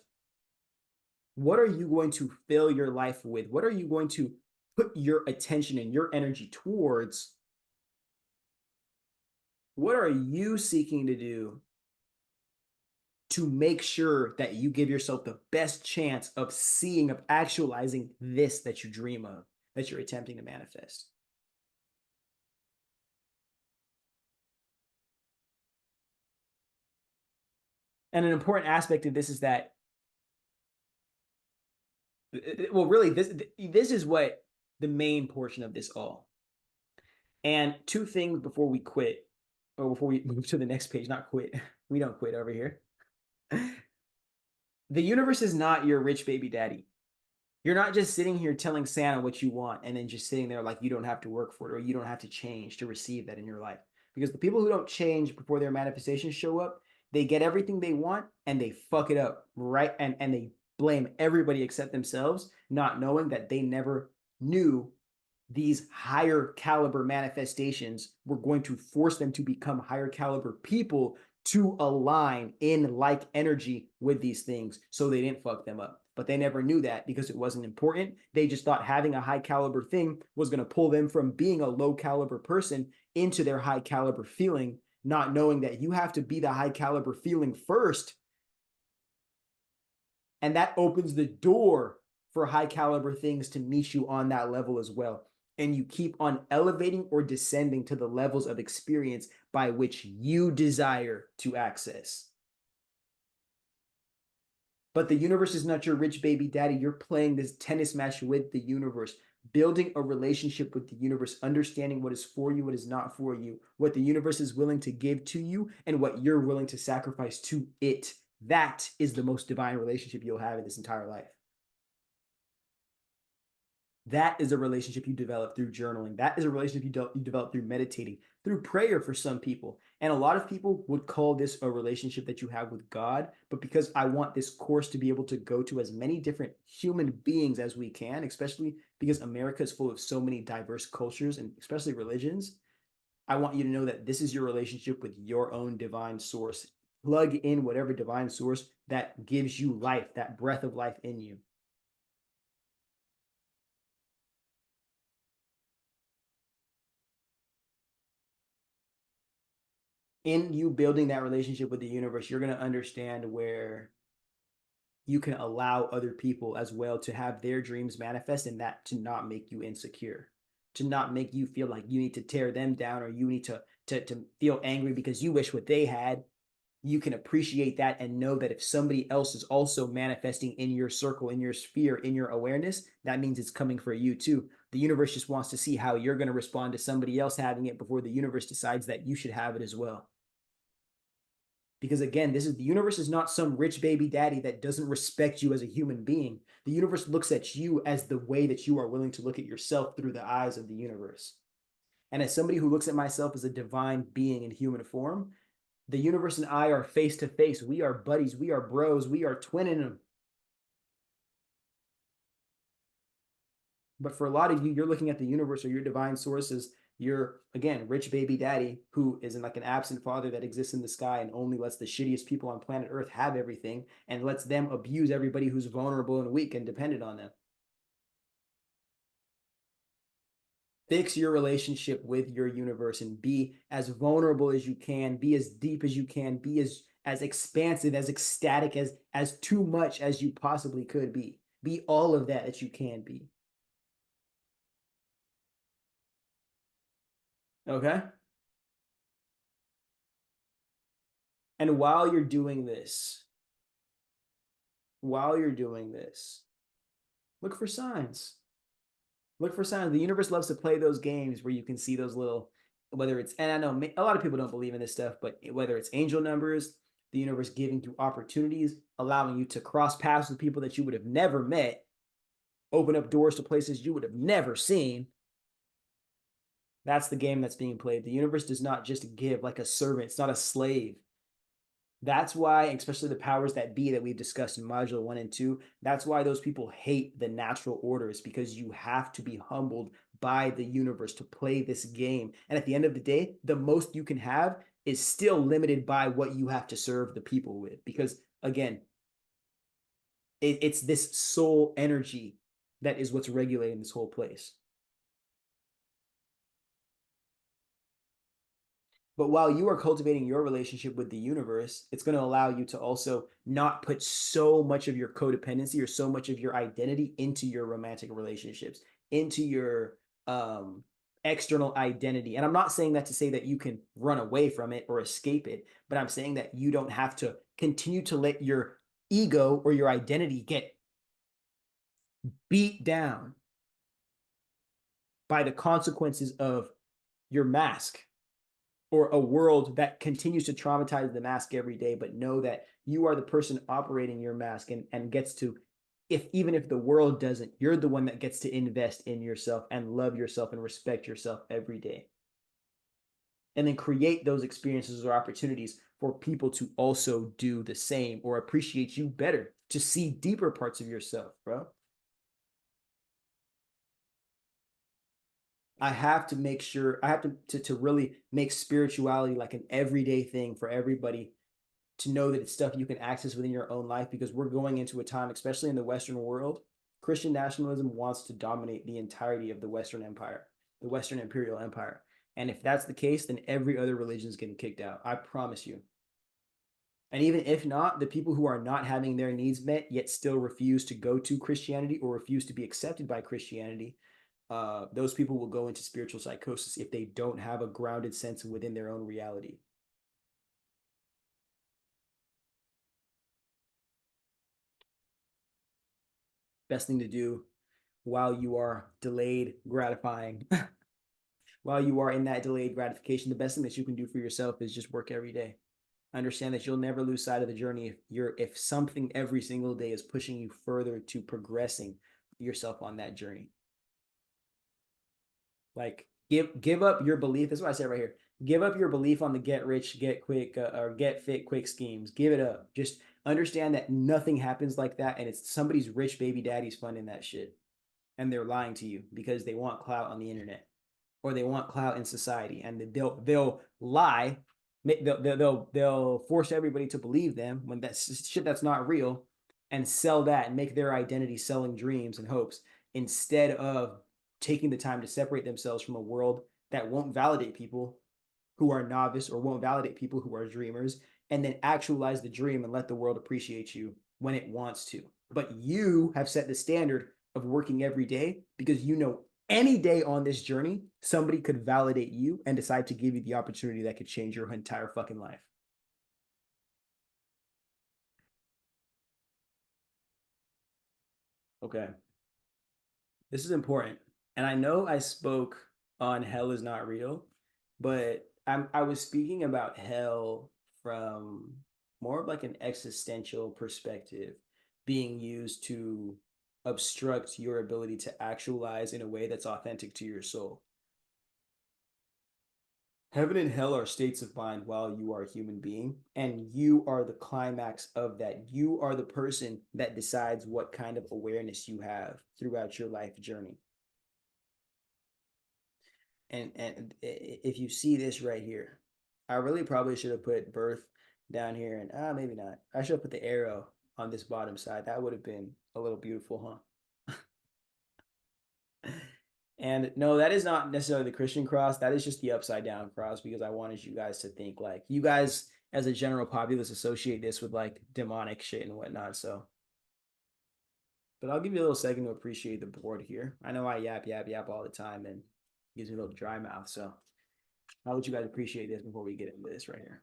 what are you going to fill your life with? What are you going to put your attention and your energy towards? What are you seeking to do to make sure that you give yourself the best chance of seeing, of actualizing this that you dream of, that you're attempting to manifest? And an important aspect of this is that, well, really, this is what the main portion of this all. And two things before we quit, or before we move to the next page, not quit. We don't quit over here. The universe is not your rich baby daddy. You're not just sitting here telling Santa what you want and then just sitting there like you don't have to work for it, or you don't have to change to receive that in your life. Because the people who don't change before their manifestations show up, they get everything they want and they fuck it up, right? And they blame everybody except themselves, not knowing that they never knew these higher caliber manifestations were going to force them to become higher caliber people to align in like energy with these things, so they didn't fuck them up. But they never knew that because it wasn't important. They just thought having a high caliber thing was going to pull them from being a low caliber person into their high caliber feeling, not knowing that you have to be the high caliber feeling first. And that opens the door for high caliber things to meet you on that level as well. And you keep on elevating or descending to the levels of experience by which you desire to access. But the universe is not your rich baby daddy. You're playing this tennis match with the universe, building a relationship with the universe, understanding what is for you, what is not for you, what the universe is willing to give to you, and what you're willing to sacrifice to it. That is the most divine relationship you'll have in this entire life. That is a relationship you develop through journaling. That is a relationship you develop through meditating, through prayer for some people. And a lot of people would call this a relationship that you have with God. But because I want this course to be able to go to as many different human beings as we can, especially because America is full of so many diverse cultures and especially religions, I want you to know that this is your relationship with your own divine source. Plug in whatever divine source that gives you life, that breath of life in you. In you building that relationship with the universe, you're going to understand where you can allow other people as well to have their dreams manifest, and that to not make you insecure, to not make you feel like you need to tear them down, or you need to feel angry because you wish what they had. You can appreciate that and know that if somebody else is also manifesting in your circle, in your sphere, in your awareness, that means it's coming for you too. The universe just wants to see how you're going to respond to somebody else having it before the universe decides that you should have it as well. Because again, this is, the universe is not some rich baby daddy that doesn't respect you as a human being. The universe looks at you as the way that you are willing to look at yourself through the eyes of the universe. And as somebody who looks at myself as a divine being in human form, The universe and I are face to face. We are buddies. We are bros. We are twinning them. But for a lot of you, you're looking at the universe or your divine sources. You're, again, rich baby daddy who is in like an absent father that exists in the sky and only lets the shittiest people on planet Earth have everything and lets them abuse everybody who's vulnerable and weak and dependent on them. Fix your relationship with your universe and be as vulnerable as you can, be as deep as you can, be as expansive, as ecstatic, as too much as you possibly could be. Be all of that you can be. Okay? And while you're doing this, look for signs. Look for signs. The universe loves to play those games where you can see those little, whether it's, and I know a lot of people don't believe in this stuff, but whether it's angel numbers, the universe giving you opportunities, allowing you to cross paths with people that you would have never met, open up doors to places you would have never seen. That's the game that's being played. The universe does not just give like a servant, it's not a slave. That's why, especially the powers that be that we've discussed in module 1 and 2, that's why those people hate the natural orders, because you have to be humbled by the universe to play this game. And at the end of the day, the most you can have is still limited by what you have to serve the people with. Because again, it's this soul energy that is what's regulating this whole place. But while you are cultivating your relationship with the universe, it's going to allow you to also not put so much of your codependency or so much of your identity into your romantic relationships, into your external identity. And I'm not saying that to say that you can run away from it or escape it, but I'm saying that you don't have to continue to let your ego or your identity get beat down by the consequences of your mask or a world that continues to traumatize the mask every day, but know that you are the person operating your mask and gets to, if even if the world doesn't, you're the one that gets to invest in yourself and love yourself and respect yourself every day. And then create those experiences or opportunities for people to also do the same or appreciate you better, to see deeper parts of yourself, bro. I have to make sure I have to really make spirituality like an everyday thing for everybody, to know that it's stuff you can access within your own life, because we're going into a time, especially in the Western world, Christian nationalism wants to dominate the entirety of the Western Empire, the Western imperial empire. And if that's the case, then every other religion is getting kicked out. I promise you. And even if not, the people who are not having their needs met yet still refuse to go to Christianity or refuse to be accepted by Christianity, those people will go into spiritual psychosis if they don't have a grounded sense within their own reality. Best thing to do while you are delayed gratifying, while you are in that delayed gratification, the best thing that you can do for yourself is just work every day. Understand that you'll never lose sight of the journey if something every single day is pushing you further to progressing yourself on that journey. Like give up your belief. That's what I said right here. Give up your belief on the get rich, get quick, or get fit quick schemes. Give it up. Just understand that nothing happens like that, and it's somebody's rich baby daddy's funding that shit, and they're lying to you because they want clout on the internet or they want clout in society, and they'll lie. They'll force everybody to believe them when that's shit that's not real, and sell that and make their identity selling dreams and hopes, instead of taking the time to separate themselves from a world that won't validate people who are novice or won't validate people who are dreamers, and then actualize the dream and let the world appreciate you when it wants to. But you have set the standard of working every day because you know any day on this journey, somebody could validate you and decide to give you the opportunity that could change your entire fucking life. Okay. This is important. And I know I spoke on hell is not real, but I was speaking about hell from more of like an existential perspective being used to obstruct your ability to actualize in a way that's authentic to your soul. Heaven and hell are states of mind while you are a human being, and you are the climax of that. You are the person that decides what kind of awareness you have throughout your life journey. And if you see this right here, I really probably should have put birth down here, and maybe not. I should have put the arrow on this bottom side. That would have been a little beautiful, huh? And no, that is not necessarily the Christian cross. That is just the upside down cross, because I wanted you guys to think like you guys as a general populace associate this with like demonic shit and whatnot. So, but I'll give you a little second to appreciate the board here. I know I yap all the time and gives me a little dry mouth. So I'll let you guys appreciate this before we get into this right here.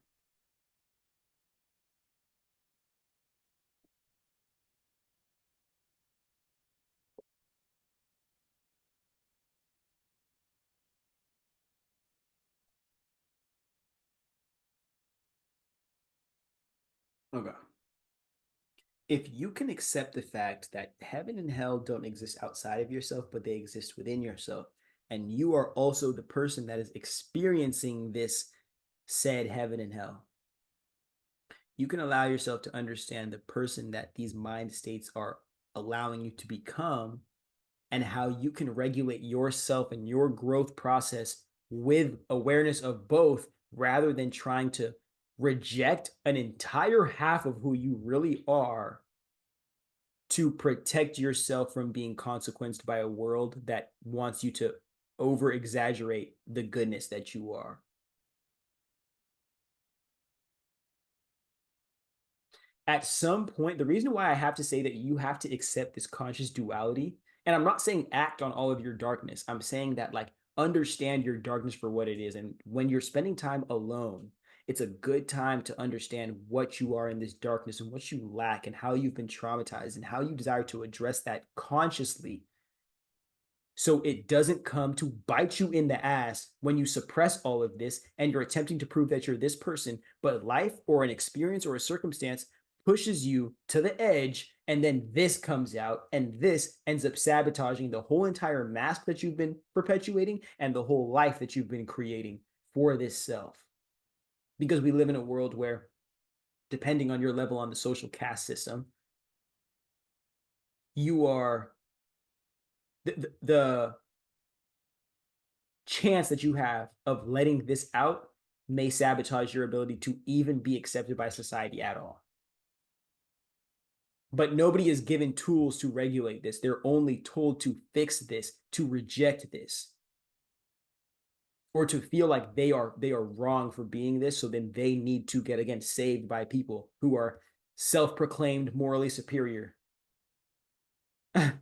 Okay. If you can accept the fact that heaven and hell don't exist outside of yourself, but they exist within yourself, and you are also the person that is experiencing this said heaven and hell, you can allow yourself to understand the person that these mind states are allowing you to become, and how you can regulate yourself and your growth process with awareness of both, rather than trying to reject an entire half of who you really are to protect yourself from being consequenced by a world that wants you to over exaggerate the goodness that you are. At some point, the reason why I have to say that you have to accept this conscious duality, and I'm not saying act on all of your darkness, I'm saying that like understand your darkness for what it is. And when you're spending time alone, it's a good time to understand what you are in this darkness and what you lack and how you've been traumatized and how you desire to address that consciously, so it doesn't come to bite you in the ass when you suppress all of this and you're attempting to prove that you're this person, but life or an experience or a circumstance pushes you to the edge, and then this comes out and this ends up sabotaging the whole entire mask that you've been perpetuating and the whole life that you've been creating for this self. Because we live in a world where, depending on your level on the social caste system, you are the chance that you have of letting this out may sabotage your ability to even be accepted by society at all. But nobody is given tools to regulate this. They're only told to fix this, to reject this, or to feel like they are wrong for being this. So then they need to get, again, saved by people who are self-proclaimed morally superior. And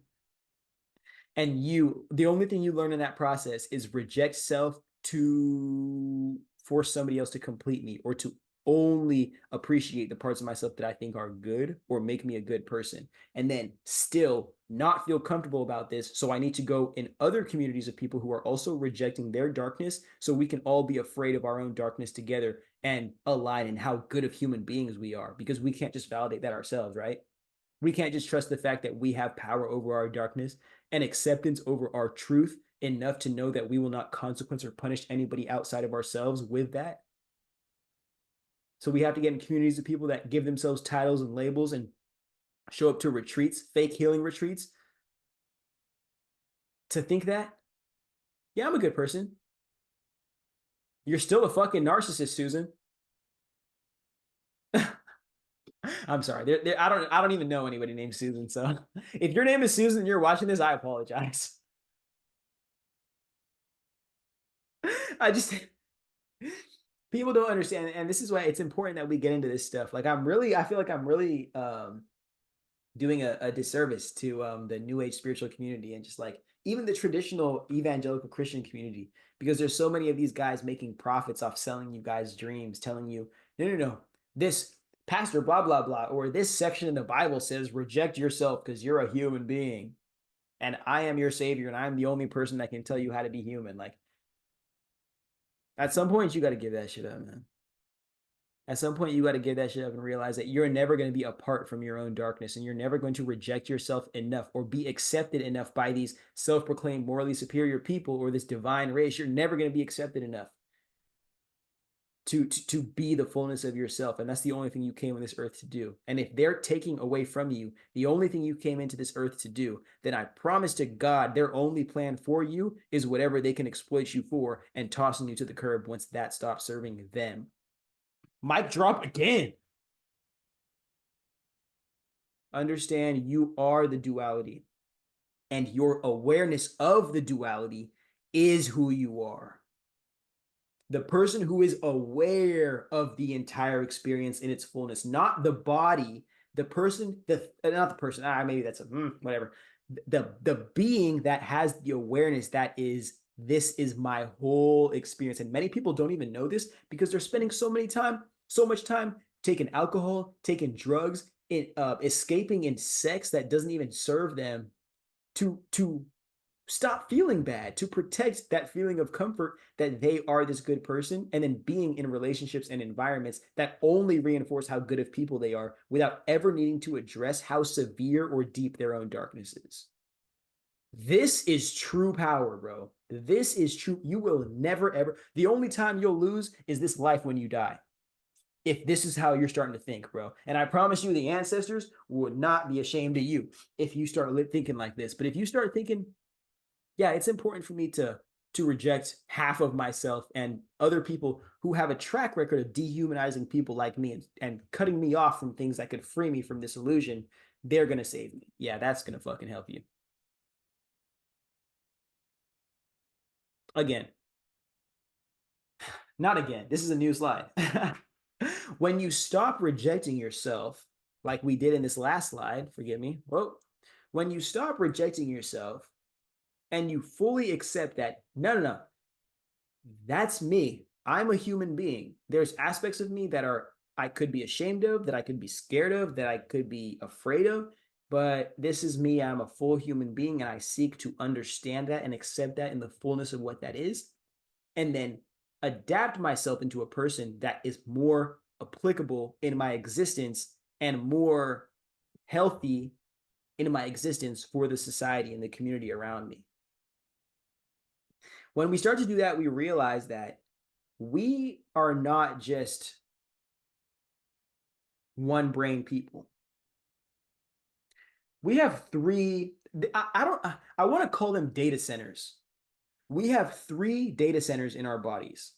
the only thing you learn in that process is reject self to force somebody else to complete me, or to only appreciate the parts of myself that I think are good or make me a good person, and then still not feel comfortable about this. So I need to go in other communities of people who are also rejecting their darkness, so we can all be afraid of our own darkness together and align in how good of human beings we are, because we can't just validate that ourselves, right? We can't just trust the fact that we have power over our darkness and acceptance over our truth enough to know that we will not consequence or punish anybody outside of ourselves with that. So we have to get in communities of people that give themselves titles and labels and show up to retreats, fake healing retreats, to think that, yeah, I'm a good person. You're still a fucking narcissist, Susan. I'm sorry. I don't even know anybody named Susan. So if your name is Susan and you're watching this, I apologize. I just people don't understand, and this is why it's important that we get into this stuff. Like I feel like I'm really doing a disservice to the new age spiritual community, and just like even the traditional evangelical Christian community, because there's so many of these guys making profits off selling you guys dreams, telling you, no, this pastor blah blah blah, or this section in the Bible says reject yourself because you're a human being and I am your savior and I'm the only person that can tell you how to be human. Like, at some point you got to give that shit up, man. At some point you got to give that shit up and realize that you're never going to be apart from your own darkness, and you're never going to reject yourself enough or be accepted enough by these self-proclaimed morally superior people or this divine race. You're never going to be accepted enough. to be the fullness of yourself, and that's the only thing you came on this earth to do. And if they're taking away from you the only thing you came into this earth to do, then I promise to God their only plan for you is whatever they can exploit you for and tossing you to the curb once that stops serving them. Mic drop again. Understand you are the duality, and your awareness of the duality is who you are. The person who is aware of the entire experience in its fullness, not the body, the person, not the person, maybe that's whatever. The being that has the awareness that is, this is my whole experience. And many people don't even know this because they're spending so much time taking alcohol, taking drugs, escaping in sex that doesn't even serve them to stop feeling bad, to protect that feeling of comfort that they are this good person, and then being in relationships and environments that only reinforce how good of people they are without ever needing to address how severe or deep their own darkness is. This is true power, bro. This is true. You will never, ever. The only time you'll lose is this life when you die. If this is how you're starting to think, bro. And I promise you, the ancestors would not be ashamed of you if you start thinking like this. But if you start thinking, yeah, it's important for me to reject half of myself and other people who have a track record of dehumanizing people like me and cutting me off from things that could free me from this illusion, they're going to save me. Yeah, that's going to fucking help you. Again. Not again. This is a new slide. When you stop rejecting yourself, like we did in this last slide, forgive me. Whoa. When you stop rejecting yourself and you fully accept that, no, that's me. I'm a human being. There's aspects of me that I could be ashamed of, that I could be scared of, that I could be afraid of, but this is me. I'm a full human being, and I seek to understand that and accept that in the fullness of what that is, and then adapt myself into a person that is more applicable in my existence and more healthy in my existence for the society and the community around me. When we start to do that, we realize that we are not just one brain people. We have three, I want to call them data centers. We have 3 data centers in our bodies.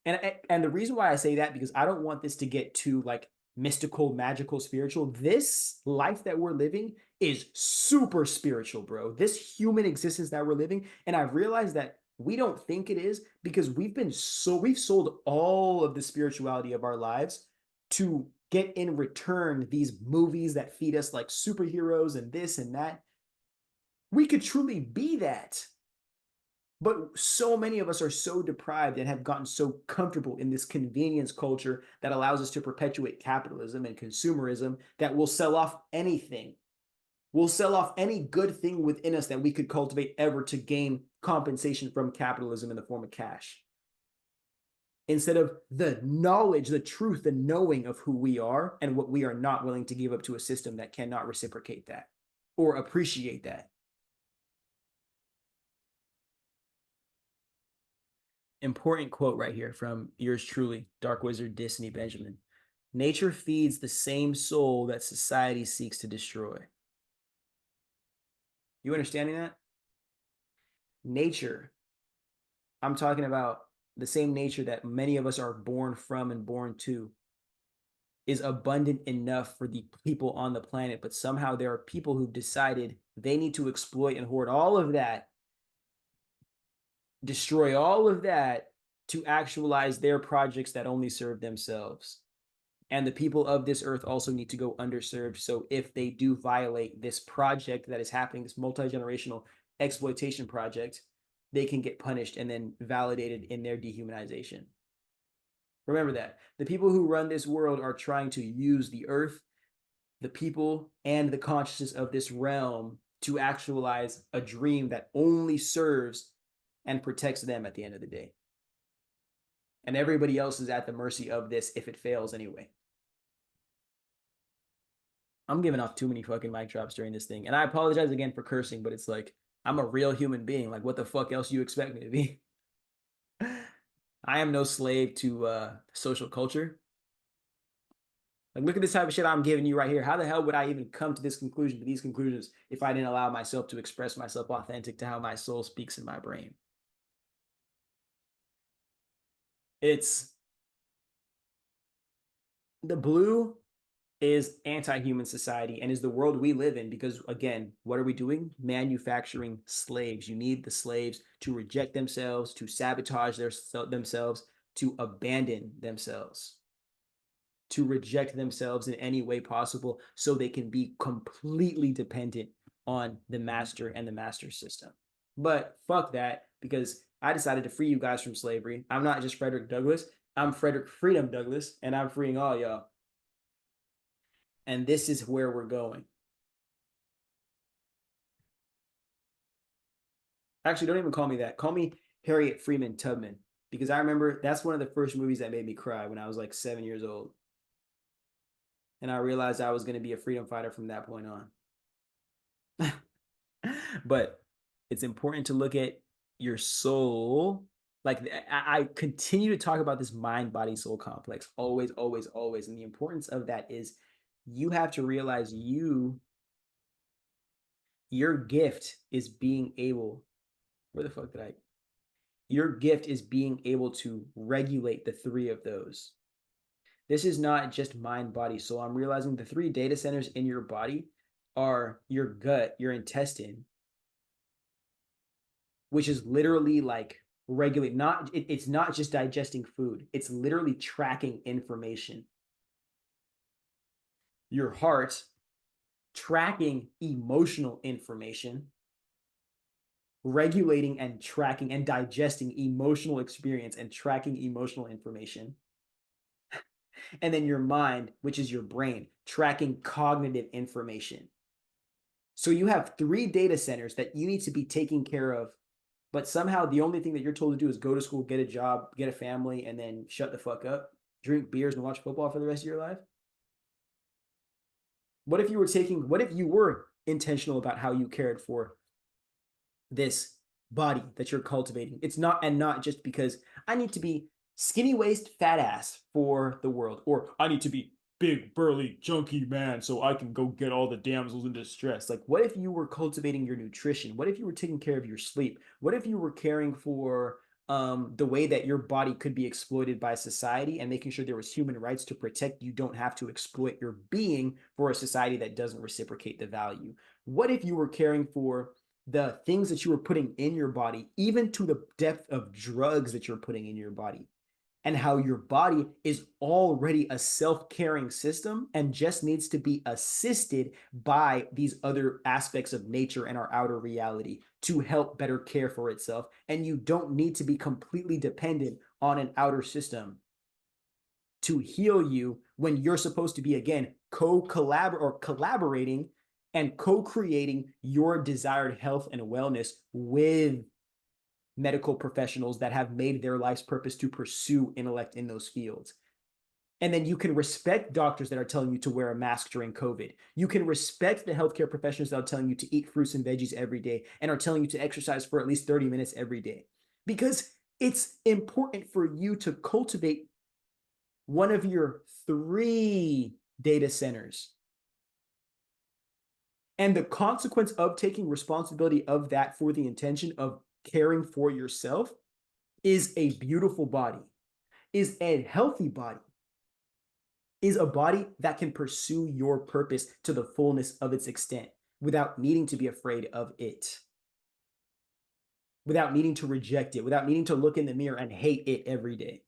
And the reason why I say that, because I don't want this to get too like mystical, magical, spiritual. This life that we're living is super spiritual, bro. This human existence that we're living. And I've realized that we don't think it is because we've sold all of the spirituality of our lives to get in return these movies that feed us like superheroes and this and that. We could truly be that. But so many of us are so deprived and have gotten so comfortable in this convenience culture that allows us to perpetuate capitalism and consumerism that we'll sell off anything. We'll sell off any good thing within us that we could cultivate ever to gain compensation from capitalism in the form of cash. Instead of the knowledge, the truth, the knowing of who we are and what we are not willing to give up to a system that cannot reciprocate that or appreciate that. Important quote right here from yours truly, Dark Wizard Disney Benjamin. Nature feeds the same soul that society seeks to destroy. You understanding that? Nature, I'm talking about the same nature that many of us are born from and born to, is abundant enough for the people on the planet, but somehow there are people who've decided they need to exploit and hoard all of that, destroy all of that to actualize their projects that only serve themselves. And the people of this earth also need to go underserved. So if they do violate this project that is happening, this multi-generational exploitation project, they can get punished and then validated in their dehumanization. Remember that. The people who run this world are trying to use the earth, the people, and the consciousness of this realm to actualize a dream that only serves and protects them at the end of the day. And everybody else is at the mercy of this if it fails anyway. I'm giving off too many fucking mic drops during this thing. And I apologize again for cursing, but it's like, I'm a real human being. Like, what the fuck else you expect me to be? I am no slave to social culture. Like, look at this type of shit I'm giving you right here. How the hell would I even come to this conclusion, to these conclusions, if I didn't allow myself to express myself authentic to how my soul speaks in my brain? It's the blue is anti-human society and is the world we live in because, again, what are we doing? Manufacturing slaves. You need the slaves to reject themselves, to sabotage themselves, to abandon themselves, to reject themselves in any way possible so they can be completely dependent on the master and the master system. But fuck that, because I decided to free you guys from slavery. I'm not just Frederick Douglass, I'm Frederick Freedom Douglass, and I'm freeing all y'all. And this is where we're going. Actually, don't even call me that. Call me Harriet Freeman Tubman, because I remember that's one of the first movies that made me cry when I was like 7 years old. And I realized I was going to be a freedom fighter from that point on. But it's important to look at your soul. Like, I continue to talk about this mind body soul complex always, always, always. And the importance of that is you have to realize your gift is being able, where the fuck did I, your gift is being able to regulate the three of those. This is not just mind, body, soul. I'm realizing the three data centers in your body are your gut, your intestine, which is literally like regulate, it's not just digesting food, it's literally tracking information. Your heart, tracking emotional information, regulating and tracking and digesting emotional experience and tracking emotional information. And then your mind, which is your brain, tracking cognitive information. So you have three data centers that you need to be taking care of, but somehow the only thing that you're told to do is go to school, get a job, get a family, and then shut the fuck up, drink beers, and watch football for the rest of your life. What if you were intentional about how you cared for this body that you're cultivating? It's not, and not just because I need to be skinny waist, fat ass for the world, or I need to be big, burly, chunky man so I can go get all the damsels in distress. Like, what if you were cultivating your nutrition? What if you were taking care of your sleep? What if you were caring for the way that your body could be exploited by society and making sure there was human rights to protect you don't have to exploit your being for a society that doesn't reciprocate the value? What if you were caring for the things that you were putting in your body, even to the depth of drugs that you're putting in your body, and how your body is already a self-caring system and just needs to be assisted by these other aspects of nature and our outer reality to help better care for itself. And you don't need to be completely dependent on an outer system to heal you when you're supposed to be, again, collaborating and co-creating your desired health and wellness with medical professionals that have made their life's purpose to pursue intellect in those fields. And then you can respect doctors that are telling you to wear a mask during COVID. You can respect the healthcare professionals that are telling you to eat fruits and veggies every day and are telling you to exercise for at least 30 minutes every day. Because it's important for you to cultivate one of your three data centers. And the consequence of taking responsibility of that for the intention of caring for yourself is a beautiful body, is a healthy body, is a body that can pursue your purpose to the fullness of its extent without needing to be afraid of it, without needing to reject it, without needing to look in the mirror and hate it every day,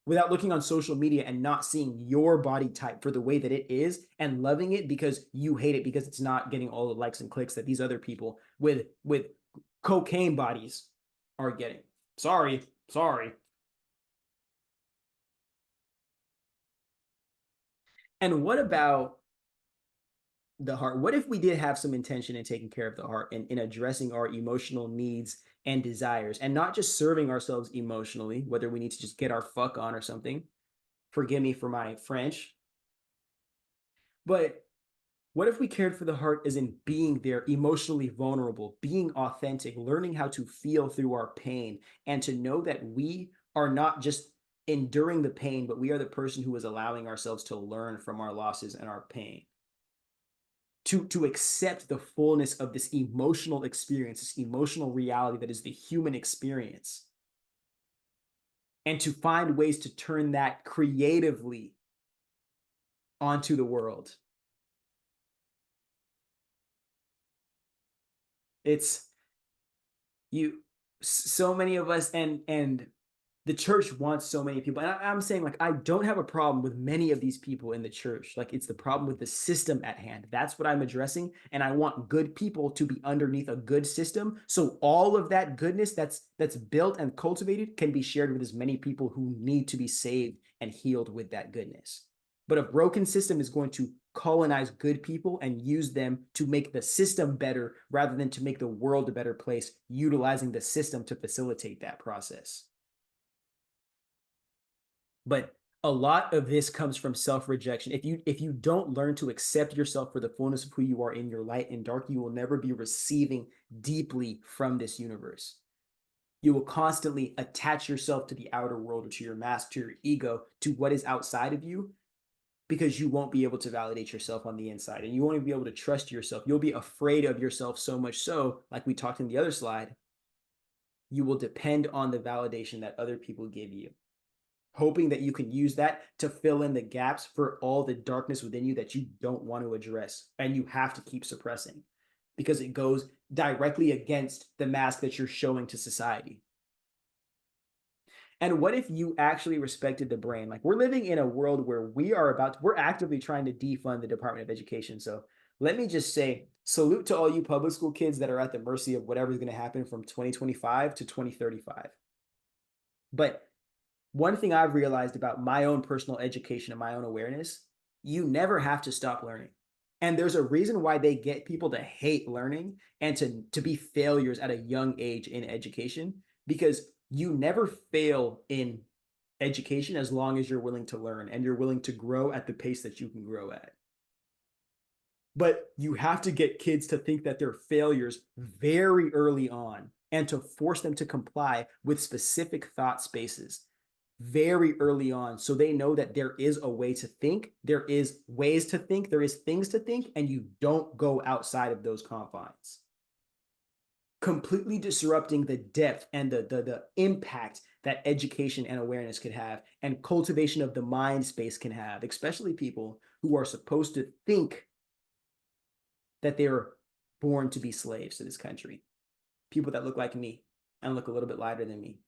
without looking on social media and not seeing your body type for the way that it is and loving it because you hate it because it's not getting all the likes and clicks that these other people with cocaine bodies are getting. Sorry. And what about the heart? What if we did have some intention in taking care of the heart and in addressing our emotional needs and desires and not just serving ourselves emotionally, whether we need to just get our fuck on or something? Forgive me for my French. But What if we cared for the heart as in being there, emotionally vulnerable, being authentic, learning how to feel through our pain, and to know that we are not just enduring the pain, but we are the person who is allowing ourselves to learn from our losses and our pain. To accept the fullness of this emotional experience, this emotional reality that is the human experience, and to find ways to turn that creatively onto the world. It's you, so many of us, and the church wants so many people. And I'm saying, like, I don't have a problem with many of these people in the church. Like, it's the problem with the system at hand. That's what I'm addressing. And I want good people to be underneath a good system. So all of that goodness that's built and cultivated can be shared with as many people who need to be saved and healed with that goodness. But a broken system is going to colonize good people and use them to make the system better rather than to make the world a better place, utilizing the system to facilitate that process. But a lot of this comes from self-rejection. If you don't learn to accept yourself for the fullness of who you are in your light and dark, you will never be receiving deeply from this universe. You will constantly attach yourself to the outer world or to your mask, to your ego, to what is outside of you, because you won't be able to validate yourself on the inside, and you won't even be able to trust yourself. You'll be afraid of yourself so much so, like we talked in the other slide, you will depend on the validation that other people give you, hoping that you can use that to fill in the gaps for all the darkness within you that you don't want to address and you have to keep suppressing, because it goes directly against the mask that you're showing to society. And what if you actually respected the brain? Like, we're living in a world where we're actively trying to defund the Department of Education. So let me just say, salute to all you public school kids that are at the mercy of whatever's going to happen from 2025 to 2035. But one thing I've realized about my own personal education and my own awareness, you never have to stop learning. And there's a reason why they get people to hate learning and to be failures at a young age in education, because you never fail in education as long as you're willing to learn and you're willing to grow at the pace that you can grow at. But you have to get kids to think that they're failures very early on and to force them to comply with specific thought spaces very early on, so they know that there is a way to think, there is ways to think, there is things to think, and you don't go outside of those confines. Completely disrupting the depth and the impact that education and awareness could have, and cultivation of the mind space can have, especially people who are supposed to think that they were born to be slaves to this country. People that look like me and look a little bit lighter than me.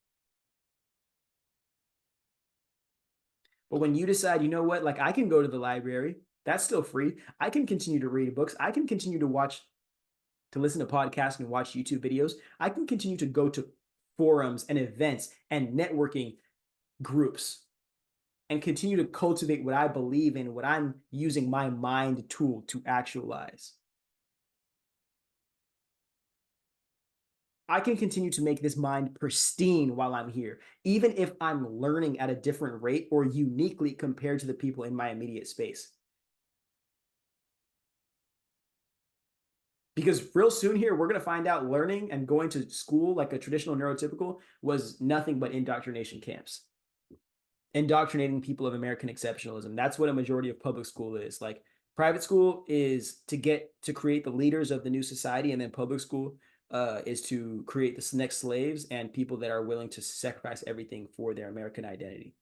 But when you decide, you know what, like, I can go to the library, that's still free. I can continue to read books. I can continue to listen to podcasts and watch YouTube videos. I can continue to go to forums and events and networking groups and continue to cultivate what I believe in, what I'm using my mind tool to actualize. I can continue to make this mind pristine while I'm here, even if I'm learning at a different rate or uniquely compared to the people in my immediate space. Because real soon here, we're going to find out learning and going to school like a traditional neurotypical was nothing but indoctrination camps. Indoctrinating people of American exceptionalism. That's what a majority of public school is. Like, private school is to create the leaders of the new society, and then public school is to create the next slaves and people that are willing to sacrifice everything for their American identity.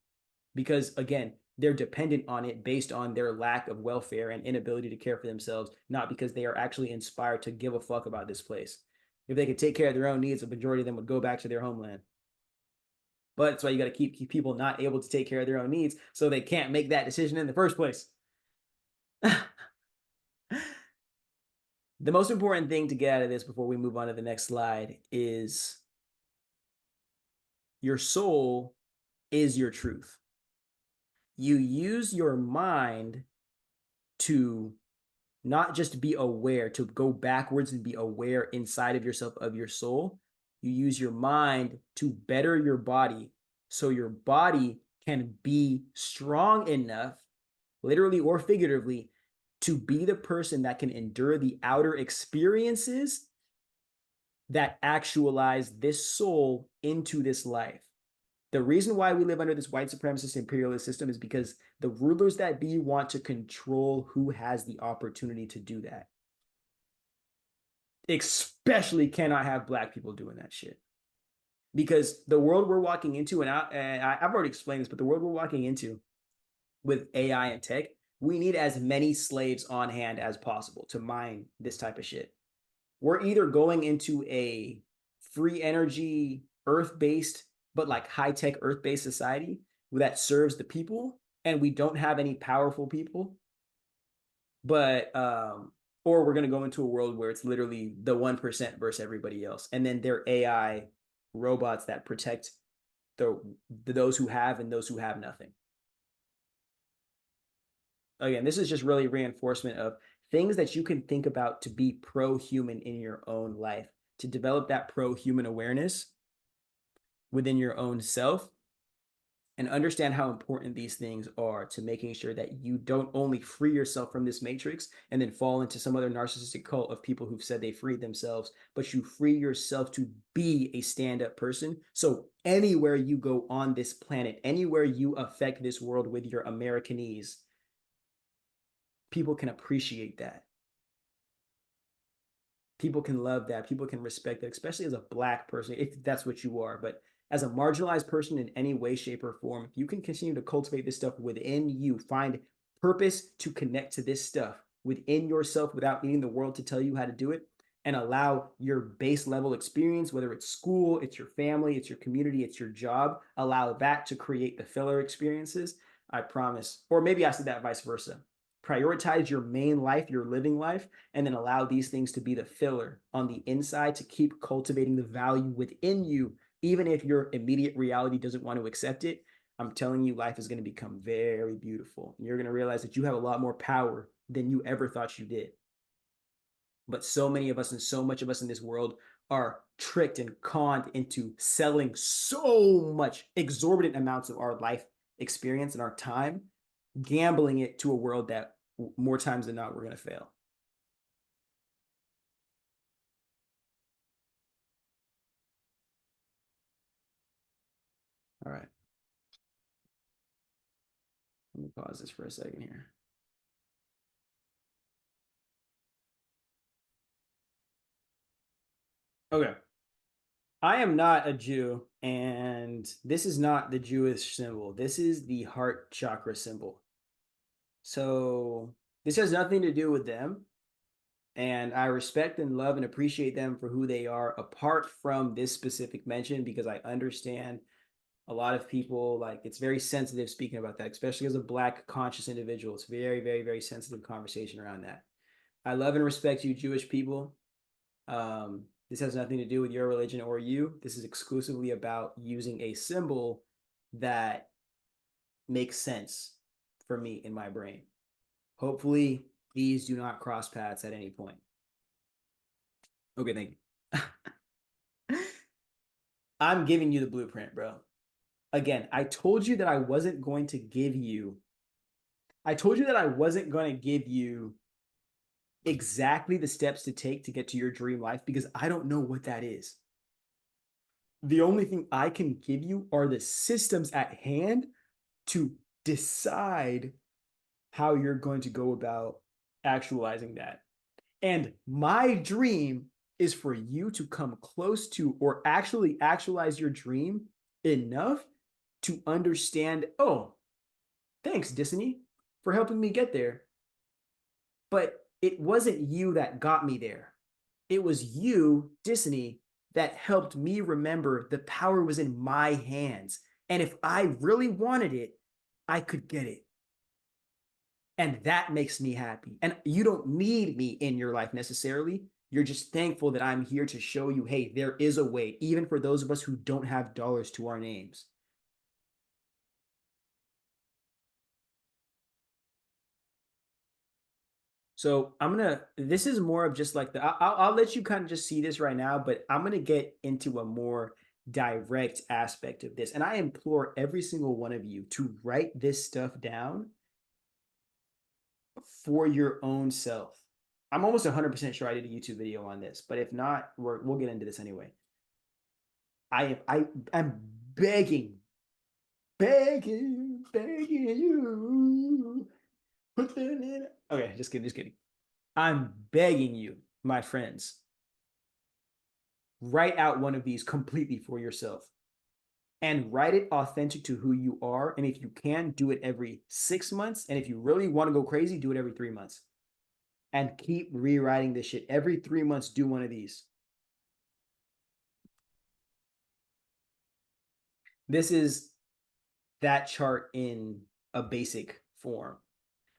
Because again, they're dependent on it based on their lack of welfare and inability to care for themselves, not because they are actually inspired to give a fuck about this place. If they could take care of their own needs, a majority of them would go back to their homeland. But that's why you got to keep people not able to take care of their own needs, so they can't make that decision in the first place. The most important thing to get out of this before we move on to the next slide is your soul is your truth. You use your mind to not just be aware, to go backwards and be aware inside of yourself of your soul. You use your mind to better your body so your body can be strong enough, literally or figuratively, to be the person that can endure the outer experiences that actualize this soul into this life. The reason why we live under this white supremacist imperialist system is because the rulers that be want to control who has the opportunity to do that. Especially cannot have black people doing that shit. Because the world we're walking into, and I've already explained this, but the world we're walking into with AI and tech, we need as many slaves on hand as possible to mine this type of shit. We're either going into a free energy, earth-based, but like high-tech earth-based society that serves the people, and we don't have any powerful people, but or we're going to go into a world where it's literally the 1% versus everybody else, and then they're AI robots that protect those who have and those who have nothing. Again, this is just really reinforcement of things that you can think about to be pro-human in your own life, to develop that pro-human awareness within your own self, and understand how important these things are to making sure that you don't only free yourself from this matrix and then fall into some other narcissistic cult of people who've said they freed themselves, but you free yourself to be a stand-up person. So anywhere you go on this planet, anywhere you affect this world with your Americanese, people can appreciate that. People can love that. People can respect that, especially as a black person, if that's what you are. But as a marginalized person in any way, shape, or form, if you can continue to cultivate this stuff within you, find purpose to connect to this stuff within yourself without needing the world to tell you how to do it, and allow your base level experience, whether it's school, it's your family, it's your community, it's your job, allow that to create the filler experiences, I promise. Or maybe I said that vice versa. Prioritize your main life, your living life, and then allow these things to be the filler on the inside to keep cultivating the value within you, even if your immediate reality doesn't want to accept it. I'm telling you, life is going to become very beautiful. You're going to realize that you have a lot more power than you ever thought you did. But so many of us and so much of us in this world are tricked and conned into selling so much exorbitant amounts of our life experience and our time, gambling it to a world that more times than not, we're going to fail. All right. Let me pause this for a second here. Okay. I am not a Jew, and this is not the Jewish symbol. This is the heart chakra symbol. So this has nothing to do with them. And I respect and love and appreciate them for who they are, apart from this specific mention, because I understand a lot of people, like, it's very sensitive speaking about that, especially as a black conscious individual. It's very, very, very sensitive conversation around that. I love and respect you, Jewish people. This has nothing to do with your religion or you. This is exclusively about using a symbol that makes sense for me in my brain. Hopefully, these do not cross paths at any point. Okay, thank you. I'm giving you the blueprint, bro. Again, I told you that I wasn't going to give you exactly the steps to take to get to your dream life, because I don't know what that is. The only thing I can give you are the systems at hand to decide how you're going to go about actualizing that. And my dream is for you to come close to or actually actualize your dream enough to understand, oh, thanks, Disney, for helping me get there. But it wasn't you that got me there. It was you, Disney, that helped me remember the power was in my hands. And if I really wanted it, I could get it. And that makes me happy. And you don't need me in your life necessarily. You're just thankful that I'm here to show you, hey, there is a way, even for those of us who don't have dollars to our names. So this is more of just like I'll let you kind of just see this right now, but I'm going to get into a more direct aspect of this. And I implore every single one of you to write this stuff down for your own self. I'm almost 100% sure I did a YouTube video on this, but if not, we'll get into this anyway. I'm begging you. Put that in. Okay, just kidding. I'm begging you, my friends, write out one of these completely for yourself and write it authentic to who you are. And if you can, do it every 6 months. And if you really want to go crazy, do it every 3 months. And keep rewriting this shit. Every 3 months, do one of these. This is that chart in a basic form.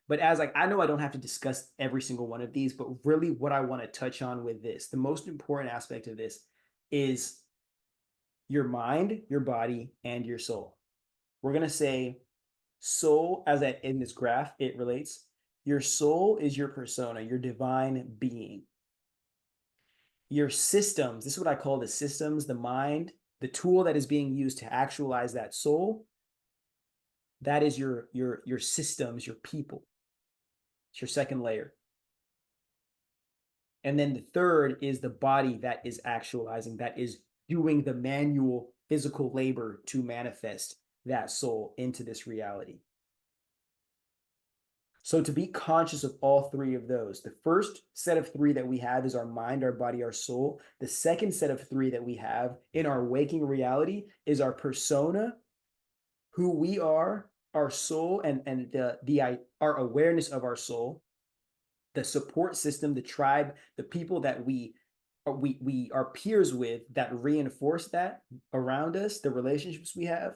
But as like, I know I don't have to discuss every single one of these, but really what I want to touch on with this, the most important aspect of this is your mind, your body, and your soul. We're going to say soul, as that in this graph, it relates. Your soul is your persona, your divine being. Your systems, this is what I call the systems, the mind, the tool that is being used to actualize that soul. That is your systems, your people. It's your second layer. And then the third is the body that is actualizing, that is doing the manual physical labor to manifest that soul into this reality. So to be conscious of all three of those, the first set of three that we have is our mind, our body, our soul. The second set of three that we have in our waking reality is our persona, who we are, our soul, and our awareness of our soul, the support system, the tribe, the people that we are peers with that reinforce that around us, the relationships we have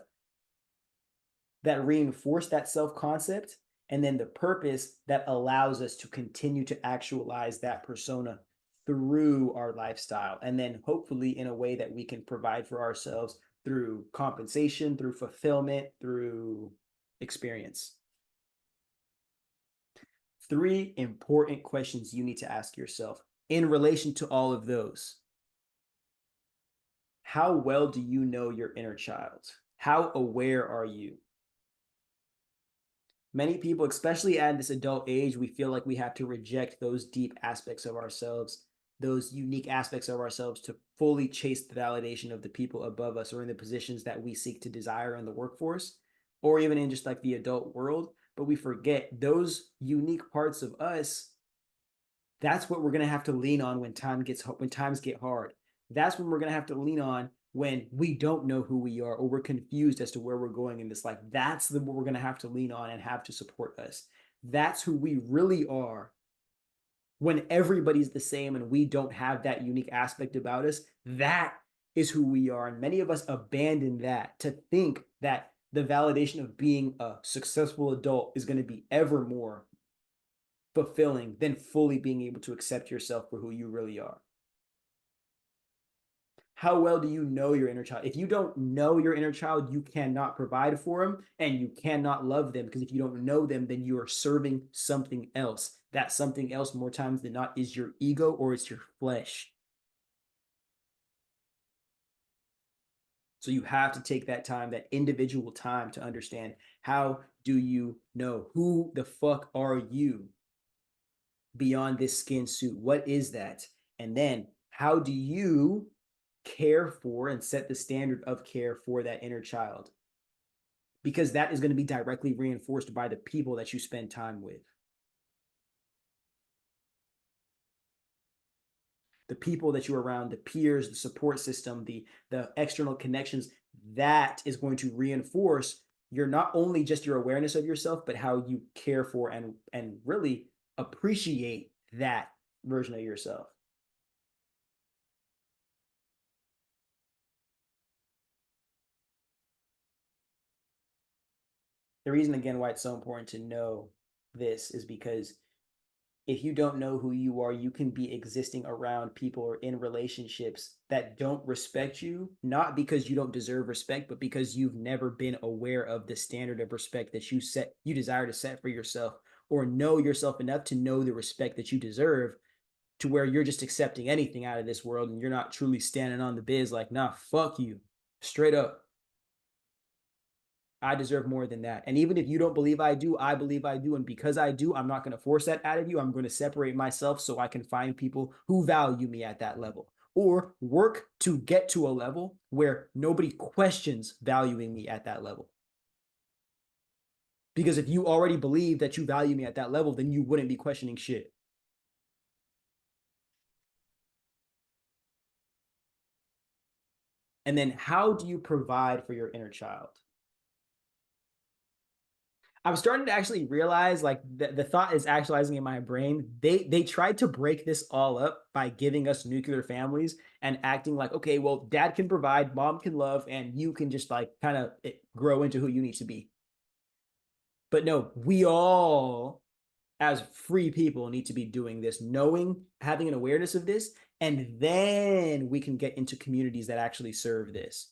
that reinforce that self-concept, and then the purpose that allows us to continue to actualize that persona through our lifestyle, and then hopefully in a way that we can provide for ourselves through compensation, through fulfillment, through experience. 3 important questions you need to ask yourself in relation to all of those. How well do you know your inner child? How aware are you? Many people, especially at this adult age, we feel like we have to reject those deep aspects of ourselves, those unique aspects of ourselves to fully chase the validation of the people above us or in the positions that we seek to desire in the workforce or even in just like the adult world. But we forget those unique parts of us. That's what we're going to have to lean on when times get hard. That's when we're going to have to lean on when we don't know who we are or we're confused as to where we're going in this life. That's what we're going to have to lean on and have to support us. That's who we really are when everybody's the same and we don't have that unique aspect about us. That is who we are. And many of us abandon that to think that the validation of being a successful adult is going to be ever more fulfilling than fully being able to accept yourself for who you really are. How well do you know your inner child? If you don't know your inner child, you cannot provide for them and you cannot love them, because if you don't know them, then you are serving something else. That something else, more times than not, is your ego or it's your flesh. So you have to take that time, that individual time, to understand, how do you know? Who the fuck are you beyond this skin suit? What is that? And then how do you care for and set the standard of care for that inner child? Because that is going to be directly reinforced by the people that you spend time with. The people that you're around, the peers, the support system, the external connections, that is going to reinforce your, not only just your awareness of yourself, but how you care for and really appreciate that version of yourself. The reason, again, why it's so important to know this is because if you don't know who you are, you can be existing around people or in relationships that don't respect you, not because you don't deserve respect, but because you've never been aware of the standard of respect that you desire to set for yourself, or know yourself enough to know the respect that you deserve, to where you're just accepting anything out of this world and you're not truly standing on the biz like, nah, fuck you. Straight up. I deserve more than that. And even if you don't believe I do, I believe I do. And because I do, I'm not going to force that out of you. I'm going to separate myself so I can find people who value me at that level, or work to get to a level where nobody questions valuing me at that level. Because if you already believe that you value me at that level, then you wouldn't be questioning shit. And then how do you provide for your inner child? I'm starting to actually realize, like, the thought is actualizing in my brain. They tried to break this all up by giving us nuclear families and acting like, okay, well, dad can provide, mom can love, and you can just like kind of grow into who you need to be. But no, we all as free people need to be doing this, knowing, having an awareness of this, and then we can get into communities that actually serve this,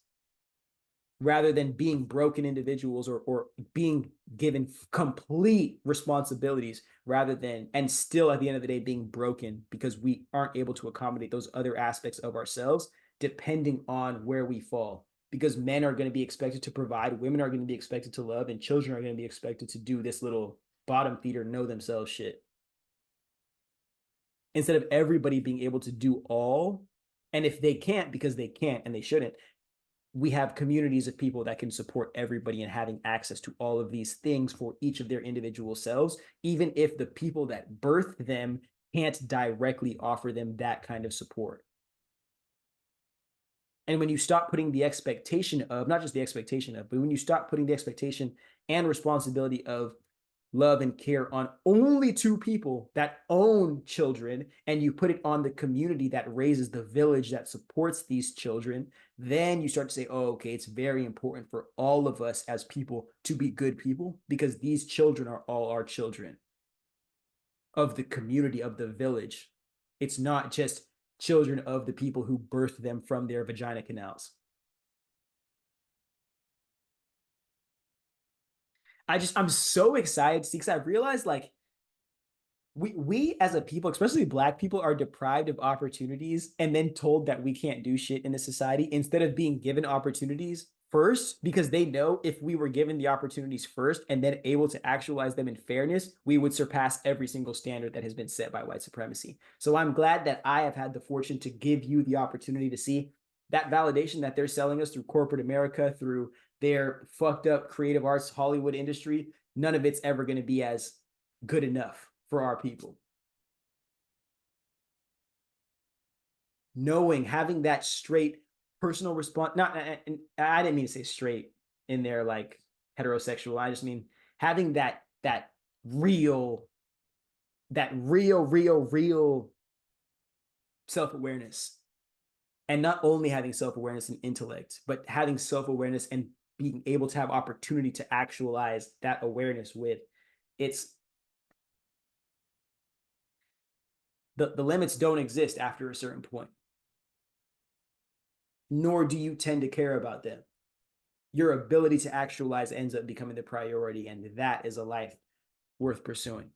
rather than being broken individuals, or being given complete responsibilities, rather than, and still at the end of the day being broken because we aren't able to accommodate those other aspects of ourselves, depending on where we fall. Because men are going to be expected to provide, women are going to be expected to love, and children are going to be expected to do this little bottom feeder know themselves shit, instead of everybody being able to do all. And if they can't, because they can't and they shouldn't, we have communities of people that can support everybody and having access to all of these things for each of their individual selves, even if the people that birth them can't directly offer them that kind of support. And when you stop putting the expectation of, not just the expectation of, but when you stop putting the expectation and responsibility of love and care on only two people that own children, and you put it on the community that raises the village that supports these children, then you start to say, oh, okay, it's very important for all of us as people to be good people, because these children are all our children of the community, of the village. It's not just children of the people who birthed them from their vagina canals. I'm so excited to see, because I realized, like, we as a people, especially black people, are deprived of opportunities and then told that we can't do shit in this society, instead of being given opportunities first, because they know if we were given the opportunities first and then able to actualize them in fairness, we would surpass every single standard that has been set by white supremacy. So I'm glad that I have had the fortune to give you the opportunity to see that validation that they're selling us through corporate America, through their fucked up creative arts Hollywood industry. None of it's ever going to be as good enough for our people. Knowing, having that straight personal response, not, and I didn't mean to say straight in there like heterosexual. I just mean having that real, real self-awareness. And not only having self-awareness and intellect, but having self-awareness and being able to have opportunity to actualize that awareness with, it's, the limits don't exist after a certain point, nor do you tend to care about them. Your ability to actualize ends up becoming the priority, and that is a life worth pursuing.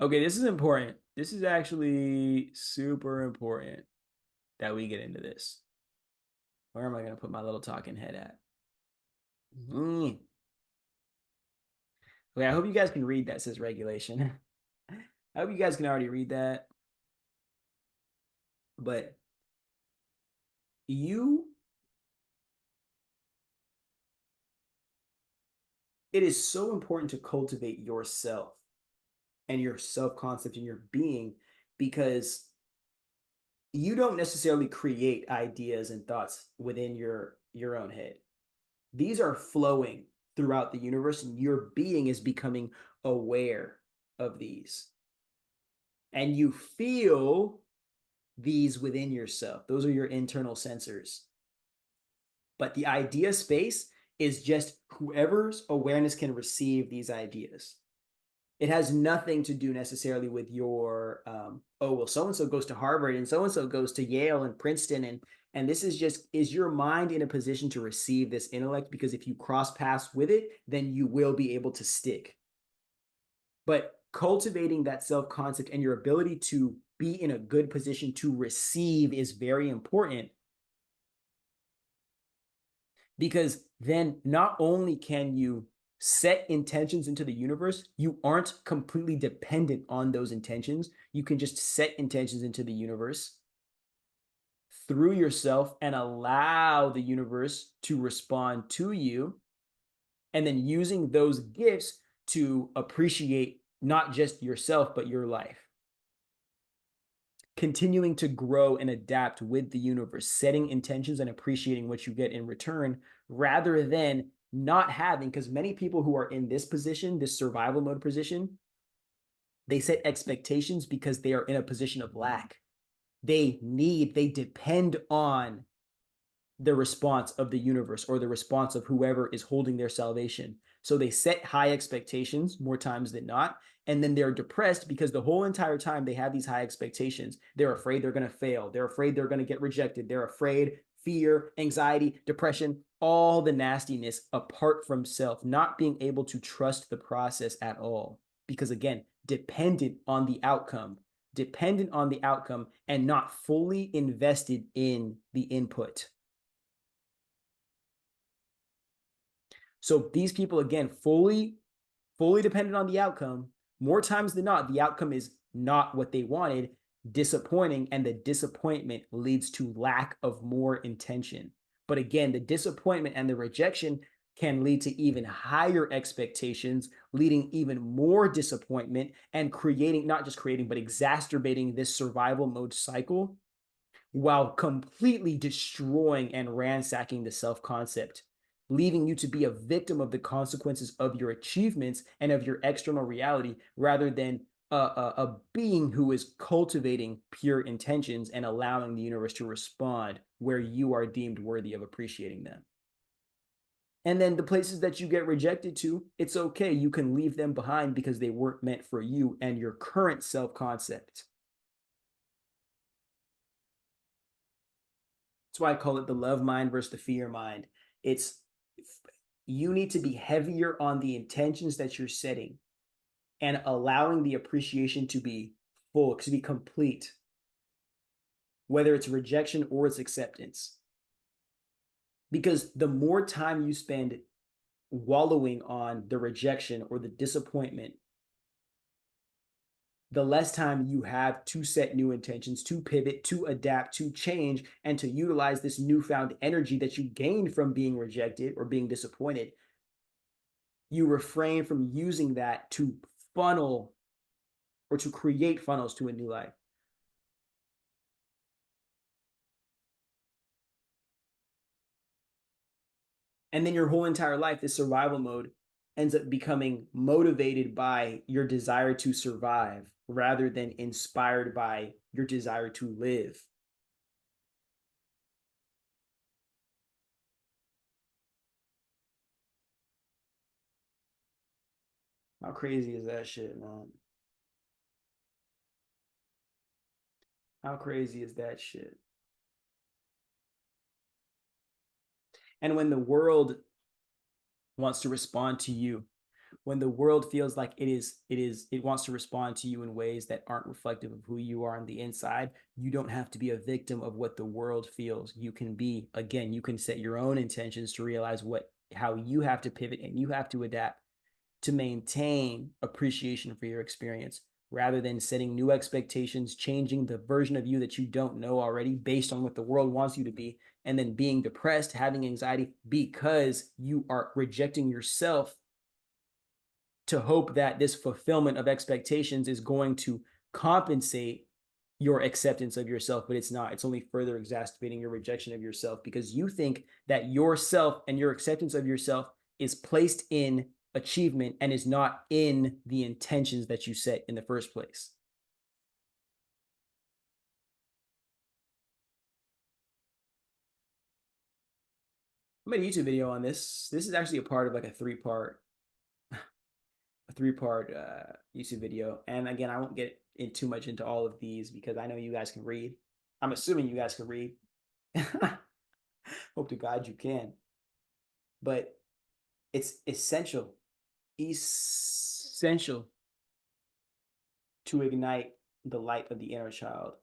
Okay, this is important. This is actually super important that we get into this. Where am I going to put my little talking head at? Okay, I hope you guys can read that. Says regulation. I hope you guys can already read that. But you, it is so important to cultivate yourself and your self concept and your being, because you don't necessarily create ideas and thoughts within your own head. These are flowing throughout the universe, and your being is becoming aware of these, and you feel these within yourself. Those are your internal sensors. But the idea space is just whoever's awareness can receive these ideas. It has nothing to do necessarily with your oh, well, so and so goes to Harvard and so goes to Yale and Princeton, and this is just, is your mind in a position to receive this intellect? Because if you cross paths with it, then you will be able to stick. But cultivating that self concept and your ability to be in a good position to receive is very important. Because then not only can you set intentions into the universe, you aren't completely dependent on those intentions. You can just set intentions into the universe through yourself and allow the universe to respond to you, and then using those gifts to appreciate not just yourself, but your life. Continuing to grow and adapt with the universe, setting intentions and appreciating what you get in return, rather than not having, because many people who are in this position, this survival mode position, they set expectations because they are in a position of lack. They depend on the response of the universe or the response of whoever is holding their salvation. So they set high expectations more times than not. And then they're depressed because the whole entire time they have these high expectations, they're afraid they're going to fail. They're afraid they're going to get rejected. They're afraid, fear, anxiety, depression, all the nastiness apart from self, not being able to trust the process at all. Because again, dependent on the outcome and not fully invested in the input. So these people, again, fully dependent on the outcome. More times than not, the outcome is not what they wanted, disappointing, and the disappointment leads to lack of more intention. But again, the disappointment and the rejection can lead to even higher expectations, leading even more disappointment and creating, not just creating, but exacerbating this survival mode cycle while completely destroying and ransacking the self-concept, leaving you to be a victim of the consequences of your achievements and of your external reality, rather than a being who is cultivating pure intentions and allowing the universe to respond where you are deemed worthy of appreciating them. And then the places that you get rejected to, it's okay. You can leave them behind because they weren't meant for you and your current self-concept. That's why I call it the love mind versus the fear mind. It's, you need to be heavier on the intentions that you're setting and allowing the appreciation to be full, to be complete, whether it's rejection or it's acceptance. Because the more time you spend wallowing on the rejection or the disappointment, the less time you have to set new intentions, to pivot, to adapt, to change, and to utilize this newfound energy that you gained from being rejected or being disappointed. You refrain from using that to funnel or to create funnels to a new life. And then your whole entire life, this survival mode ends up becoming motivated by your desire to survive rather than inspired by your desire to live. How crazy is that shit, man? How crazy is that shit? And when the world wants to respond to you, when the world feels like it wants to respond to you in ways that aren't reflective of who you are on the inside, you don't have to be a victim of what the world feels. You can be, again, you can set your own intentions to realize how you have to pivot and you have to adapt to maintain appreciation for your experience, rather than setting new expectations, changing the version of you that you don't know already based on what the world wants you to be, and then being depressed, having anxiety because you are rejecting yourself to hope that this fulfillment of expectations is going to compensate your acceptance of yourself, but it's not. It's only further exacerbating your rejection of yourself because you think that yourself and your acceptance of yourself is placed in achievement and is not in the intentions that you set in the first place. I made a YouTube video on this. This is actually a part of like a three-part YouTube video. And again, I won't get in too much into all of these because I know you guys can read. I'm assuming you guys can read. Hope to God you can. But it's essential to ignite the light of the inner child.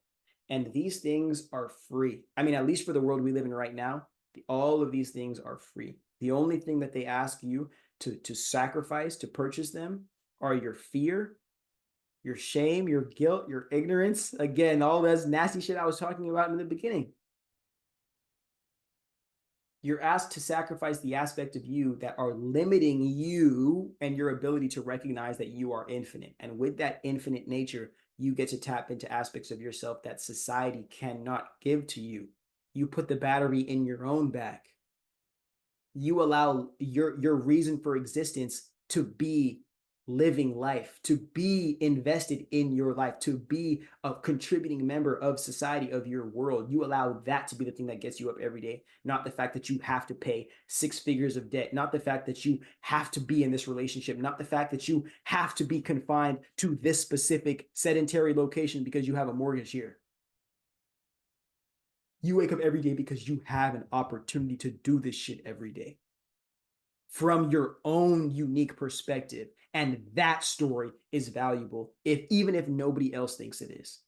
And these things are free. I mean, at least for the world we live in right now, All of these things are free. The only thing that they ask you to sacrifice to purchase them are your fear, your shame, your guilt, your ignorance. Again, all that nasty shit I was talking about in the beginning. You're asked to sacrifice the aspect of you that are limiting you and your ability to recognize that you are infinite. And with that infinite nature, you get to tap into aspects of yourself that society cannot give to you. You put the battery in your own back. You allow your reason for existence to be living life, to be invested in your life, to be a contributing member of society, of your world. You allow that to be the thing that gets you up every day, not the fact that you have to pay 6 figures of debt, not the fact that you have to be in this relationship, not the fact that you have to be confined to this specific sedentary location because you have a mortgage here. You wake up every day because you have an opportunity to do this shit every day from your own unique perspective. And that story is valuable, even if nobody else thinks it is.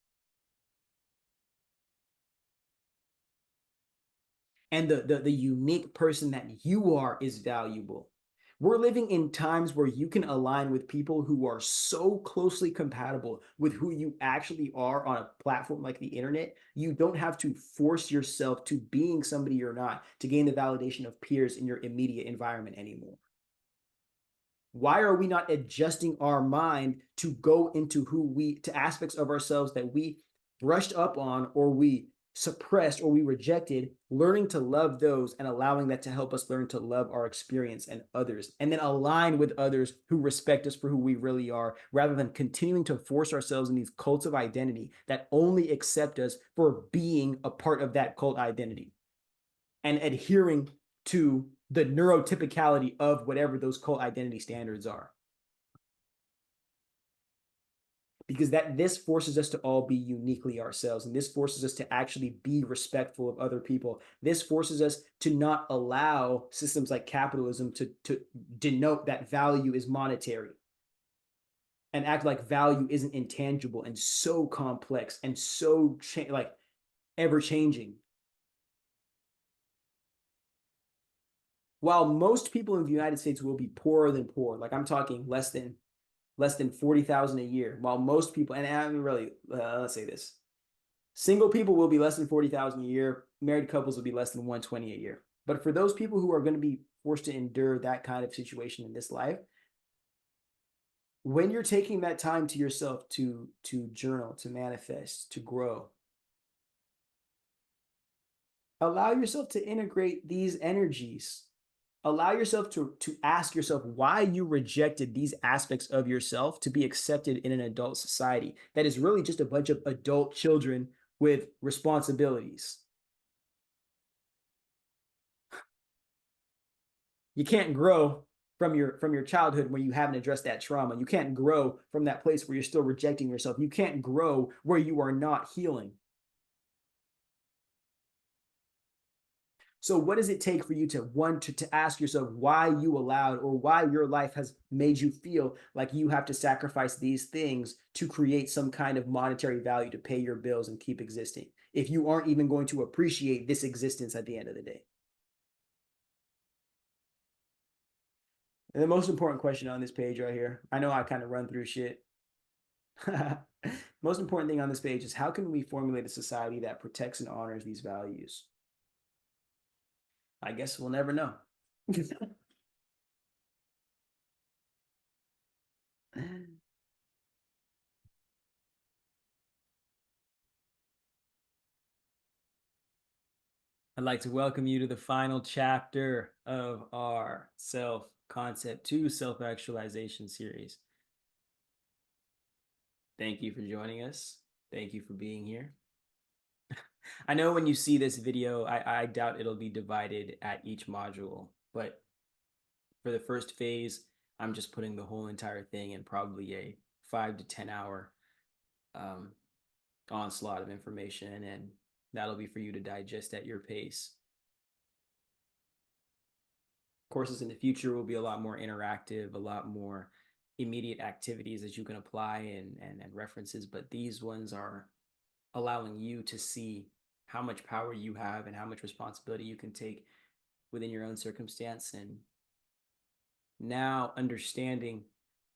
And the unique person that you are is valuable. We're living in times where you can align with people who are so closely compatible with who you actually are on a platform like the internet. You don't have to force yourself to being somebody you're not to gain the validation of peers in your immediate environment anymore. Why are we not adjusting our mind to go into to aspects of ourselves that we brushed up on, or we suppressed, or we rejected, learning to love those and allowing that to help us learn to love our experience and others, and then align with others who respect us for who we really are, rather than continuing to force ourselves in these cults of identity that only accept us for being a part of that cult identity and adhering to the neurotypicality of whatever those cult identity standards are. Because this forces us to all be uniquely ourselves, and this forces us to actually be respectful of other people. This forces us to not allow systems like capitalism to denote that value is monetary and act like value isn't intangible and so complex and so like ever changing. While most people in the United States will be poorer than poor, like I'm talking less than 40,000 a year, while most people, and I mean really, let's say this, single people will be less than 40,000 a year, married couples will be less than 120 a year. But for those people who are going to be forced to endure that kind of situation in this life, when you're taking that time to yourself to journal, to manifest, to grow, allow yourself to integrate these energies. Allow yourself to ask yourself why you rejected these aspects of yourself to be accepted in an adult society that is really just a bunch of adult children with responsibilities. You can't grow from your childhood where you haven't addressed that trauma. You can't grow from that place where you're still rejecting yourself. You can't grow where you are not healing. So what does it take for you to ask yourself why you allowed, or why your life has made you feel like you have to sacrifice these things to create some kind of monetary value to pay your bills and keep existing, if you aren't even going to appreciate this existence at the end of the day? And the most important question on this page right here, I know I kind of run through shit. Most important thing on this page is, how can we formulate a society that protects and honors these values? I guess we'll never know. I'd like to welcome you to the final chapter of our self-concept to self-actualization series. Thank you for joining us. Thank you for being here. I know when you see this video, I doubt it'll be divided at each module, but for the first phase, I'm just putting the whole entire thing in probably a 5 to 10 hour onslaught of information, and that'll be for you to digest at your pace. Courses in the future will be a lot more interactive, a lot more immediate activities that you can apply and references, but these ones are allowing you to see how much power you have and how much responsibility you can take within your own circumstance. And now understanding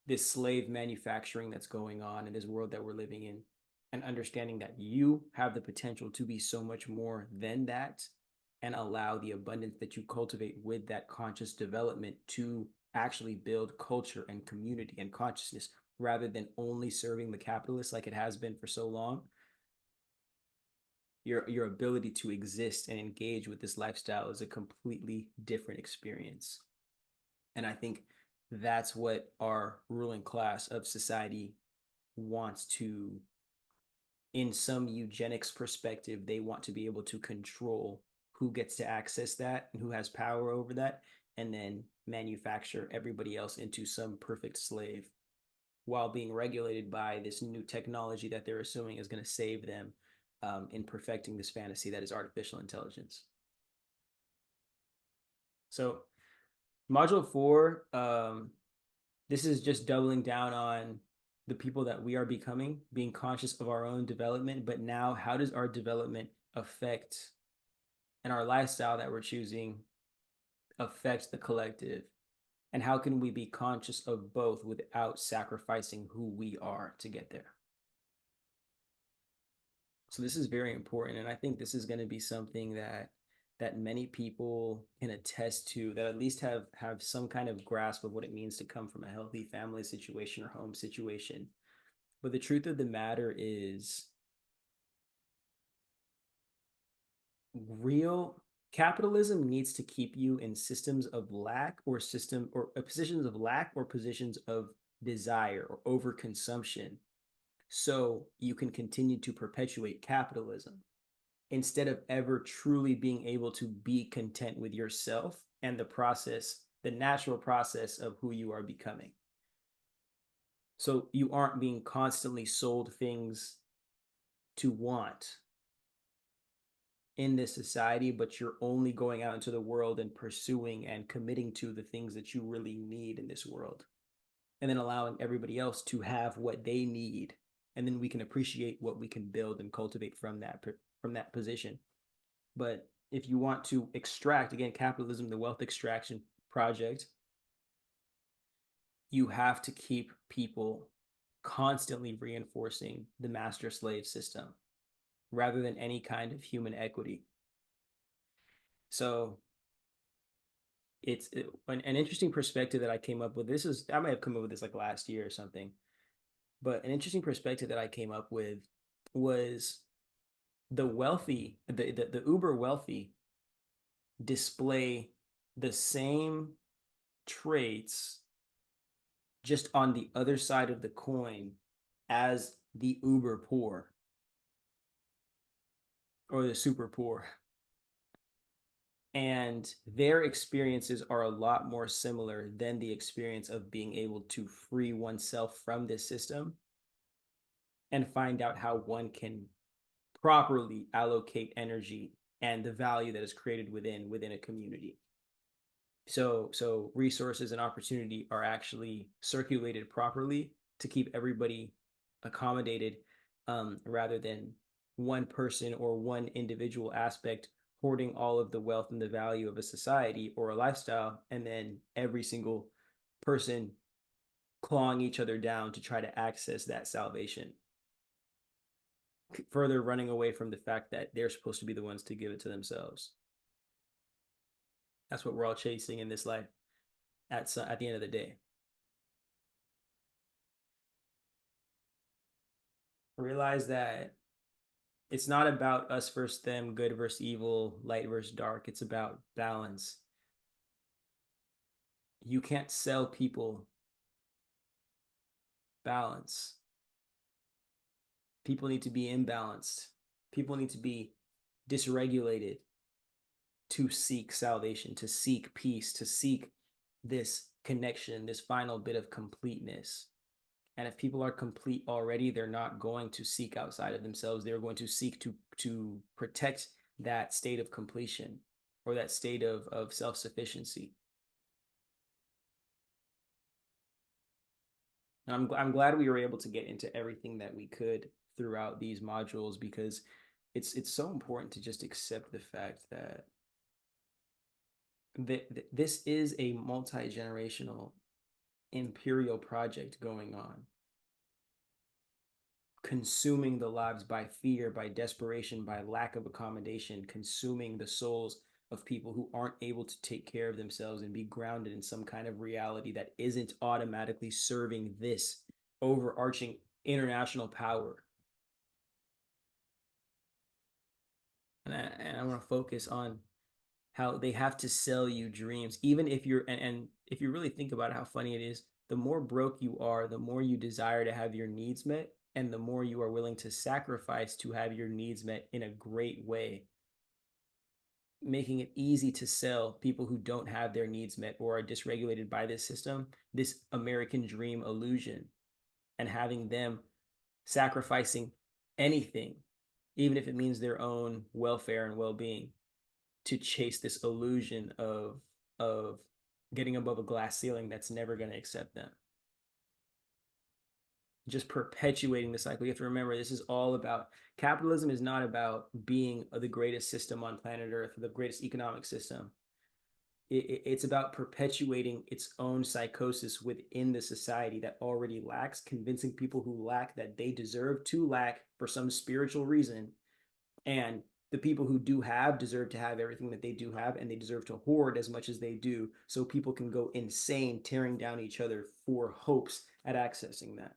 this slave manufacturing that's going on in this world that we're living in, and understanding that you have the potential to be so much more than that, and allow the abundance that you cultivate with that conscious development to actually build culture and community and consciousness rather than only serving the capitalists like it has been for so long. Your ability to exist and engage with this lifestyle is a completely different experience. And I think that's what our ruling class of society wants to, in some eugenics perspective, they want to be able to control who gets to access that and who has power over that, and then manufacture everybody else into some perfect slave while being regulated by this new technology that they're assuming is going to save them in perfecting this fantasy that is artificial intelligence. So module 4, this is just doubling down on the people that we are becoming, being conscious of our own development, but now how does our development affect, and our lifestyle that we're choosing affect the collective? And how can we be conscious of both without sacrificing who we are to get there? So this is very important, and I think this is going to be something that many people can attest to, that at least have some kind of grasp of what it means to come from a healthy family situation or home situation. But the truth of the matter is, real capitalism needs to keep you in systems of lack or positions of lack or positions of desire or overconsumption, so you can continue to perpetuate capitalism instead of ever truly being able to be content with yourself and the process, the natural process of who you are becoming. So you aren't being constantly sold things to want in this society, but you're only going out into the world and pursuing and committing to the things that you really need in this world, and then allowing everybody else to have what they need, and then we can appreciate what we can build and cultivate from that position. But if you want to extract, again, capitalism, the wealth extraction project, you have to keep people constantly reinforcing the master slave system rather than any kind of human equity. So an interesting perspective that I came up with. I might have come up with this like last year or something, but an interesting perspective that I came up with was the uber wealthy display the same traits just on the other side of the coin as the uber poor or the super poor. And their experiences are a lot more similar than the experience of being able to free oneself from this system and find out how one can properly allocate energy and the value that is created within a community. So resources and opportunity are actually circulated properly to keep everybody accommodated, rather than one person or one individual aspect hoarding all of the wealth and the value of a society or a lifestyle, and then every single person clawing each other down to try to access that salvation, further running away from the fact that they're supposed to be the ones to give it to themselves. That's what we're all chasing in this life at the end of the day. Realize that it's not about us versus them, good versus evil, light versus dark. It's about balance. You can't sell people balance. People need to be imbalanced. People need to be dysregulated to seek salvation, to seek peace, to seek this connection, this final bit of completeness. And if people are complete already, they're not going to seek outside of themselves. They're going to seek to protect that state of completion or that state of self-sufficiency. I'm glad we were able to get into everything that we could throughout these modules, because it's so important to just accept the fact that this is a multi-generational imperial project going on, consuming the lives by fear, by desperation, by lack of accommodation, consuming the souls of people who aren't able to take care of themselves and be grounded in some kind of reality that isn't automatically serving this overarching international power. And I want to focus on how they have to sell you dreams, even if you're, and if you really think about how funny it is, the more broke you are, the more you desire to have your needs met, and the more you are willing to sacrifice to have your needs met in a great way, making it easy to sell people who don't have their needs met or are dysregulated by this system, this American dream illusion, and having them sacrificing anything, even if it means their own welfare and well-being, to chase this illusion of getting above a glass ceiling that's never going to accept them. Just perpetuating the cycle. You have to remember, this is all about, capitalism is not about being the greatest system on planet Earth, the greatest economic system. It's about perpetuating its own psychosis within the society that already lacks, convincing people who lack that they deserve to lack for some spiritual reason, and the people who do have deserve to have everything that they do have, and they deserve to hoard as much as they do, so people can go insane tearing down each other for hopes at accessing that.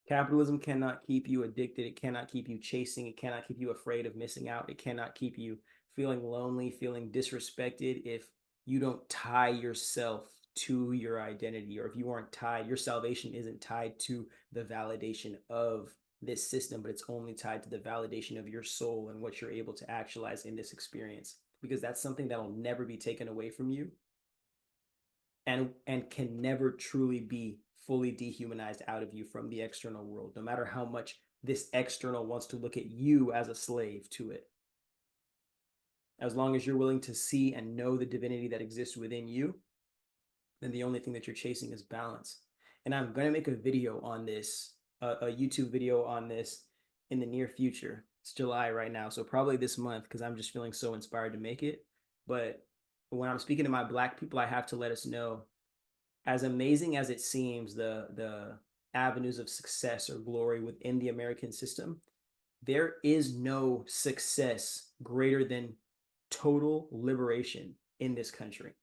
Capitalism cannot keep you addicted. It cannot keep you chasing. It cannot keep you afraid of missing out. It cannot keep you feeling lonely, feeling disrespected if you don't tie yourself to your identity, or if you aren't tied, your salvation isn't tied to the validation of this system, but it's only tied to the validation of your soul and what you're able to actualize in this experience, because that's something that'll never be taken away from you, and can never truly be fully dehumanized out of you from the external world, no matter how much this external wants to look at you as a slave to it. As long as you're willing to see and know the divinity that exists within you, then the only thing that you're chasing is balance. And I'm going to make a video on this, a YouTube video on this in the near future. It's July right now, so probably this month, because I'm just feeling so inspired to make it. But when I'm speaking to my Black people, I have to let us know, as amazing as it seems, the avenues of success or glory within the American system, there is no success greater than total liberation in this country.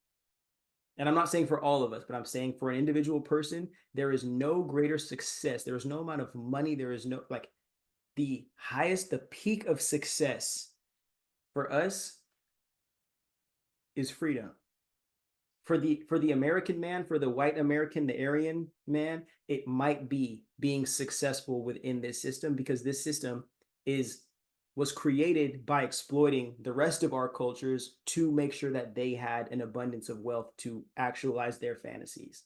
And I'm not saying for all of us, but I'm saying for an individual person, there is no greater success. There is no amount of money. There is no, like, the highest, the peak of success for us is freedom. For the American man, for the white American, the Aryan man, it might be being successful within this system, because this system was created by exploiting the rest of our cultures to make sure that they had an abundance of wealth to actualize their fantasies.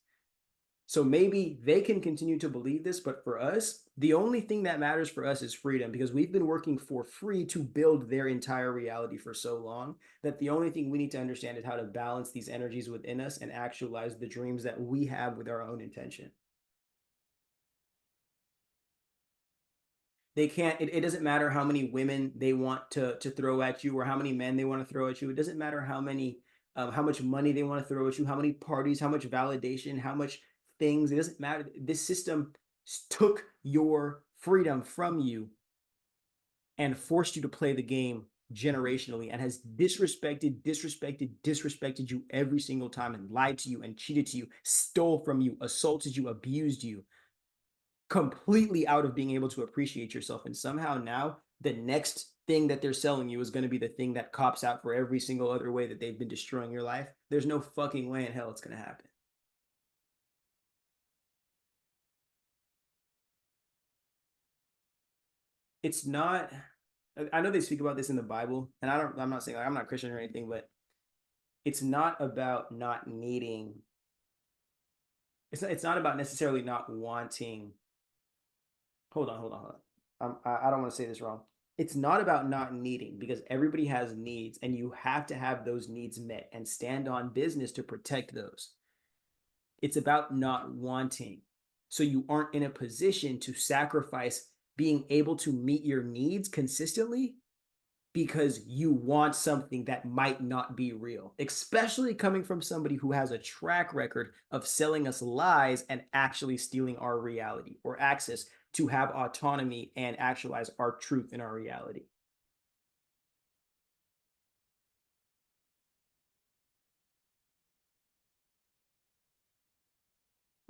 So maybe they can continue to believe this, but for us, the only thing that matters for us is freedom, because we've been working for free to build their entire reality for so long that the only thing we need to understand is how to balance these energies within us and actualize the dreams that we have with our own intention. They can't, it doesn't matter how many women they want to throw at you, or how many men they want to throw at you. It doesn't matter how much money they want to throw at you, how many parties, how much validation, how much things. It doesn't matter. This system took your freedom from you and forced you to play the game generationally, and has disrespected you every single time, and lied to you and cheated to you, stole from you, assaulted you, abused you, completely out of being able to appreciate yourself. And somehow now the next thing that they're selling you is going to be the thing that cops out for every single other way that they've been destroying your life. There's no fucking way in hell it's going to happen. It's not, I know they speak about this in the Bible, and I'm not saying, like, I'm not Christian or anything, but it's not about not needing, it's not about necessarily not wanting. Hold on. I don't want to say this wrong. It's not about not needing, because everybody has needs, and you have to have those needs met and stand on business to protect those. It's about not wanting. so you aren't in a position to sacrifice being able to meet your needs consistently because you want something that might not be real, especially coming from somebody who has a track record of selling us lies and actually stealing our reality or access to have autonomy and actualize our truth in our reality.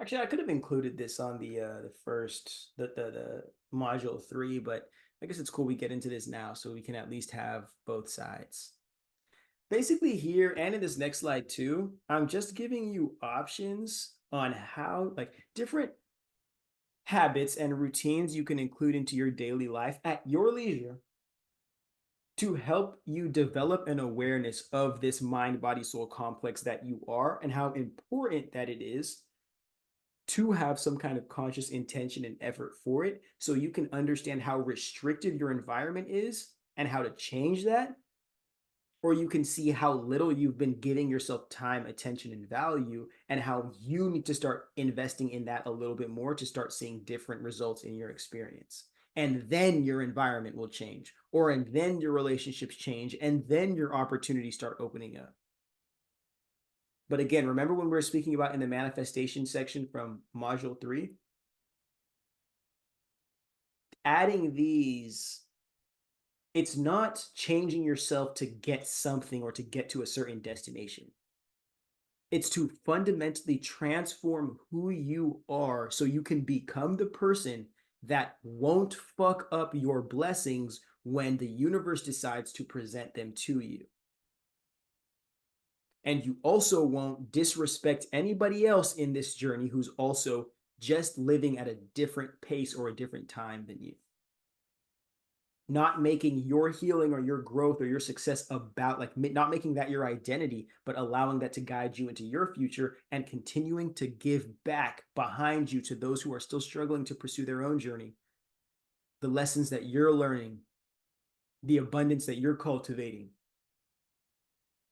Actually, I could have included this on the first the module 3, but I guess it's cool we get into this now so we can at least have both sides. Basically here and in this next slide too, I'm just giving you options on how like different habits and routines you can include into your daily life at your leisure to help you develop an awareness of this mind body soul complex that you are and how important that it is to have some kind of conscious intention and effort for it so you can understand how restrictive your environment is and how to change that, or you can see how little you've been giving yourself time, attention, and value, and how you need to start investing in that a little bit more to start seeing different results in your experience. And then your environment will change, or and then your relationships change, and then your opportunities start opening up. But again, remember when we were speaking about in the manifestation section from module 3, adding these, it's not changing yourself to get something or to get to a certain destination. It's to fundamentally transform who you are so you can become the person that won't fuck up your blessings when the universe decides to present them to you. And you also won't disrespect anybody else in this journey who's also just living at a different pace or a different time than you. Not making your healing or your growth or your success about like not making that your identity, but allowing that to guide you into your future and continuing to give back behind you to those who are still struggling to pursue their own journey, the lessons that you're learning, the abundance that you're cultivating,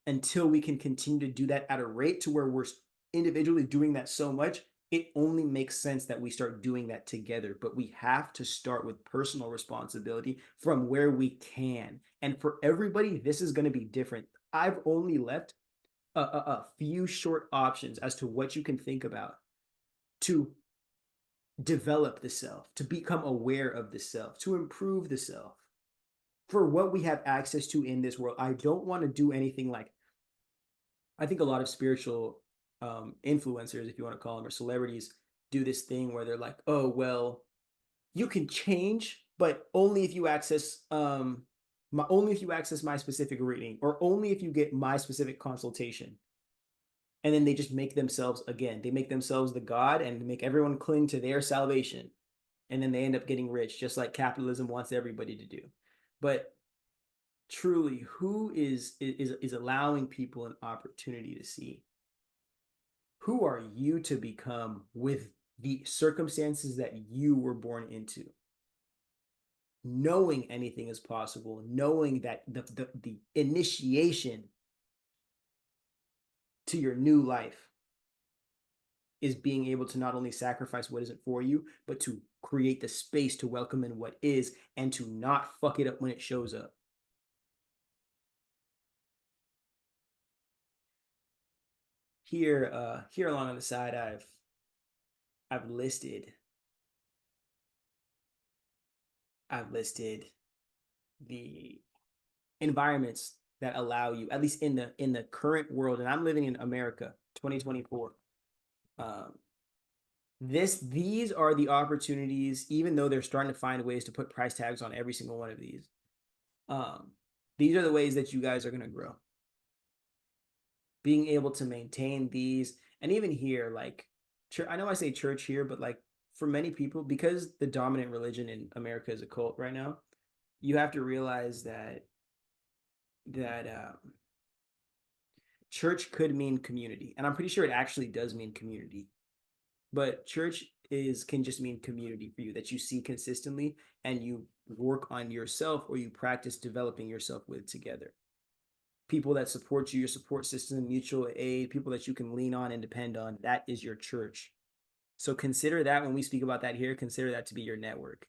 until we can continue to do that at a rate to where we're individually doing that so much, it only makes sense that we start doing that together. But we have to start with personal responsibility from where we can. And for everybody, this is going to be different. I've only left a few short options as to what you can think about to develop the self, to become aware of the self, to improve the self for what we have access to in this world. I don't want to do anything like, I think a lot of spiritual influencers, if you want to call them, or celebrities, do this thing where they're like, oh, well, you can change, but only if you access only if you access my specific reading, or only if you get my specific consultation. And then they just make themselves, again, they make themselves the god and make everyone cling to their salvation. And then they end up getting rich, just like capitalism wants everybody to do. But truly, who is allowing people an opportunity to see who are you to become with the circumstances that you were born into? Knowing anything is possible, knowing that the initiation to your new life is being able to not only sacrifice what isn't for you, but to create the space to welcome in what is and to not fuck it up when it shows up. Here along on the side, I've listed I've listed the environments that allow you, at least in the current world, and I'm living in America, 2024. Um, these are the opportunities, even though they're starting to find ways to put price tags on every single one of these. Um, these are the ways that you guys are going to grow. Being able to maintain these, and even here, like, I know I say church here, but like for many people, because the dominant religion in America is a cult right now, you have to realize that church could mean community, and I'm pretty sure it actually does mean community. But church is can just mean community for you that you see consistently and you work on yourself or you practice developing yourself with together. People that support you, your support system, mutual aid, people that you can lean on and depend on. That is your church. So consider that when we speak about that here, consider that to be your network.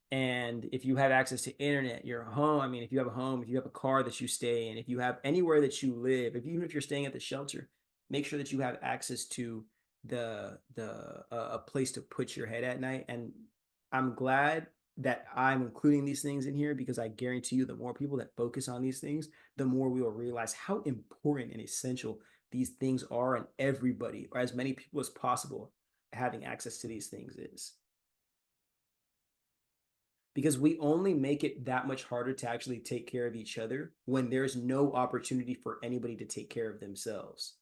And if you have access to internet, your home, I mean, if you have a home, if you have a car that you stay in, if you have anywhere that you live, if even if you're staying at the shelter, make sure that you have access to a place to put your head at night. And I'm glad that I'm including these things in here because I guarantee you the more people that focus on these things, the more we will realize how important and essential these things are, and everybody, or as many people as possible, having access to these things is. Because we only make it that much harder to actually take care of each other when there's no opportunity for anybody to take care of themselves.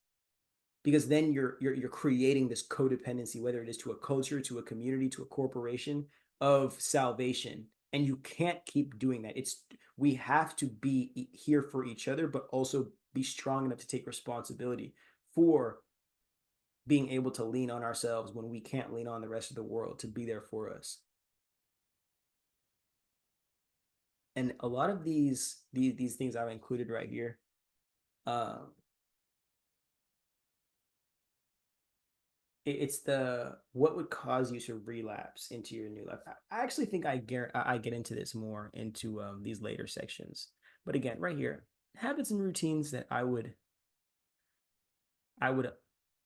Because then you're creating this codependency, whether it is to a culture, to a community, to a corporation, of salvation. And you can't keep doing that. We have to be here for each other, but also be strong enough to take responsibility for being able to lean on ourselves when we can't lean on the rest of the world to be there for us. And a lot of these things I've included right here, um, it's the what would cause you to relapse into your new life. I actually think I get into this more into these later sections. But again, right here, habits and routines that I would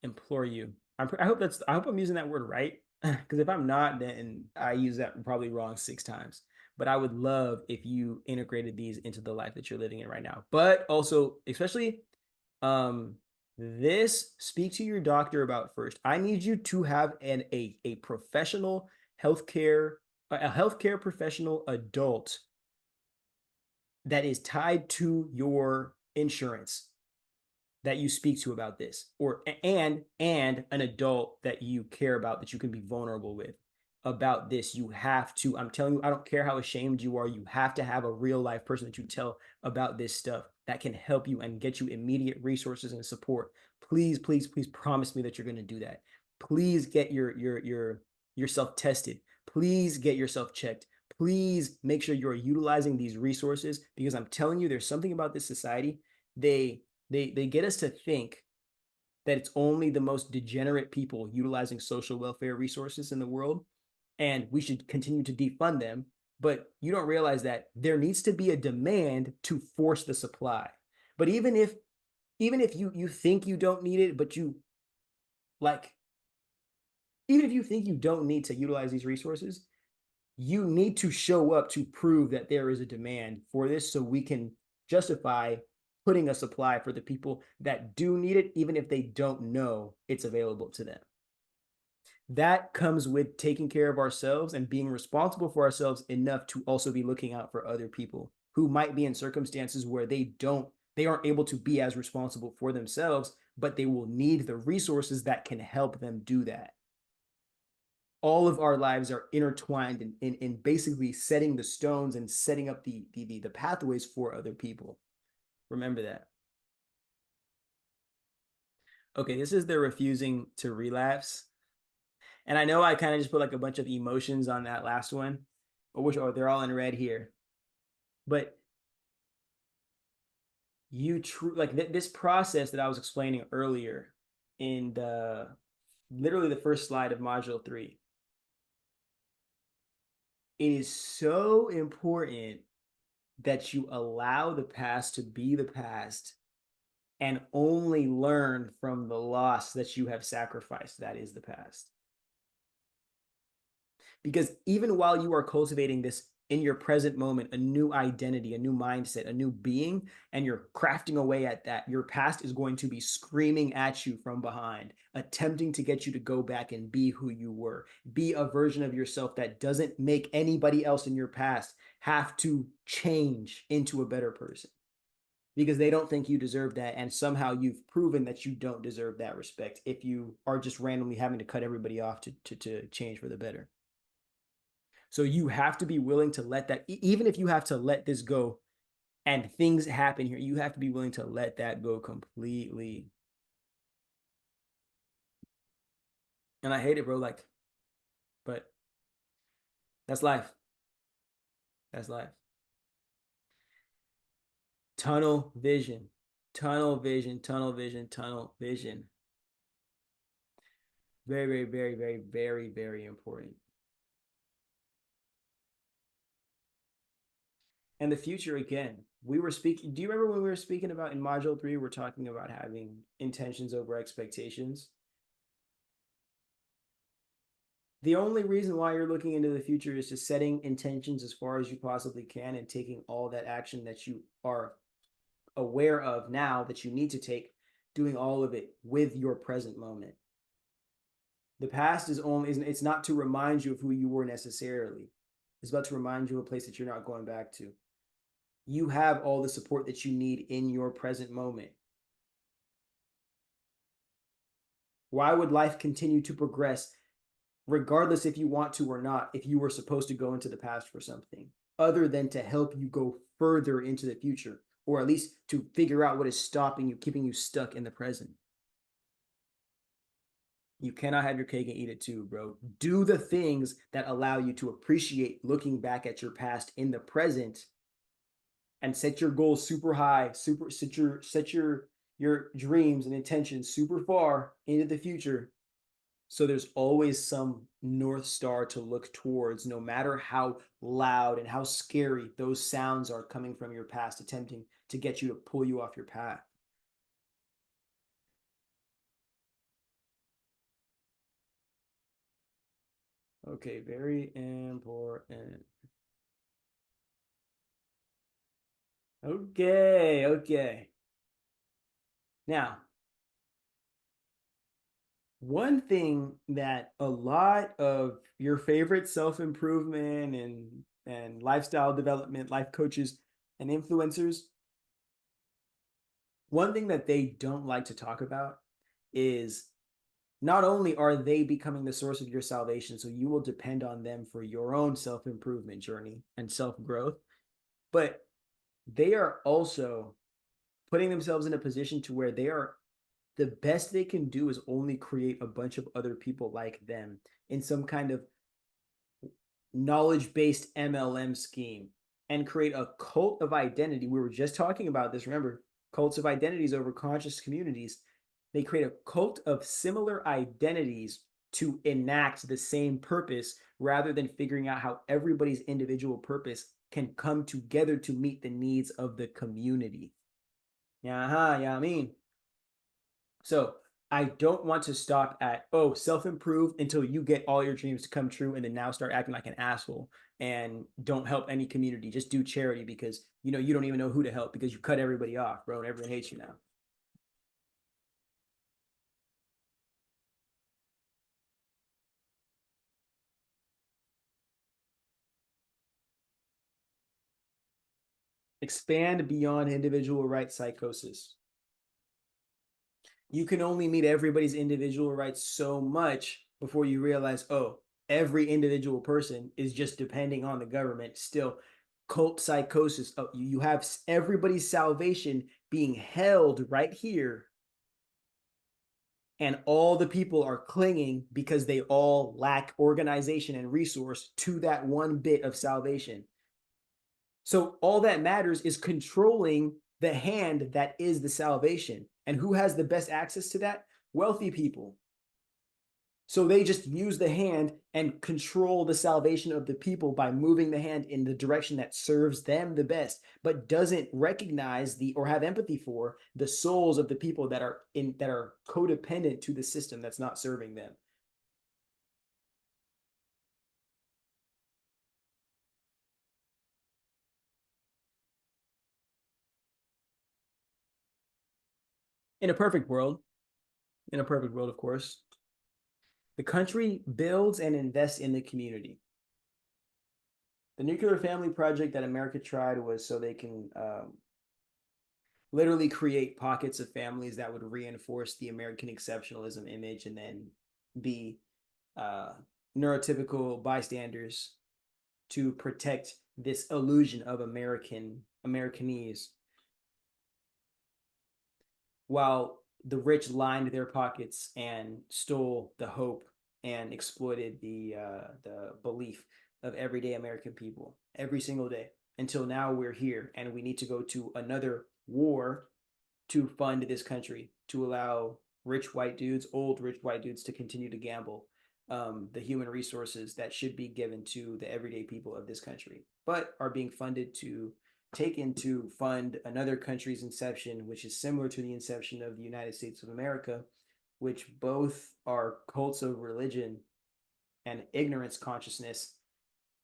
implore you. I hope I'm using that word right, because if I'm not, then I use that probably wrong 6 times. But I would love if you integrated these into the life that you're living in right now. But also, especially um this, speak to your doctor about first. I need you to have a professional healthcare a healthcare professional adult that is tied to your insurance that you speak to about this, or and an adult that you care about, that you can be vulnerable with about this. You have to, I'm telling you, I don't care how ashamed you are, you have to have a real life person that you tell about this stuff that can help you and get you immediate resources and support. Please, please, please promise me that you're going to do that. Please get yourself tested. Please get yourself checked. Please make sure you're utilizing these resources, because I'm telling you, there's something about this society. They get us to think that it's only the most degenerate people utilizing social welfare resources in the world, and we should continue to defund them. But you don't realize that there needs to be a demand to force the supply. But even if you think you don't need it, but you like even if you think you don't need to utilize these resources, you need to show up to prove that there is a demand for this, so we can justify putting a supply for the people that do need it, even if they don't know it's available to them. That comes with taking care of ourselves and being responsible for ourselves enough to also be looking out for other people who might be in circumstances where they aren't able to be as responsible for themselves, but they will need the resources that can help them do that. All of our lives are intertwined in basically setting the stones and setting up the pathways for other people. Remember that. Okay, this is the refusing to relapse. And I know I kind of just put like a bunch of emotions on that last one, which they're all in red here. But this process that I was explaining earlier in the literally the first slide of module 3. It is so important that you allow the past to be the past and only learn from the loss that you have sacrificed that is the past. Because even while you are cultivating this in your present moment, a new identity, a new mindset, a new being, and you're crafting away at that, your past is going to be screaming at you from behind, attempting to get you to go back and be who you were, be a version of yourself that doesn't make anybody else in your past have to change into a better person, because they don't think you deserve that. And somehow you've proven that you don't deserve that respect if you are just randomly having to cut everybody off to change for the better. So you have to be willing to let that, even if you have to let this go and things happen here, you have to be willing to let that go completely. And I hate it, bro. Like, but that's life. That's life. Tunnel vision, tunnel vision, tunnel vision, tunnel vision. Very, very, very, very, very, very important. And the future again. We were speaking. Do you remember when we were speaking about in module 3? We're talking about having intentions over expectations. The only reason why you're looking into the future is just setting intentions as far as you possibly can and taking all that action that you are aware of now that you need to take, doing all of it with your present moment. The past is only, it's not to remind you of who you were necessarily. It's about to remind you of a place that you're not going back to. You have all the support that you need in your present moment. Why would life continue to progress regardless if you want to or not, if you were supposed to go into the past for something other than to help you go further into the future, or at least to figure out what is stopping you, keeping you stuck in the present? You cannot have your cake and eat it too, bro. Do the things that allow you to appreciate looking back at your past in the present and set your goals super high, set your dreams and intentions super far into the future. So there's always some North Star to look towards, no matter how loud and how scary those sounds are coming from your past, attempting to get you to pull you off your path. Okay, very important. Okay, okay. Now, one thing that a lot of your favorite self-improvement and lifestyle development, life coaches and influencers, one thing that they don't like to talk about is not only are they becoming the source of your salvation, so you will depend on them for your own self-improvement journey and self-growth, but they are also putting themselves in a position to where they are the best they can do is only create a bunch of other people like them in some kind of knowledge-based MLM scheme and create a cult of identity. We were just talking about this, remember, cults of identities over conscious communities. They create a cult of similar identities to enact the same purpose rather than figuring out how everybody's individual purpose can come together to meet the needs of the community. Yeah, I mean. So I don't want to stop at, oh, self-improve until you get all your dreams to come true and then now start acting like an asshole and don't help any community. Just do charity because, you don't even know who to help because you cut everybody off, bro, and everyone hates you now. Expand beyond individual rights psychosis. You can only meet everybody's individual rights so much before you realize, oh, every individual person is just depending on the government still. Cult psychosis. Oh, you have everybody's salvation being held right here, and all the people are clinging because they all lack organization and resource to that one bit of salvation. So all that matters is controlling the hand that is the salvation. And who has the best access to that? Wealthy people. So they just use the hand and control the salvation of the people by moving the hand in the direction that serves them the best, but doesn't recognize the or have empathy for the souls of the people that are codependent to the system that's not serving them. In a perfect world, in a perfect world, of course, the country builds and invests in the community. The nuclear family project that America tried was so they can literally create pockets of families that would reinforce the American exceptionalism image and then be uh, neurotypical bystanders to protect this illusion of Americanese, while the rich lined their pockets and stole the hope and exploited the belief of everyday American people every single day until now we're here and we need to go to another war to fund this country to allow rich white dudes, old rich white dudes, to continue to gamble the human resources that should be given to the everyday people of this country, but are being funded to taken to fund another country's inception, which is similar to the inception of the United States of America, which both are cults of religion and ignorance consciousness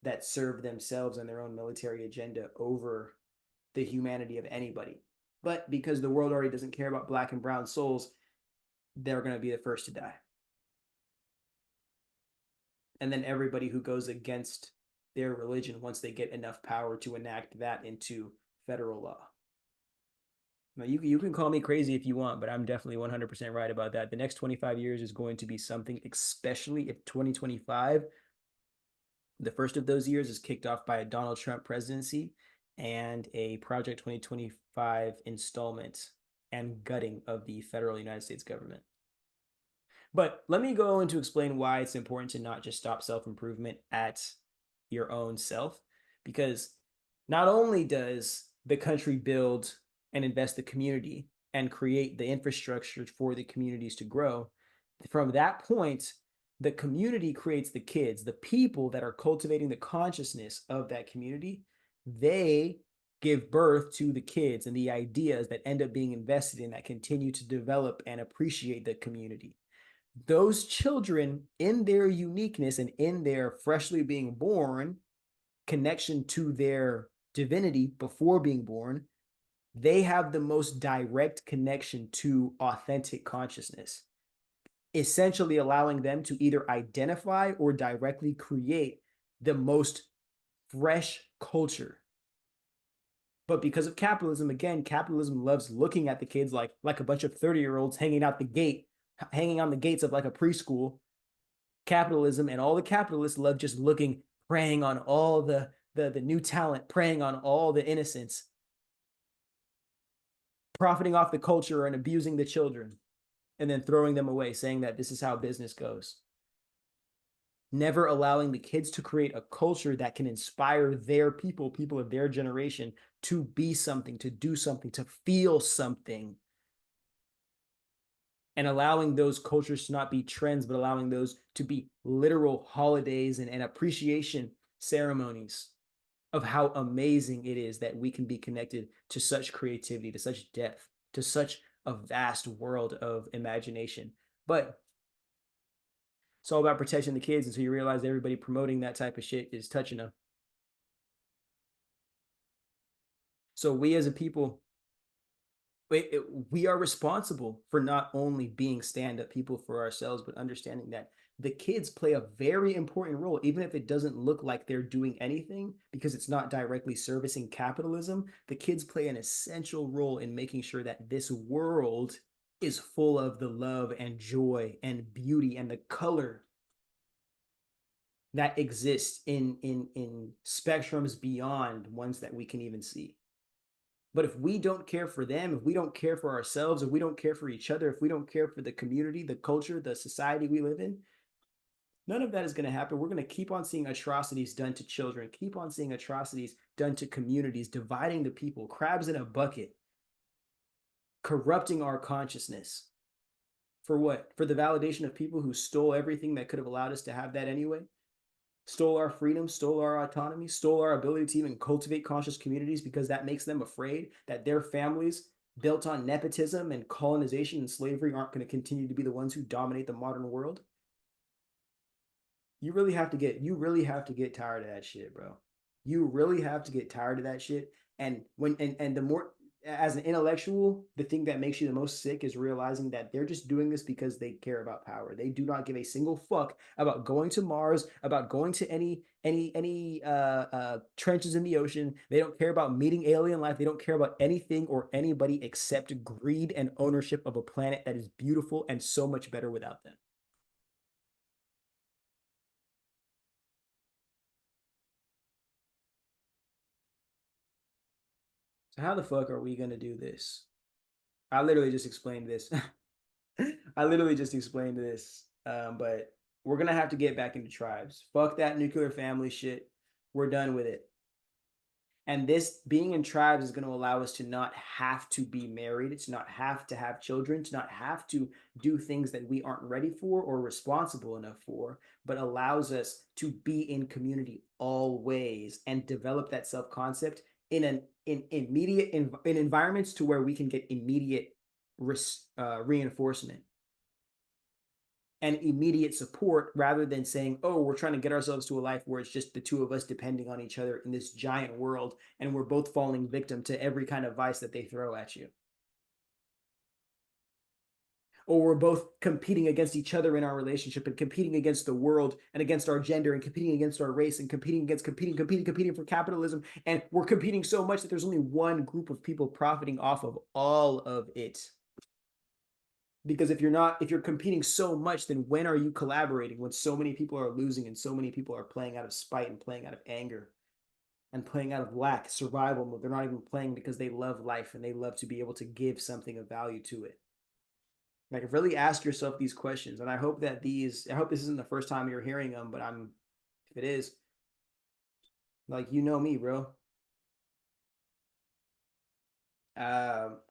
that serve themselves and their own military agenda over the humanity of anybody. But because the world already doesn't care about black and brown souls, they're going to be the first to die. And then everybody who goes against their religion, once they get enough power to enact that into federal law. Now, you can call me crazy if you want, but I'm definitely 100% right about that. The next 25 years is going to be something, especially if 2025, the first of those years, is kicked off by a Donald Trump presidency and a Project 2025 installment and gutting of the federal United States government. But let me go on to explain why it's important to not just stop self-improvement at your own self, because not only does the country build and invest the community and create the infrastructure for the communities to grow, from that point, the community creates the kids, the people that are cultivating the consciousness of that community. They give birth to the kids and the ideas that end up being invested in that continue to develop and appreciate the community. Those children, in their uniqueness and in their freshly being born connection to their divinity before being born, they have the most direct connection to authentic consciousness, essentially allowing them to either identify or directly create the most fresh culture. But because of capitalism, again, capitalism loves looking at the kids like a bunch of 30-year-olds hanging on the gates of like a preschool. Capitalism and all the capitalists love just looking, preying on all the new talent, preying on all the innocence, profiting off the culture and abusing the children, and then throwing them away, saying that this is how business goes. Never allowing the kids to create a culture that can inspire their people of their generation, to be something, to do something, to feel something. And allowing those cultures to not be trends, but allowing those to be literal holidays and appreciation ceremonies of how amazing it is that we can be connected to such creativity, to such depth, to such a vast world of imagination. But it's all about protecting the kids until you realize everybody promoting that type of shit is touching them. So we as a people, we are responsible for not only being stand-up people for ourselves, but understanding that the kids play a very important role, even if it doesn't look like they're doing anything because it's not directly servicing capitalism. The kids play an essential role in making sure that this world is full of the love and joy and beauty and the color that exists in spectrums beyond ones that we can even see. But if we don't care for them, if we don't care for ourselves, if we don't care for each other, if we don't care for the community, the culture, the society we live in, none of that is going to happen. We're going to keep on seeing atrocities done to children, keep on seeing atrocities done to communities, dividing the people, crabs in a bucket, corrupting our consciousness. For what? For the validation of people who stole everything that could have allowed us to have that anyway? Stole our freedom, stole our autonomy, stole our ability to even cultivate conscious communities because that makes them afraid that their families built on nepotism and colonization and slavery aren't going to continue to be the ones who dominate the modern world. You really have to get tired of that shit, bro. You really have to get tired of that shit. And the more, as an intellectual, the thing that makes you the most sick is realizing that they're just doing this because they care about power. They do not give a single fuck about going to Mars, about going to any trenches in the ocean. They don't care about meeting alien life. They don't care about anything or anybody except greed and ownership of a planet that is beautiful and so much better without them. So how the fuck are we gonna do this? I literally just explained this. I literally just explained this. But we're gonna have to get back into tribes. Fuck that nuclear family shit. We're done with it. And this being in tribes is going to allow us to not have to be married, to not have to have children, to not have to do things that we aren't ready for or responsible enough for, but allows us to be in community always and develop that self-concept in immediate in environments to where we can get immediate reinforcement and immediate support, rather than saying, oh, we're trying to get ourselves to a life where it's just the two of us depending on each other in this giant world, and we're both falling victim to every kind of vice that they throw at you. Or we're both competing against each other in our relationship, and competing against the world and against our gender and competing against our race and competing for capitalism. And we're competing so much that there's only one group of people profiting off of all of it. Because if you're competing so much, then when are you collaborating when so many people are losing and so many people are playing out of spite and playing out of anger and playing out of lack, survival mode? They're not even playing because they love life and they love to be able to give something of value to it. Like, really ask yourself these questions. And I hope this isn't the first time you're hearing them, but if it is, like, you know me, bro.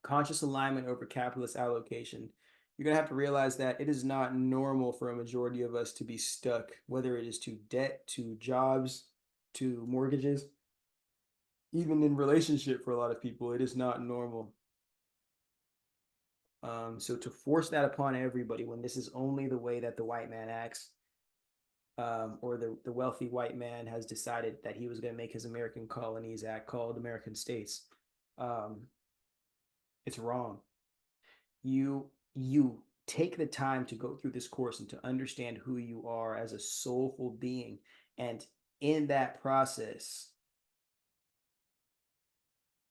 Conscious alignment over capitalist allocation. You're going to have to realize that it is not normal for a majority of us to be stuck, whether it is to debt, to jobs, to mortgages, even in relationship. For a lot of people, it is not normal. So to force that upon everybody when this is only the way that the white man acts, or the wealthy white man has decided that he was going to make his American colonies act, called American states, it's wrong. You take the time to go through this course and to understand who you are as a soulful being, and in that process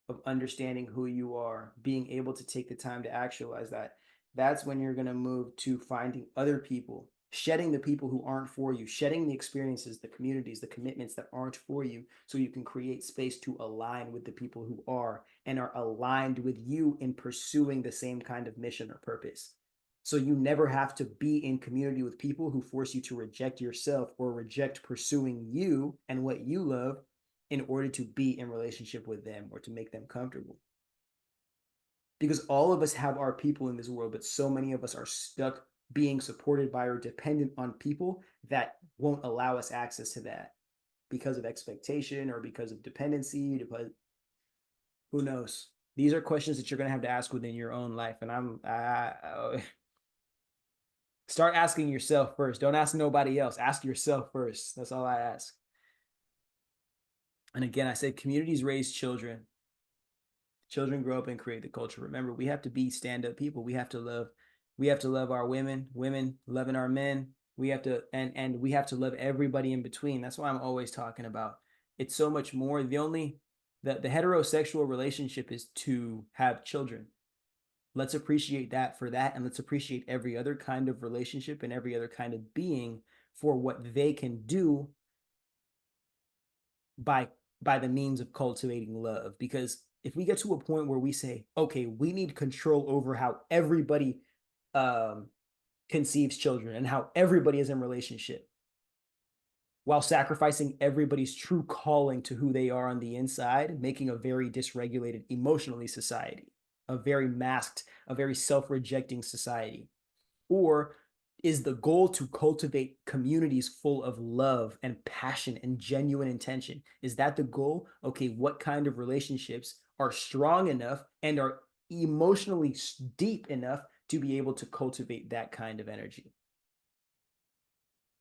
of understanding who you are, being able to take the time to actualize that, that's when you're going to move to finding other people, shedding the people who aren't for you, shedding the experiences, the communities, the commitments that aren't for you, so you can create space to align with the people who are and are aligned with you in pursuing the same kind of mission or purpose. So you never have to be in community with people who force you to reject yourself or reject pursuing you and what you love in order to be in relationship with them or to make them comfortable. Because all of us have our people in this world, but so many of us are stuck being supported by or dependent on people that won't allow us access to that because of expectation or because of dependency. Who knows? These are questions that you're going to have to ask within your own life. And start asking yourself first. Don't ask nobody else. Ask yourself first. That's all I ask. And again, I said communities raise children. Children grow up and create the culture. Remember, we have to be stand-up people. We have to love our women, women loving our men. We have to and we have to love everybody in between. That's why I'm always talking about it's so much more. The heterosexual relationship is to have children. Let's appreciate that for that, and let's appreciate every other kind of relationship and every other kind of being for what they can do by the means of cultivating love. Because if we get to a point where we say, okay, we need control over how everybody conceives children and how everybody is in relationship, while sacrificing everybody's true calling to who they are on the inside, making a very dysregulated emotionally society, a very masked, a very self-rejecting society. Or is the goal to cultivate communities full of love and passion and genuine intention? Is that the goal? Okay, what kind of relationships are strong enough and are emotionally deep enough to be able to cultivate that kind of energy?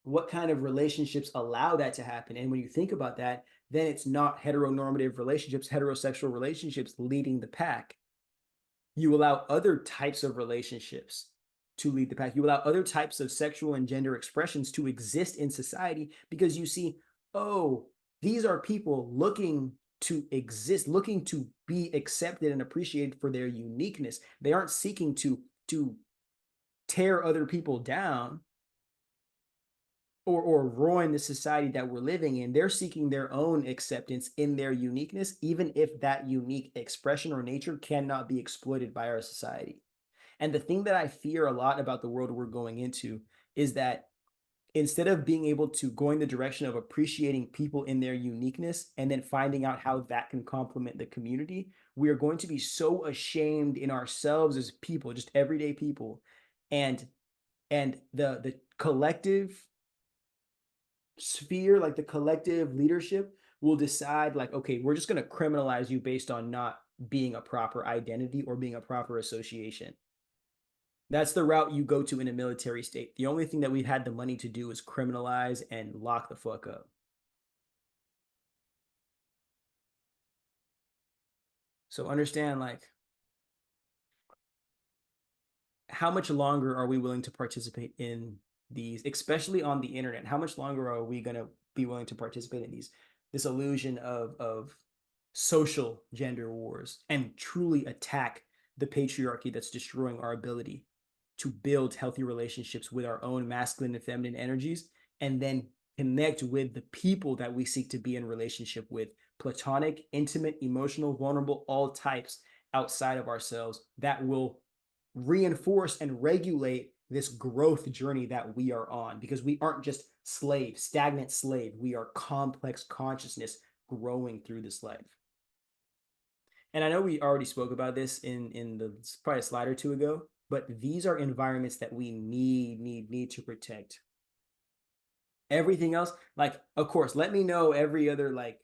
What kind of relationships allow that to happen? And when you think about that, then it's not heteronormative relationships, heterosexual relationships leading the pack. You allow other types of relationships to lead the pack. You allow other types of sexual and gender expressions to exist in society, because you see, oh, these are people looking to exist, looking to be accepted and appreciated for their uniqueness. They aren't seeking to tear other people down or ruin the society that we're living in. They're seeking their own acceptance in their uniqueness, even if that unique expression or nature cannot be exploited by our society. And the thing that I fear a lot about the world we're going into is that instead of being able to go in the direction of appreciating people in their uniqueness and then finding out how that can complement the community, we are going to be so ashamed in ourselves as people, just everyday people, and the collective sphere, like the collective leadership, will decide like, okay, we're just going to criminalize you based on not being a proper identity or being a proper association. That's the route you go to in a military state. The only thing that we've had the money to do is criminalize and lock the fuck up. So understand, like, how much longer are we willing to participate in these, especially on the internet? How much longer are we going to be willing to participate in this illusion of social gender wars and truly attack the patriarchy that's destroying our ability to build healthy relationships with our own masculine and feminine energies, and then connect with the people that we seek to be in relationship with, platonic, intimate, emotional, vulnerable, all types outside of ourselves, that will reinforce and regulate this growth journey that we are on, because we aren't just slaves, stagnant slave. We are complex consciousness growing through this life. And I know we already spoke about this in the probably a slide or two ago, but these are environments that we need to protect. Everything else, like, of course, let me know every other, like,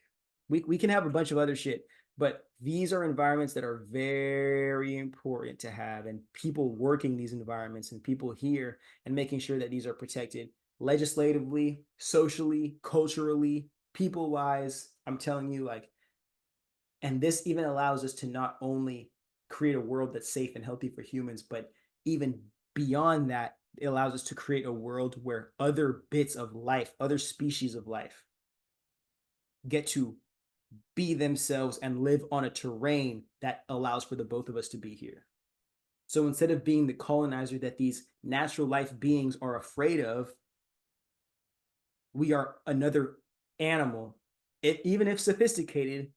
we can have a bunch of other shit, but these are environments that are very important to have, and people working these environments and people here and making sure that these are protected legislatively, socially, culturally, people wise. I'm telling you, like, and this even allows us to not only create a world that's safe and healthy for humans, but even beyond that, it allows us to create a world where other bits of life, other species of life, get to be themselves and live on a terrain that allows for the both of us to be here. So instead of being the colonizer that these natural life beings are afraid of, we are another animal. Even if sophisticated,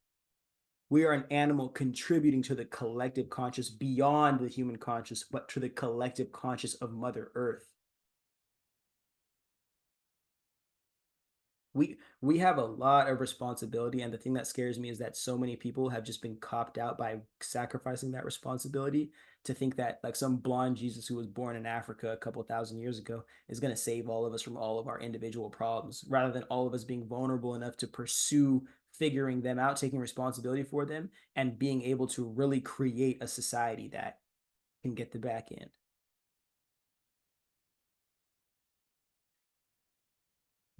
we are an animal contributing to the collective conscious beyond the human conscious, but to the collective conscious of Mother Earth. We have a lot of responsibility, and the thing that scares me is that so many people have just been copped out by sacrificing that responsibility to think that, like, some blonde Jesus who was born in Africa a couple thousand years ago is going to save all of us from all of our individual problems, rather than all of us being vulnerable enough to pursue figuring them out, taking responsibility for them, and being able to really create a society that can get the back end.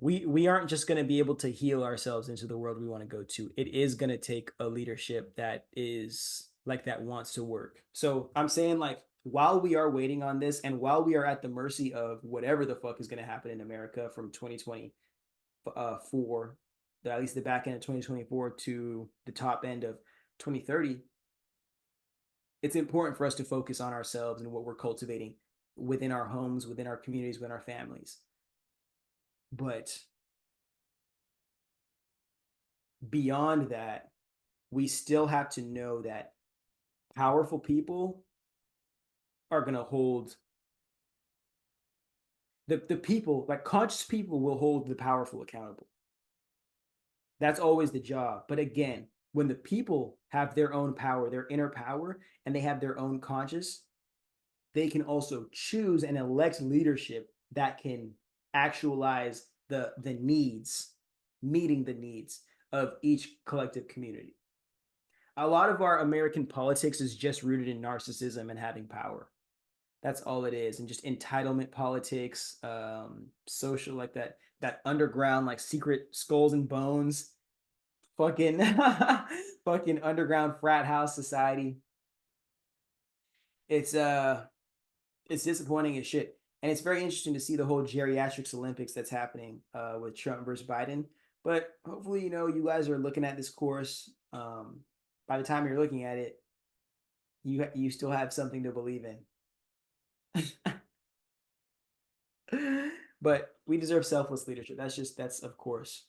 We aren't just going to be able to heal ourselves into the world we want to go to. It is going to take a leadership that is like, that wants to work. So I'm saying, like, while we are waiting on this, and while we are at the mercy of whatever the fuck is going to happen in America from 2024, at least the back end of 2024 to the top end of 2030, it's important for us to focus on ourselves and what we're cultivating within our homes, within our communities, within our families. But beyond that, we still have to know that powerful people are going to hold the people, like conscious people will hold the powerful accountable. That's always the job. But again, when the people have their own power, their inner power, and they have their own conscious, they can also choose and elect leadership that can actualize the needs, meeting the needs of each collective community. A lot of our American politics is just rooted in narcissism and having power. That's all it is, and just entitlement politics, social, like that underground, like, secret skulls and bones, fucking fucking underground frat house society. It's it's disappointing as shit. And it's very interesting to see the whole geriatrics Olympics that's happening with Trump versus Biden. But hopefully, you guys are looking at this course. By the time you're looking at it, you still have something to believe in. But we deserve selfless leadership. That's of course.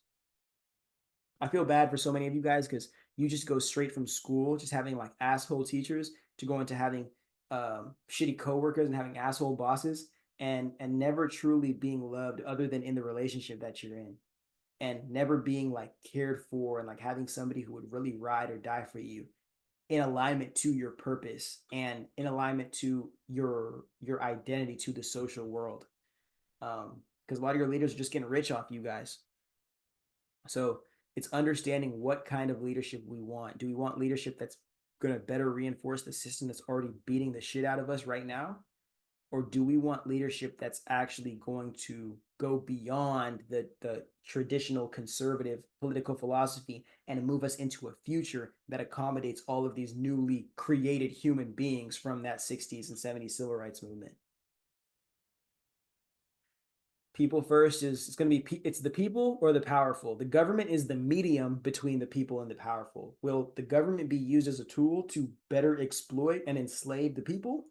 I feel bad for so many of you guys, because you just go straight from school, just having like asshole teachers, to go into having shitty coworkers and having asshole bosses, and never truly being loved other than in the relationship that you're in, and never being like cared for and like having somebody who would really ride or die for you in alignment to your purpose and in alignment to your identity to the social world. Because a lot of your leaders are just getting rich off you guys. So it's understanding what kind of leadership we want. Do we want leadership that's going to better reinforce the system that's already beating the shit out of us right now? Or do we want leadership that's actually going to go beyond the traditional conservative political philosophy and move us into a future that accommodates all of these newly created human beings from that 60s and 70s civil rights movement? People first is it's going to be it's the people or the powerful. The government is the medium between the people and the powerful. Will the government be used as a tool to better exploit and enslave the people?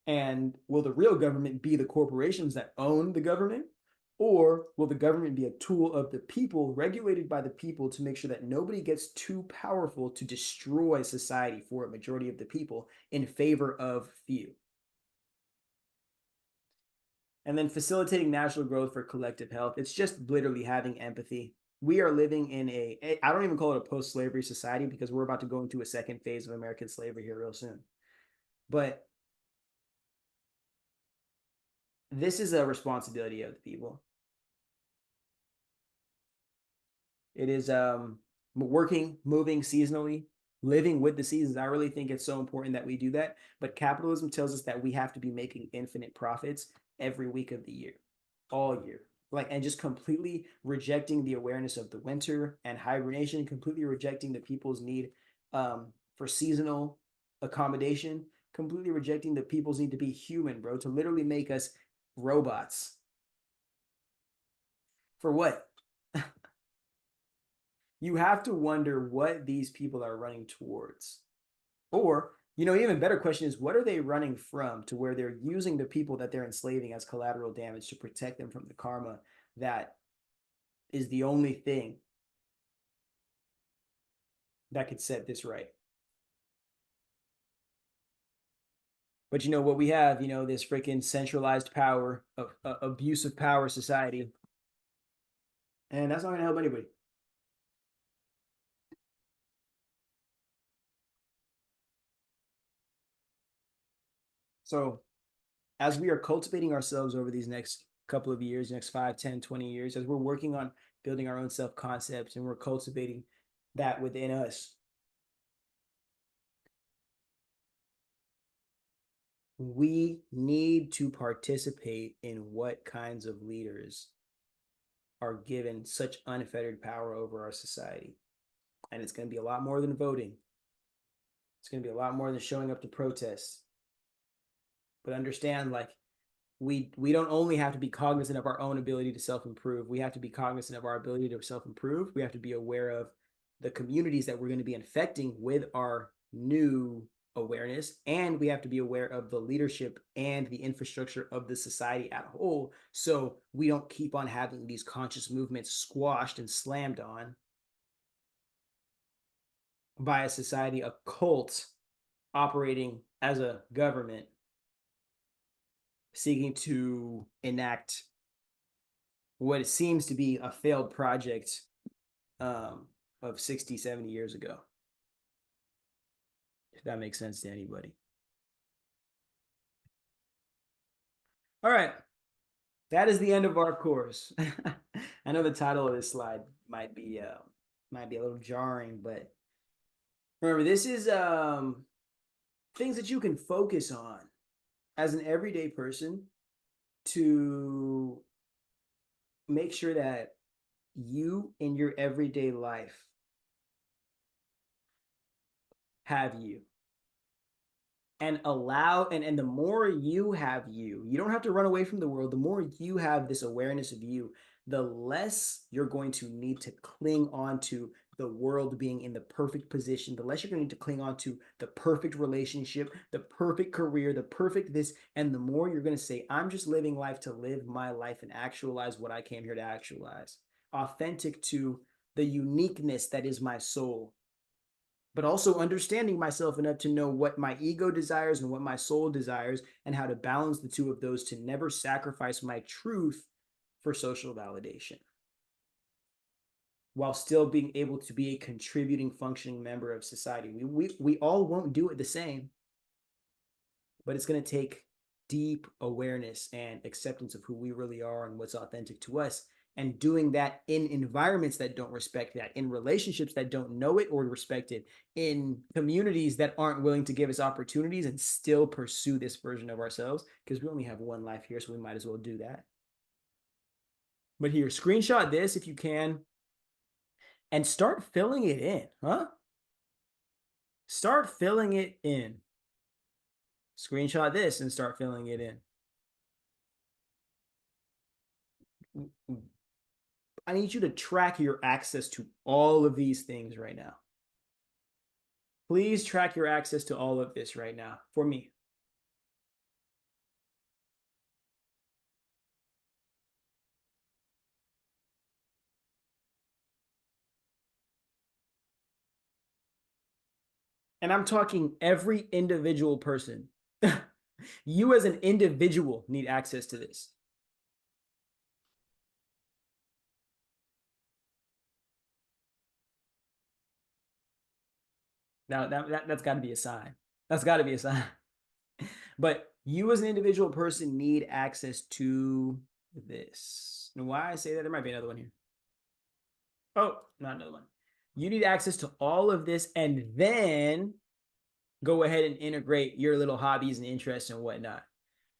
And will the real government be the corporations that own the government? Or will the government be a tool of the people, regulated by the people, to make sure that nobody gets too powerful to destroy society for a majority of the people in favor of few? And then facilitating national growth for collective health. It's just literally having empathy. We are living in I don't even call it a post-slavery society because we're about to go into a second phase of American slavery here real soon. But this is a responsibility of the people. It is working, moving seasonally, living with the seasons. I really think it's so important that we do that. But capitalism tells us that we have to be making infinite profits every week of the year, all year. Like, and just completely rejecting the awareness of the winter and hibernation, completely rejecting the people's need for seasonal accommodation, completely rejecting the people's need to be human, bro, to literally make us robots. For what? You have to wonder what these people are running towards. Or, even better question is, what are they running from, to where they're using the people that they're enslaving as collateral damage to protect them from the karma that is the only thing that could set this right. But what we have, this freaking centralized power, abuse of power society. And that's not going to help anybody. So as we are cultivating ourselves over these next couple of years, next 5, 10, 20 years, as we're working on building our own self-concepts and we're cultivating that within us, we need to participate in what kinds of leaders are given such unfettered power over our society. And it's going to be a lot more than voting. It's going to be a lot more than showing up to protest. But understand, like, we don't only have to be cognizant of our own ability to self-improve. We have to be cognizant of our ability to self-improve. We have to be aware of the communities that we're going to be infecting with our new awareness, and we have to be aware of the leadership and the infrastructure of the society at whole, so we don't keep on having these conscious movements squashed and slammed on by a society, a cult operating as a government seeking to enact what seems to be a failed project of 60, 70 years ago. If that makes sense to anybody. All right. That is the end of our course. I know the title of this slide might be a little jarring, but remember, this is things that you can focus on as an everyday person to make sure that you in your everyday life have you, and allow, and the more you have you don't have to run away from the world. The more you have this awareness of you, the less you're going to need to cling on to the world being in the perfect position, the less you're going to need to cling on to the perfect relationship, the perfect career, the perfect this, and the more you're going to say, I'm just living life to live my life and actualize what I came here to actualize, authentic to the uniqueness that is my soul. but also understanding myself enough to know what my ego desires and what my soul desires, and how to balance the two of those to never sacrifice my truth for social validation, while still being able to be a contributing, functioning member of society. We all won't do it the same, but it's going to take deep awareness and acceptance of who we really are and what's authentic to us. And doing that in environments that don't respect that, in relationships that don't know it or respect it, in communities that aren't willing to give us opportunities and still pursue this version of ourselves, because we only have one life here, so we might as well do that. But here, screenshot this if you can and start filling it in, huh? Start filling it in. Screenshot this and start filling it in. I need you to track your access to all of these things right now. Please track your access to all of this right now for me. And I'm talking every individual person. You as an individual need access to this. Now that's got to be a sign. That's got to be a sign. But you as an individual person need access to this. And why I say that, there might be another one here. Oh, not another one. You need access to all of this, and then go ahead and integrate your little hobbies and interests and whatnot.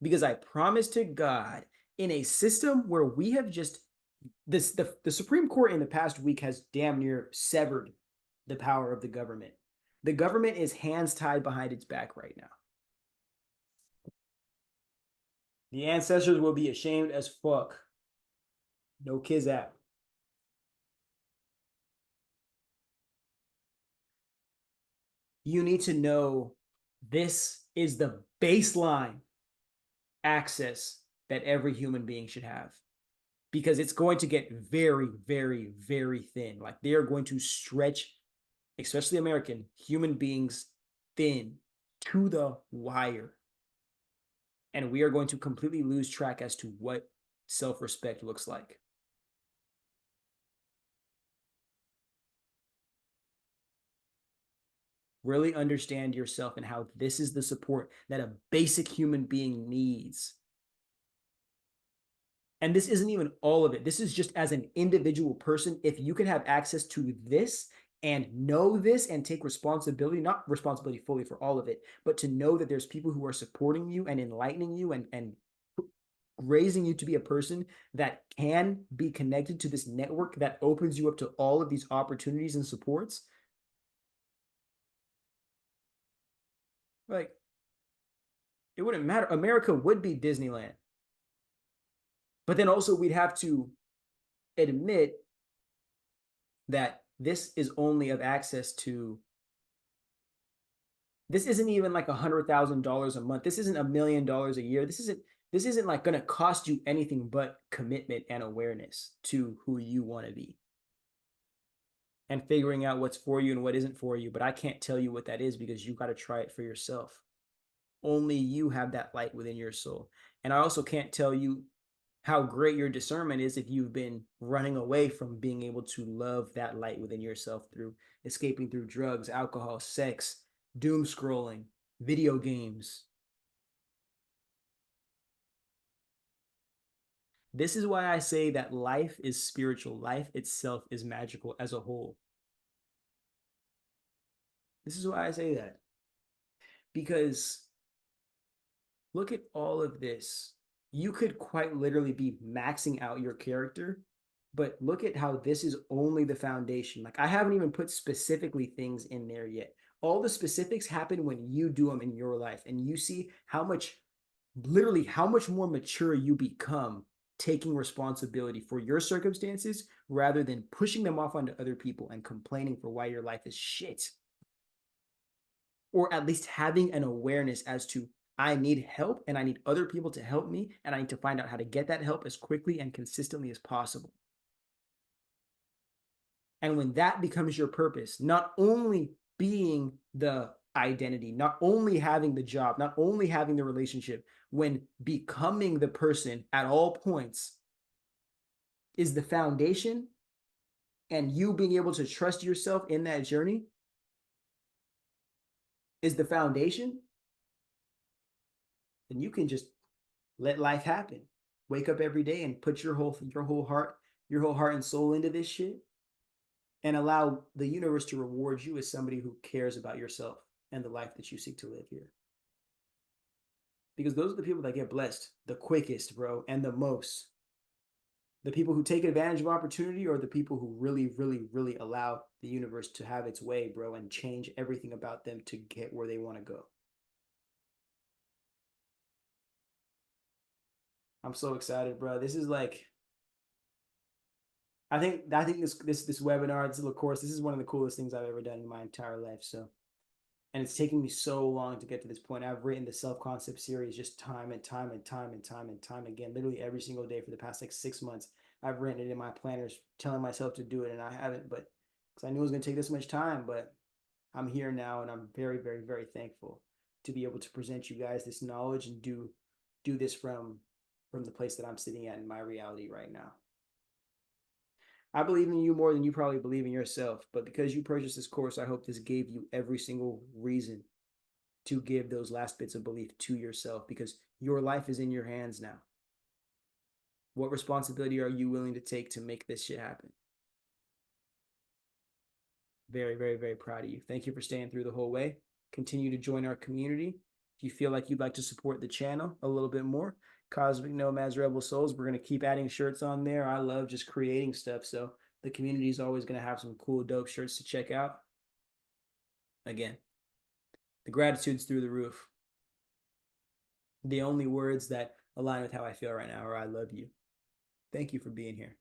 Because I promise to God, in a system where we have just the Supreme Court in the past week has damn near severed the power of the government. The government is hands tied behind its back right now. The ancestors will be ashamed as fuck. No kids app. You need to know this is the baseline access that every human being should have, because it's going to get very, very, very thin. Like they are going to stretch, especially American human beings, thin to the wire. And we are going to completely lose track as to what self-respect looks like. Really understand yourself and how this is the support that a basic human being needs. And this isn't even all of it. This is just as an individual person. If you can have access to this and know this and take responsibility, not responsibility fully for all of it, but to know that there's people who are supporting you and enlightening you and raising you to be a person that can be connected to this network that opens you up to all of these opportunities and supports. Like, it wouldn't matter. America would be Disneyland. But then also we'd have to admit that this is only of access to, this isn't even like $100,000 a month. This isn't $1 million a year. This isn't like going to cost you anything but commitment and awareness to who you want to be and figuring out what's for you and what isn't for you. But I can't tell you what that is because you got to try it for yourself. Only you have that light within your soul. And I also can't tell you how great your discernment is if you've been running away from being able to love that light within yourself through escaping through drugs, alcohol, sex, doom scrolling, video games. This is why I say that life is spiritual. Life itself is magical as a whole. This is why I say that. Because look at all of this. You could quite literally be maxing out your character, but look at how this is only the foundation. Like I haven't even put specifically things in there yet. All the specifics happen when you do them in your life and you see how much, literally how much more mature you become taking responsibility for your circumstances rather than pushing them off onto other people and complaining for why your life is shit. Or at least having an awareness as to I need help and I need other people to help me and I need to find out how to get that help as quickly and consistently as possible. And when that becomes your purpose, not only being the identity, not only having the job, not only having the relationship, when becoming the person at all points is the foundation, and you being able to trust yourself in that journey is the foundation, then you can just let life happen. Wake up every day and put your whole heart and soul into this shit, and allow the universe to reward you as somebody who cares about yourself and the life that you seek to live here. Because those are the people that get blessed the quickest, bro, and the most. The people who take advantage of opportunity are the people who really, really, really allow the universe to have its way, bro, and change everything about them to get where they want to go. I'm so excited, bro. This is like, I think this webinar, this little course, this is one of the coolest things I've ever done in my entire life. So, and it's taken me so long to get to this point. I've written the self-concept series just time and time and time and time and time again, literally every single day for the past like 6 months. I've written it in my planners, telling myself to do it, and I haven't, but because I knew it was going to take this much time. But I'm here now, and I'm very, very, very thankful to be able to present you guys this knowledge and do this from the place that I'm sitting at in my reality right now. I believe in you more than you probably believe in yourself, but because you purchased this course, I hope this gave you every single reason to give those last bits of belief to yourself, because your life is in your hands now. What responsibility are you willing to take to make this shit happen? Very, very, very proud of you. Thank you for staying through the whole way. Continue to join our community. If you feel like you'd like to support the channel a little bit more, Cosmic Nomads Rebel Souls, we're going to keep adding shirts on there. I love just creating stuff. So the community is always going to have some cool, dope shirts to check out. Again, the gratitude's through the roof. The only words that align with how I feel right now are I love you. Thank you for being here.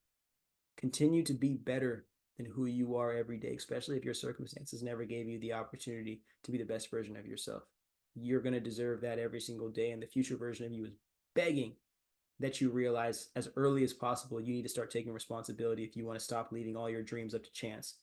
Continue to be better than who you are every day, especially if your circumstances never gave you the opportunity to be the best version of yourself. You're going to deserve that every single day, and the future version of you is begging that you realize as early as possible you need to start taking responsibility if you want to stop leaving all your dreams up to chance